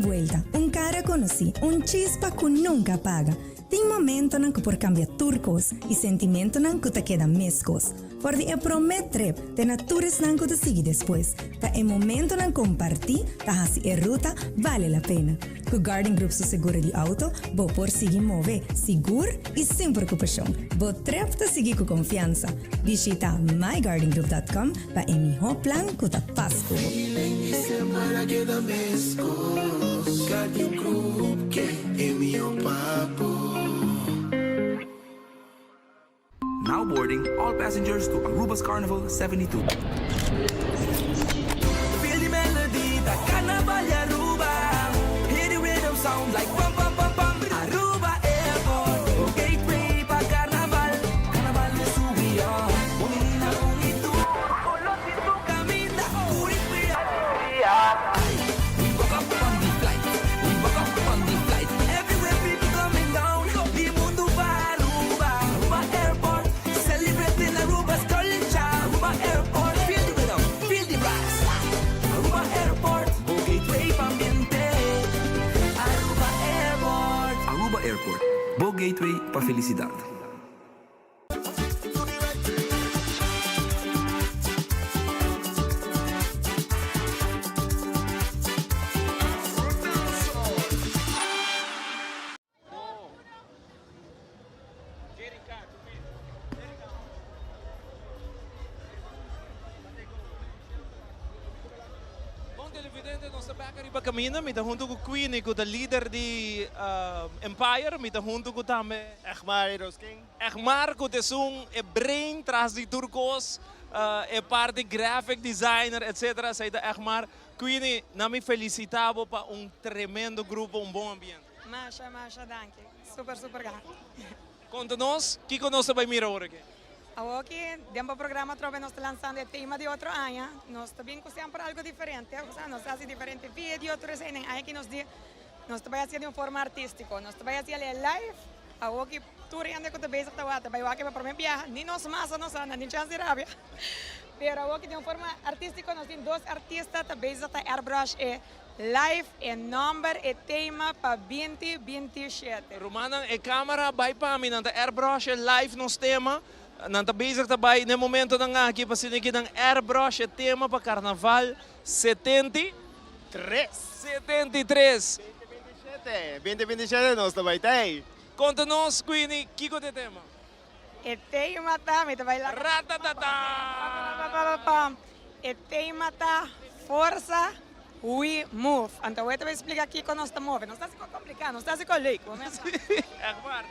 Vuelta, cara conocí, chispa que nunca paga. Tem momento que por cambiar turcos e sentimento que te queda mescos. Por de promet trip, te natures que te sigue depois. Ta é momento compartir, ta hasi ruta, vale a pena. Com Garden Group su seguro de auto, bo por seguir mover, seguro e sem preocupação. Bo trip te seguir com confiança. Visita mygardengroup.com para emiho plan que te pasco. Para que da mescos, Garden Group que é meu papo. Now boarding all passengers to Aruba's Carnival 72. Feel the melody, the Carnaval de Aruba. Hear the rhythm sound like pam pam pam pam. Aruba Airport, gateway pa Carnaval. Carnaval de subia, menina bonito. Olo si tu camina, curipia. We woke up on the flight, we woke up on the flight. Everywhere people coming down, the mundo va Aruba, Aruba Airport. Celebrating Aruba's culture, Aruba Airport. Feel the rhythm, feel the brass. Aruba Airport, o gateway pa ambiente. Aruba Airport. Aruba Airport, Bo Gateway para felicidade. Bom televidente, nós estamos aqui para caminhar, me junto com o Queen e com o líder de Empire, me junto com também Egmar Rosking. Egmar, que é brain tras de turcos, é parte graphic designer, etc. Saída Egmar, Queen, não me felicitava para tremendo grupo, bom ambiente. Masha, danke. Super gato. Conta-nos, o que nós vamos mirar hoje aqui? Aqui, dentro do programa, nós estamos lançando o tema de outro ano. Nós também sempre algo diferente. Nós fazemos diferentes vídeos, outros anos que nós estamos fazendo de uma forma artística. Nós estamos fazendo live. Aqui, tudo que você basic está vai aqui para mim viajar. Nem nós massa, nós não nem chance de rabia. Pero aqui de uma forma artística, nós temos dois artistas, também está Airbrush e live e number e tema para 2027. Romana, a câmera vai para mim, Airbrush e live nos tema. Nanta bezig tabay no momento ng aqui para sinigin ng Airbrush e tema para Carnaval 73. 2027 nós também tem. Conta-nos, Queenie, que é o tema? E tema tá, me vai lá. Ratatata! E tema tá força. We move. Então eu te vou explicar aqui como nós estamos movendo. Não está ficando complicado, não está ficando leico.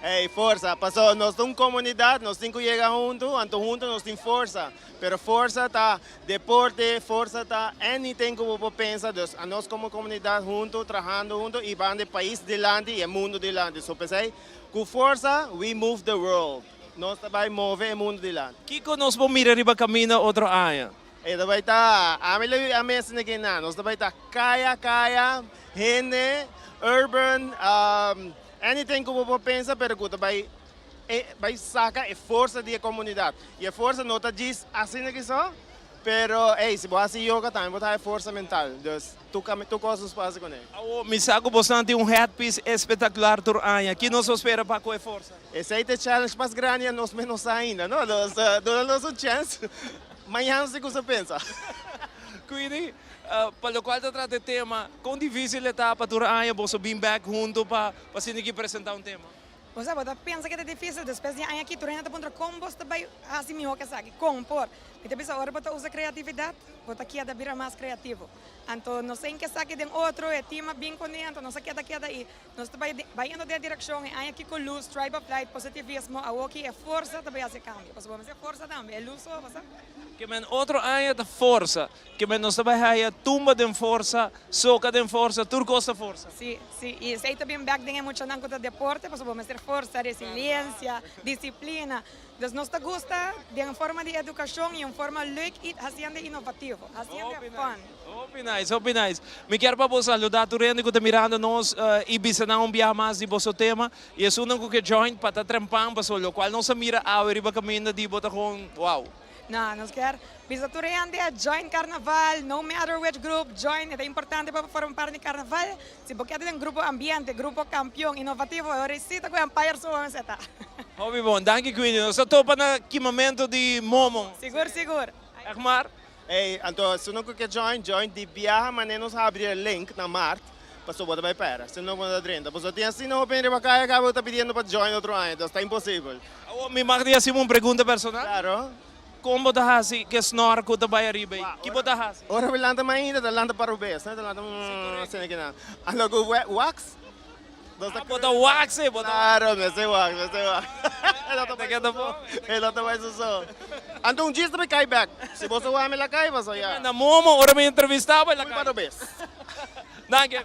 Hey, força. Passou, nós temos comunidade, nós temos que chegar juntos, então juntos nós temos força. Pero força tá deporte, força tá anything que você pensa. A nós como comunidade juntos, trabalhando juntos e vamos do país delante e o mundo delante. So pensei, com força, we move the world. Nós também mover o mundo delante. Que nós vamos mirar riba caminho outro ano? E daí está, a mesa na guiná, nós daí está kaya, gente, urban, anything que você pensa, pero que vai sacar a força da comunidade. E a força não está diz assim que só, pero se você faz yoga também, você tem força mental. Então, tu coisas fazem com ele. Me saco bastante headpiece espetacular por ano. Que nós espera para com a força? Esse é o challenge mais grande, nós menos ainda, não? Nós uma chance. Amanhã se você pensa. Quindi, para o qual se trata o tema, quão difícil é para a você vir back junto para apresentar tema? Você pensa que é difícil, depois de ano aqui, tu ainda pode como você vai assim melhor que sabe, compor. E depois agora você usa criatividade, você aqui é virar mais criativo. Então, não sei em que saque de outro, é tema bem contente, não sei que é daí. Nós vai indo na direção, e aqui com luz, tribe of light, positivismo, aqui é força, também é cambio. Você vai fazer força também, é luz, você? Que men outro ano de força, que men nós vai a tumba de força, soca de força, turcos de força. Sim, e isso aí também back tem muito na conta de deporte, você vai ter força, resiliência, disciplina. Então, nós gostamos de uma forma de educação e uma forma leuk iets, haciendo innovativo, haciendo fun. Hope nice. Me quero para você saludar tu rende que tá mirando nós Ibiza na biya mais de vosso tema e é sunang ko que join para trempang para solo qual não se mira a riba caminho de bota com wow. Não, nós quer visituriande a join carnaval, no matter which group, join, é importante para formar parte do carnaval. Se você tem um grupo ambiente, grupo campeão, inovativo, eu recito que o Empire sua meseta. Hobby bom, danke Queenie. Nós topa na que momento de momo. Seguro. Akmar? Hey, então, se não quer join de viaja, mas nem nos abrir o link na Marte, para só botar para pera. Se não quando adrenda, você tem assim não open para cá, acaba tá pedindo para join outro ano, então está impossível. Me magdia assim uma pergunta personal. Claro. Como tá assim que snor ko ta bay arriba? Que bota assim? Ora bilanta mainda, dalanta para o bes, né? Dalanta assim aqui na. Ano ko wax? Bota wax, bota. Claro, me sei wax. Ela tá mais só. Então diz também cai back. Se você vai me lá cai, mas olha. Na momo, ora me entrevistava lá para o bes. Danke.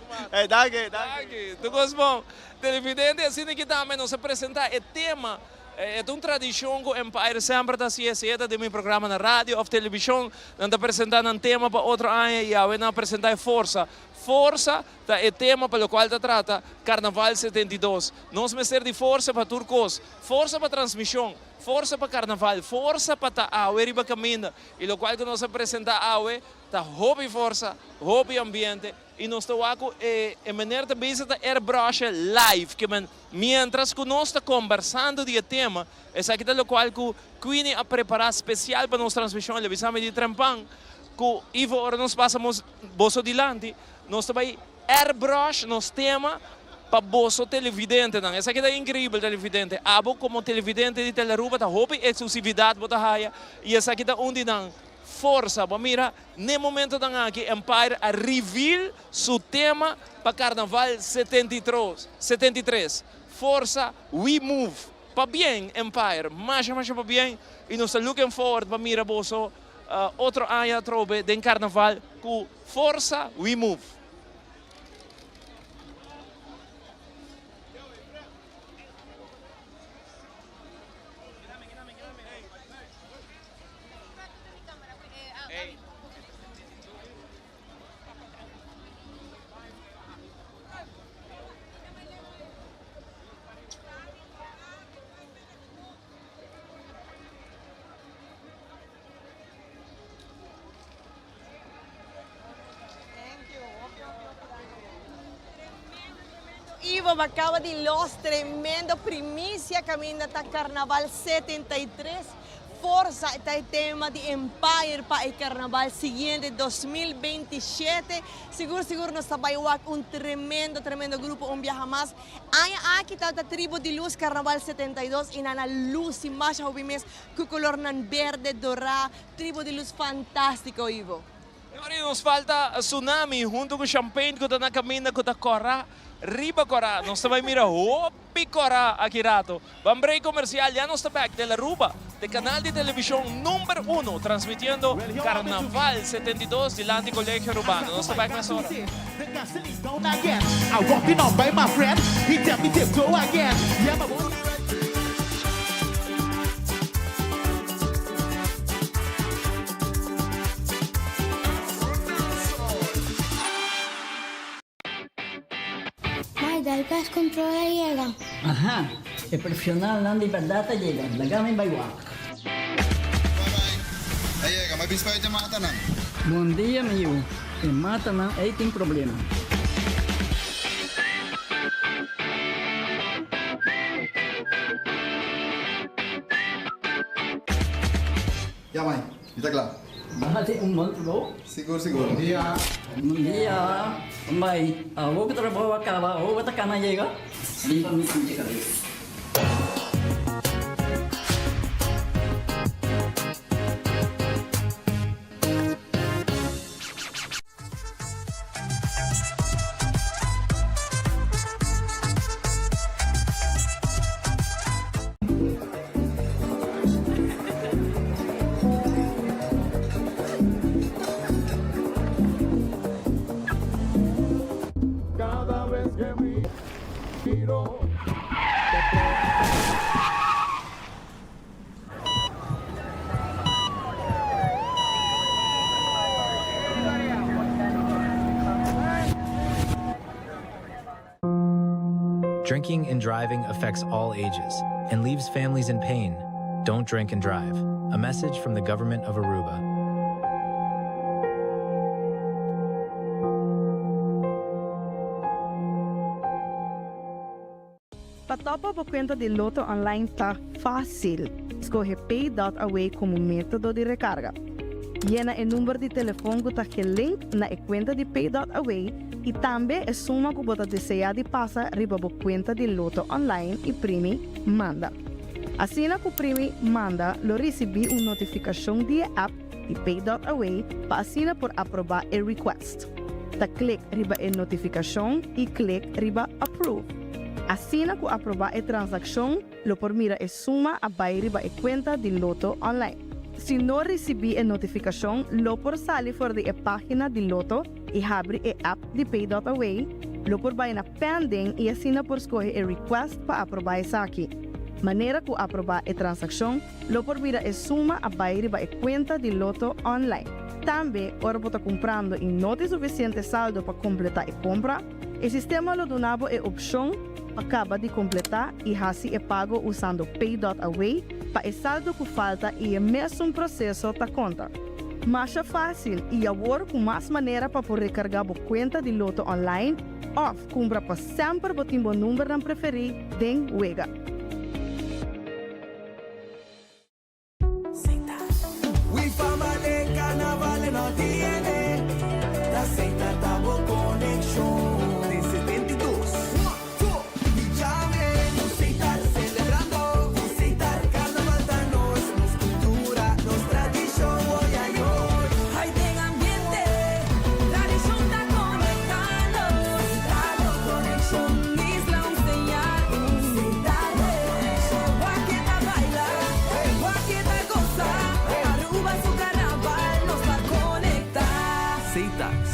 Danke. Tu gostou? Televidente assim que também nos apresentar o tema. É uma tradição que o Empire sempre está assim, de meu programa na rádio ou televisão, não está apresentando um tema para outro ano e eu não apresentar Força. Força é o tema pelo qual se trata Carnaval 72. Nós meter de força para turcos, força para transmissão, força para Carnaval, força para a riba caminho. E o qual que nós apresentamos é hobby força, hobby ambiente. E nós estamos aqui em maneira de visitar Airbrush live, que mientras que nós estamos conversando de tema, esse aqui é o qual que Queenie a preparado especial para nossa transmissão, ele avisamos de Trempang, que Ivo, agora nós passamos bolso dilante, nós estamos Airbrush, nosso tema, para bolso televidente. Esse aqui é incrível, televidente. Abo como televidente de Teleruba, está hobby exclusividade, e esse aqui é onde não. Força, mira, no momento da aqui Empire a reveal seu tema para Carnaval 73. Força, we move. Para bem, Empire, mais para bem. E nós estamos looking forward para mira boso outro ano trobe de Carnaval com Força, we move. Ivo acaba de los tremendo primicia caminata Carnaval 73. Força está o tema de Empire para o Carnaval seguinte 2027. Seguro nós trabalhamos tremendo grupo, viaja mais. Aqui está a tribo de luz Carnaval 72 e na luz e mais mes com color verde, dourado, tribo de luz fantástico, Ivo. Agora nos falta tsunami junto com champagne que está na caminho que está corra. Riba Cora, nós também mira Hopi Cora aqui rato. Vamos break comercial, já nós estamos back de La Ruba, do canal de televisão número 1, transmitindo Carnaval 72 de Lante Colégio Urbano. Nós estamos back nessa hora. Del pez controla llega. Ajá, el profesional não de verdade llega. Lagami baywak. Ay, llega, may bis pa yung mata na. Bom dia, meu. E mata não, aí tem problema. Ya, mãe, está claro. Bahati monthro. Seguro. Bom dia. Mãe, vou que trabalho acaba, vou botar cana chega. Limpa minha cabeça. Drinking and driving affects all ages and leaves families in pain. Don't drink and drive. A message from the government of Aruba. Patopa por conta de Loto Online tá fácil. Escolhe Pay.Away como método de recarga. Llena o número de telefone que está link na conta de Pay.Away e também a suma que você deseja de passar riba a conta de Loto Online e primi manda. Assim que o primi manda, lo recebi uma notificação de app de Pay.Away para assinar por aprovar o request. Ta clique riba a notificação e clique riba approve. Assim que aprovar a transação, lo por mira a suma a riba a conta de Loto Online. Se não recebi a notificação, lo por sair fora da página de Loto e abre a app de Pay.Away, lo por vai na pending e assina por escolher a request para aprovar isso aqui. Maneira que aprovar a transação, lo por mira a suma a riba a conta de Loto Online. Também, ora você comprando e não tem suficiente saldo para completar a compra, o sistema lo donava a opção acaba de completar e assim é pago usando Pay.Away para o saldo que falta e o mesmo processo da conta. Mais fácil e agora com mais maneira para poder recargar a conta de Loto Online ou comprar para sempre o timbo número não preferido den Wega. We family carnaval no tiene la Seita Tabo Connection de 72.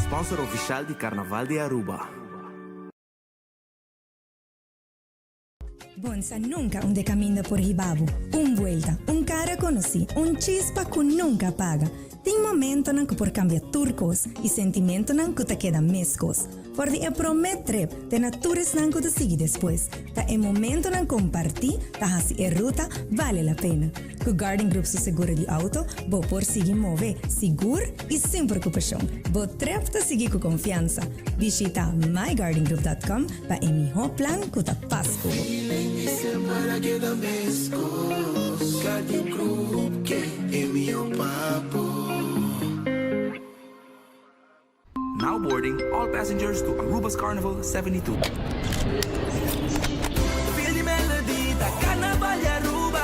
Sponsor oficial de Carnaval de Aruba. Bonsa nunca onde caminha por Hibabo. Vuelta, cara conocí, chispa que nunca apaga. Tem momento que por cambiar turcos e sentimento que te queda mescos. Por de promet trip, te naturas que te sigue depois. Ta é momento que compartir, ta hasi ruta vale la pena. Com Garden Group su seguro de auto, bo por seguir mover seguro e sem preocupação. Bo trip te seguir com confiança. Visita mygardengroup.com para o melhor plano que te passa. Para que da mescos, Garden Group, que é meu papo. Now boarding all passengers to Aruba's Carnival 72. Feel the melody, the Carnaval de Aruba.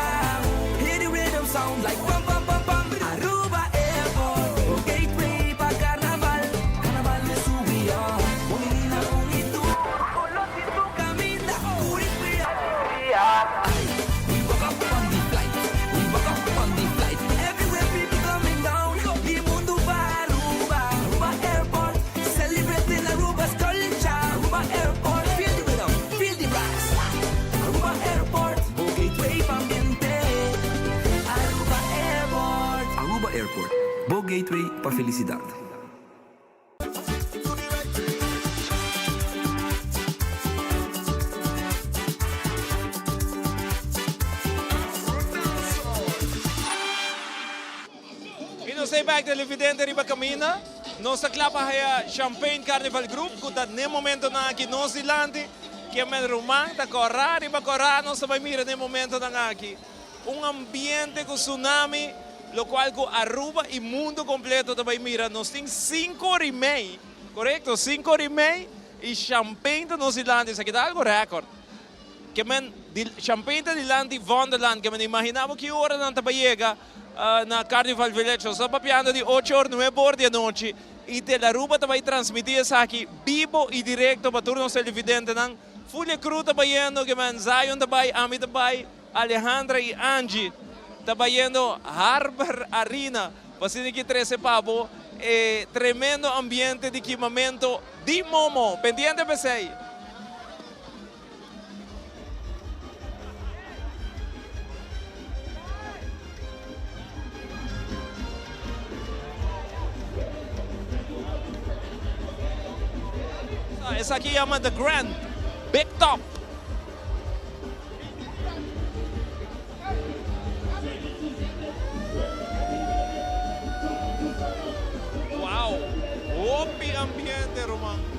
Hear the rhythm sound like pam pam pam pam. Aruba Airport, gateway pa Carnaval. Carnaval de subia, con menina con itu. Color si tu camita, curipia. We woke up on the flight, we woke up on the flight. Everywhere people coming down, the mundo va Aruba, Aruba Airport. Celebrating Aruba's culture, Aruba Airport. Feel the rhythm, feel the rocks. Aruba Airport, o gateway pa ambiente. Aruba Airport. Aruba Airport, Bo Gateway pa felicidad. Sei back televidente riba camina, nossa clapa é Champagne Carnival Group, que está no momento na aqui no Zilante, que é men romang, tá correr riba correr, nossa vai mira no momento na aqui. Ambiente com tsunami, lo qual com Aruba e mundo completo também mira. Nós tem 5 horas e meia, correto? 5 horas e meia e Champagne no Zilante, isso aqui dá algo recorde. Que men Champagne de Zilante Wonderland, que men imaginava que hora não estava chega. Na Carnival Village, só papiando de 8 horas, 9 horas da noite. E de la Aruba vai transmitir isso aqui, vivo e direto para todos os televidentes. Fulha Cruz está indo, que man Zion está aí, Ami está aí, Alejandra e Angie está indo, Harbor Arena, para que 13 pavo, tremendo ambiente de equipamento de Momo. Pendiente, PC. Essa aqui chama The Grand Big Top. ambiente, Román.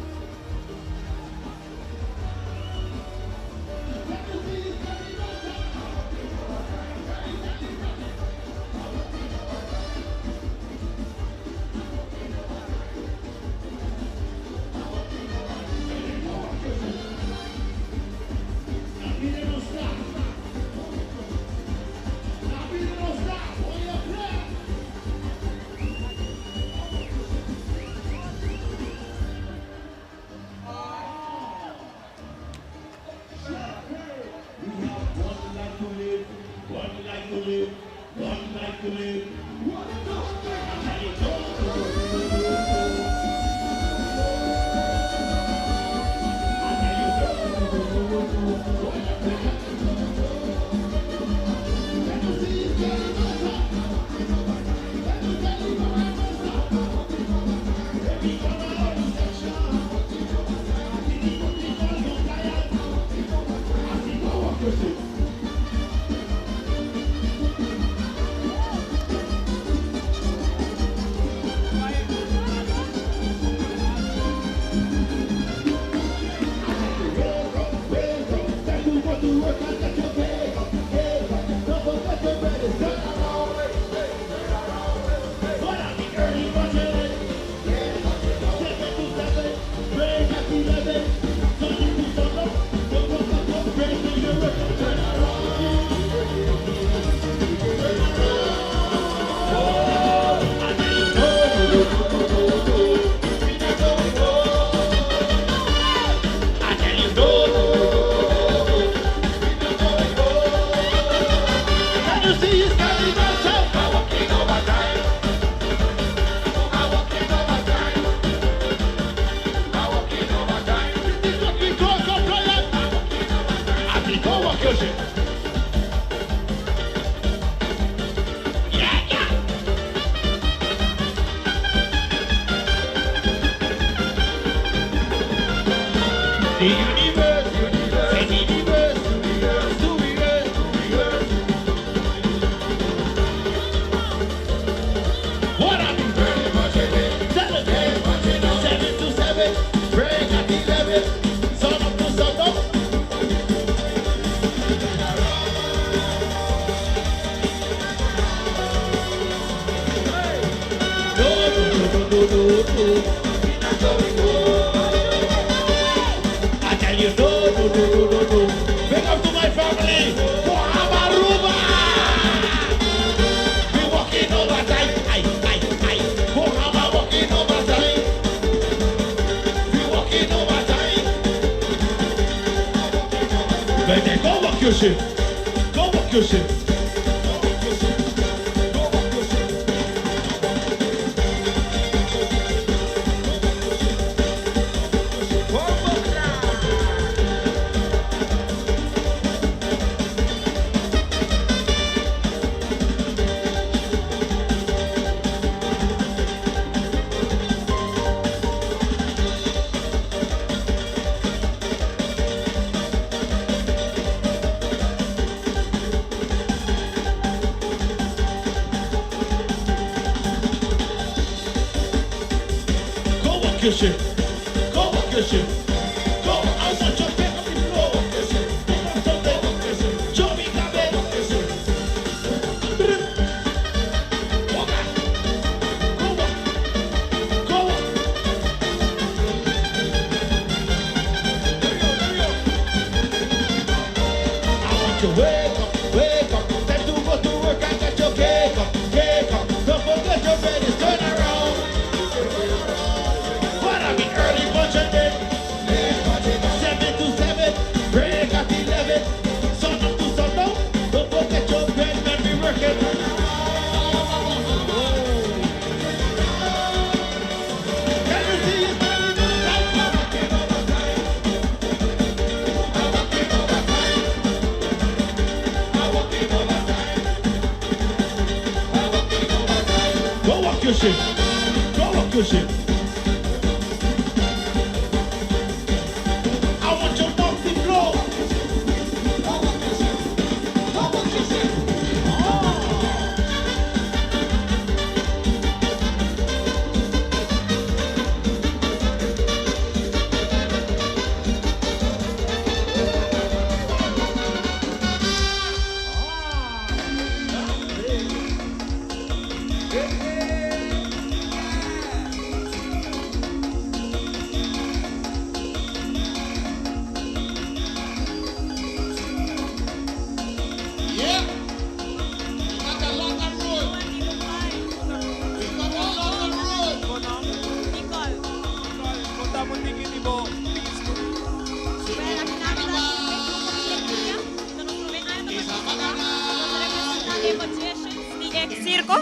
circo.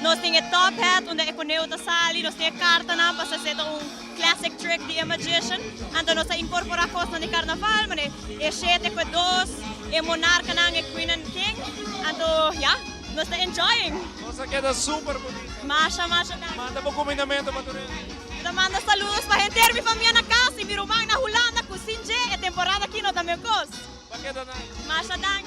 Nós temos top hat, onde é neuta sali, nós temos carta na para fazer classic trick de magician. Então nós incorporar coisas de carnaval, mas é sete com dois, é monarca na é queen and king. Então, nós estamos enjoying. Nossa, queda super bonita. Masha. Manda po combinamento para Turena. Então manda saludos para gente de minha família na casa, e meu irmão na Holanda, com Sinje, é temporada aqui no Tamil Coast. Pakeda na. Masha dang.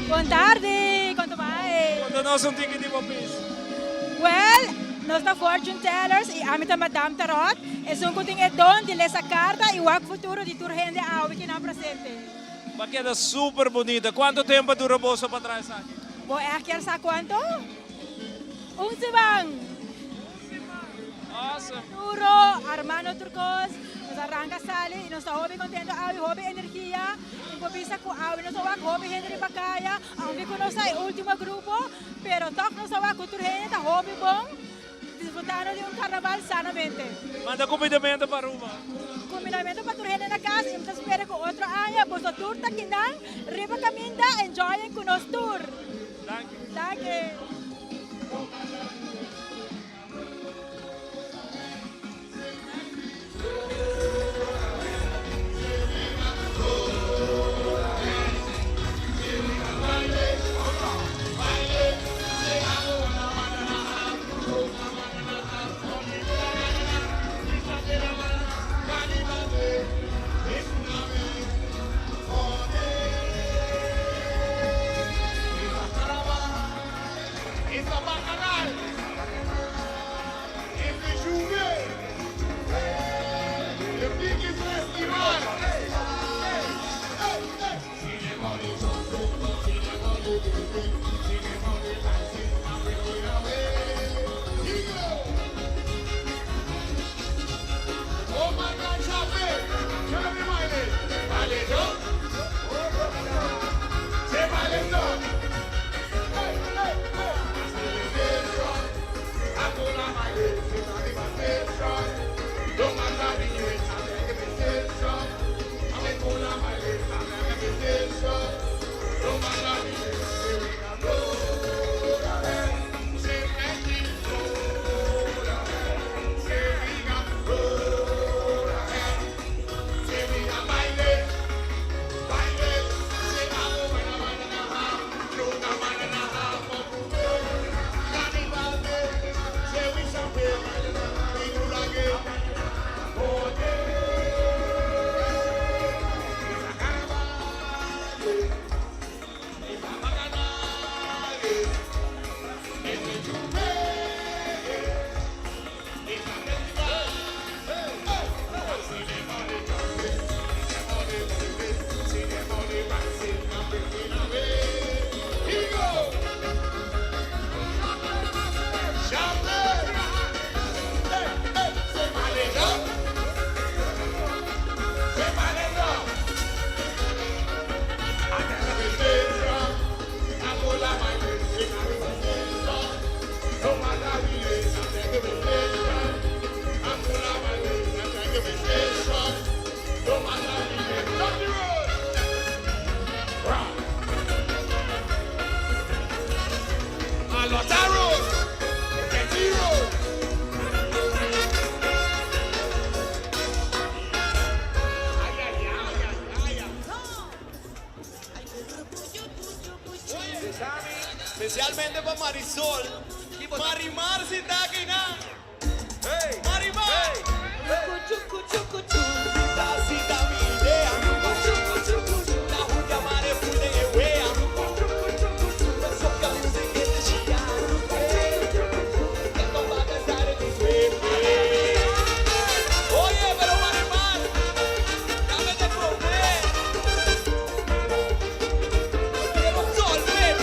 Buon tardi, quanto vai? Quando nós não temos de papéis. Well, nós da Fortune Tellers e amita Madame Tarot e sono kuting edon di lesa carta e wak futuro di Turhende Awi que na presente. Pakeda super bonita. Quanto tempo dura bolsa para trás aqui? Vou quer sa quanto? Sibang. Awesome. Duro, Armando Turcos, nos arranca sali e nos está hobby contento Awi, hobby energia. Improvisa com Awi, nos wak hobby Henry Bacaya, aunque conosce o último grupo, pero toc nos wak com Turhende, hobby bom. Disfrutando de carnaval sanamente. Manda combinamento para Ruma. Combinamento para Turhende na casa, e nos espera com outro ano, pois o tour tá quinang, riba caminda, enjoying com nos tour. Thank you. Especialmente para Marisol. Marimar si está aquí, ¿no? Hey, Marimar. Chucu, chucu, chucu. Cita mi idea. La julia mare pule wea. Soca music in the shia. Que no va a cantar en mi suerte. Oye, pero Marimar, dame de comer. Quiero solver.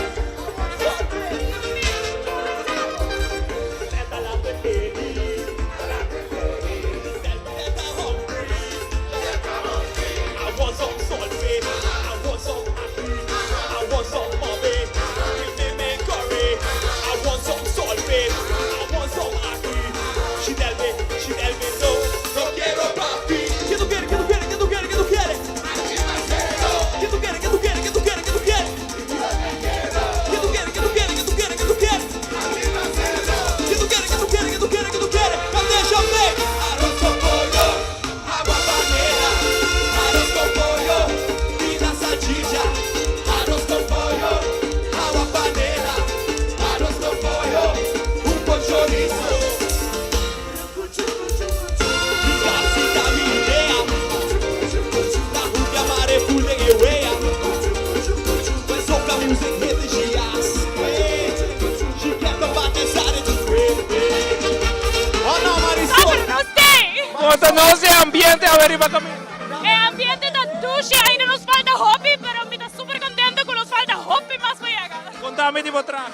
Conoce ambiente, a ver, iba a caminar. El ambiente está dulce, ainda nos falta hobby, pero me está súper contento con nos falta hobby más allá. Contame tipo traje.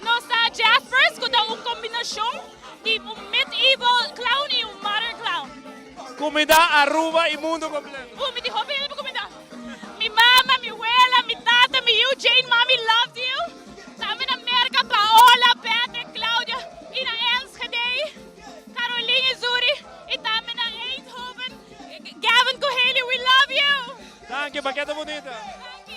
Nos está Jaspers, con una combinación de un medieval clown y un modern clown. Comida, Aruba y mundo completo. Mi hobby es comida. Mi mamá, mi abuela, mi tata, mi Eugene, mommy loves you. También América, Paola, Patrick, Claudia, Ina Enschede, Caroline Zuri. Y también a Eindhoven, Gavin Koheli, we love you. Thank you, paquete bonita. Thank you.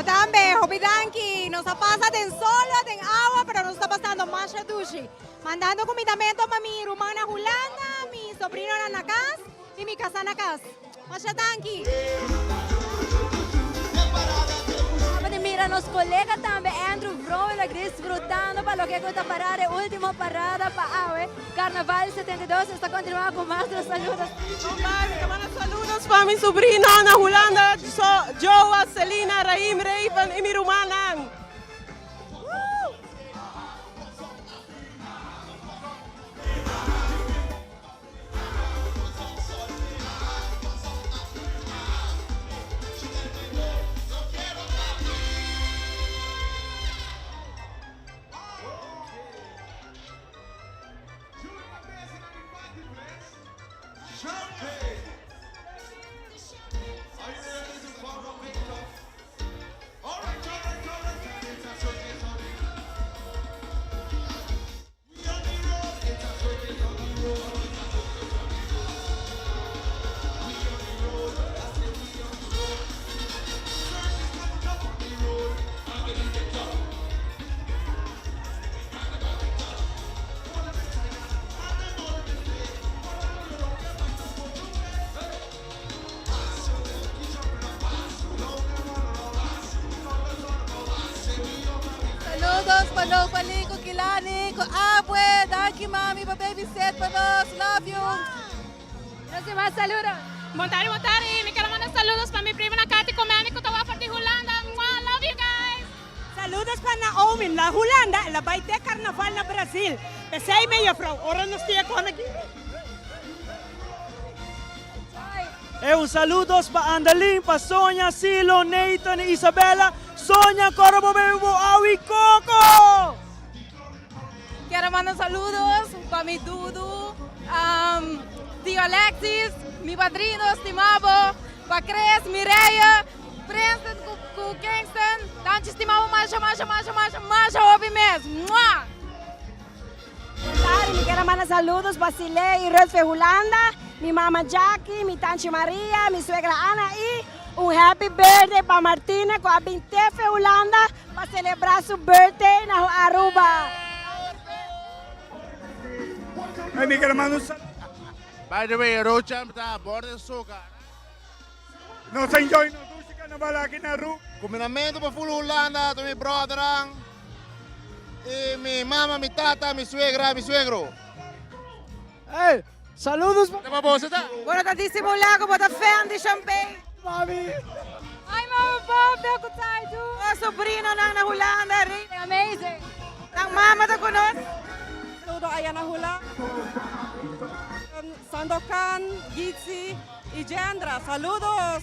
También, Hopidanki, nos pasa ten sol, ten agua, pero nos está pasando más dushi. Mandando comidamento para mi rumana Julanda, mi sobrino Nanakas y mi casa Nakas. Mashatanki. Mira, nos colega também, Andrew vrolijk disfrutando para lo que cuesta parada, última parada para Awe. Carnaval 72 está continuando con más de los saludos. Saludos para mi sobrino Ana Hulanda, Joa, Celina, Raim, Raven y mi rumana. Saludos para los palicos, Kilani, Abue, Danki Mami, pa baby set para nos, love you. No se más saludos. Montari, me quiero mandar saludos para mi prima Nakati Komani, Kutawa Party Hulanda. Love you guys. Saludos para Naomi, la Hulanda, la baite carnaval na Brasil. Besei meio vrouw, ora nos tia kon aqui. Un saludos para Andalín, para Sonia, Silo, Nathan y Isabela. Sonia, Corvo, Bebo, Awi, Coco. Quiero mandar saludos para mi Dudu, tío Alexis, mi padrino estimado, para Cres, Mireia, Princeton, Kingston, tanto estimado, mais, hobby mesmo. Me quiero mandar saludos para Sile y Rolfe Hulanda, mi mamá Jackie, mi tante María, mi suegra Ana y un happy birthday para Martina con a Bintefe Hulanda para celebrar su birthday en Aruba. Mi hermano, By the way, Rocha está a bordo de açúcar. no se enjoy, no dulce carnaval aqui na rua. Combinamento para full Holanda, to mi brother, y mi mamá, mi tata, mi suegra, mi suegro. Hey, saludos. Buona tantissimo lago, buona fan di champagne. Mami. Ai, mama, Bob, welke tijd doen? Oh, sobrino nang Hulanda, amazing. Nang mama da konos. Saludo a Ana Hulanda, Sandokan, Gitsi y Jandra. Saludos.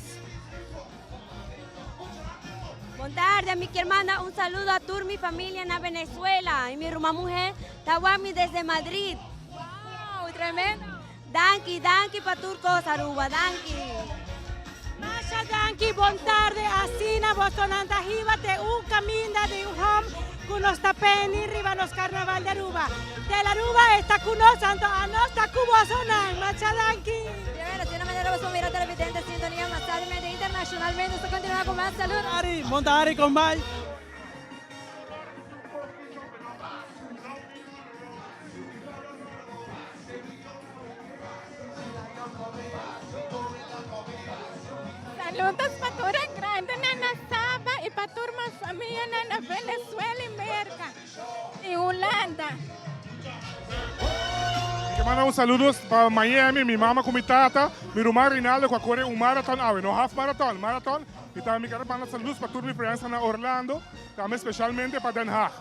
Montarde, a mi hermana, un saludo a toda mi familia en Venezuela y mi hermana mujer, Tawami desde Madrid. Wow, tremendo. Danki para Turcos, Aruba, danki. Masha danki, buon tarde, asina, bostonanta, hivate, un caminda de un ham, con los tapeni, riba los carnaval de Aruba. De la Aruba está con nos, santo, a nos está cubo sonan, Masha danki. De una manera vamos a mirar televidente sintonía más tarde internacionalmente. Esto continúa con más saludos. Montari con Bay. Saludos para toda grande Nana Saba y para toda mi familia Nana Venezuela y Merca y Holanda. Quiero mandar un saludos para Miami, mi mamá con mi tata, mi hermano Rinaldo que corre un maratón, no half marathon. Y también quiero mandar saludos para toda mi friends en Orlando, también especialmente para Den Haag.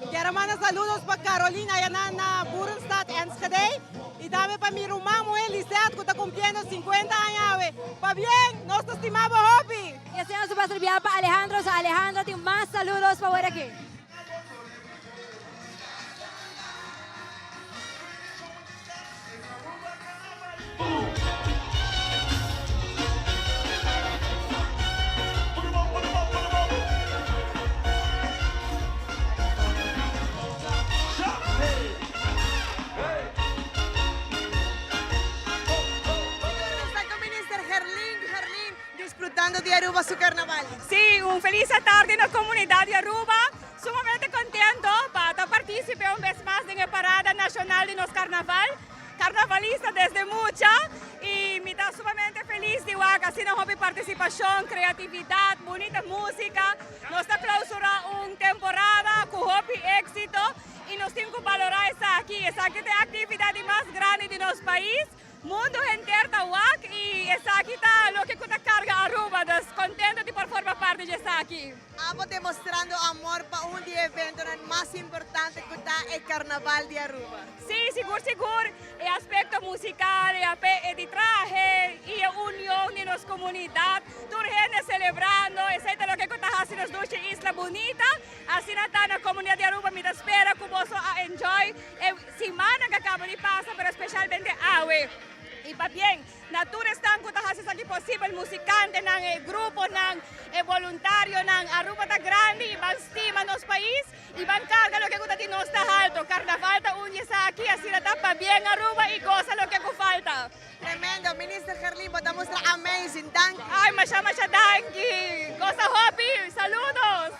Quiero mandar saludos para Carolina Yanana, Burenstad, Enschede. Y también para mi hermano Elisette, que está cumpliendo 50 años. Pa bien, nuestro estimado hobby. Y así nos va a servir para Alejandro. Alejandro tiene más saludos para ver aquí. Disfrutando de Aruba su carnaval. Sí, un feliz tarde en la comunidad de Aruba. Sumamente contento para participar una vez más en la parada nacional de los carnaval. Carnavalista desde mucha y me está sumamente feliz de que así no voy a participar participación, creatividad, bonita música. Nos clausura una temporada con hopi éxito y nos tenemos que valorar esa aquí. Esa aquí es la actividad más grande de nuestro país. Mundo entero está WAC y esa aquí está lo que cuesta carga Aruba. Contento de por formar parte de esa aquí. Estamos demostrando amor para un día evento más importante que está el Carnaval de Aruba. Sí, seguro. El aspecto musical, el traje y la unión de nuestra comunidad. Toda gente celebrando, etc. Lo que está haciendo nuestra isla bonita. Así está la comunidad de Aruba. Me espera que vos enjoy semana que acaba de pasar, pero especialmente hoy. Y para bien, natura están que haces aquí posible, el musicante, el grupo, el voluntario, Aruba está grande y van estima nos país y van carga lo que gusta no está alto. Carnaval está uniesa aquí, así la tapa bien Aruba y goza lo que falta. Tremendo, Minister Herlin, te muestra amazing, thank you. Ay, masha, thank you. Goza hopi, saludos.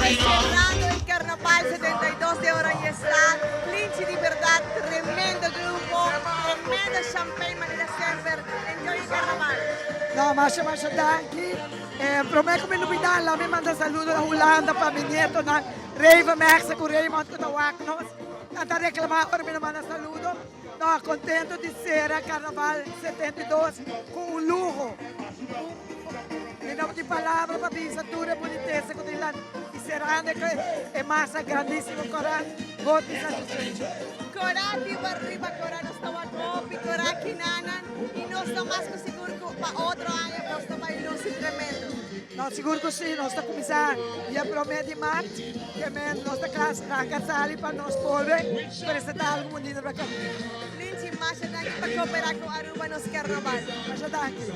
Cerrando el Carnaval 72 de hora y está, Linchi de verdad, tremendo grupo, tremendo champagne, manera siempre, enjoy el Carnaval. No, masha, danke. Prometo que novidade lá, me manda saludo na Holanda para meu neto, na Reiva México, Raymond, que tá nos. Cantar reclamar para me mandar saludo. No, contento de ser a Carnaval 72 com um lujo. Não de palavra para pintura, boniteza, com ele e será que é massa grandíssimo, Corá, voto satisfeito. Corá, arriba, Corá, nós estamos aqui, Corá, Kinanan, e nós estamos mais seguro que para outro ano, nós estamos ilusos tremendo. Não, seguro que sim, nós estamos começando e a promessa de março, que nossa classe vai para nós poder apresentar algo bonito para cá. Linchi, masha, danke para cooperar com Aruba nos Carnaval. Masha, danke.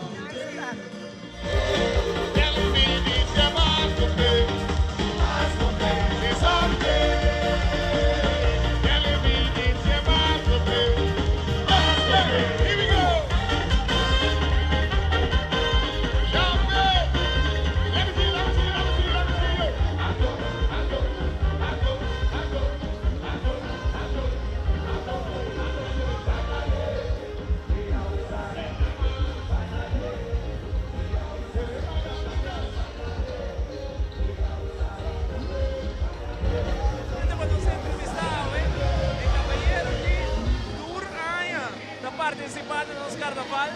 Participando en los carnaval,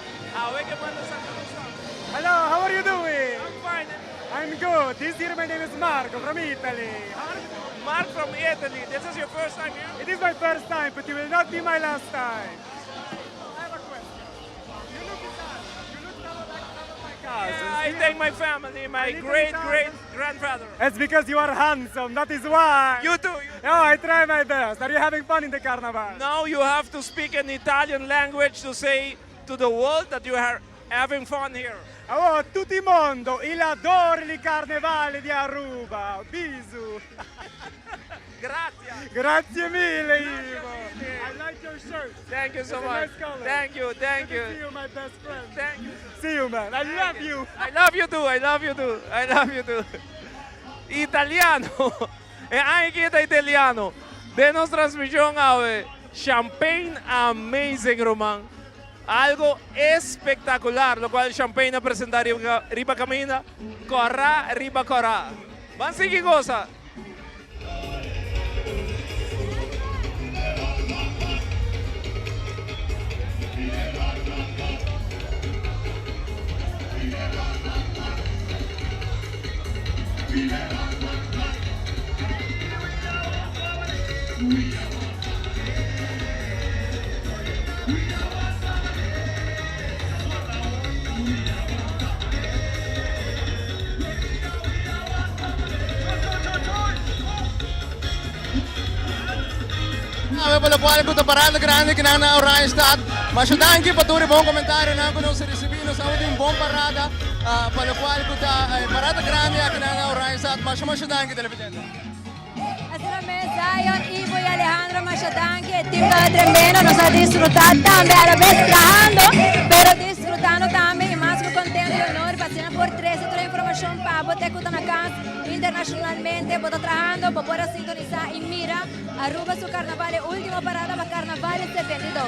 Hello, how are you doing? I'm fine. I'm good. This year my name is Marco from Italy. Mark from Italy. This is your first time here? It is my first time, but you will not be my last time. I have a question. You look Italian. You look like some of my cousins. Yeah, I thank my family, my great-great-grandfather. It's because you are handsome, that is why. You too. Oh, I try my best. Are you having fun in the carnival? Now you have to speak an Italian language to say to the world that you are having fun here. Oh, tutti mondo, il adoro il carnevale di Aruba. Bisu. Grazie. Grazie mille, Ivo. I like your shirt. Thank you so It's a much. nice color. Thank you. See you, my best friend. Thank you. See you, man. I love you. I love you too. I love you too. I love you too. Italiano. E anche kita italiano. De nos transmisión a Champagne Amazing, Roman. Algo espectacular, lo cual Champagne a presentar riba camina, corra, riba corra. Van seguir cosa. Pela qual eu parada grande que na Orion Stad. Mas eu danke para bom comentário na quando se recebendo saúde bom parada pela qual eu parada grande aqui na Orion Stad. Mas eu danke televidente. Zion, Ivo y Alejandro Machadanque, el team está tremendo, nos ha disfrutado también, a la vez trabajando, pero disfrutando también y más que contento y honor, pasando por 13 toda la información para poder estar acá internacionalmente, poder trabajando, para poder sintonizar y mira, Aruba su carnaval, última parada para carnaval 72.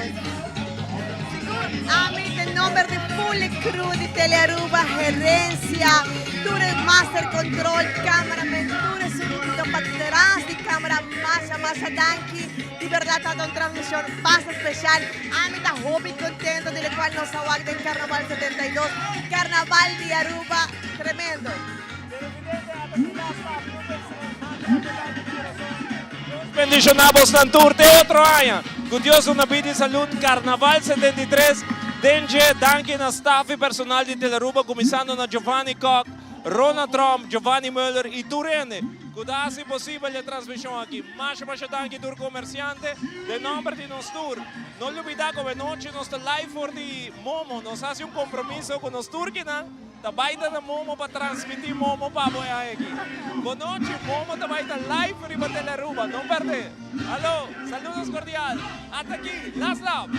Amit, en nombre de full crew de Telearuba, gerencia, Tour Master Control, cameraman, Tour Surutito Pateras, de cámara Masha Danki, de verdad está una transmisión más especial. Amit está hobby contento, de la cual nos aguarda en Carnaval 72, Carnaval de Aruba, tremendo. Bendicionamos ng tour de otro año. Con Dios una vida y salud. Carnaval 73. Denje, danke na staff y personal de Telearuba, comenzando na Giovanni Koch, Rona Trump, Giovanni Müller y Turene. Cuidado posible la transmisión aquí. Más danke tour comerciante de nombre de nos tour. No le olvida que noche nos live for the Momo. Nos hace un compromiso con nos tour que na. Tabaita na Momo para transmitir Momo para boya aquí. Con noche Momo tabaita live for the Telearuba. No perde. Aló, saludos cordial. Hasta aquí, last lap.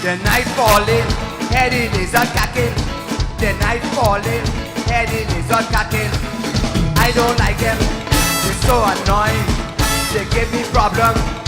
The night falling, Eddie is a cacking. The night falling, Eddie is a cacking. I don't like him, they're so annoying. They give me problems.